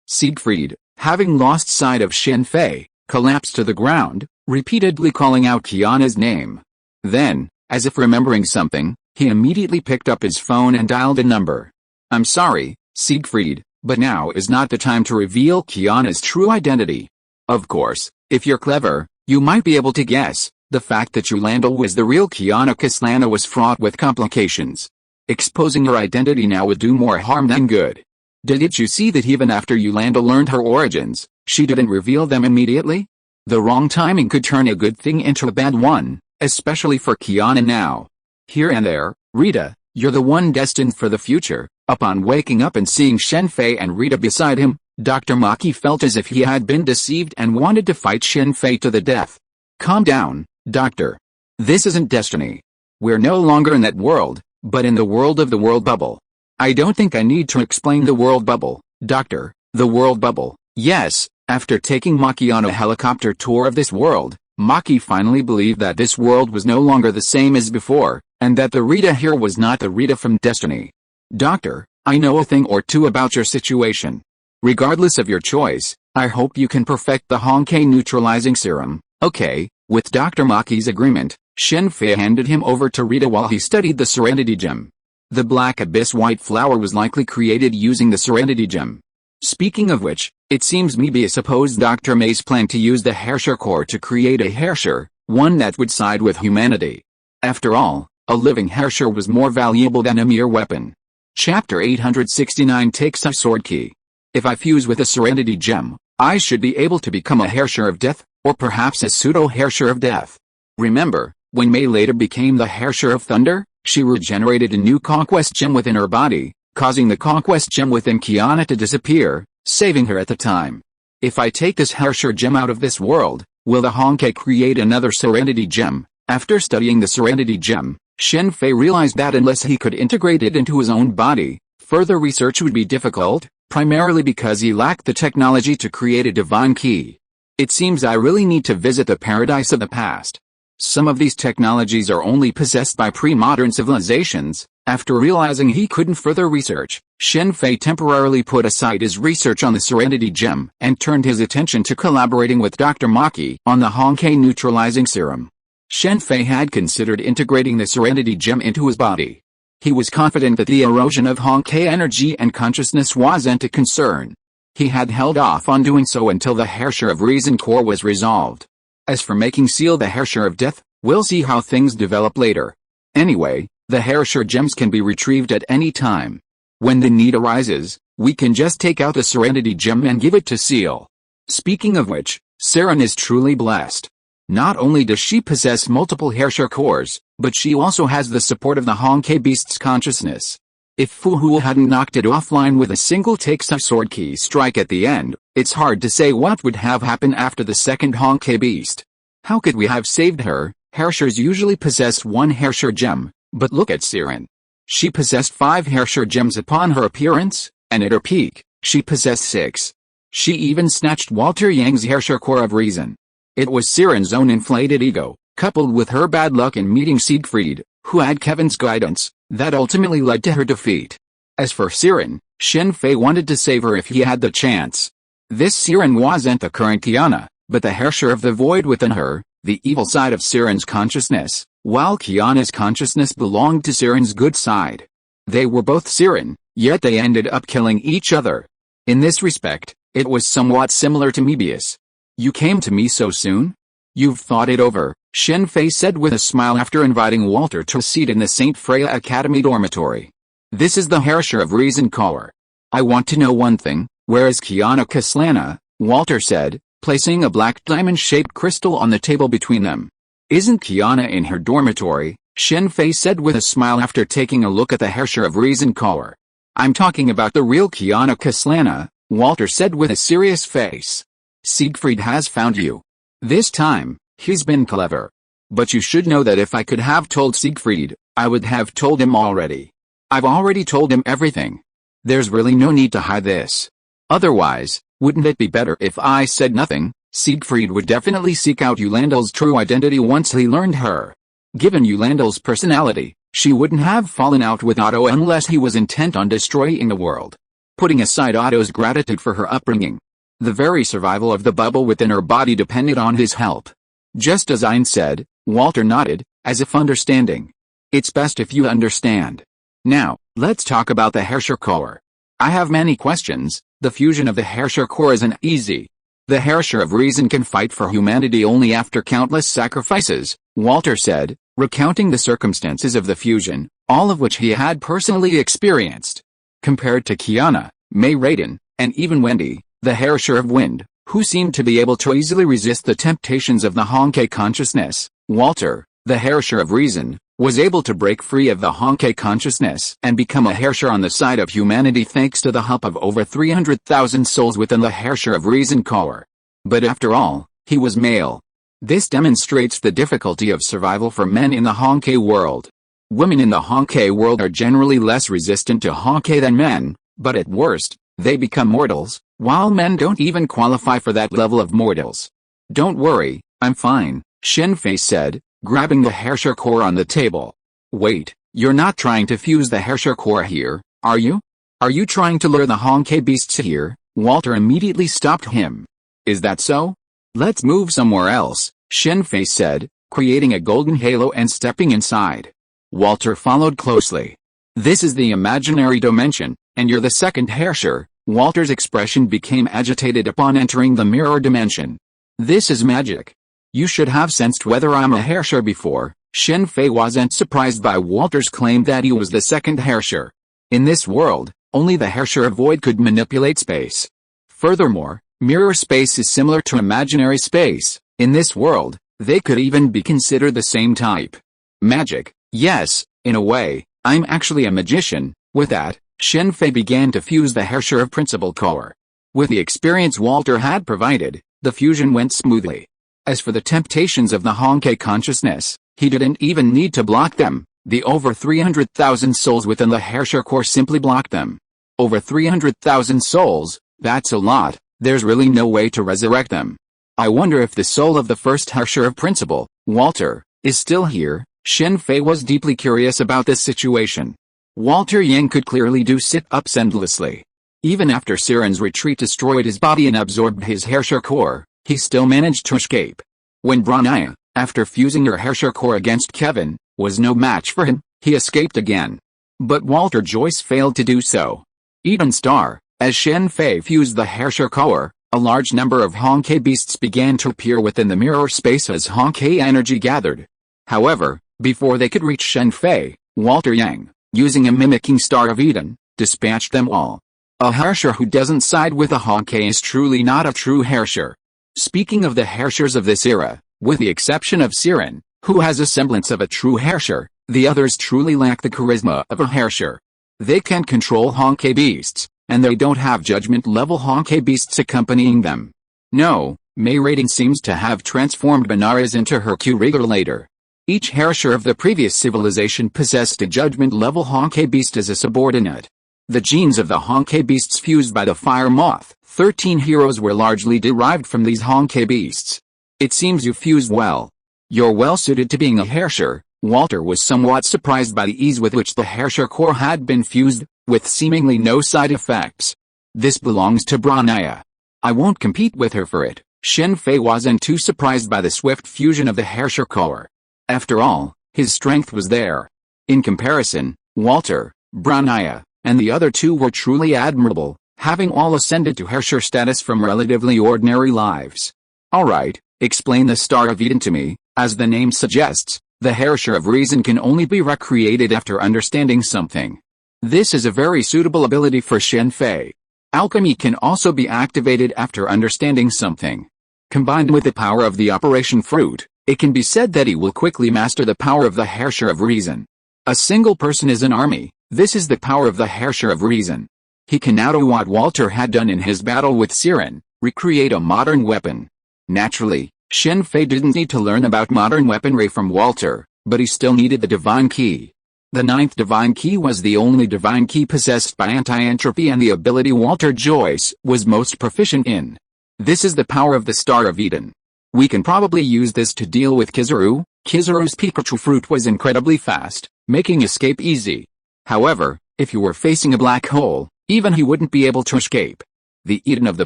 Siegfried, having lost sight of Shen Fei, collapsed to the ground, repeatedly calling out Kiana's name. Then, as if remembering something, he immediately picked up his phone and dialed a number. I'm sorry, Siegfried, but now is not the time to reveal Kiana's true identity. Of course, if you're clever, you might be able to guess. The fact that Yolande was the real Kiana Kislana was fraught with complications. Exposing her identity now would do more harm than good. Didn't you see that even after Yolanda learned her origins, she didn't reveal them immediately? The wrong timing could turn a good thing into a bad one, especially for Kiana now. Here and there, Rita, you're the one destined for the future. Upon waking up and seeing Shen Fei and Rita beside him, Dr. Maki felt as if he had been deceived and wanted to fight Shen Fei to the death. Calm down, Doctor. This isn't destiny. We're no longer in that world, but in the world of the world bubble. I don't think I need to explain the world bubble, Doctor. The world bubble. Yes, after taking Maki on a helicopter tour of this world, Maki finally believed that this world was no longer the same as before, and that the Rita here was not the Rita from Destiny. Doctor, I know a thing or two about your situation. Regardless of your choice, I hope you can perfect the Honkai neutralizing serum. Okay. With Dr. Maki's agreement, Shen Fei handed him over to Rita while he studied the Serenity Gem. The Black Abyss White Flower was likely created using the Serenity Gem. Speaking of which, it seems Mebius opposed Dr. May's plan to use the Herrscher core to create a Herrscher, one that would side with humanity. After all, a living Herrscher was more valuable than a mere weapon. Chapter 869 takes a sword key. If I fuse with a Serenity Gem, I should be able to become a Herrscher of Death, or perhaps a pseudo-Herrscher of Death. Remember, when May later became the Herrscher of Thunder, she regenerated a new Conquest Gem within her body, causing the Conquest Gem within Kiana to disappear, saving her at the time. If I take this Herrscher Gem out of this world, will the Honkai create another Serenity Gem? After studying the Serenity Gem, Shen Fei realized that unless he could integrate it into his own body, further research would be difficult, primarily because he lacked the technology to create a divine key. It seems I really need to visit the paradise of the past. Some of these technologies are only possessed by pre-modern civilizations. After realizing he couldn't further research, Shen Fei temporarily put aside his research on the Serenity Gem and turned his attention to collaborating with Dr. Maki on the Honkai neutralizing serum. Shen Fei had considered integrating the Serenity Gem into his body. He was confident that the erosion of Honkai energy and consciousness wasn't a concern. He had held off on doing so until the Herrscher of Reason core was resolved. As for making S.H.I.E.L.D. the Herrscher of Death, we'll see how things develop later. Anyway, the Herrscher gems can be retrieved at any time. When the need arises, we can just take out the Serenity Gem and give it to S.H.I.E.L.D. Speaking of which, Saren is truly blessed. Not only does she possess multiple Herrscher cores, but she also has the support of the Honkai Beast's consciousness. If Fu Hu hadn't knocked it offline with a single Takesai sword key strike at the end, it's hard to say what would have happened after the second Honkai Beast. How could we have saved her? Herrschers usually possess one Herrscher gem, but look at Siren. She possessed 5 Herrscher gems upon her appearance, and at her peak, she possessed 6. She even snatched Walter Yang's Herrscher core of reason. It was Siren's own inflated ego, coupled with her bad luck in meeting Siegfried, who had Kevin's guidance, that ultimately led to her defeat. As for Siren, Shen Fei wanted to save her if he had the chance. This Siren wasn't the current Kiana, but the Herrscher of the void within her, the evil side of Siren's consciousness, while Kiana's consciousness belonged to Siren's good side. They were both Siren, yet they ended up killing each other. In this respect, it was somewhat similar to Mebius. You came to me so soon? You've thought it over, Shen Fei said with a smile after inviting Walter to a seat in the St. Freya Academy dormitory. This is the Herrscher of Reason caller. I want to know one thing, where is Kiana Kaslana? Walter said, placing a black diamond-shaped crystal on the table between them. Isn't Kiana in her dormitory? Shen Fei said with a smile after taking a look at the Herrscher of Reason caller. I'm talking about the real Kiana Kaslana, Walter said with a serious face. Siegfried has found you. This time, he's been clever. But you should know that if I could have told Siegfried, I would have told him already. I've already told him everything. There's really no need to hide this. Otherwise, wouldn't it be better if I said nothing? Siegfried would definitely seek out Yolanda's true identity once he learned her. Given Yolanda's personality, she wouldn't have fallen out with Otto unless he was intent on destroying the world. Putting aside Otto's gratitude for her upbringing, the very survival of the bubble within her body depended on his help. Just as Ein said, Walter nodded, as if understanding. It's best if you understand. Now, let's talk about the Herrscher core. I have many questions. The fusion of the Herrscher core isn't easy. The Herrscher of Reason can fight for humanity only after countless sacrifices, Walter said, recounting the circumstances of the fusion, all of which he had personally experienced. Compared to Kiana, May Raiden, and even Wendy, the Herrscher of Wind, who seemed to be able to easily resist the temptations of the Honkai consciousness. Walter, the Herrscher of Reason, was able to break free of the Honkai consciousness and become a Herrscher on the side of humanity thanks to the help of over 300,000 souls within the Herrscher of Reason core. But after all, he was male. This demonstrates the difficulty of survival for men in the Honkai world. Women in the Honkai world are generally less resistant to Honkai than men, but at worst, they become mortals, while men don't even qualify for that level of mortals. Don't worry, I'm fine, Shen Fei said, grabbing the Herrscher core on the table. Wait, you're not trying to fuse the Herrscher core here, are you? Are you trying to lure the Honkai beasts here? Walter immediately stopped him. Is that so? Let's move somewhere else, Shen Fei said, creating a golden halo and stepping inside. Walter followed closely. This is the imaginary dimension, and you're the second Herrscher. Walter's expression became agitated upon entering the mirror dimension. This is magic. You should have sensed whether I'm a Herrscher before. Shen Fei wasn't surprised by Walter's claim that he was the second Herrscher. In this world, only the Herrscher of Void could manipulate space. Furthermore, mirror space is similar to imaginary space. In this world, they could even be considered the same type. Magic, yes, in a way, I'm actually a magician. With that, Shen Fei began to fuse the Herrscher of Principle core. With the experience Walter had provided, the fusion went smoothly. As for the temptations of the Honkai consciousness, he didn't even need to block them. The over 300,000 souls within the Herrscher core simply blocked them. Over 300,000 souls, that's a lot. There's really no way to resurrect them. I wonder if the soul of the first Herrscher of Principle, Walter, is still here. Shen Fei was deeply curious about this situation. Walter Yang could clearly do sit-ups endlessly. Even after Siren's retreat destroyed his body and absorbed his Herrscher core, he still managed to escape. When Branaya, after fusing her Herrscher core against Kevin, was no match for him, he escaped again. But Walter Joyce failed to do so. Eden Star, as Shen Fei fused the Herrscher core, a large number of Honkai beasts began to appear within the mirror space as Honkai energy gathered. However, before they could reach Shen Fei, Walter Yang, using a mimicking Star of Eden, dispatched them all. A Herrscher who doesn't side with a Honkai is truly not a true Herrscher. Speaking of the Herrschers of this era, with the exception of Siren, who has a semblance of a true Herrscher, the others truly lack the charisma of a Herrscher. They can't control Honkai beasts, and they don't have judgment-level Honkai beasts accompanying them. No, May Raiden seems to have transformed Benares into her Q-Rigger later. Each Herrscher of the previous civilization possessed a judgment-level Honkai beast as a subordinate. The genes of the Honkai beasts fused by the Fire Moth, 13 heroes were largely derived from these Honkai beasts. It seems you fused well. You're well suited to being a Herrscher. Walter was somewhat surprised by the ease with which the Herrscher core had been fused, with seemingly no side effects. This belongs to Branaya. I won't compete with her for it. Shen Fei wasn't too surprised by the swift fusion of the Herrscher core. After all, his strength was there. In comparison, Walter, Branaya, and the other two were truly admirable, having all ascended to Herrscher status from relatively ordinary lives. Alright, explain the Star of Eden to me. As the name suggests, the Herrscher of Reason can only be recreated after understanding something. This is a very suitable ability for Shen Fei. Alchemy can also be activated after understanding something. Combined with the power of the Operation Fruit, it can be said that he will quickly master the power of the Herrscher of Reason. A single person is an army. This is the power of the Herrscher of Reason. He can now do what Walter had done in his battle with Siren, recreate a modern weapon. Naturally, Shen Fei didn't need to learn about modern weaponry from Walter, but he still needed the Divine Key. The 9th Divine Key was the only Divine Key possessed by anti-entropy and the ability Walter Joyce was most proficient in. This is the power of the Star of Eden. We can probably use this to deal with Kizaru. Kizaru's Pikachu fruit was incredibly fast, making escape easy. However, if you were facing a black hole, even he wouldn't be able to escape. The Eden of the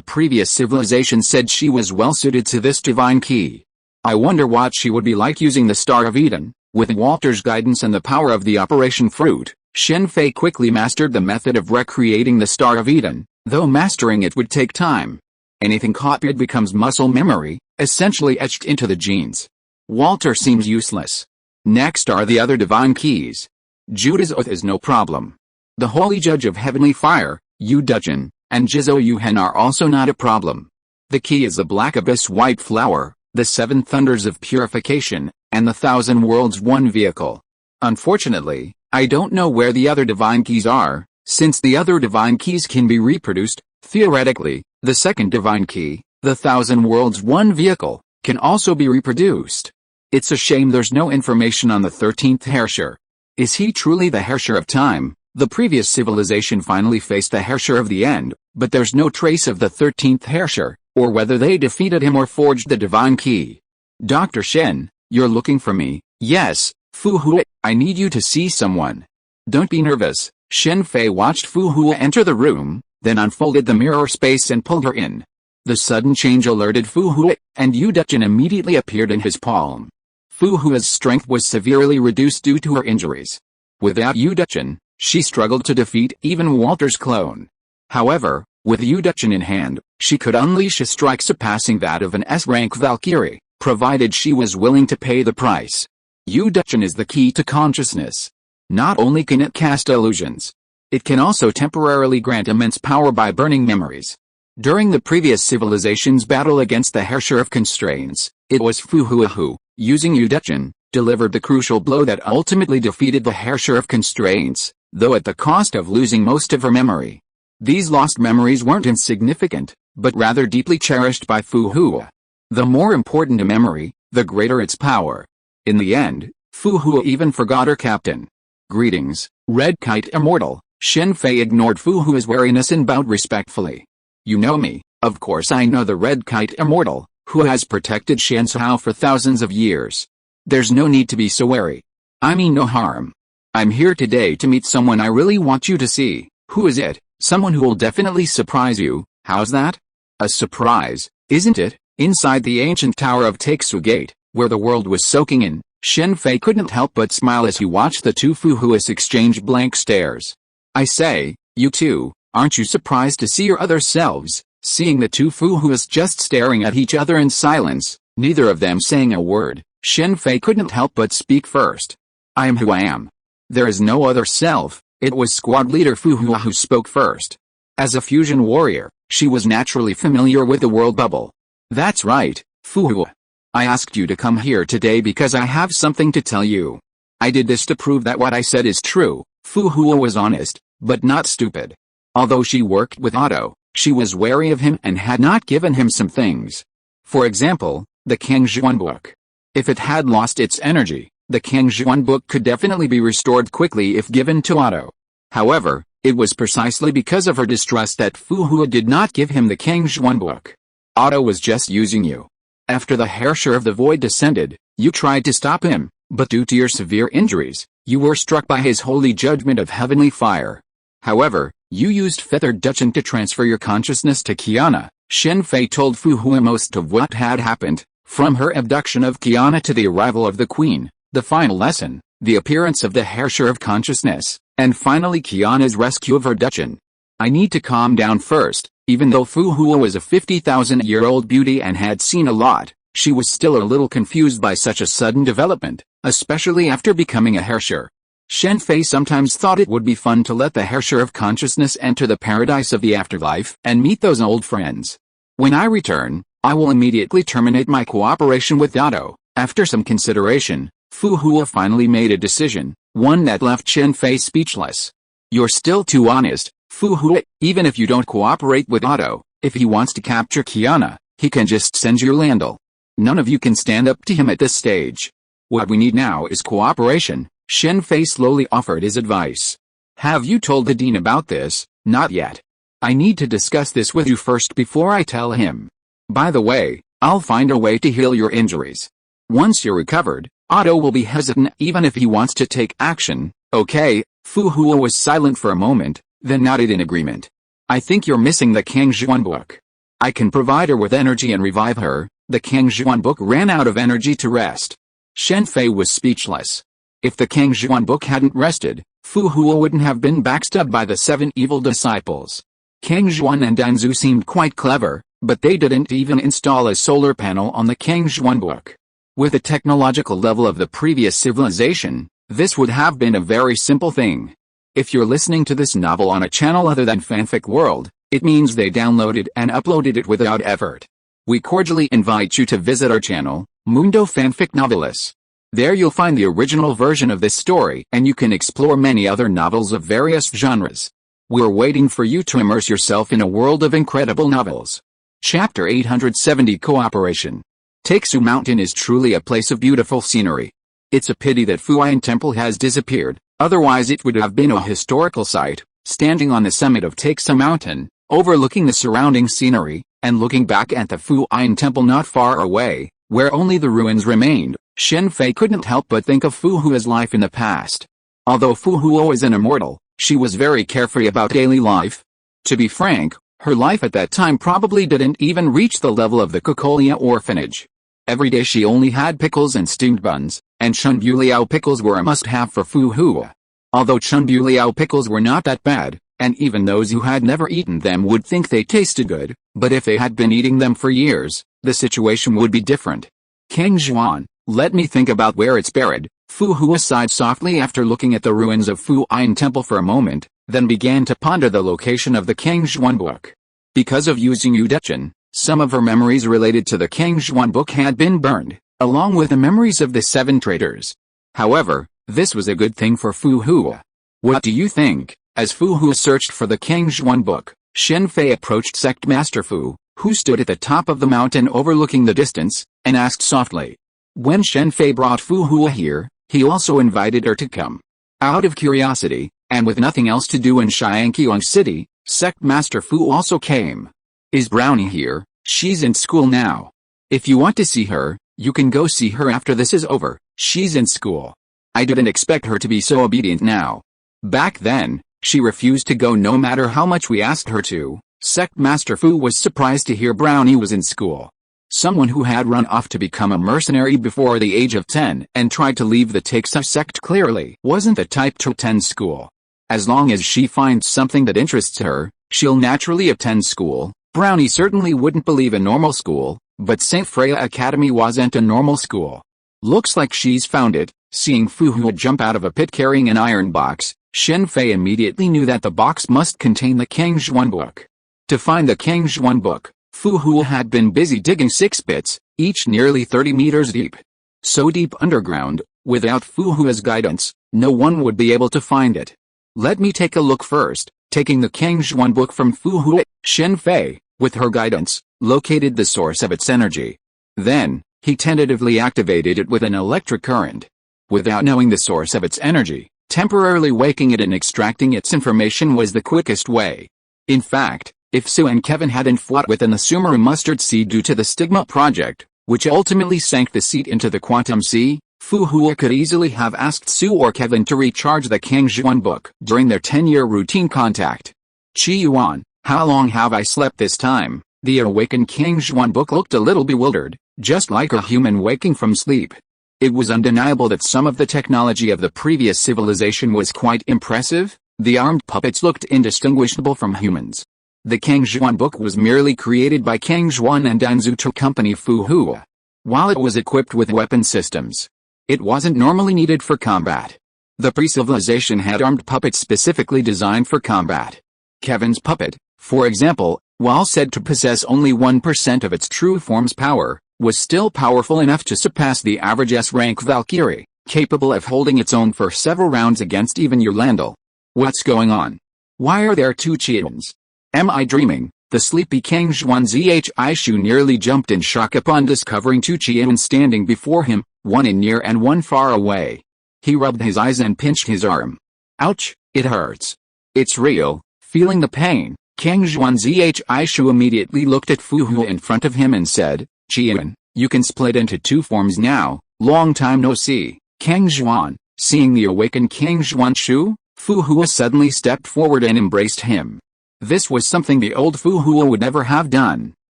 previous civilization said she was well suited to this Divine Key. I wonder what she would be like using the Star of Eden. With Walter's guidance and the power of the Operation Fruit, Shen Fei quickly mastered the method of recreating the Star of Eden, though mastering it would take time. Anything copied becomes muscle memory, essentially etched into the genes. Walter seems useless. Next are the other Divine Keys. Judah's Oath is no problem. The Holy Judge of Heavenly Fire, Yu Dujin, and Jizo Yuhen are also not a problem. The key is the Black Abyss White Flower, the Seven Thunders of Purification, and the Thousand Worlds One Vehicle. Unfortunately, I don't know where the other divine keys are, since the other divine keys can be reproduced. Theoretically, the second divine key, the Thousand Worlds One Vehicle, can also be reproduced. It's a shame there's no information on the 13th Herrscher. Is he truly the Herrscher of Time? The previous civilization finally faced the Herrscher of the End, but there's no trace of the 13th Herrscher, or whether they defeated him or forged the divine key. Dr. Shen, you're looking for me? Yes, Fu Hua, I need you to see someone. Don't be nervous. Shen Fei watched Fu Hua enter the room, then unfolded the mirror space and pulled her in. The sudden change alerted Fu Hua, and Yu Duchen immediately appeared in his palm. Fu Hua's strength was severely reduced due to her injuries. Without Yu Duchen, she struggled to defeat even Walter's clone. However, with Yu Duchen in hand, she could unleash a strike surpassing that of an S-rank Valkyrie, provided she was willing to pay the price. Yu Duchen is the key to consciousness. Not only can it cast illusions, it can also temporarily grant immense power by burning memories. During the previous civilization's battle against the Herrscher of Constraints, it was Fu Hua who, using Yu Duchen, delivered the crucial blow that ultimately defeated the Herrscher of Constraints, though at the cost of losing most of her memory. These lost memories weren't insignificant, but rather deeply cherished by Fu Hua. The more important a memory, the greater its power. In the end, Fu Hua even forgot her captain. Greetings, Red Kite Immortal. Shen Fei ignored Fu Hua's wariness and bowed respectfully. You know me. Of course I know the Red Kite Immortal, who has protected Shanshao for thousands of years. There's no need to be so wary. I mean no harm. I'm here today to meet someone I really want you to see. Who is it? Someone who will definitely surprise you. How's that? A surprise, isn't it? Inside the ancient tower of Taixu Gate, where the world was soaking in, Shen Fei couldn't help but smile as he watched the two Fu Huas exchange blank stares. I say, you two, aren't you surprised to see your other selves? Seeing the two Fu Huas just staring at each other in silence, neither of them saying a word, Shen Fei couldn't help but speak first. I am who I am. There is no other self. It was squad leader Fu Hua who spoke first. As a fusion warrior, she was naturally familiar with the world bubble. That's right, Fu Hua. I asked you to come here today because I have something to tell you. I did this to prove that what I said is true. Fu Hua was honest, but not stupid. Although she worked with Otto, she was wary of him and had not given him some things. For example, the Kangzhuan book. If it had lost its energy, the Kangzhuan book could definitely be restored quickly if given to Otto. However, it was precisely because of her distrust that Fu Hua did not give him the Kangzhuan book. Otto was just using you. After the Herrscher of the Void descended, you tried to stop him, but due to your severe injuries, you were struck by his holy judgment of heavenly fire. However, you used Feathered Duchen to transfer your consciousness to Kiana. Shen Fei told Fu Hua most of what had happened, from her abduction of Kiana to the arrival of the Queen, the final lesson, the appearance of the Herrscher of Consciousness, and finally Kiana's rescue of her Duchen. I need to calm down first. Even though Fu Hua was a 50,000-year-old beauty and had seen a lot, she was still a little confused by such a sudden development, especially after becoming a Herrscher. Shen Fei sometimes thought it would be fun to let the Herrscher of Consciousness enter the paradise of the afterlife and meet those old friends. When I return, I will immediately terminate my cooperation with Otto. After some consideration, Fu Hua finally made a decision, one that left Shen Fei speechless. You're still too honest, Fu Hua. Even if you don't cooperate with Otto, if he wants to capture Kiana, he can just send you Landel. None of you can stand up to him at this stage. What we need now is cooperation. Shen Fei slowly offered his advice. Have you told the Dean about this? Not yet. I need to discuss this with you first before I tell him. By the way, I'll find a way to heal your injuries. Once you're recovered, Otto will be hesitant even if he wants to take action. Okay. Fu Hua was silent for a moment, then nodded in agreement. I think you're missing the Kangzhuan book. I can provide her with energy and revive her. The Kangzhuan book ran out of energy to rest. Shen Fei was speechless. If the Kangzhuan book hadn't rested, Fu Hua wouldn't have been backstabbed by the 7 evil disciples. Kangzhuan and Danzu seemed quite clever, but they didn't even install a solar panel on the Kangzhuan book. With the technological level of the previous civilization, this would have been a very simple thing. If you're listening to this novel on a channel other than Fanfic World, It means they downloaded and uploaded it without effort. We cordially invite you to visit our channel, Mundo Fanfic Novelis. There you'll find the original version of this story and you can explore many other novels of various genres. We're waiting for you to immerse yourself in a world of incredible novels. Chapter 870 Cooperation. Taeksu Mountain is truly a place of beautiful scenery. It's a pity that Fuyin Temple has disappeared, otherwise it would have been a historical site. Standing on the summit of Taeksu Mountain, overlooking the surrounding scenery, and looking back at the Fuyin Temple not far away, where only the ruins remained, Shen Fei couldn't help but think of Fu Hua's life in the past. Although Fu Hua is an immortal, she was very carefree about daily life. To be frank, her life at that time probably didn't even reach the level of the Kokolia orphanage. Every day she only had pickles and steamed buns, and Chunbuliao pickles were a must-have for Fu Hua. Although Chunbuliao pickles were not that bad, and even those who had never eaten them would think they tasted good, but if they had been eating them for years, the situation would be different. King Zhuan, let me think about where it's buried. Fu Hua sighed softly after looking at the ruins of Fuyin Temple for a moment, then began to ponder the location of the King Zhuan book. Because of using Yudechin, some of her memories related to the King Zhuan book had been burned, along with the memories of the 7 traitors. However, this was a good thing for Fu Hua. What do you think? As Fu Hua searched for the King Zhuan book, Shen Fei approached Sect Master Fu, who stood at the top of the mountain overlooking the distance, and asked softly. When Shen Fei brought Fu Hua here, he also invited her to come. Out of curiosity, and with nothing else to do in Shianqiang City, Sect Master Fu also came. Is Brownie here? She's in school now. If you want to see her, you can go see her after this is over. She's in school. I didn't expect her to be so obedient now. Back then, she refused to go no matter how much we asked her to. Sect Master Fu was surprised to hear Brownie was in school. Someone who had run off to become a mercenary before the age of 10 and tried to leave the Taeksu sect clearly wasn't the type to attend school. As long as she finds something that interests her, she'll naturally attend school. Brownie certainly wouldn't believe a normal school, but St. Freya Academy wasn't a normal school. Looks like she's found it. Seeing Fu Hua jump out of a pit carrying an iron box, Shen Fei immediately knew that the box must contain the King Zhuan book. To find the King Zhuan book, Fu Hua had been busy digging 6 pits, each nearly 30 meters deep. So deep underground, without Fu Hua's guidance, no one would be able to find it. Let me take a look first. Taking the King Zhuan book from Fu Hua, Shen Fei, with her guidance, located the source of its energy. Then, he tentatively activated it with an electric current. Without knowing the source of its energy, temporarily waking it and extracting its information was the quickest way. In fact, if Sue and Kevin hadn't fought with an Asumuru mustard seed due to the Stigma project, which ultimately sank the seed into the Quantum Sea, Fu Hua could easily have asked Sue or Kevin to recharge the King Zhuan book during their 10-year routine contact. Qi Yuan, how long have I slept this time? The awakened King Zhuan book looked a little bewildered, just like a human waking from sleep. It was undeniable that some of the technology of the previous civilization was quite impressive. The armed puppets looked indistinguishable from humans. The King Zhuan book was merely created by King Zhuan and Danzuto Company Fu Hua. While it was equipped with weapon systems, it wasn't normally needed for combat. The pre-civilization had armed puppets specifically designed for combat. Kevin's puppet, for example, while said to possess only 1% of its true form's power, was still powerful enough to surpass the average S-rank Valkyrie, capable of holding its own for several rounds against even Yurlandal. What's going on? Why are there 2 Chians? Am I dreaming? The sleepy King Zhuan Zhi nearly jumped in shock upon discovering 2 Chians standing before him, one in near and one far away. He rubbed his eyes and pinched his arm. Ouch, it hurts. It's real. Feeling the pain, King Zhuan Zhi immediately looked at Fu Hua in front of him and said, Qian, you can split into 2 forms now. Long time no see. King Zhuan, seeing the awakened King Zhuan Shu, Fu Hua suddenly stepped forward and embraced him. This was something the old Fu Hua would never have done.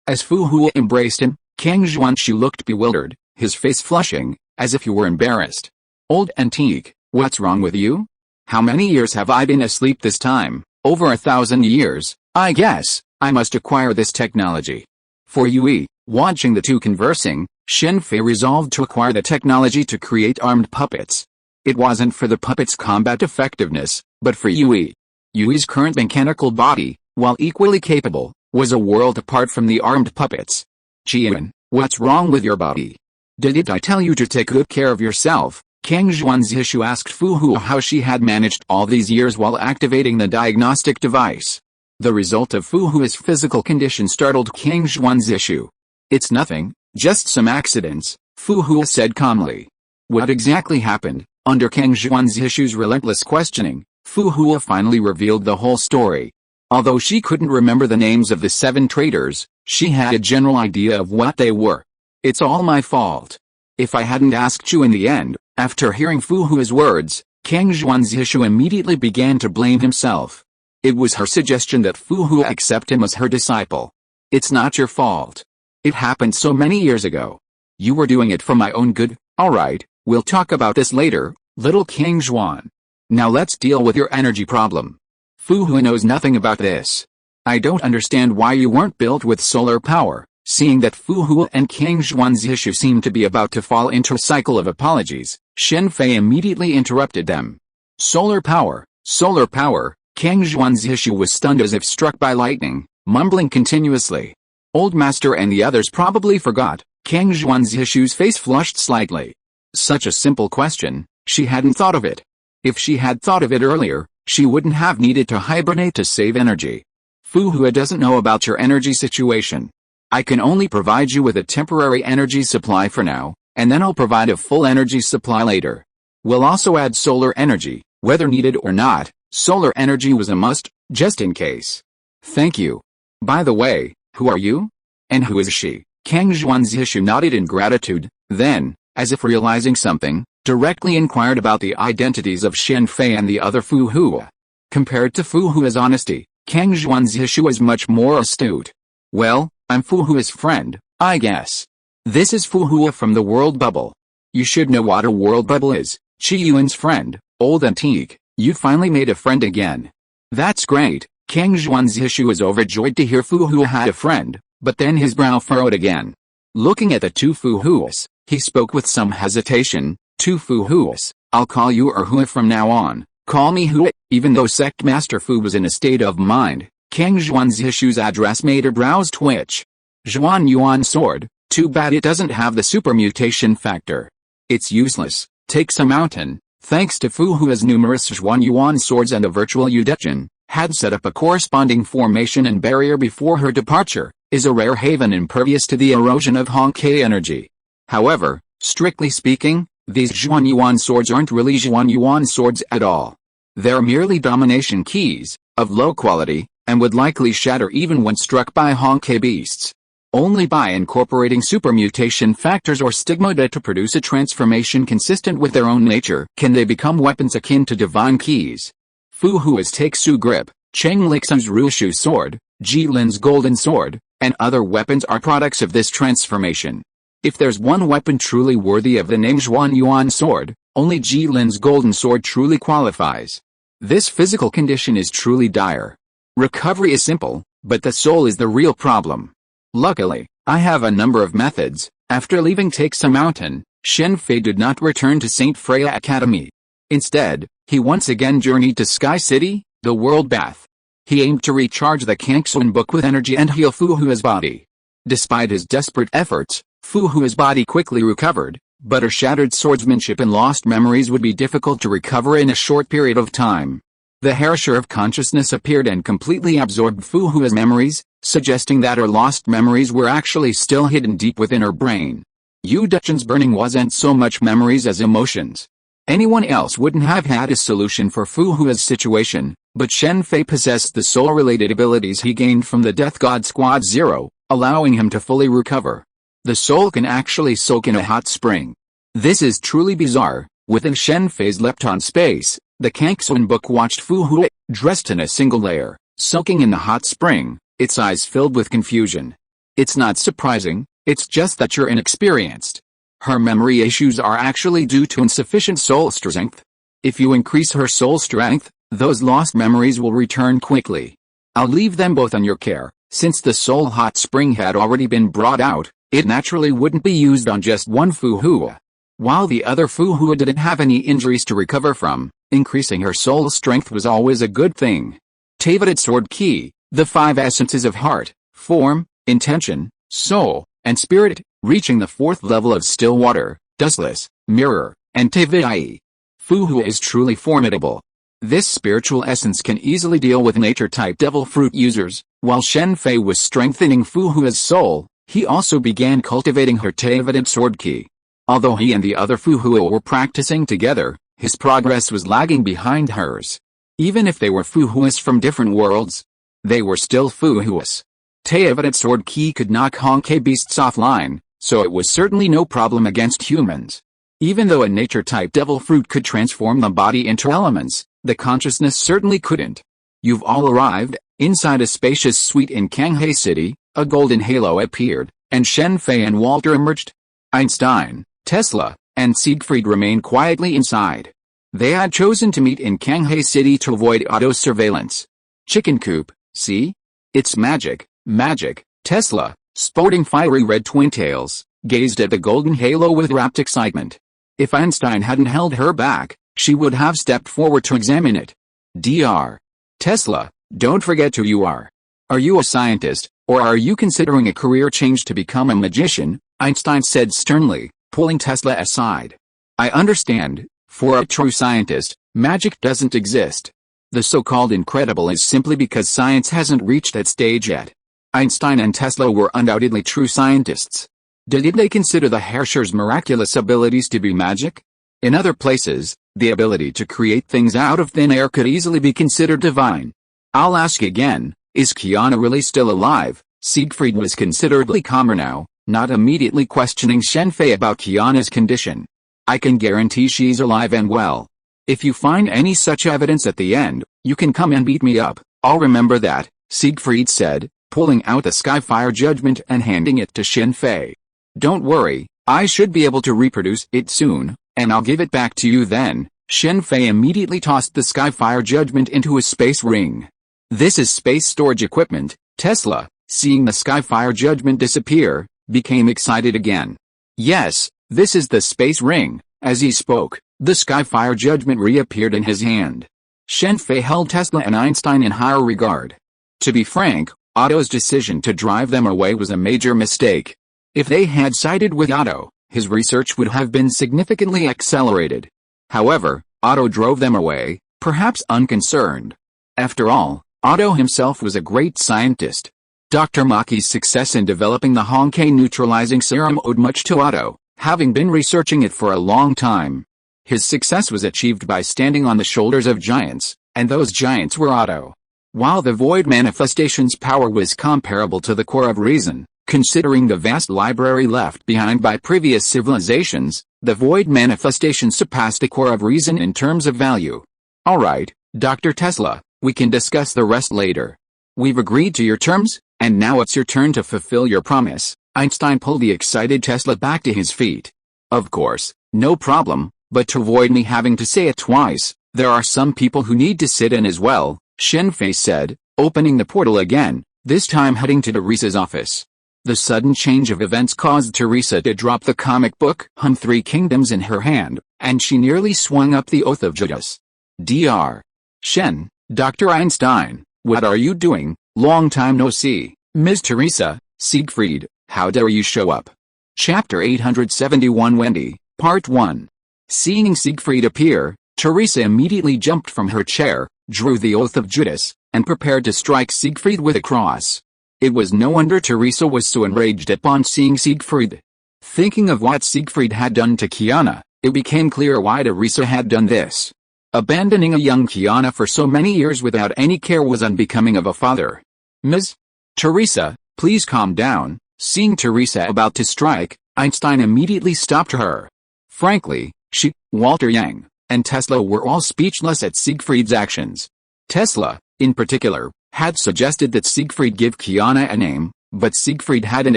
As Fu Hua embraced him, King Zhuan Shu looked bewildered, his face flushing, as if he were embarrassed. Old antique, what's wrong with you? How many years have I been asleep this time? Over 1,000 years, I guess. I must acquire this technology. For Yui, watching the 2 conversing, Shen Fei resolved to acquire the technology to create armed puppets. It wasn't for the puppets' combat effectiveness, but for Yui. Yui's current mechanical body, while equally capable, was a world apart from the armed puppets. Qian, what's wrong with your body? Didn't I tell you to take good care of yourself? Kang Xuanzishu asked Fu Hua how she had managed all these years while activating the diagnostic device. The result of Fu Hua's physical condition startled Kang Xuanzishu. It's nothing, just some accidents, Fu Hua said calmly. What exactly happened? Under Kang Xuanzishu's relentless questioning, Fu Hua finally revealed the whole story. Although she couldn't remember the names of the 7 traitors, she had a general idea of what they were. It's all my fault. If I hadn't asked you in the end. After hearing Fu Hua's words, Kang Xuanzishu immediately began to blame himself. It was her suggestion that Fu Hua accept him as her disciple. It's not your fault. It happened so many years ago. You were doing it for my own good. Alright, we'll talk about this later, little Kang Xuan. Now let's deal with your energy problem. Fu Hua knows nothing about this. I don't understand why you weren't built with solar power. Seeing that Fu Hua and Kang Xuanzishu seemed to be about to fall into a cycle of apologies, Shen Fei immediately interrupted them. Solar power, Kang Xuanzishu was stunned as if struck by lightning, mumbling continuously. Old Master and the others probably forgot. Kang Xuanzishu's face flushed slightly. Such a simple question, she hadn't thought of it. If she had thought of it earlier, she wouldn't have needed to hibernate to save energy. Fu Hua doesn't know about your energy situation. I can only provide you with a temporary energy supply for now, and then I'll provide a full energy supply later. We'll also add solar energy, whether needed or not. Solar energy was a must, just in case. Thank you. By the way, who are you? And who is she? Kang Xuanzishu nodded in gratitude, then, as if realizing something, directly inquired about the identities of Shen Fei and the other Fu Hua. Compared to Fu Hua's honesty, Kang Xuanzishu was much more astute. Well, I'm Fu Hua's friend, I guess. This is Fu Hua from the world bubble. You should know what a world bubble is. Qi Yuan's friend, old antique, you finally made a friend again. That's great. Kang Xuanzishu was overjoyed to hear Fu Hua had a friend, but then his brow furrowed again. Looking at the 2 Fu Huas, he spoke with some hesitation. 2 Fu Huas, I'll call you Hua from now on. Call me Hua. Even though Sect Master Fu was in a state of mind, Kang Xuanzishu's address made her brows twitch. Zhuan Yuan sword, too bad it doesn't have the super mutation factor. It's useless. Takes a mountain, thanks to Fu Hua's numerous Zhuan Yuan swords and a virtual Yudetchen, had set up a corresponding formation and barrier before her departure, is a rare haven impervious to the erosion of Honkai energy. However, strictly speaking, these Zhuan Yuan swords aren't really Zhuan Yuan swords at all. They're merely domination keys, of low quality, and would likely shatter even when struck by Honkai beasts. Only by incorporating super mutation factors or stigmata to produce a transformation consistent with their own nature can they become weapons akin to divine keys. Fu Hua's Take-Su grip, Cheng Lixu's Rushu sword, Ji Lin's golden sword, and other weapons are products of this transformation. If there's one weapon truly worthy of the name Zhuan Yuan sword, only Ji Lin's golden sword truly qualifies. This physical condition is truly dire. Recovery is simple, but the soul is the real problem. Luckily, I have a number of methods. After leaving Take-Su Mountain, Shen Fei did not return to St. Freya Academy. Instead, he once again journeyed to Sky City, the world bath. He aimed to recharge the Kangxuan book with energy and heal Fu Hua's body. Despite his desperate efforts, Fu Hua's body quickly recovered, but her shattered swordsmanship and lost memories would be difficult to recover in a short period of time. The Herrscher of Consciousness appeared and completely absorbed Fu Hua's memories, suggesting that her lost memories were actually still hidden deep within her brain. Yu Duchen's burning wasn't so much memories as emotions. Anyone else wouldn't have had a solution for Fu Hua's situation, but Shen Fei possessed the soul-related abilities he gained from the Death God Squad Zero, allowing him to fully recover. The soul can actually soak in a hot spring. This is truly bizarre. Within Shen Fei's lepton space, the Kangxuan book watched Fu Hua, dressed in a single layer, soaking in the hot spring, its eyes filled with confusion. It's not surprising, it's just that you're inexperienced. Her memory issues are actually due to insufficient soul strength. If you increase her soul strength, those lost memories will return quickly. I'll leave them both on your care. Since the soul hot spring had already been brought out, it naturally wouldn't be used on just one Fu Hua. While the other Fu Hua didn't have any injuries to recover from, increasing her soul strength was always a good thing. Taveted sword key, The 5 essences of heart, form, intention, soul, and spirit, reaching the 4th level of still water, dustless, mirror, and Tvi. Fuhu is truly formidable. This spiritual essence can easily deal with nature-type devil fruit users. While Shen Fei was strengthening Fuhu's soul, he also began cultivating her evident sword ki. Although he and the other Fuhu were practicing together, his progress was lagging behind hers. Even if they were Fuhuis from different worlds, they were still Fuhuis. evident sword ki could knock Honkai beasts offline, so it was certainly no problem against humans. Even though a nature-type devil fruit could transform the body into elements, the consciousness certainly couldn't. You've all arrived. Inside a spacious suite in Kamar-Taj City, a golden halo appeared, and Shen Fei and Walter emerged. Einstein, Tesla, and Siegfried remained quietly inside. They had chosen to meet in Kamar-Taj City to avoid Otto's surveillance. Chicken coop, see? It's magic, magic. Tesla, sporting fiery red twin tails, gazed at the golden halo with rapt excitement. If Einstein hadn't held her back, she would have stepped forward to examine it. Dr. Tesla, don't forget who you are. Are you a scientist, or are you considering a career change to become a magician? Einstein said sternly, pulling Tesla aside. I understand. For a true scientist, magic doesn't exist. The so-called incredible is simply because science hasn't reached that stage yet. Einstein and Tesla were undoubtedly true scientists. Did they consider the Herrscher's miraculous abilities to be magic? In other places, the ability to create things out of thin air could easily be considered divine. I'll ask again, is Kiana really still alive? Siegfried was considerably calmer now, not immediately questioning Shen Fei about Kiana's condition. I can guarantee she's alive and well. If you find any such evidence at the end, you can come and beat me up. I'll remember that, Siegfried said, pulling out the Skyfire judgment and handing it to Shen Fei. Don't worry, I should be able to reproduce it soon, and I'll give it back to you then. Shen Fei immediately tossed the Skyfire judgment into a space ring. This is space storage equipment. Tesla, seeing the Skyfire judgment disappear, became excited again. Yes, this is the space ring. As he spoke, the Skyfire judgment reappeared in his hand. Shen Fei held Tesla and Einstein in higher regard. To be frank, Otto's decision to drive them away was a major mistake. If they had sided with Otto, his research would have been significantly accelerated. However, Otto drove them away, perhaps unconcerned. After all, Otto himself was a great scientist. Dr. Maki's success in developing the Honkai neutralizing serum owed much to Otto, having been researching it for a long time. His success was achieved by standing on the shoulders of giants, and those giants were Otto. While the Void Manifestation's power was comparable to the core of reason, considering the vast library left behind by previous civilizations, the Void Manifestation surpassed the core of reason in terms of value. Alright, Dr. Tesla, we can discuss the rest later. We've agreed to your terms, and now it's your turn to fulfill your promise. Einstein pulled the excited Tesla back to his feet. Of course, no problem, but to avoid me having to say it twice, there are some people who need to sit in as well, Shen Fei said, opening the portal again, this time heading to Teresa's office. The sudden change of events caused Teresa to drop the comic book Three Kingdoms in her hand, and she nearly swung up the oath of Judas. Dr. Shen, Dr. Einstein, what are you doing? Long time no see. Ms. Teresa, Siegfried, how dare you show up? Chapter 871 Wendy, Part 1. Seeing Siegfried appear, Teresa immediately jumped from her chair, drew the oath of Judas, and prepared to strike Siegfried with a cross. It was no wonder Teresa was so enraged upon seeing Siegfried. Thinking of what Siegfried had done to Kiana, it became clear why Teresa had done this. Abandoning a young Kiana for so many years without any care was unbecoming of a father. Ms. Teresa, please calm down. Seeing Teresa about to strike, Einstein immediately stopped her. Frankly, she, Walter Yang, and Tesla were all speechless at Siegfried's actions. Tesla, in particular, had suggested that Siegfried give Kiana a name, but Siegfried hadn't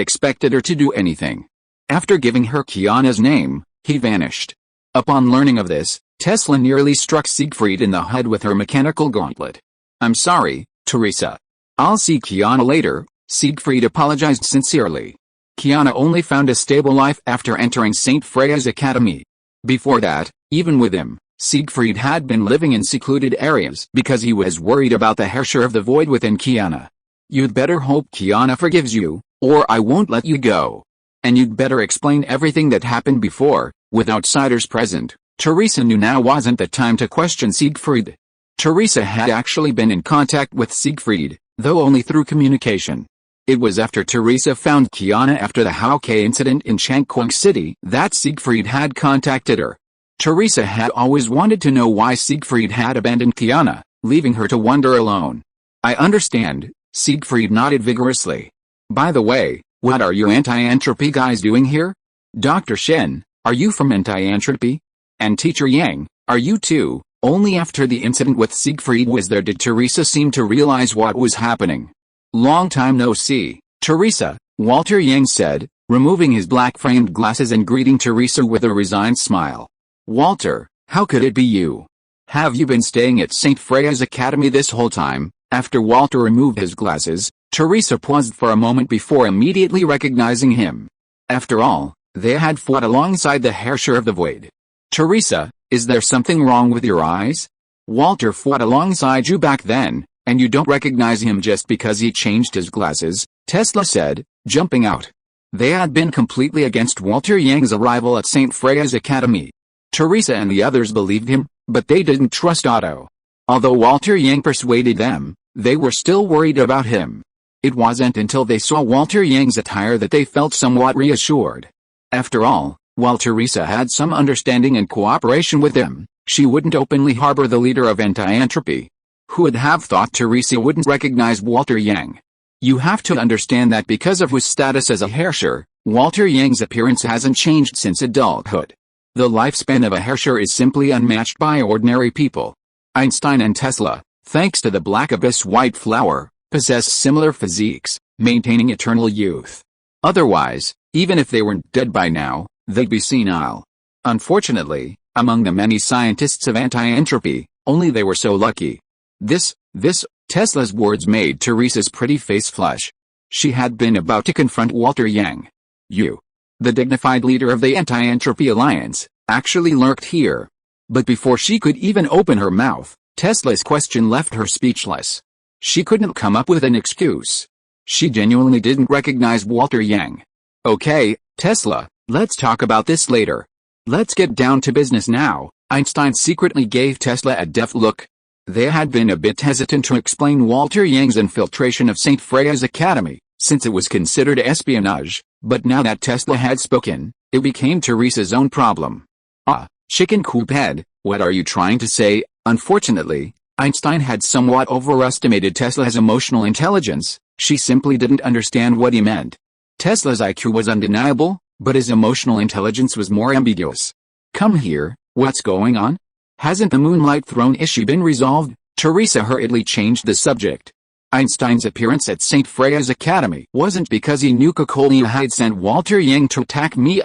expected her to do anything. After giving her Kiana's name, he vanished. Upon learning of this, Tesla nearly struck Siegfried in the head with her mechanical gauntlet. I'm sorry, Teresa. I'll see Kiana later, Siegfried apologized sincerely. Kiana only found a stable life after entering St. Freya's Academy. Before that, even with him, Siegfried had been living in secluded areas because he was worried about the Herrscher of the Void within Kiana. You'd better hope Kiana forgives you, or I won't let you go. And you'd better explain everything that happened before." With outsiders present, Teresa knew now wasn't the time to question Siegfried. Teresa had actually been in contact with Siegfried, though only through communication. It was after Teresa found Kiana after the Hauke incident in Raccoon City that Siegfried had contacted her. Teresa had always wanted to know why Siegfried had abandoned Kiana, leaving her to wonder alone. "I understand," Siegfried nodded vigorously. "By the way, what are you anti-entropy guys doing here? Dr. Shen, are you from anti-entropy? And Teacher Yang, are you too?" Only after the incident with Siegfried was there did Teresa seem to realize what was happening. "Long time no see, Teresa," Walter Yang said, removing his black-framed glasses and greeting Teresa with a resigned smile. "Walter, how could it be you? Have you been staying at St. Freya's Academy this whole time?" After Walter removed his glasses, Teresa paused for a moment before immediately recognizing him. After all, they had fought alongside the Herrscher of the Void. "Teresa, is there something wrong with your eyes? Walter fought alongside you back then, and you don't recognize him just because he changed his glasses," Tesla said, jumping out. They had been completely against Walter Yang's arrival at St. Freya's Academy. Teresa and the others believed him, but they didn't trust Otto. Although Walter Yang persuaded them, they were still worried about him. It wasn't until they saw Walter Yang's attire that they felt somewhat reassured. After all, while Teresa had some understanding and cooperation with him, she wouldn't openly harbor the leader of anti-entropy. Who would have thought Teresa wouldn't recognize Walter Yang? You have to understand that because of his status as a Herrscher, Walter Yang's appearance hasn't changed since adulthood. The lifespan of a Herrscher is simply unmatched by ordinary people. Einstein and Tesla, thanks to the Black Abyss White Flower, possess similar physiques, maintaining eternal youth. Otherwise, even if they weren't dead by now, they'd be senile. Unfortunately, among the many scientists of anti-entropy, only they were so lucky. This, Tesla's words made Teresa's pretty face flush. She had been about to confront Walter Yang. "You, the dignified leader of the Anti-Entropy Alliance, actually lurked here." But before she could even open her mouth, Tesla's question left her speechless. She couldn't come up with an excuse. She genuinely didn't recognize Walter Yang. "Okay, Tesla, let's talk about this later. Let's get down to business now." Einstein secretly gave Tesla a deft look. They had been a bit hesitant to explain Walter Yang's infiltration of St. Freya's Academy, since it was considered espionage, but now that Tesla had spoken, it became Teresa's own problem. "Ah, chicken coop head, what are you trying to say?" Unfortunately, Einstein had somewhat overestimated Tesla's emotional intelligence. She simply didn't understand what he meant. Tesla's IQ was undeniable, but his emotional intelligence was more ambiguous. "Come here, what's going on? Hasn't the Moonlight Throne issue been resolved?" Teresa hurriedly changed the subject. Einstein's appearance at St. Freya's Academy wasn't because he knew Kokolia had sent Walter Yang to attack me,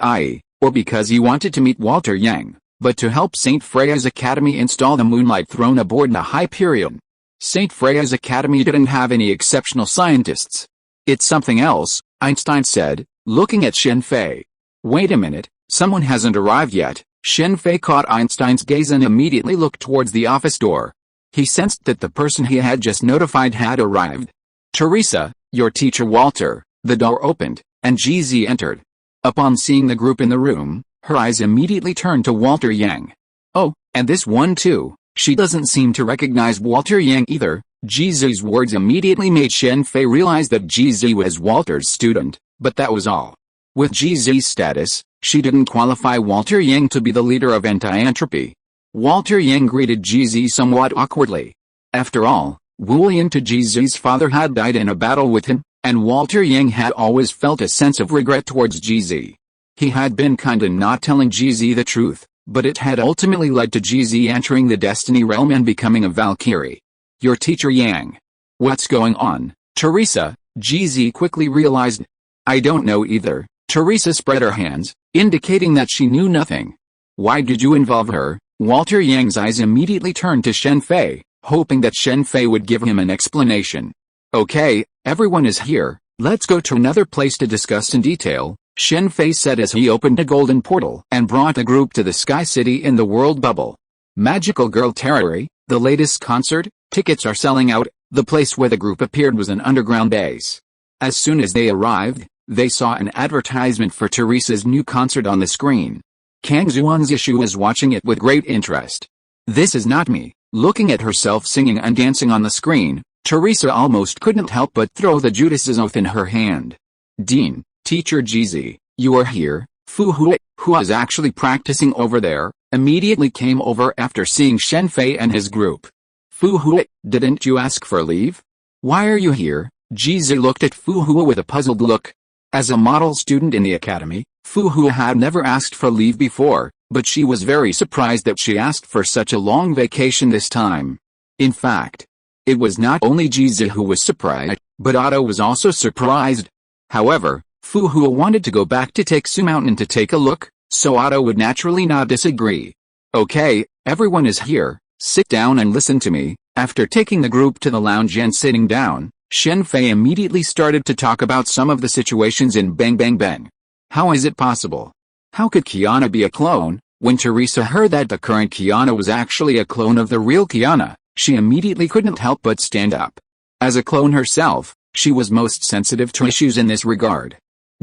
or because he wanted to meet Walter Yang, but to help St. Freya's Academy install the Moonlight Throne aboard the Hyperion. St. Freya's Academy didn't have any exceptional scientists. "It's something else," Einstein said, looking at Shen Fei. "Wait a minute, someone hasn't arrived yet." Shen Fei caught Einstein's gaze and immediately looked towards the office door. He sensed that the person he had just notified had arrived. "Teresa, your teacher Walter." The door opened, and GZ entered. Upon seeing the group in the room, her eyes immediately turned to Walter Yang. "Oh, and this one too." She doesn't seem to recognize Walter Yang either. GZ's words immediately made Shen Fei realize that GZ was Walter's student, but that was all. With GZ's status, she didn't qualify Walter Yang to be the leader of anti-entropy. Walter Yang greeted GZ somewhat awkwardly. After all, Wu Yin to GZ's father had died in a battle with him, and Walter Yang had always felt a sense of regret towards GZ. He had been kinda not telling GZ the truth, but it had ultimately led to GZ entering the Destiny Realm and becoming a Valkyrie. "Your teacher Yang. What's going on, Teresa?" GZ quickly realized. "I don't know either." Teresa spread her hands, indicating that she knew nothing. "Why did you involve her?" Walter Yang's eyes immediately turned to Shen Fei, hoping that Shen Fei would give him an explanation. "Okay, everyone is here, let's go to another place to discuss in detail," Shen Fei said as he opened a golden portal and brought the group to the Sky City in the world bubble. "Magical Girl Terror, the latest concert, tickets are selling out," The place where the group appeared was an underground base. As soon as they arrived, they saw an advertisement for Teresa's new concert on the screen. Kang Xuanzishu was watching it with great interest. "This is not me." Looking at herself singing and dancing on the screen, Teresa almost couldn't help but throw the Judas Oath in her hand. "Dean, Teacher GZ, you are here." Fu Hua, who was actually practicing over there, immediately came over after seeing Shen Fei and his group. "Fu Hua, didn't you ask for leave? Why are you here?" GZ looked at Fu Hua with a puzzled look. As a model student in the academy, Fu Hua had never asked for leave before, but she was very surprised that she asked for such a long vacation this time. In fact, it was not only GZ who was surprised, but Otto was also surprised. However, Fu Hua wanted to go back to Teksu Mountain to take a look, so Otto would naturally not disagree. "Okay, everyone is here, sit down and listen to me." After taking the group to the lounge and sitting down, Shen Fei immediately started to talk about some of the situations in Bang Bang Bang. How is it possible? How could Kiana be a clone? When Teresa heard that the current Kiana was actually a clone of the real Kiana, she immediately couldn't help but stand up. As a clone herself, she was most sensitive to issues in this regard.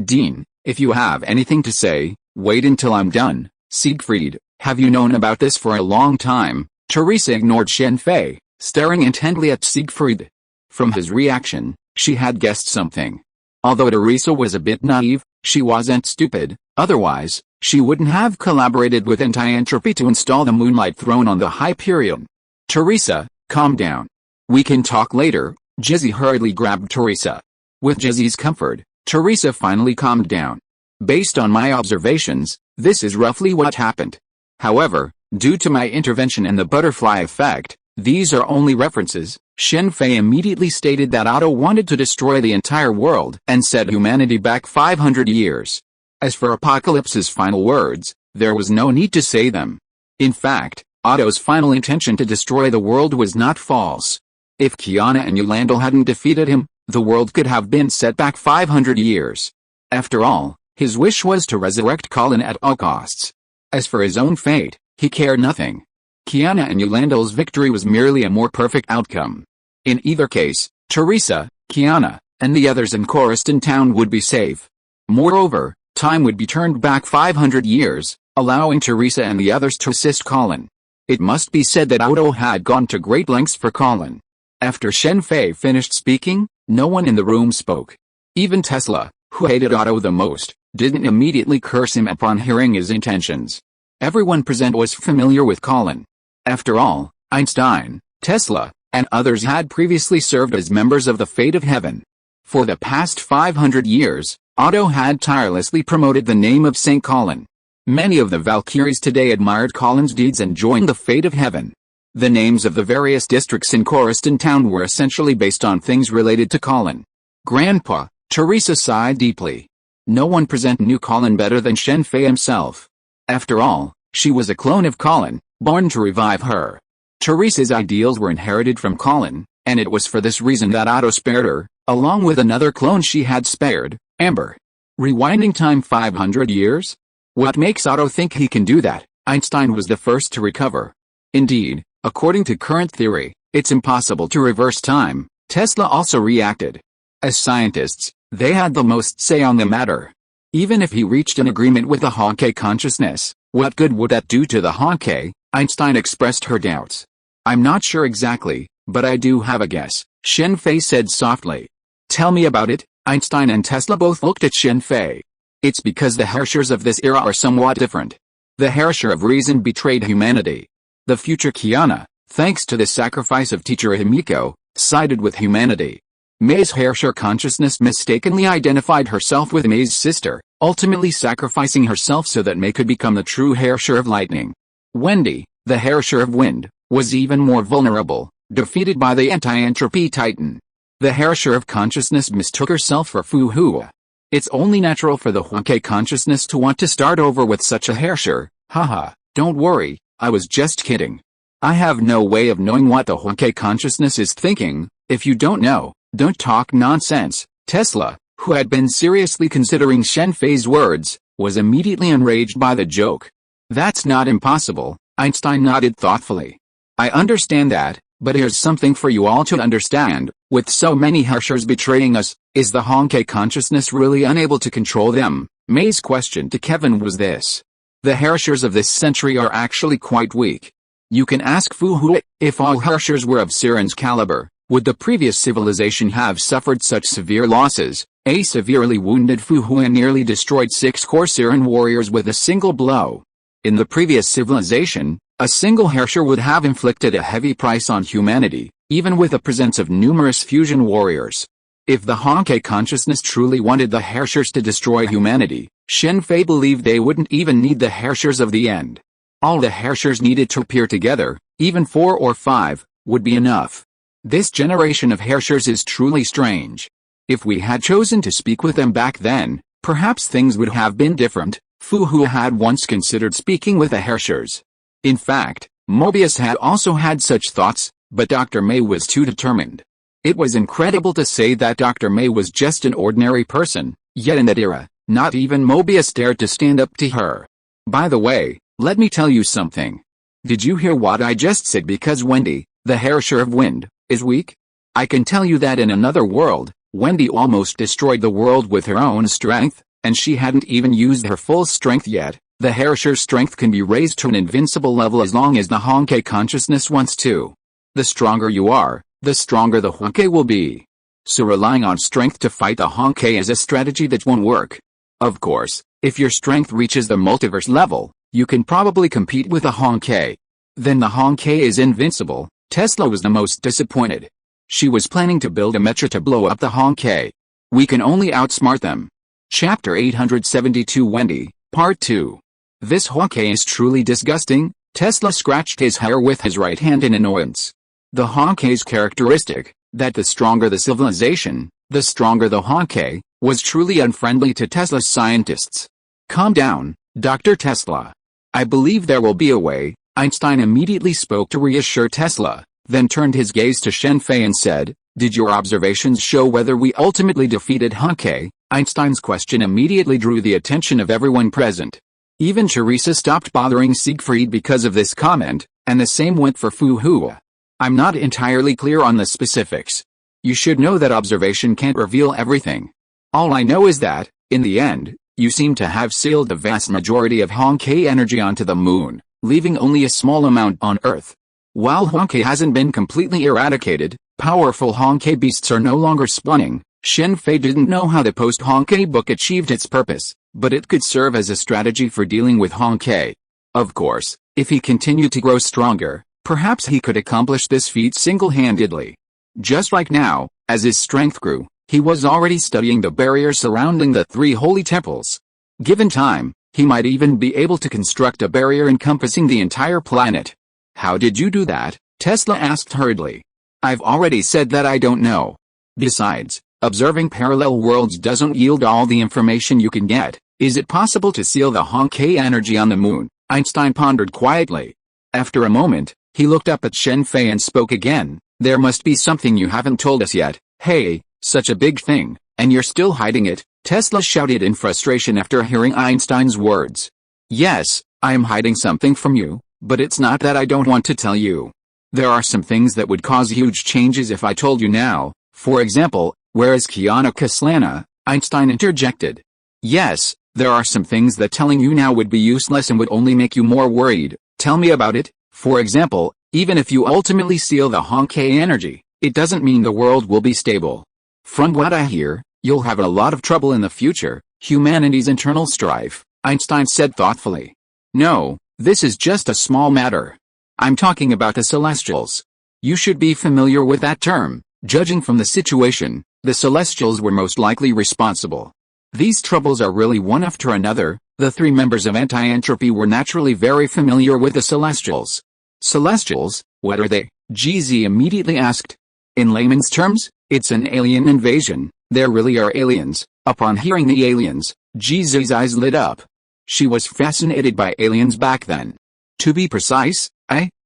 "Dean, if you have anything to say, wait until I'm done." "Siegfried, have you known about this for a long time?" Teresa ignored Shen Fei, staring intently at Siegfried. From his reaction, she had guessed something. Although Teresa was a bit naive, she wasn't stupid, otherwise, she wouldn't have collaborated with Anti-Entropy to install the Moonlight Throne on the Hyperion. "Teresa, calm down. We can talk later." Jizzy hurriedly grabbed Teresa. With Jizzy's comfort, Teresa finally calmed down. "Based on my observations, this is roughly what happened. However, due to my intervention and the butterfly effect, these are only references." Shen Fei immediately stated that Otto wanted to destroy the entire world and set humanity back 500 years. As for Apocalypse's final words, there was no need to say them. In fact, Otto's final intention to destroy the world was not false. If Kiana and Yolanda hadn't defeated him, the world could have been set back 500 years. After all, his wish was to resurrect Colin at all costs. As for his own fate, he cared nothing. Kiana and Yolanda's victory was merely a more perfect outcome. In either case, Teresa, Kiana, and the others in Coruscant Town would be safe. Moreover, time would be turned back 500 years, allowing Teresa and the others to assist Colin. It must be said that Otto had gone to great lengths for Colin. After Shen Fei finished speaking, no one in the room spoke. Even Tesla, who hated Otto the most, didn't immediately curse him upon hearing his intentions. Everyone present was familiar with Colin. After all, Einstein, Tesla, and others had previously served as members of the Fate of Heaven. For the past 500 years, Otto had tirelessly promoted the name of St. Colin. Many of the Valkyries today admired Colin's deeds and joined the Fate of Heaven. The names of the various districts in Coruscant Town were essentially based on things related to Colin. "Grandpa," Teresa sighed deeply. No one present knew Colin better than Shen Fei himself. After all, she was a clone of Colin, born to revive her. Teresa's ideals were inherited from Colin, and it was for this reason that Otto spared her, along with another clone she had spared, Amber. Rewinding time 500 years? What makes Otto think he can do that? Einstein was the first to recover. Indeed, according to current theory, it's impossible to reverse time. Tesla also reacted. As scientists, they had the most say on the matter. Even if he reached an agreement with the Hawkeye consciousness, what good would that do to the Hawkeye? Einstein expressed her doubts. "I'm not sure exactly, but I do have a guess," Shen Fei said softly. "Tell me about it." Einstein and Tesla both looked at Shen Fei. "It's because the Herrschers of this era are somewhat different. The Herrscher of Reason betrayed humanity. The future Kiana, thanks to the sacrifice of teacher Himiko, sided with humanity. May's Herrscher consciousness mistakenly identified herself with May's sister, ultimately sacrificing herself so that May could become the true Herrscher of Lightning. Wendy, the Herrscher of Wind, was even more vulnerable, defeated by the anti-entropy Titan. The Herrscher of Consciousness mistook herself for Fu Hua. It's only natural for the Hawkeye consciousness to want to start over with such a Herrscher. Haha, don't worry, I was just kidding. I have no way of knowing what the Hawkeye consciousness is thinking. If you don't know, don't talk nonsense." Tesla, who had been seriously considering Shen Fei's words, was immediately enraged by the joke. "That's not impossible," Einstein nodded thoughtfully. "I understand that, But here's something for you all to understand. With so many Herschers betraying us, is the Honkai consciousness really unable to control them? May's question to Kevin was this. The Herschers of this century are actually quite weak. You can ask Fu Hui, if all Herschers were of Siren's caliber, would the previous civilization have suffered such severe losses? A severely wounded Fu Hui nearly destroyed 6 core Siren warriors with a single blow. In the previous civilization, a single Herrscher would have inflicted a heavy price on humanity, even with the presence of numerous fusion warriors. If the Honkai consciousness truly wanted the Herrschers to destroy humanity, Shen Fei believed they wouldn't even need the Herrschers of the end. All the Herrschers needed to appear together, even 4 or 5, would be enough. This generation of Herrschers is truly strange. If we had chosen to speak with them back then, perhaps things would have been different. Fu Hu had once considered speaking with the Herrschers. In fact, Mobius had also had such thoughts, but Dr. May was too determined. It was incredible to say that Dr. May was just an ordinary person, yet in that era, not even Mobius dared to stand up to her. By the way, let me tell you something. Did you hear what I just said? Because Wendy, the Herrscher of Wind, is weak? I can tell you that in another world, Wendy almost destroyed the world with her own strength, and she hadn't even used her full strength yet. The Herrscher's strength can be raised to an invincible level as long as the Honkai consciousness wants to. The stronger you are, the stronger the Honkai will be. So relying on strength to fight the Honkai is a strategy that won't work. Of course, if your strength reaches the multiverse level, you can probably compete with the Honkai. Then the Honkai is invincible. Tesla was the most disappointed. She was planning to build a mecha to blow up the Honkai. We can only outsmart them. Chapter 872 Wendy, Part 2. This Honkai is truly disgusting. Tesla scratched his hair with his right hand in annoyance. The Honkai's characteristic, that the stronger the civilization, the stronger the Honkai, was truly unfriendly to Tesla's scientists. Calm down, Dr. Tesla. I believe there will be a way. Einstein immediately spoke to reassure Tesla, then turned his gaze to Shen Fei and said, "Did your observations show whether we ultimately defeated Honkai?" Einstein's question immediately drew the attention of everyone present. Even Teresa stopped bothering Siegfried because of this comment, and the same went for Fu Hu. I'm not entirely clear on the specifics. You should know that observation can't reveal everything. All I know is that, in the end, you seem to have sealed the vast majority of Honkai energy onto the moon, leaving only a small amount on Earth. While Honkai hasn't been completely eradicated, powerful Honkai beasts are no longer spawning. Shen Fei didn't know how the post-Honkai book achieved its purpose, but it could serve as a strategy for dealing with Honkai. Of course, if he continued to grow stronger, perhaps he could accomplish this feat single-handedly. Just like now, as his strength grew, he was already studying the barrier surrounding the 3 holy temples. Given time, he might even be able to construct a barrier encompassing the entire planet. How did you do that? Tesla asked hurriedly. I've already said that I don't know. Besides, observing parallel worlds doesn't yield all the information you can get. Is it possible to seal the Honkai energy on the moon? Einstein pondered quietly. After a moment, he looked up at Shen Fei and spoke again. There must be something you haven't told us yet. Hey, such a big thing, and you're still hiding it, Tesla shouted in frustration after hearing Einstein's words. Yes, I am hiding something from you, but it's not that I don't want to tell you. There are some things that would cause huge changes if I told you now. For example, where is Kiana Kaslana? Einstein interjected. Yes, there are some things that telling you now would be useless and would only make you more worried. Tell me about it. For example, even if you ultimately seal the Honkai energy, it doesn't mean the world will be stable. From what I hear, you'll have a lot of trouble in the future, humanity's internal strife, Einstein said thoughtfully. No, this is just a small matter. I'm talking about the Celestials. You should be familiar with that term. Judging from the situation, the Celestials were most likely responsible. These troubles are really one after another. The 3 members of Anti-Entropy were naturally very familiar with the Celestials. Celestials, what are they? GZ immediately asked. In layman's terms, it's an alien invasion. There really are aliens. Upon hearing the aliens, GZ's eyes lit up. She was fascinated by aliens back then. To be precise,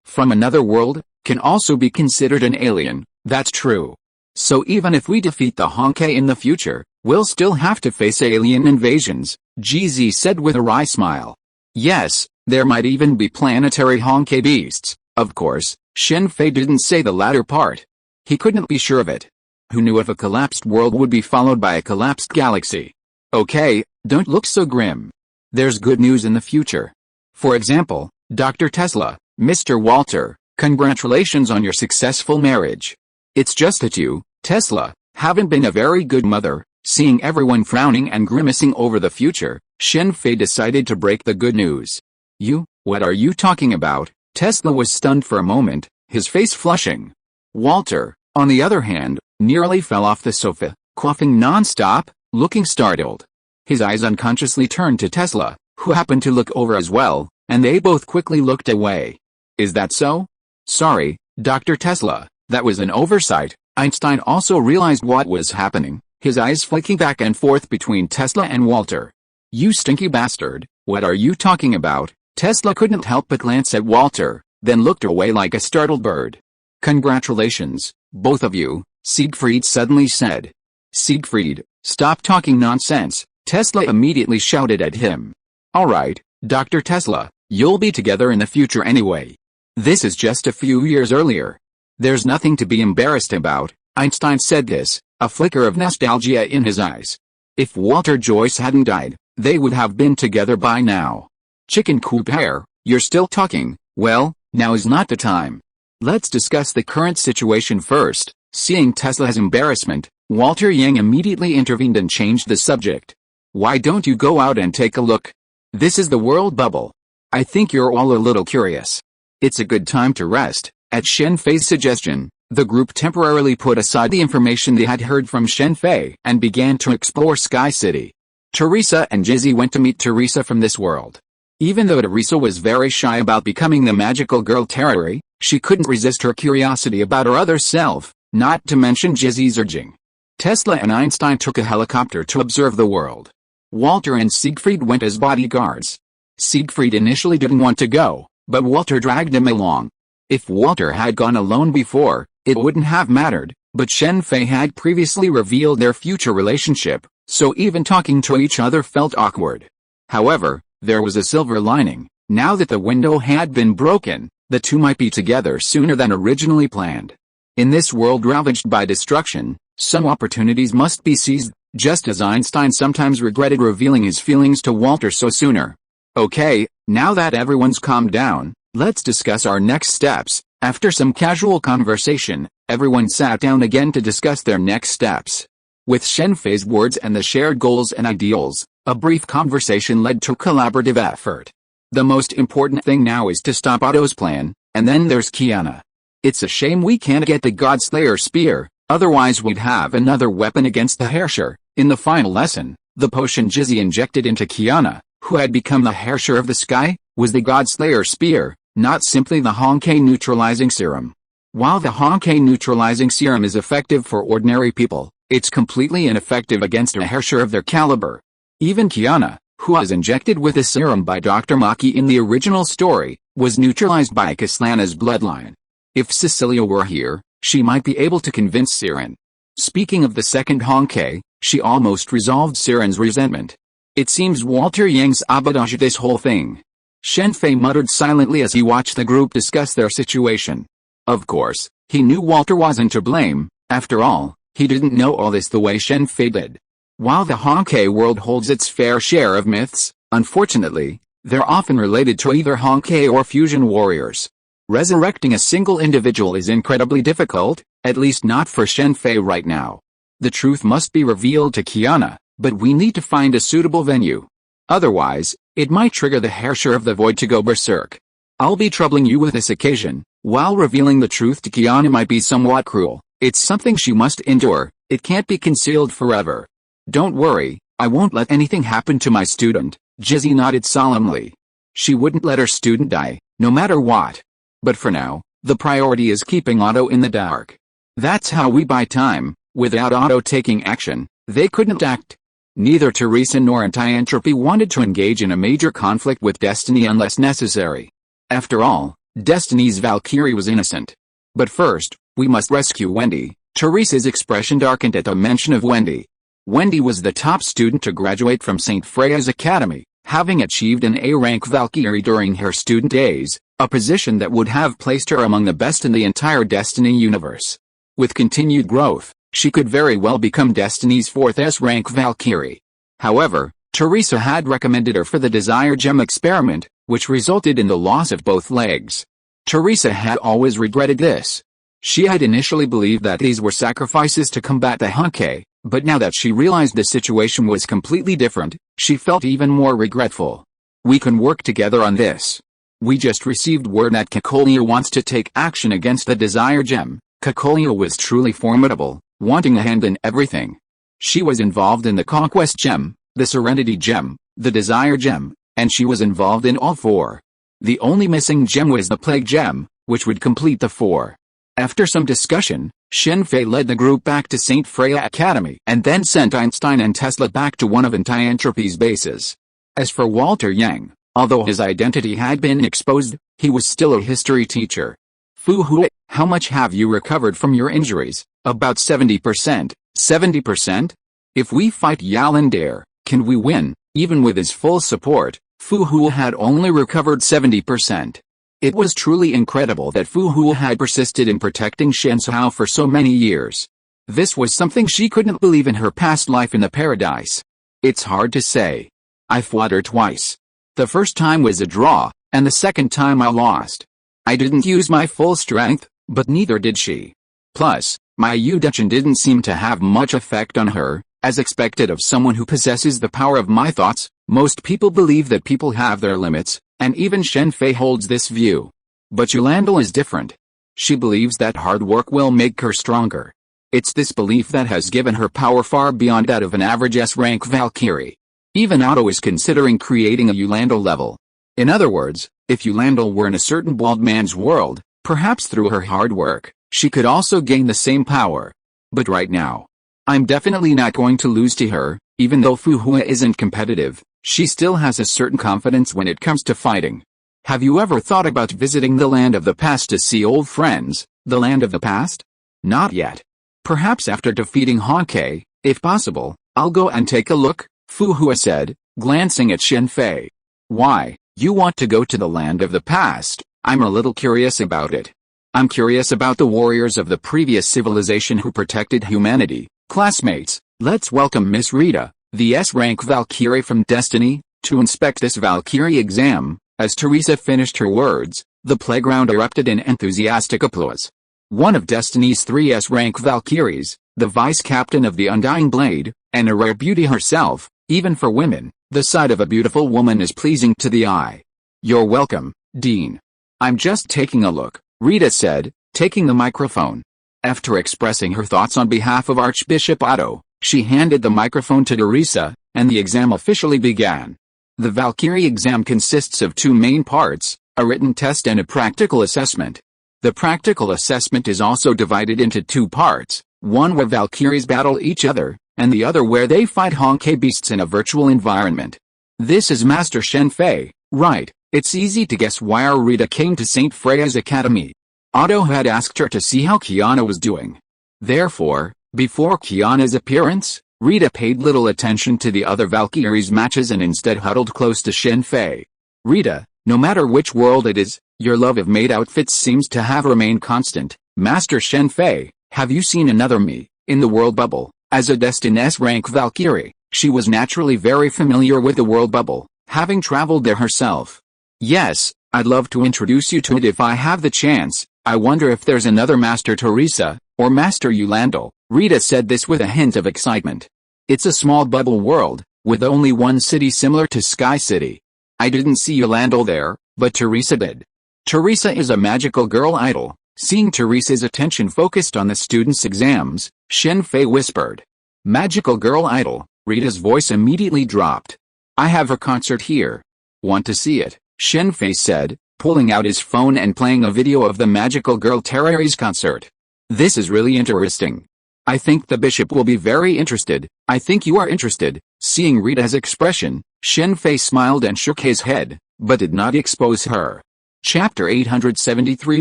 from another world, can also be considered an alien. That's true. So even if we defeat the Honkai in the future, we'll still have to face alien invasions, GZ said with a wry smile. Yes, there might even be planetary Honkai beasts. Of course, Shen Fei didn't say the latter part. He couldn't be sure of it. Who knew if a collapsed world would be followed by a collapsed galaxy? Okay, don't look so grim. There's good news in the future. For example, Dr. Tesla, Mr. Walter, congratulations on your successful marriage. It's just that you, Tesla, haven't been a very good mother. Seeing everyone frowning and grimacing over the future, Shen Fei decided to break the good news. You, what are you talking about? Tesla was stunned for a moment, his face flushing. Walter, on the other hand, nearly fell off the sofa, coughing non-stop, looking startled. His eyes unconsciously turned to Tesla, who happened to look over as well, and they both quickly looked away. Is that so? Sorry, Dr. Tesla, that was an oversight. Einstein also realized what was happening, his eyes flicking back and forth between Tesla and Walter. You stinky bastard, what are you talking about? Tesla couldn't help but glance at Walter, then looked away like a startled bird. Congratulations, both of you, Siegfried suddenly said. Siegfried, stop talking nonsense, Tesla immediately shouted at him. Alright, Dr. Tesla, you'll be together in the future anyway. This is just a few years earlier. There's nothing to be embarrassed about, Einstein said this, a flicker of nostalgia in his eyes. If Walter Joyce hadn't died, they would have been together by now. Chicken coop hair, you're still talking, well, now is not the time. Let's discuss the current situation first. Seeing Tesla's embarrassment, Walter Yang immediately intervened and changed the subject. Why don't you go out and take a look? This is the world bubble. I think you're all a little curious. It's a good time to rest. At Shen Fei's suggestion, the group temporarily put aside the information they had heard from Shen Fei and began to explore Sky City. Teresa and Jizzy went to meet Teresa from this world. Even though Teresa was very shy about becoming the magical girl Terry, she couldn't resist her curiosity about her other self, not to mention Jizzy's urging. Tesla and Einstein took a helicopter to observe the world. Walter and Siegfried went as bodyguards. Siegfried initially didn't want to go, but Walter dragged him along. If Walter had gone alone before, it wouldn't have mattered, but Shen Fei had previously revealed their future relationship, so even talking to each other felt awkward. However, there was a silver lining. Now that the window had been broken, the two might be together sooner than originally planned. In this world ravaged by destruction, some opportunities must be seized, just as Einstein sometimes regretted revealing his feelings to Walter so sooner. Okay, now that everyone's calmed down, let's discuss our next steps. After some casual conversation, everyone sat down again to discuss their next steps. With Shen Fei's words and the shared goals and ideals, a brief conversation led to collaborative effort. The most important thing now is to stop Otto's plan, and then there's Kiana. It's a shame we can't get the Godslayer spear, otherwise we'd have another weapon against the Herrscher. In the final lesson, the potion Jizzy injected into Kiana, who had become the Herrscher of the Sky, was the Godslayer spear, not simply the Honkai neutralizing serum. While the Honkai neutralizing serum is effective for ordinary people, it's completely ineffective against a Herrscher of their caliber. Even Kiana, who was injected with a serum by Dr. Maki in the original story, was neutralized by Kaslana's bloodline. If Cecilia were here, she might be able to convince Siren. Speaking of the second Honkai, she almost resolved Siren's resentment. It seems Walter Yang's sabotage this whole thing. Shen Fei muttered silently as he watched the group discuss their situation. Of course, he knew Walter wasn't to blame. After all, he didn't know all this the way Shen Fei did. While the Honkai world holds its fair share of myths, unfortunately, they're often related to either Honkai or fusion warriors. Resurrecting a single individual is incredibly difficult, at least not for Shen Fei right now. The truth must be revealed to Kiana, but we need to find a suitable venue. Otherwise, it might trigger the Herrscher of the Void to go berserk. I'll be troubling you with this occasion. While revealing the truth to Kiana might be somewhat cruel, it's something she must endure. It can't be concealed forever. Don't worry, I won't let anything happen to my student, Jizzy nodded solemnly. She wouldn't let her student die, no matter what. But for now, the priority is keeping Otto in the dark. That's how we buy time. Without Otto taking action, they couldn't act. Neither Teresa nor Anti-Entropy wanted to engage in a major conflict with Destiny unless necessary. After all, Destiny's Valkyrie was innocent. But first, we must rescue Wendy. Teresa's expression darkened at the mention of Wendy. Wendy was the top student to graduate from St. Freya's Academy, having achieved an A-rank Valkyrie during her student days, a position that would have placed her among the best in the entire Destiny universe. With continued growth, she could very well become Destiny's 4th S-rank Valkyrie. However, Teresa had recommended her for the Desire Gem experiment, which resulted in the loss of both legs. Teresa had always regretted this. She had initially believed that these were sacrifices to combat the Honkai, but now that she realized the situation was completely different, she felt even more regretful. We can work together on this. We just received word that Kekolia wants to take action against the Desire Gem. Kekolia was truly formidable, wanting a hand in everything. She was involved in the Conquest Gem, the Serenity Gem, the Desire Gem, and she was involved in all 4. The only missing gem was the Plague Gem, which would complete the 4. After some discussion, Shen Fei led the group back to St. Freya Academy and then sent Einstein and Tesla back to one of Anti-Entropy's bases. As for Walter Yang, although his identity had been exposed, he was still a history teacher. Fu Hui, how much have you recovered from your injuries? About 70%. 70%? If we fight Yalindare, can we win? Even with his full support, Fu Hui had only recovered 70%. It was truly incredible that Fu Hui had persisted in protecting Shen Fei for so many years. This was something she couldn't believe in her past life in the paradise. It's hard to say. I fought her twice. The first time was a draw, and the second time I lost. I didn't use my full strength, but neither did she. Plus, my Udechen didn't seem to have much effect on her, as expected of someone who possesses the power of my thoughts. Most people believe that people have their limits, and even Shen Fei holds this view. But Yolanda is different. She believes that hard work will make her stronger. It's this belief that has given her power far beyond that of an average S-rank Valkyrie. Even Otto is considering creating a Yolanda level. In other words, if Yolanda were in a certain bald man's world, perhaps through her hard work, she could also gain the same power. But right now, I'm definitely not going to lose to her. Even though Fu Hui isn't competitive, she still has a certain confidence when it comes to fighting. Have you ever thought about visiting the land of the past to see old friends? The land of the past? Not yet. Perhaps after defeating Honkai, if possible, I'll go and take a look, Fu Hui said, glancing at Shen Fei. Why, you want to go to the land of the past? I'm a little curious about it. I'm curious about the warriors of the previous civilization who protected humanity. Classmates, let's welcome Miss Rita, the S-rank Valkyrie from Destiny, to inspect this Valkyrie exam. As Teresa finished her words, the playground erupted in enthusiastic applause. One of Destiny's 3 S-rank Valkyries, the vice-captain of the Undying Blade, and a rare beauty herself. Even for women, the sight of a beautiful woman is pleasing to the eye. You're welcome, Dean. I'm just taking a look, Rita said, taking the microphone. After expressing her thoughts on behalf of Archbishop Otto, she handed the microphone to Teresa, and the exam officially began. The Valkyrie exam consists of 2 main parts, a written test and a practical assessment. The practical assessment is also divided into 2 parts, one where Valkyries battle each other, and the other where they fight Honkai beasts in a virtual environment. This is Master Shen Fei, right? It's easy to guess why our Rita came to St. Freya's Academy. Otto had asked her to see how Kiana was doing. Therefore, before Kiana's appearance, Rita paid little attention to the other Valkyries' matches and instead huddled close to Shen Fei. Rita, no matter which world it is, your love of maid outfits seems to have remained constant. Master Shen Fei, have you seen another me, in the world bubble? As a Destined S-rank Valkyrie, she was naturally very familiar with the world bubble, having traveled there herself. Yes, I'd love to introduce you to it if I have the chance. I wonder if there's another Master Teresa, or Master Yolanda. Rita said this with a hint of excitement. It's a small bubble world, with only one city similar to Sky City. I didn't see Yolanda there, but Teresa did. Teresa is a magical girl idol. Seeing Teresa's attention focused on the students' exams, Shen Fei whispered. Magical girl idol. Rita's voice immediately dropped. I have a concert here. Want to see it? Shen Fei said, pulling out his phone and playing a video of the magical girl Terrari's concert. This is really interesting. I think the bishop will be very interested. I think you are interested. Seeing Rita's expression, Shen Fei smiled and shook his head, but did not expose her. Chapter 873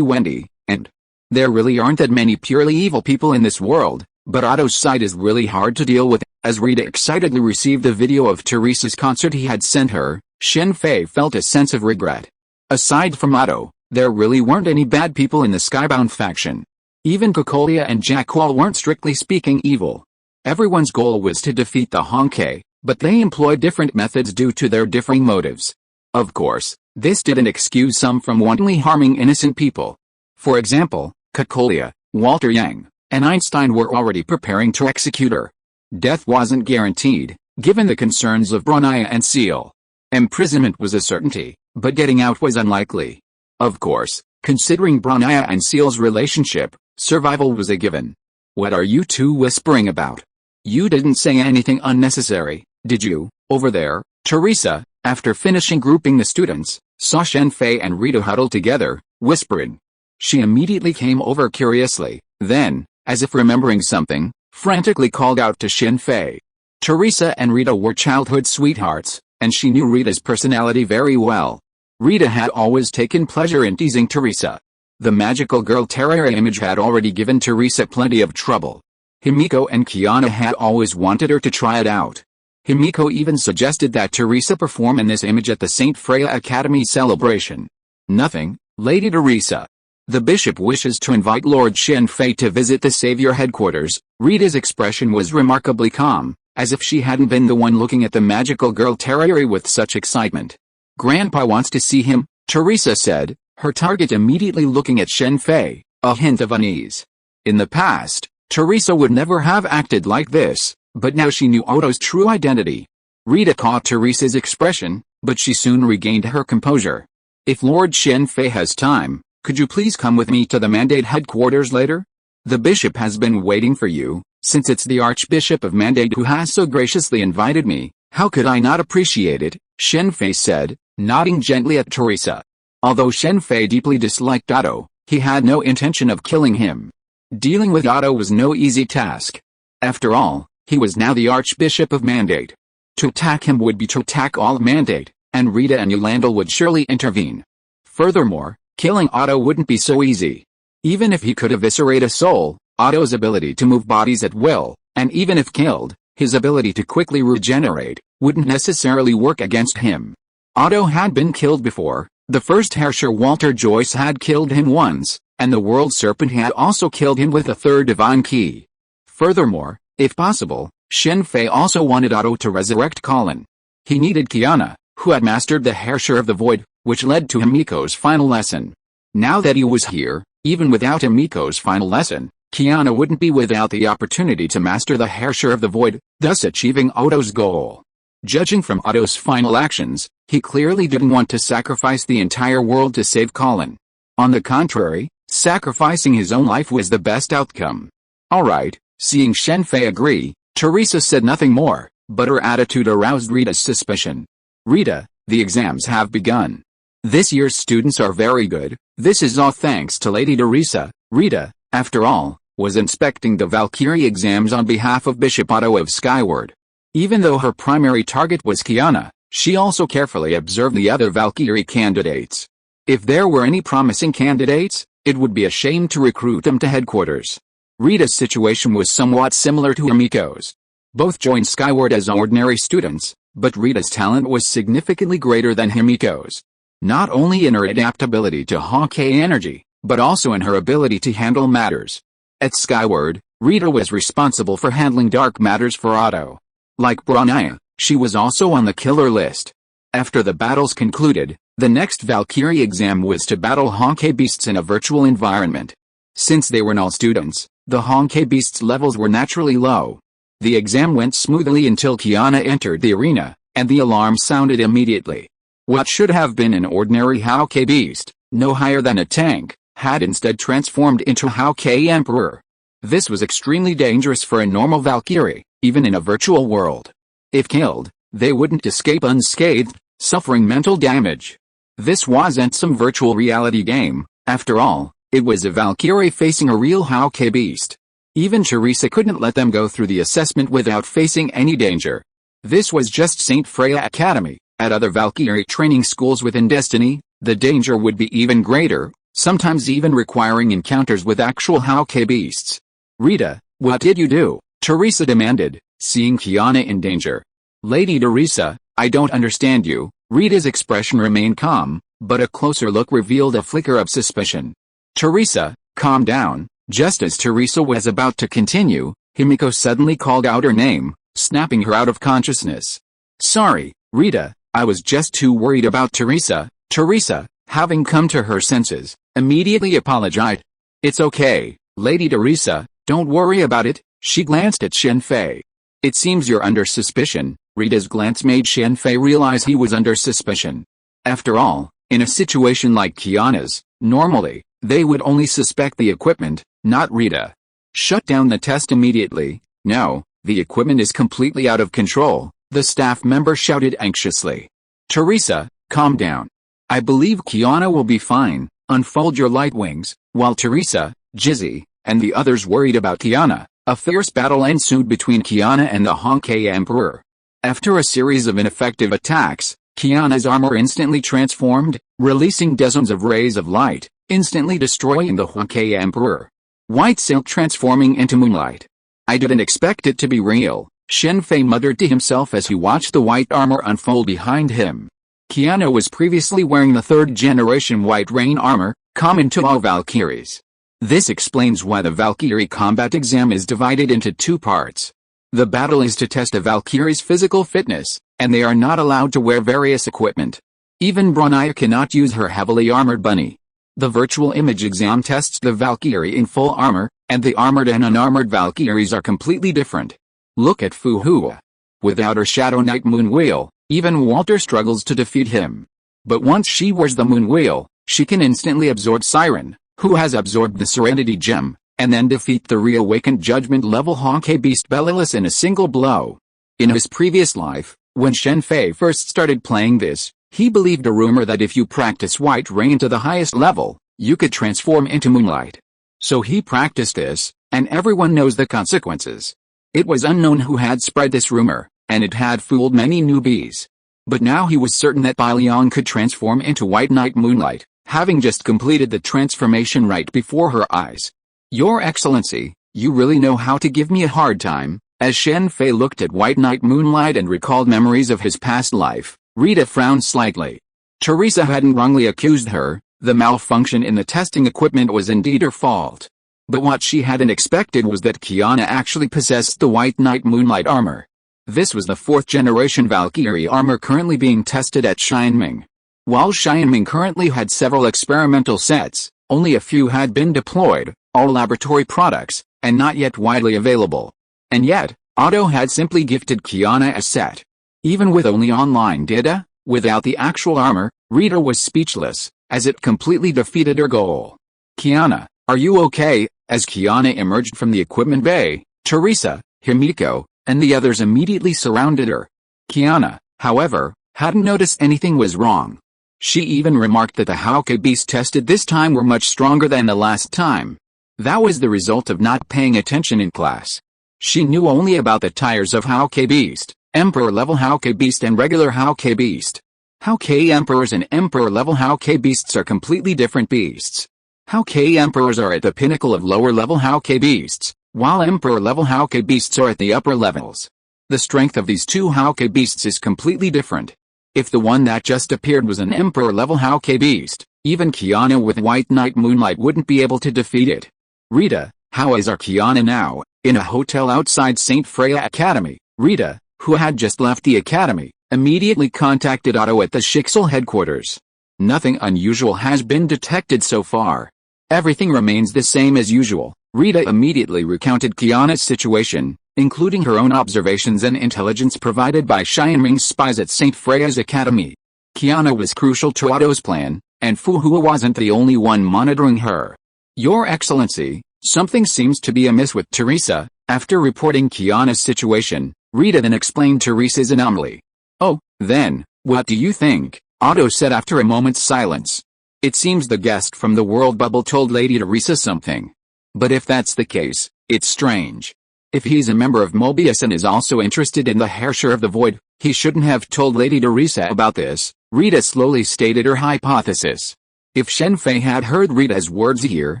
Wendy, and there really aren't that many purely evil people in this world, but Otto's side is really hard to deal with. As Rita excitedly received the video of Teresa's concert he had sent her, Shen Fei felt a sense of regret. Aside from Otto, There really weren't any bad people in the Skybound faction. Even Cocolia and Jack-Qual weren't strictly speaking evil. Everyone's goal was to defeat the Honkai, but they employed different methods due to their differing motives. Of course, this didn't excuse some from wantonly harming innocent people. For example, Cocolia, Walter Yang, and Einstein were already preparing to execute her. Death wasn't guaranteed, given the concerns of Bronya and S.H.I.E.L.D. Imprisonment was a certainty, but getting out was unlikely. Of course, considering Bronya and S.H.I.E.L.D's relationship, survival was a given. What are you two whispering about? You didn't say anything unnecessary, did you, over there? Teresa, after finishing grouping the students, saw Shen Fei and Rita huddled together, whispering. She immediately came over curiously, then, as if remembering something, frantically called out to Shen Fei. Teresa and Rita were childhood sweethearts, and she knew Rita's personality very well. Rita had always taken pleasure in teasing Teresa. The magical girl terror image had already given Teresa plenty of trouble. Himiko and Kiana had always wanted her to try it out. Himiko even suggested that Teresa perform in this image at the St. Freya Academy celebration. Nothing, Lady Teresa. The bishop wishes to invite Lord Shen Fei to visit the Savior headquarters. Rita's expression was remarkably calm, as if she hadn't been the one looking at the magical girl terror with such excitement. Grandpa wants to see him, Teresa said, her target immediately looking at Shen Fei, a hint of unease. In the past, Teresa would never have acted like this, but now she knew Otto's true identity. Rita caught Teresa's expression, but she soon regained her composure. If Lord Shen Fei has time, could you please come with me to the Mandate headquarters later? The bishop has been waiting for you, since it's the Archbishop of Mandate who has so graciously invited me. How could I not appreciate it? Shen Fei said, nodding gently at Teresa. Although Shen Fei deeply disliked Otto, he had no intention of killing him. Dealing with Otto was no easy task. After all, he was now the Archbishop of Mandate. To attack him would be to attack all of Mandate, and Rita and Yolanda would surely intervene. Furthermore, killing Otto wouldn't be so easy. Even if he could eviscerate a soul, Otto's ability to move bodies at will, and even if killed, his ability to quickly regenerate, wouldn't necessarily work against him. Otto had been killed before. The first Herrscher Walter Joyce had killed him once, and the World Serpent had also killed him with a third divine key. Furthermore, if possible, Shen Fei also wanted Otto to resurrect Colin. He needed Kiana, who had mastered the Herrscher of the Void, which led to Himiko's final lesson. Now that he was here, even without Himiko's final lesson, Kiana wouldn't be without the opportunity to master the Herrscher of the Void, thus achieving Otto's goal. Judging from Otto's final actions, he clearly didn't want to sacrifice the entire world to save Colin. On the contrary, sacrificing his own life was the best outcome. Alright, seeing Shen Fei agree, Teresa said nothing more, but her attitude aroused Rita's suspicion. Rita, the exams have begun. This year's students are very good. This is all thanks to Lady Teresa. Rita, after all, was inspecting the Valkyrie exams on behalf of Bishop Otto of Skyward. Even though her primary target was Kiana, she also carefully observed the other Valkyrie candidates. If there were any promising candidates, it would be a shame to recruit them to headquarters. Rita's situation was somewhat similar to Himiko's. Both joined Skyward as ordinary students, but Rita's talent was significantly greater than Himiko's. Not only in her adaptability to Honkai energy, but also in her ability to handle matters. At Skyward, Rita was responsible for handling dark matters for Otto. Like Bronya, she was also on the killer list. After the battles concluded, the next Valkyrie exam was to battle Honkai beasts in a virtual environment. Since they were null students, the Honkai beasts' levels were naturally low. The exam went smoothly until Kiana entered the arena, and the alarm sounded immediately. What should have been an ordinary Honkai beast, no higher than a tank, had instead transformed into Honkai Emperor. This was extremely dangerous for a normal Valkyrie, even in a virtual world. If killed, they wouldn't escape unscathed, suffering mental damage. This wasn't some virtual reality game, after all, it was a Valkyrie facing a real Honkai beast. Even Teresa couldn't let them go through the assessment without facing any danger. This was just St. Freya Academy. At other Valkyrie training schools within Destiny, the danger would be even greater, sometimes even requiring encounters with actual Honkai beasts. Rita, what did you do? Teresa demanded, seeing Kiana in danger. Lady Teresa, I don't understand you. Rita's expression remained calm, but a closer look revealed a flicker of suspicion. "Teresa, calm down." Just as Teresa was about to continue, Himiko suddenly called out her name, snapping her out of consciousness. "Sorry, Rita, I was just too worried about Teresa." Teresa, having come to her senses, immediately apologized. "It's okay, Lady Teresa, don't worry about it." She glanced at Shen Fei. "It seems you're under suspicion." Rita's glance made Shen Fei realize he was under suspicion. After all, in a situation like Kiana's, normally, they would only suspect the equipment, not Rita. "Shut down the test immediately." "No, the equipment is completely out of control," the staff member shouted anxiously. "Teresa, calm down. I believe Kiana will be fine. Unfold your light wings." While Teresa, Jizzy, and the others worried about Kiana, a fierce battle ensued between Kiana and the Honkai Emperor. After a series of ineffective attacks, Kiana's armor instantly transformed, releasing dozens of rays of light, instantly destroying the Honkai Emperor. White silk transforming into moonlight. "I didn't expect it to be real," Shen Fei muttered to himself as he watched the white armor unfold behind him. Kiana was previously wearing the third-generation White Rain armor, common to all Valkyries. This explains why the Valkyrie combat exam is divided into two parts. The battle is to test a Valkyrie's physical fitness, and they are not allowed to wear various equipment. Even Bronya cannot use her heavily armored bunny. The virtual image exam tests the Valkyrie in full armor, and the armored and unarmored Valkyries are completely different. Look at Fu Hua. Without her Shadow Knight Moon Wheel, even Walter struggles to defeat him. But once she wears the Moon Wheel, she can instantly absorb Siren, who has absorbed the Serenity Gem, and then defeat the reawakened Judgment-level Honkai Beast Belilis in a single blow. In his previous life, when Shen Fei first started playing this, he believed a rumor that if you practice White Rain to the highest level, you could transform into moonlight. So he practiced this, and everyone knows the consequences. It was unknown who had spread this rumor, and it had fooled many newbies. But now he was certain that Bai Liang could transform into White Knight Moonlight, having just completed the transformation right before her eyes. "Your Excellency, you really know how to give me a hard time." As Shen Fei looked at White Knight Moonlight and recalled memories of his past life, Rita frowned slightly. Teresa hadn't wrongly accused her. The malfunction in the testing equipment was indeed her fault. But what she hadn't expected was that Kiana actually possessed the White Knight Moonlight armor. This was the 4th-generation Valkyrie armor currently being tested at Xianming. While Xianming currently had several experimental sets, only a few had been deployed, all laboratory products, and not yet widely available. And yet, Otto had simply gifted Kiana a set. Even with only online data, without the actual armor, Rita was speechless, as it completely defeated her goal. "Kiana, are you okay?" As Kiana emerged from the equipment bay, Teresa, Himiko, and the others immediately surrounded her. Kiana, however, hadn't noticed anything was wrong. She even remarked that the Honkai beasts tested this time were much stronger than the last time. That was the result of not paying attention in class. She knew only about the tires of Honkai Beast, Emperor-level Honkai Beast and regular Honkai Beast. Honkai Emperors and Emperor-level Honkai Beasts are completely different beasts. Honkai Emperors are at the pinnacle of lower-level Honkai Beasts, while Emperor-level Honkai Beasts are at the upper levels. The strength of these two Honkai Beasts is completely different. If the one that just appeared was an Emperor-level Honkai Beast, even Kiana with White Knight Moonlight wouldn't be able to defeat it. "Rita, how is our Kiana now?" In a hotel outside St. Freya Academy, Rita, who had just left the academy, immediately contacted Otto at the S.H.I.E.L.D headquarters. "Nothing unusual has been detected so far. Everything remains the same as usual." Rita immediately recounted Kiana's situation, including her own observations and intelligence provided by Xianming's spies at St. Freya's Academy. Kiana was crucial to Otto's plan, and Fu Hua wasn't the only one monitoring her. "Your Excellency, something seems to be amiss with Teresa." After reporting Kiana's situation, Rita then explained Teresa's anomaly. "Oh, then, what do you think?" Otto said after a moment's silence. "It seems the guest from the world bubble told Lady Teresa something. But if that's the case, it's strange. If he's a member of Mobius and is also interested in the Herrscher of the Void, he shouldn't have told Lady Teresa about this." Rita slowly stated her hypothesis. If Shen Fei had heard Rita's words here,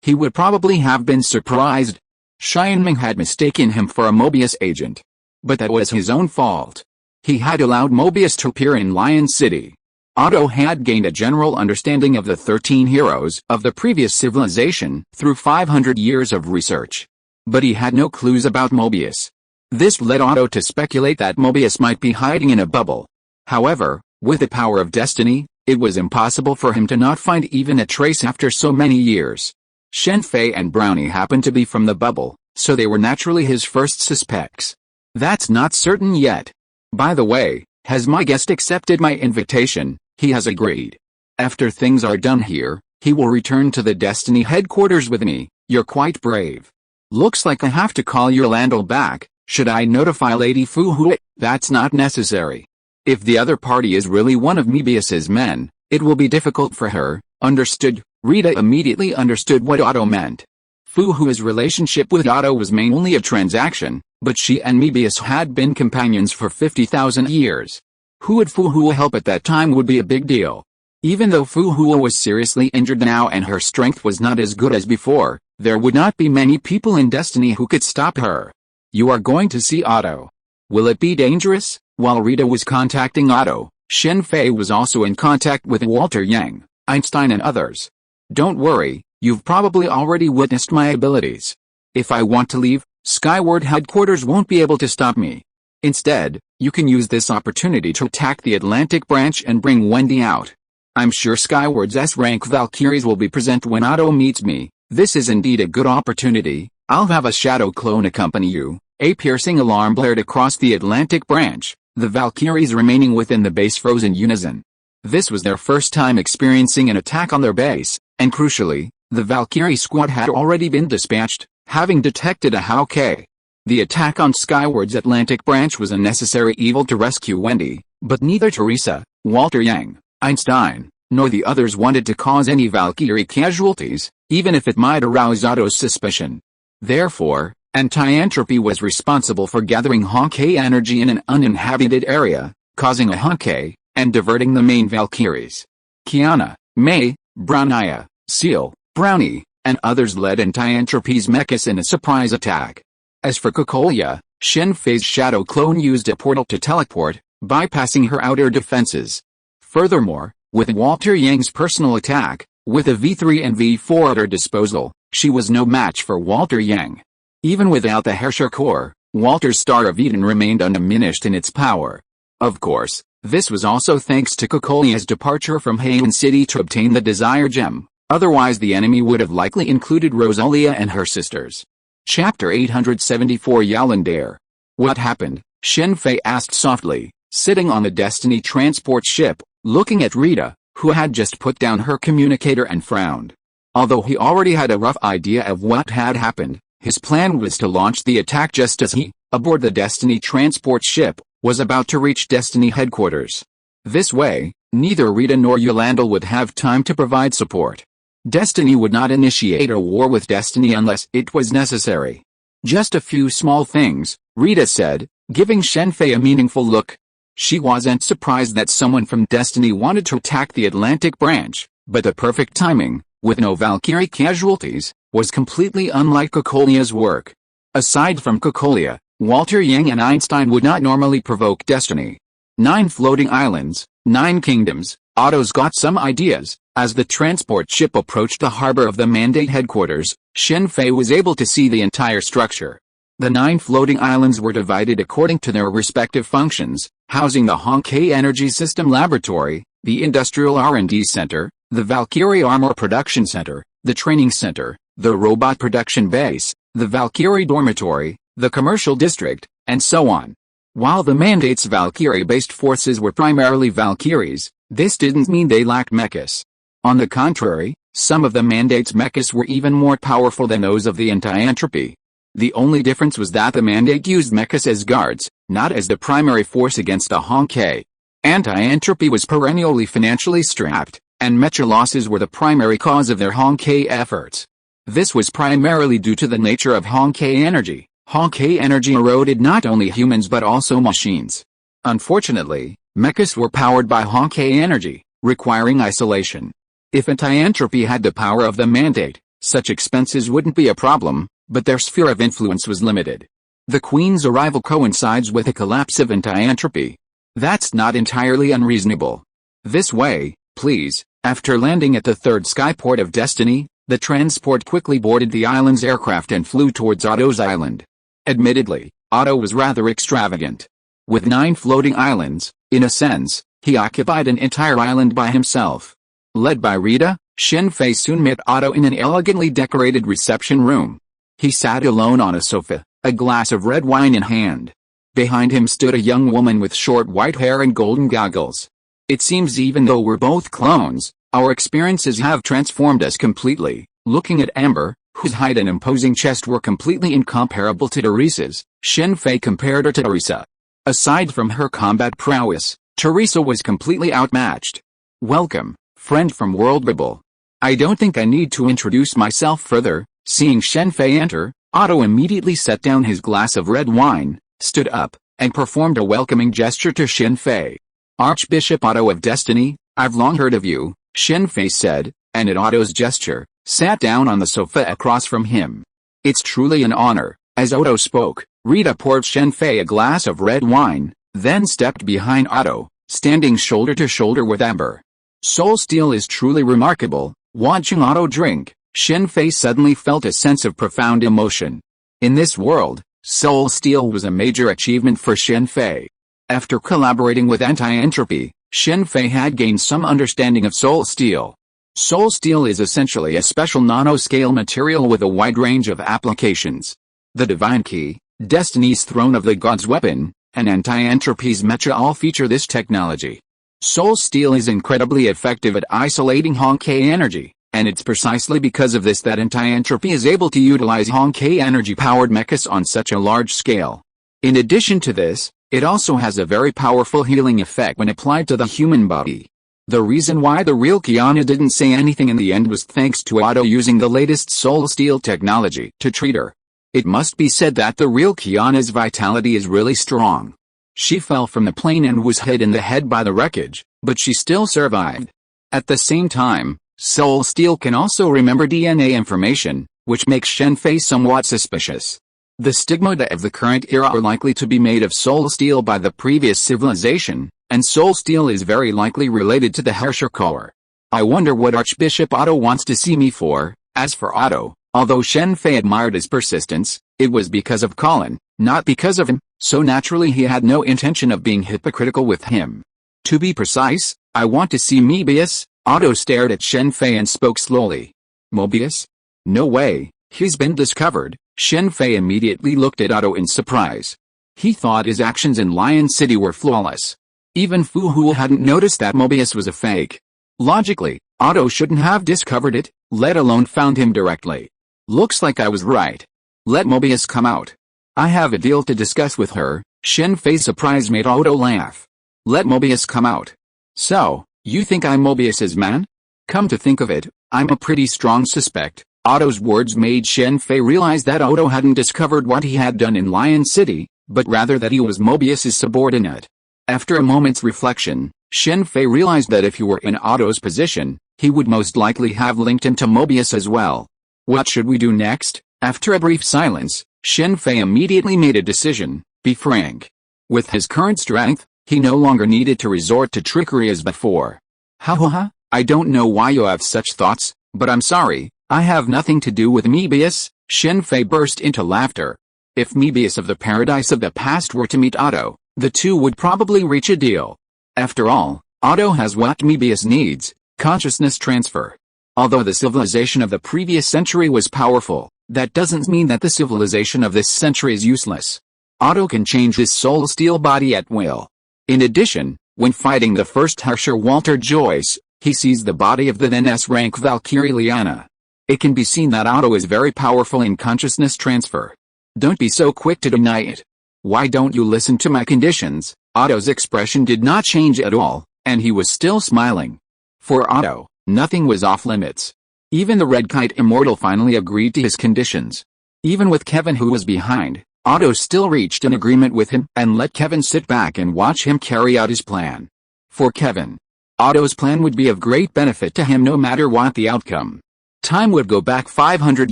he would probably have been surprised. Xianming had mistaken him for a Mobius agent. But that was his own fault. He had allowed Mobius to appear in Lion City, Otto had gained a general understanding of the 13 heroes of the previous civilization through 500 years of research. But he had no clues about Mobius. This led Otto to speculate that Mobius might be hiding in a bubble. However, with the power of destiny, it was impossible for him to not find even a trace after so many years. Shen Fei and Brownie happened to be from the bubble, so they were naturally his first suspects. That's not certain yet. By the way, has my guest accepted my invitation? He has agreed. After things are done here, he will return to the Destiny headquarters with me. You're quite brave. Looks like I have to call your Landel back. Should I notify Lady Fu Hui? That's not necessary. If the other party is really one of Mobius's men, it will be difficult for her. Understood? Rita immediately understood what Otto meant. Fu Hui's relationship with Otto was mainly a transaction, but she and Mobius had been companions for 50,000 years. Who would Fu Hui help at that time would be a big deal. Even though Fu Hui was seriously injured now and her strength was not as good as before, there would not be many people in Destiny who could stop her. You are going to see Otto. Will it be dangerous? While Rita was contacting Otto, Shen Fei was also in contact with Walter Yang, Einstein and others. Don't worry, you've probably already witnessed my abilities. If I want to leave, Skyward headquarters won't be able to stop me. Instead, you can use this opportunity to attack the Atlantic branch and bring Wendy out. I'm sure Skyward's S-rank Valkyries will be present when Otto meets me. This is indeed a good opportunity. I'll have a shadow clone accompany you. A piercing alarm blared across the Atlantic branch. The Valkyries remaining within the base froze in unison. This was their first time experiencing an attack on their base, and crucially, the Valkyrie squad had already been dispatched, having detected a Hawkeye. The attack on Skyward's Atlantic branch was a necessary evil to rescue Wendy, but neither Teresa, Walter Yang, Einstein, nor the others wanted to cause any Valkyrie casualties, even if it might arouse Otto's suspicion. Therefore, anti-entropy was responsible for gathering Hawkeye energy in an uninhabited area, causing a Hawkeye, and diverting the main Valkyries. Kiana, May, Brownia, S.H.I.E.L.D, Brownie, and others led anti-entropy's mechas in a surprise attack. As for Kokolia, Shen Fei's shadow clone used a portal to teleport, bypassing her outer defenses. Furthermore, with Walter Yang's personal attack, with a V3 and V4 at her disposal, she was no match for Walter Yang. Even without the Herrscher core, Walter's Star of Eden remained undiminished in its power. Of course, this was also thanks to Kokolia's departure from Raccoon City to obtain the desired gem, otherwise the enemy would have likely included Rosalia and her sisters. Chapter 874 Yalendare. What happened? Shen Fei asked softly, sitting on the Destiny transport ship, looking at Rita, who had just put down her communicator and frowned. Although he already had a rough idea of what had happened, his plan was to launch the attack just as he, aboard the Destiny transport ship, was about to reach Destiny headquarters. This way, neither Rita nor Yolanda would have time to provide support. Destiny would not initiate a war with Destiny unless it was necessary. Just a few small things, Rita said, giving Shen Fei a meaningful look. She wasn't surprised that someone from Destiny wanted to attack the Atlantic branch, but the perfect timing, with no Valkyrie casualties, was completely unlike Kokolia's work. Aside from Kokolia, Walter Yang and Einstein would not normally provoke Destiny. 9 floating islands, 9 kingdoms. Otto's got some ideas. As the transport ship approached the harbor of the Mandate headquarters, Shen Fei was able to see the entire structure. The 9 floating islands were divided according to their respective functions, housing the Hawkeye Energy System Laboratory, the Industrial R&D Center, the Valkyrie Armor Production Center, the Training Center, the Robot Production Base, the Valkyrie Dormitory, the Commercial District, and so on. While the Mandate's Valkyrie-based forces were primarily Valkyries, this didn't mean they lacked mechas. On the contrary, some of the Mandate's mechas were even more powerful than those of the anti-entropy. The only difference was that the Mandate used mechas as guards, not as the primary force against the Hawkeye. Anti-entropy was perennially financially strapped, and mecha losses were the primary cause of their Hawkeye efforts. This was primarily due to the nature of Hawkeye energy. Hawkeye energy eroded not only humans but also machines. Unfortunately, mechas were powered by Hawkeye energy, requiring isolation. If anti-entropy had the power of the Mandate, such expenses wouldn't be a problem, but their sphere of influence was limited. The Queen's arrival coincides with a collapse of anti-entropy. That's not entirely unreasonable. This way, please." After landing at the third skyport of Destiny, the transport quickly boarded the island's aircraft and flew towards Otto's island. Admittedly, Otto was rather extravagant. With 9 floating islands, in a sense, he occupied an entire island by himself. Led by Rita, Shen Fei soon met Otto in an elegantly decorated reception room. He sat alone on a sofa, a glass of red wine in hand. Behind him stood a young woman with short white hair and golden goggles. It seems even though we're both clones, our experiences have transformed us completely. Looking at Amber, whose height and imposing chest were completely incomparable to Teresa's, Shen Fei compared her to Teresa. Aside from her combat prowess, Teresa was completely outmatched. "Welcome, friend from World Rebel. I don't think I need to introduce myself further." Seeing Shen Fei enter, Otto immediately set down his glass of red wine, stood up, and performed a welcoming gesture to Shen Fei. "Archbishop Otto of Destiny, I've long heard of you," Shen Fei said, and at Otto's gesture, sat down on the sofa across from him. "It's truly an honor." As Otto spoke, Rita poured Shen Fei a glass of red wine, then stepped behind Otto, standing shoulder to shoulder with Amber. "Soul Steel is truly remarkable." Watching Otto drink, Shen Fei suddenly felt a sense of profound emotion. In this world, Soul Steel was a major achievement for Shen Fei. After collaborating with Anti-Entropy, Shen Fei had gained some understanding of Soul Steel. Soul Steel is essentially a special nanoscale material with a wide range of applications. The Divine Key, Destiny's Throne of the Gods weapon, and Anti-Entropy's Mecha all feature this technology. Soul Steel is incredibly effective at isolating Hong-K energy, and it's precisely because of this that Anti-Entropy is able to utilize Hong-K energy-powered mechas on such a large scale. In addition to this, it also has a very powerful healing effect when applied to the human body. The reason why the real Kiana didn't say anything in the end was thanks to Otto using the latest Soul Steel technology to treat her. It must be said that the real Kiana's vitality is really strong. She fell from the plane and was hit in the head by the wreckage, but she still survived. At the same time, Soul Steel can also remember DNA information, which makes Shen Fei somewhat suspicious. The stigmata of the current era are likely to be made of Soul Steel by the previous civilization, and Soul Steel is very likely related to the Herrscher core. I wonder what Archbishop Otto wants to see me for. As for Otto, although Shen Fei admired his persistence, it was because of Colin, not because of him, so naturally he had no intention of being hypocritical with him. To be precise, I want to see Mobius. Otto stared at Shen Fei and spoke slowly. "Mobius? No way, he's been discovered." Shen Fei immediately looked at Otto in surprise. He thought his actions in Lion City were flawless. Even Fu Hu hadn't noticed that Mobius was a fake. Logically, Otto shouldn't have discovered it, let alone found him directly. "Looks like I was right. Let Mobius come out. I have a deal to discuss with her." Shen Fei's surprise made Otto laugh. "Let Mobius come out. So, you think I'm Mobius's man? Come to think of it, I'm a pretty strong suspect." Otto's words made Shen Fei realize that Otto hadn't discovered what he had done in Lion City, but rather that he was Mobius's subordinate. After a moment's reflection, Shen Fei realized that if he were in Otto's position, he would most likely have linked him to Mobius as well. "What should we do next?" After a brief silence, Shen Fei immediately made a decision. Be frank. With his current strength, he no longer needed to resort to trickery as before. "Ha, I don't know why you have such thoughts, but I'm sorry, I have nothing to do with Mobius." Shen Fei burst into laughter. If Mobius of the Paradise of the Past were to meet Otto, the two would probably reach a deal. After all, Otto has what Mobius needs, consciousness transfer. Although the civilization of the previous century was powerful, that doesn't mean that the civilization of this century is useless. Otto can change his Soul Steel body at will. In addition, when fighting the first Herrscher Walter Joyce, he seized the body of the then S-rank Valkyrie Liana. It can be seen that Otto is very powerful in consciousness transfer. Don't be so quick to deny it. Why don't you listen to my conditions? Otto's expression did not change at all, and he was still smiling. For Otto, nothing was off limits. Even the Red Kite Immortal finally agreed to his conditions. Even with Kevin who was behind, Otto still reached an agreement with him and let Kevin sit back and watch him carry out his plan. For Kevin, Otto's plan would be of great benefit to him no matter what the outcome. Time would go back 500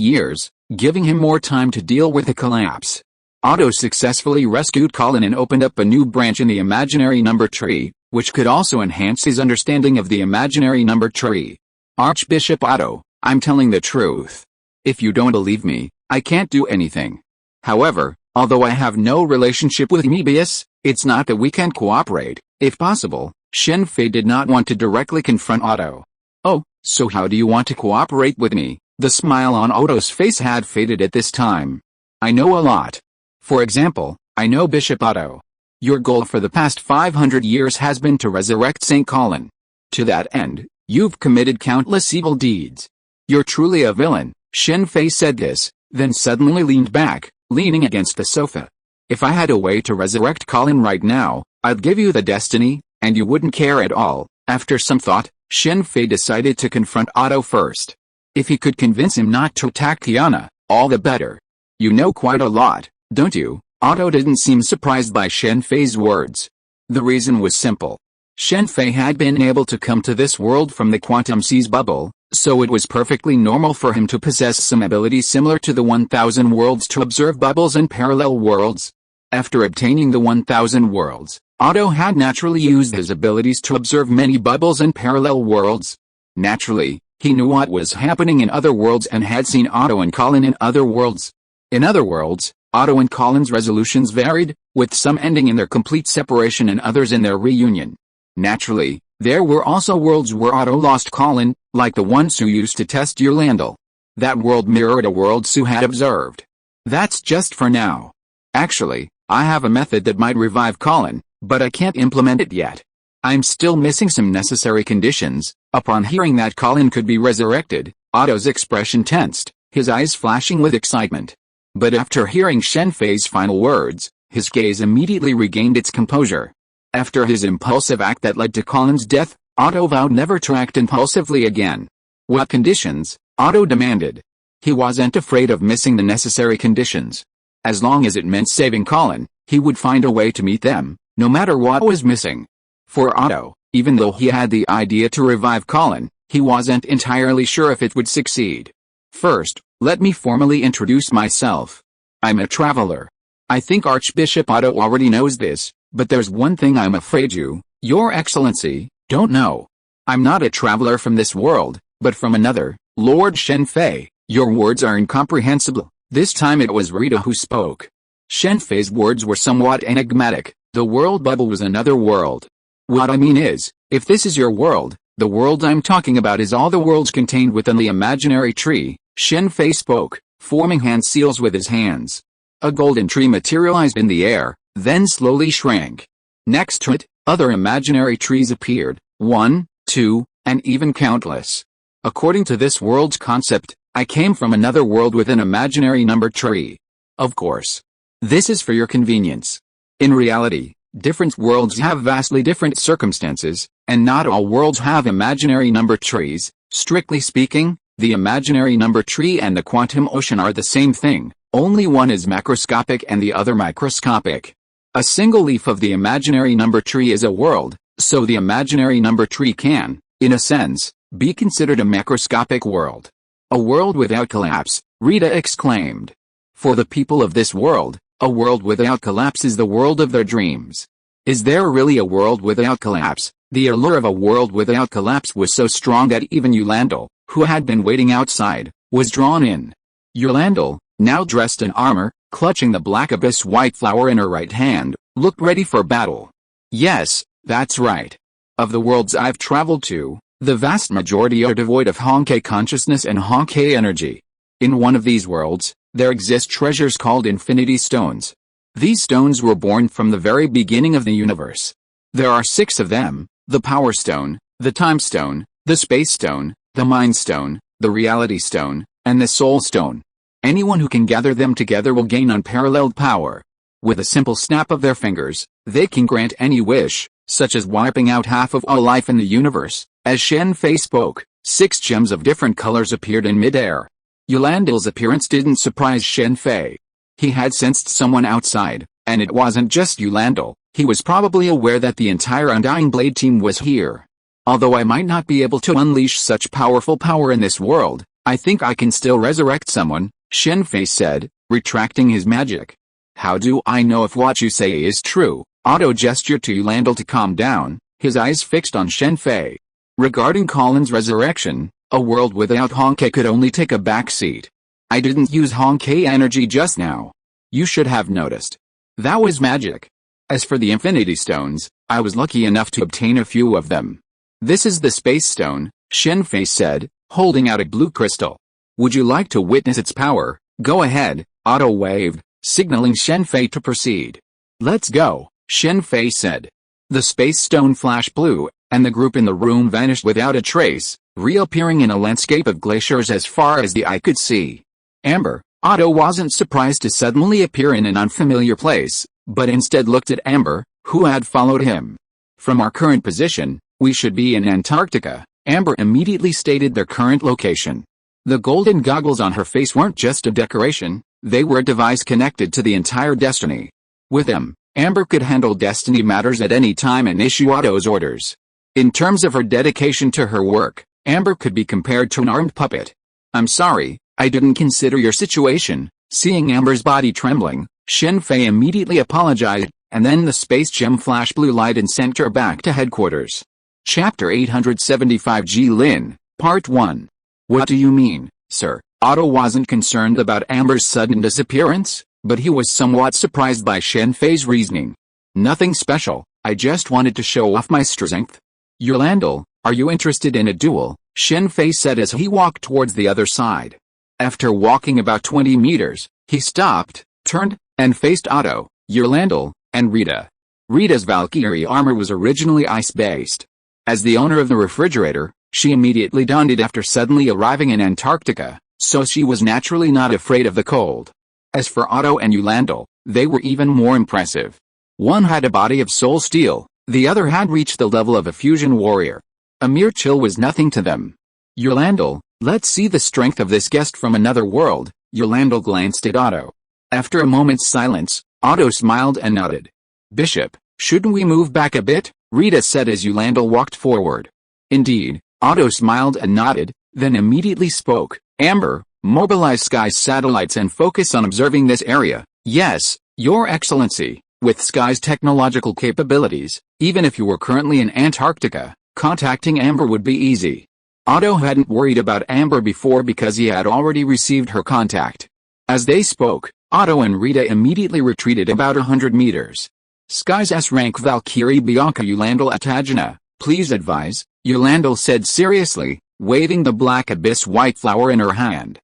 years, giving him more time to deal with the collapse. Otto successfully rescued Colin and opened up a new branch in the imaginary number tree, which could also enhance his understanding of the imaginary number tree. Archbishop Otto, I'm telling the truth. If you don't believe me, I can't do anything. However, although I have no relationship with Moebius, it's not that we can't cooperate. If possible, Shen Fei did not want to directly confront Otto. Oh, so how do you want to cooperate with me? The smile on Otto's face had faded at this time. I know a lot. For example, I know Bishop Otto. Your goal for the past 500 years has been to resurrect St. Colin. To that end, you've committed countless evil deeds. You're truly a villain. Shen Fei said this, then suddenly leaned back, leaning against the sofa. If I had a way to resurrect Colin right now, I'd give you the destiny, and you wouldn't care at all. After some thought, Shen Fei decided to confront Otto first. If he could convince him not to attack Kiana, all the better. You know quite a lot, don't you? Otto didn't seem surprised by Shen Fei's words. The reason was simple. Shen Fei had been able to come to this world from the Quantum Seas bubble, so it was perfectly normal for him to possess some abilities similar to the 1000 worlds to observe bubbles and parallel worlds. After obtaining the 1000 worlds, Otto had naturally used his abilities to observe many bubbles and parallel worlds. Naturally, he knew what was happening in other worlds and had seen Otto and Colin in other worlds. In other worlds, Otto and Colin's resolutions varied, with some ending in their complete separation and others in their reunion. Naturally, there were also worlds where Otto lost Colin, like the one Sue used to test Yolande. That world mirrored a world Sue had observed. That's just for now. Actually, I have a method that might revive Colin, but I can't implement it yet. I'm still missing some necessary conditions. Upon hearing that Colin could be resurrected, Otto's expression tensed, his eyes flashing with excitement. But after hearing Shen Fei's final words, his gaze immediately regained its composure. After his impulsive act that led to Colin's death, Otto vowed never to act impulsively again. What conditions? Otto demanded. He wasn't afraid of missing the necessary conditions. As long as it meant saving Colin, he would find a way to meet them, no matter what was missing. For Otto, even though he had the idea to revive Colin, he wasn't entirely sure if it would succeed. First, let me formally introduce myself. I'm a traveler. I think Archbishop Otto already knows this, but there's one thing I'm afraid you, Your Excellency, don't know. I'm not a traveler from this world, but from another, Lord Shen Fei. Your words are incomprehensible. This time it was Rita who spoke. Shen Fei's words were somewhat enigmatic. The world bubble was another world. What I mean is, if this is your world, the world I'm talking about is all the worlds contained within the imaginary tree. Shen Fei spoke, forming hand seals with his hands. A golden tree materialized in the air, then slowly shrank. Next to it, other imaginary trees appeared, 1, 2, and even countless. According to this world's concept, I came from another world with an imaginary number tree. Of course. This is for your convenience. In reality, different worlds have vastly different circumstances, and not all worlds have imaginary number trees. Strictly speaking, the imaginary number tree and the quantum ocean are the same thing, only one is macroscopic and the other microscopic. A single leaf of the imaginary number tree is a world, so the imaginary number tree can, in a sense, be considered a macroscopic world. A world without collapse, Rita exclaimed. For the people of this world, a world without collapse is the world of their dreams. Is there really a world without collapse? The allure of a world without collapse was so strong that even Yolande, who had been waiting outside, was drawn in. Yolande, now dressed in armor, clutching the black abyss white flower in her right hand, looked ready for battle. Yes, that's right. Of the worlds I've traveled to, the vast majority are devoid of Honkai consciousness and Honkai energy. In one of these worlds, there exist treasures called Infinity Stones. These stones were born from the very beginning of the universe. There are 6 of them: the Power Stone, the Time Stone, the Space Stone, the Mind Stone, the Reality Stone, and the Soul Stone. Anyone who can gather them together will gain unparalleled power. With a simple snap of their fingers, they can grant any wish, such as wiping out half of all life in the universe. As Shen Fei spoke, 6 gems of different colors appeared in midair. Yolande's appearance didn't surprise Shen Fei. He had sensed someone outside, and it wasn't just Yolande. He was probably aware that the entire Undying Blade team was here. Although I might not be able to unleash such powerful power in this world, I think I can still resurrect someone, Shen Fei said, retracting his magic. How do I know if what you say is true? Otto gestured to Yolande to calm down. his eyes fixed on Shen Fei. Regarding Colin's resurrection, a world without Honkai could only take a backseat. I didn't use Honkai energy just now. You should have noticed. That was magic. As for the Infinity Stones, I was lucky enough to obtain a few of them. This is the Space Stone, Shen Fei said, holding out a blue crystal. Would you like to witness its power? Go ahead, Otto waved, signaling Shen Fei to proceed. Let's go, Shen Fei said. The Space Stone flashed blue, and the group in the room vanished without a trace, reappearing in a landscape of glaciers as far as the eye could see. Amber, Otto wasn't surprised to suddenly appear in an unfamiliar place, but instead looked at Amber, who had followed him. From our current position, we should be in Antarctica, Amber immediately stated their current location. The golden goggles on her face weren't just a decoration, they were a device connected to the entire destiny. With them, Amber could handle destiny matters at any time and issue Otto's orders. In terms of her dedication to her work, Amber could be compared to an armed puppet. I'm sorry, I didn't consider your situation. Seeing Amber's body trembling, Shen Fei immediately apologized, and then the space gem flashed blue light and sent her back to headquarters. Chapter 875 Ji-Lin, Part 1. What do you mean, sir? Otto wasn't concerned about Amber's sudden disappearance, but he was somewhat surprised by Shen Fei's reasoning. Nothing special, I just wanted to show off my strength. Yolande, are you interested in a duel? Shen Fei said as he walked towards the other side. After walking about 20 meters, he stopped, turned, and faced Otto, Yolande, and Rita. Rita's Valkyrie armor was originally ice-based. As the owner of the refrigerator, she immediately donned it after suddenly arriving in Antarctica, so she was naturally not afraid of the cold. As for Otto and Yolande, they were even more impressive. One had a body of soul steel, the other had reached the level of a fusion warrior. A mere chill was nothing to them. Yolande, let's see the strength of this guest from another world. Yolande glanced at Otto. After a moment's silence, Otto smiled and nodded. Bishop, shouldn't we move back a bit? Rita said as Yolande walked forward. Indeed, Otto smiled and nodded, then immediately spoke. Amber, mobilize Sky's satellites and focus on observing this area. Yes, Your Excellency. With Sky's technological capabilities, even if you were currently in Antarctica, contacting Amber would be easy. Otto hadn't worried about Amber before because he had already received her contact. As they spoke, Otto and Rita immediately retreated about 100 meters. Sky's S-rank Valkyrie Bianca Yolande Atagina, please advise, Yolande said seriously, waving the black abyss white flower in her hand.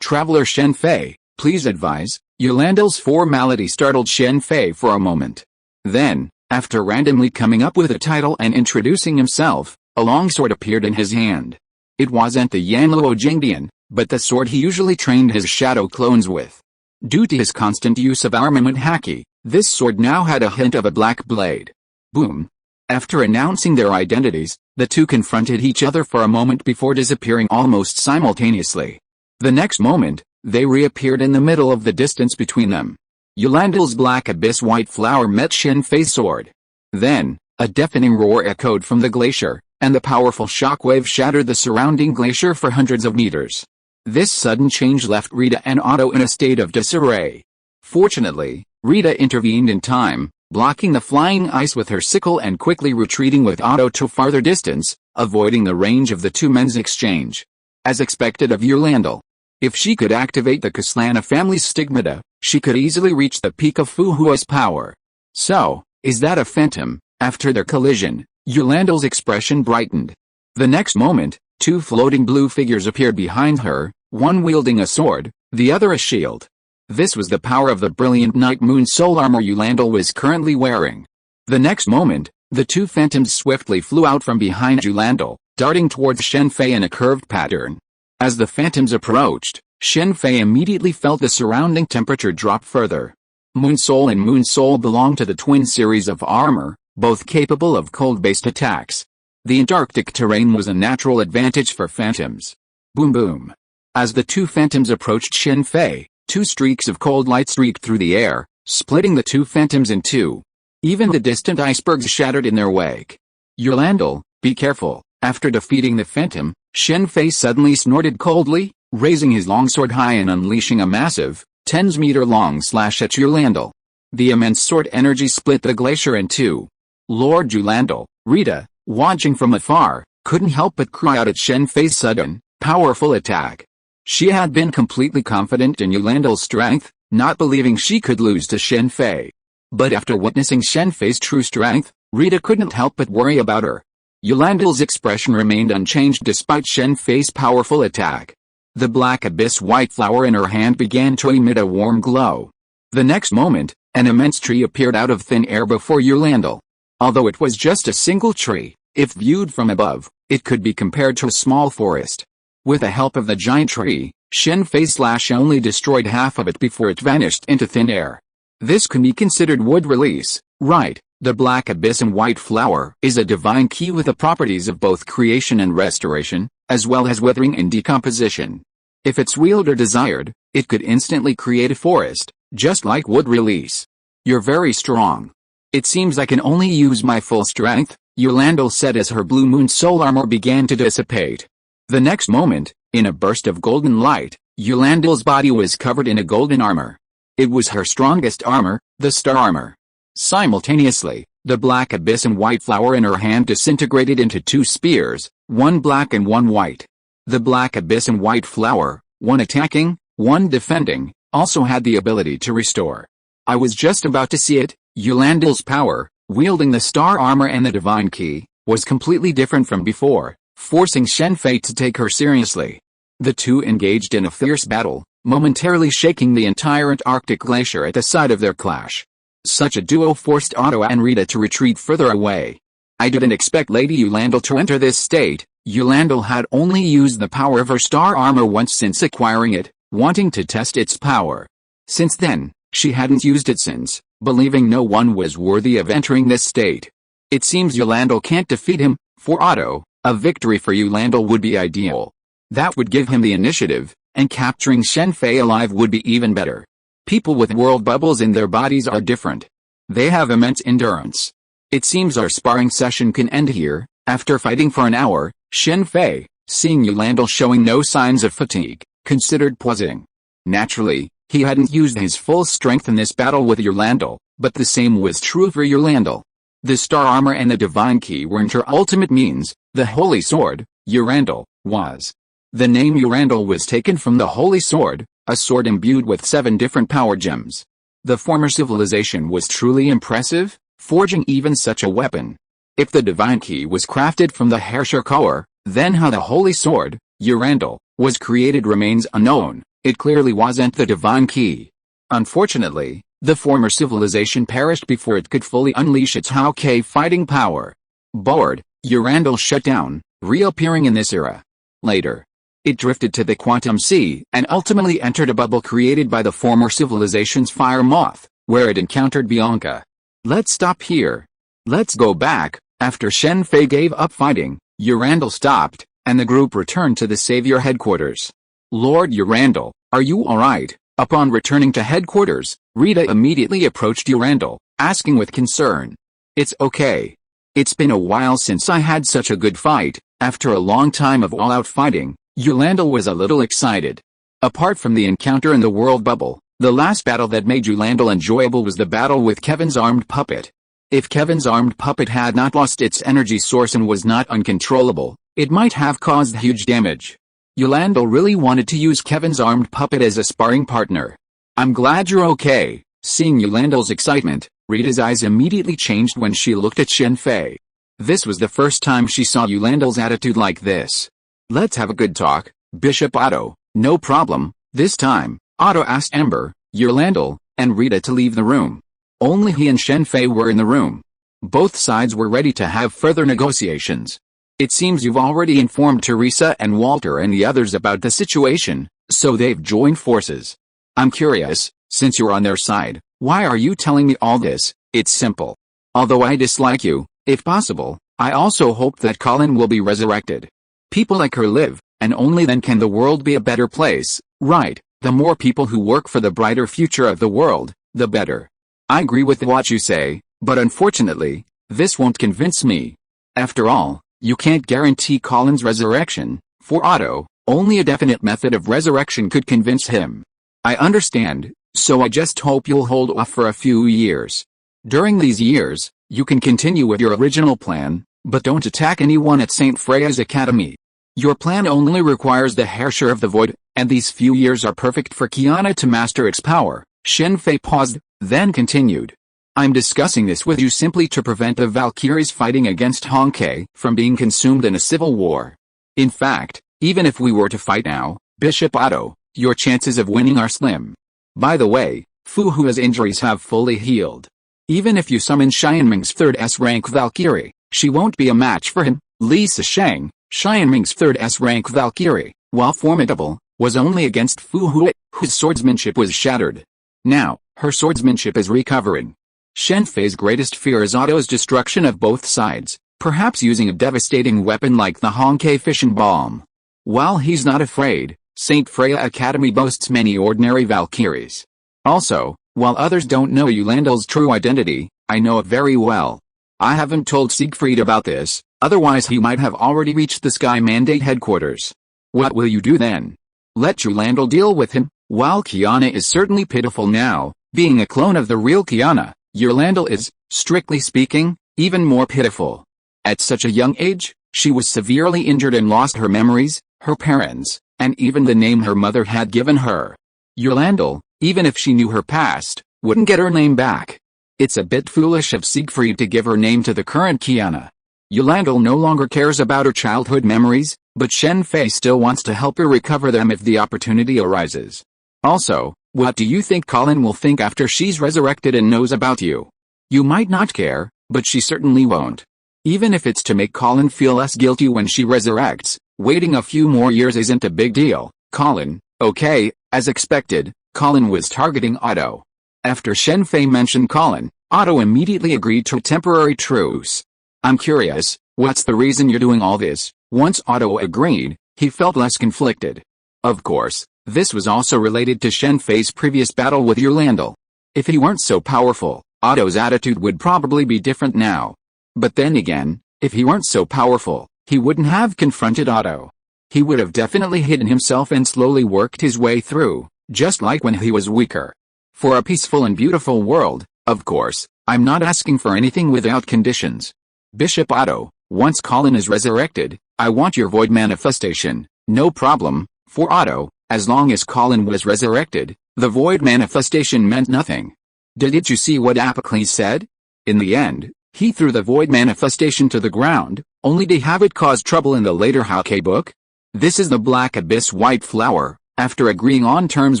Traveler Shen Fei, please advise. Yolande's formality startled Shen Fei for a moment. Then, after randomly coming up with a title and introducing himself, a long sword appeared in his hand. It wasn't the Yanluo Jingdian, but the sword he usually trained his shadow clones with. Due to his constant use of armament haki, this sword now had a hint of a black blade. Boom. After announcing their identities, the two confronted each other for a moment before disappearing almost simultaneously. The next moment, they reappeared in the middle of the distance between them. Yolande's black abyss white flower met Shen Fei's sword. Then, a deafening roar echoed from the glacier, and the powerful shockwave shattered the surrounding glacier for hundreds of meters. This sudden change left Rita and Otto in a state of disarray. Fortunately, Rita intervened in time, blocking the flying ice with her sickle and quickly retreating with Otto to farther distance, avoiding the range of the two men's exchange. As expected of Yolande, if she could activate the Kaslana family's stigmata, she could easily reach the peak of Fu Hua's power. So, is that a phantom? After their collision, Yolande's expression brightened. The next moment, two floating blue figures appeared behind her, one wielding a sword, the other a shield. This was the power of the brilliant night moon soul armor Yolande was currently wearing. The next moment, the two phantoms swiftly flew out from behind Yolande, darting towards Shen Fei in a curved pattern. As the phantoms approached, Shen Fei immediately felt the surrounding temperature drop further. Moon Soul and Moon Soul belong to the twin series of armor, both capable of cold-based attacks. The Antarctic terrain was a natural advantage for phantoms. Boom boom. As the two phantoms approached Shen Fei, two streaks of cold light streaked through the air, splitting the two phantoms in two. Even the distant icebergs shattered in their wake. Yolande, be careful. After defeating the phantom, Shen Fei suddenly snorted coldly, raising his longsword high and unleashing a massive, 10-meter-long slash at Yolande. The immense sword energy split the glacier in two. Lord Yolande, Rita, watching from afar, couldn't help but cry out at Shen Fei's sudden, powerful attack. She had been completely confident in Yolande's strength, not believing she could lose to Shen Fei. But after witnessing Shen Fei's true strength, Rita couldn't help but worry about her. Yolande's expression remained unchanged despite Shen Fei's powerful attack. The black abyss white flower in her hand began to emit a warm glow. The next moment, an immense tree appeared out of thin air before Yolande. Although it was just a single tree, if viewed from above, it could be compared to a small forest. With the help of the giant tree, Shen Fei only destroyed half of it before it vanished into thin air. This can be considered wood release, right? The black abyss and white flower is a divine key with the properties of both creation and restoration, as well as withering and decomposition. If its wielder desired, it could instantly create a forest, just like wood release. You're very strong. It seems I can only use my full strength, Yolande said as her blue moon soul armor began to dissipate. The next moment, in a burst of golden light, Yolande's body was covered in a golden armor. It was her strongest armor, the star armor. Simultaneously, the black abyss and white flower in her hand disintegrated into two spears, one black and one white. The black abyss and white flower, one attacking, one defending, also had the ability to restore. I was just about to see it. Yolande's power, wielding the star armor and the divine key, was completely different from before, forcing Shen Fei to take her seriously. The two engaged in a fierce battle, momentarily shaking the entire Antarctic glacier at the sight of their clash. Such a duo forced Otto and Rita to retreat further away. I didn't expect Lady Yolande to enter this state. Yolande had only used the power of her star armor once since acquiring it, wanting to test its power. Since then, she hadn't used it since, believing no one was worthy of entering this state. It seems Yolande can't defeat him. For Otto, a victory for Yolande would be ideal. That would give him the initiative, and capturing Shen Fei alive would be even better. People with world bubbles in their bodies are different. They have immense endurance. It seems our sparring session can end here. After fighting for an hour, Shen Fei, seeing Yolande showing no signs of fatigue, considered pausing. Naturally, he hadn't used his full strength in this battle with Yolande, but the same was true for Yolande. The star armor and the divine key weren't her ultimate means. The holy sword, Yolande, was. The name Yolande was taken from the holy sword, a sword imbued with 7 different power gems. The former civilization was truly impressive, forging even such a weapon. If the divine key was crafted from the Herrscher core, then how the holy sword, Yolande, was created remains unknown. It clearly wasn't the divine key. Unfortunately, the former civilization perished before it could fully unleash its Hao-Ke fighting power. Bored, Yolande shut down, reappearing in this era. Later, it drifted to the Quantum Sea and ultimately entered a bubble created by the former civilization's fire moth, where it encountered Bianca. Let's stop here. Let's go back. After Shen Fei gave up fighting, Yolande stopped, and the group returned to the Savior headquarters. Lord Yolande, are you alright? Upon returning to headquarters, Rita immediately approached Yolande, asking with concern. It's okay. It's been a while since I had such a good fight. After a long time of all-out fighting, Yolande was a little excited. Apart from the encounter in the world bubble, the last battle that made Yolande enjoyable was the battle with Kevin's armed puppet. If Kevin's armed puppet had not lost its energy source and was not uncontrollable, it might have caused huge damage. Yolande really wanted to use Kevin's armed puppet as a sparring partner. I'm glad you're okay. Seeing Yolande's excitement, Rita's eyes immediately changed when she looked at Shen Fei. This was the first time she saw Yolande's attitude like this. Let's have a good talk, Bishop Otto. No problem. This time, Otto asked Amber, Yolande, and Rita to leave the room. Only he and Shen Fei were in the room. Both sides were ready to have further negotiations. It seems you've already informed Teresa and Walter and the others about the situation, so they've joined forces. I'm curious, since you're on their side, why are you telling me all this? It's simple. Although I dislike you, if possible, I also hope that Colin will be resurrected. People like her live, and only then can the world be a better place, right? The more people who work for the brighter future of the world, the better. I agree with what you say, but unfortunately, this won't convince me. After all, you can't guarantee Colin's resurrection. For Otto, only a definite method of resurrection could convince him. I understand, so I just hope you'll hold off for a few years. During these years, You can continue with your original plan, but don't attack anyone at St. Freia's Academy. Your plan only requires the Herrscher of the Void, and these few years are perfect for Kiana to master its power." Shen Fei paused, then continued. "I'm discussing this with you simply to prevent the Valkyries fighting against Honkai from being consumed in a civil war. In fact, even if we were to fight now, Bishop Otto, your chances of winning are slim. By the way, Fu Hua's injuries have fully healed. Even if you summon Xianming's 3rd S-rank Valkyrie, she won't be a match for him." Lisa Shang, Xianming's 3rd S-rank Valkyrie, while formidable, was only against Fu Hua, whose swordsmanship was shattered. Now, her swordsmanship is recovering. Shen Fei's greatest fear is Otto's destruction of both sides, perhaps using a devastating weapon like the Honkai Fission Bomb. While he's not afraid, St. Freya Academy boasts many ordinary Valkyries. Also, while others don't know Eulandel's true identity, I know it very well. I haven't told Siegfried about this, otherwise he might have already reached the Sky Mandate headquarters. What will you do then? Let Eulandel deal with him? While Kiana is certainly pitiful now, being a clone of the real Kiana, Eulandel is, strictly speaking, even more pitiful. At such a young age, she was severely injured and lost her memories, her parents, and even the name her mother had given her. Eulandel, even if she knew her past, wouldn't get her name back. It's a bit foolish of Siegfried to give her name to the current Kiana. Eulandel no longer cares about her childhood memories, but Shen Fei still wants to help her recover them if the opportunity arises. Also, what do you think Colin will think after she's resurrected and knows about you? You might not care, but she certainly won't. Even if it's to make Colin feel less guilty when she resurrects, waiting a few more years isn't a big deal. Colin, okay, as expected, Colin was targeting Otto. After Shen Fei mentioned Colin, Otto immediately agreed to a temporary truce. I'm curious, what's the reason you're doing all this? Once Otto agreed, he felt less conflicted. Of course, this was also related to Shen Fei's previous battle with Eulandel. If he weren't so powerful, Otto's attitude would probably be different now. But then again, if he weren't so powerful, he wouldn't have confronted Otto. He would have definitely hidden himself and slowly worked his way through, just like when he was weaker. For a peaceful and beautiful world, of course, I'm not asking for anything without conditions. Bishop Otto, once Colin is resurrected, I want your void manifestation. No problem. For Otto, as long as Colin was resurrected, the void manifestation meant nothing. Did you see what Apocles said? In the end, he threw the void manifestation to the ground, only to have it cause trouble in the later Hauke book. This is the Black Abyss White Flower. After agreeing on terms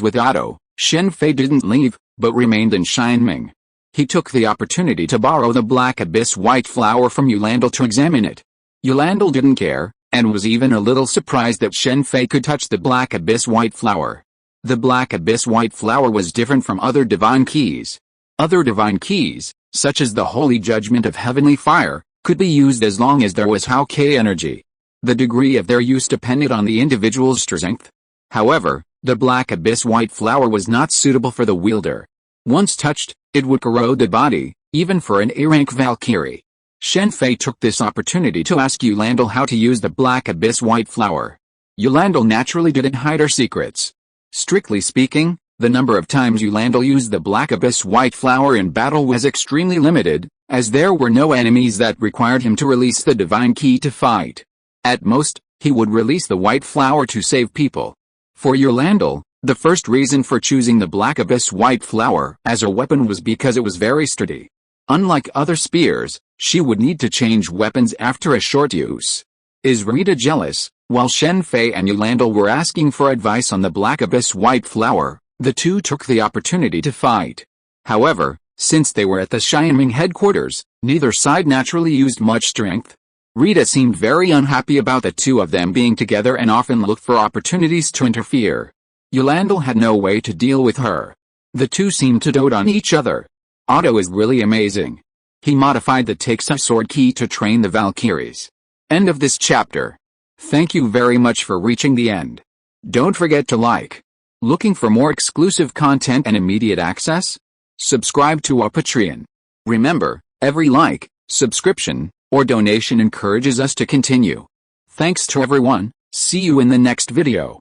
with Otto, Shen Fei didn't leave, but remained in Xianming. He took the opportunity to borrow the Black Abyss White Flower from Eulandel to examine it. Eulandel didn't care, and was even a little surprised that Shen Fei could touch the Black Abyss White Flower. The Black Abyss White Flower was different from other divine keys. Other divine keys, such as the Holy Judgment of Heavenly Fire, could be used as long as there was Hauke energy. The degree of their use depended on the individual's strength. However, the Black Abyss White Flower was not suitable for the wielder. Once touched, it would corrode the body, even for an A-rank Valkyrie. Shen Fei took this opportunity to ask Eulandel how to use the Black Abyss White Flower. Eulandel naturally didn't hide her secrets. Strictly speaking, the number of times Eulandel used the Black Abyss White Flower in battle was extremely limited, as there were no enemies that required him to release the divine key to fight. At most, he would release the White Flower to save people. For Eulandel, the first reason for choosing the Black Abyss White Flower as a weapon was because it was very sturdy. Unlike other spears, she would need to change weapons after a short use. Is Rita jealous? While Shen Fei and Eulandel were asking for advice on the Black Abyss White Flower, the two took the opportunity to fight. However, since they were at the Xianming headquarters, neither side naturally used much strength. Rita seemed very unhappy about the two of them being together and often looked for opportunities to interfere. Eulandel had no way to deal with her. The two seemed to dote on each other. Otto is really amazing. He modified the Takesa sword key to train the Valkyries. End of this chapter. Thank you very much for reaching the end. Don't forget to like. Looking for more exclusive content and immediate access? Subscribe to our Patreon. Remember, every like, subscription, or donation encourages us to continue. Thanks to everyone. See you in the next video.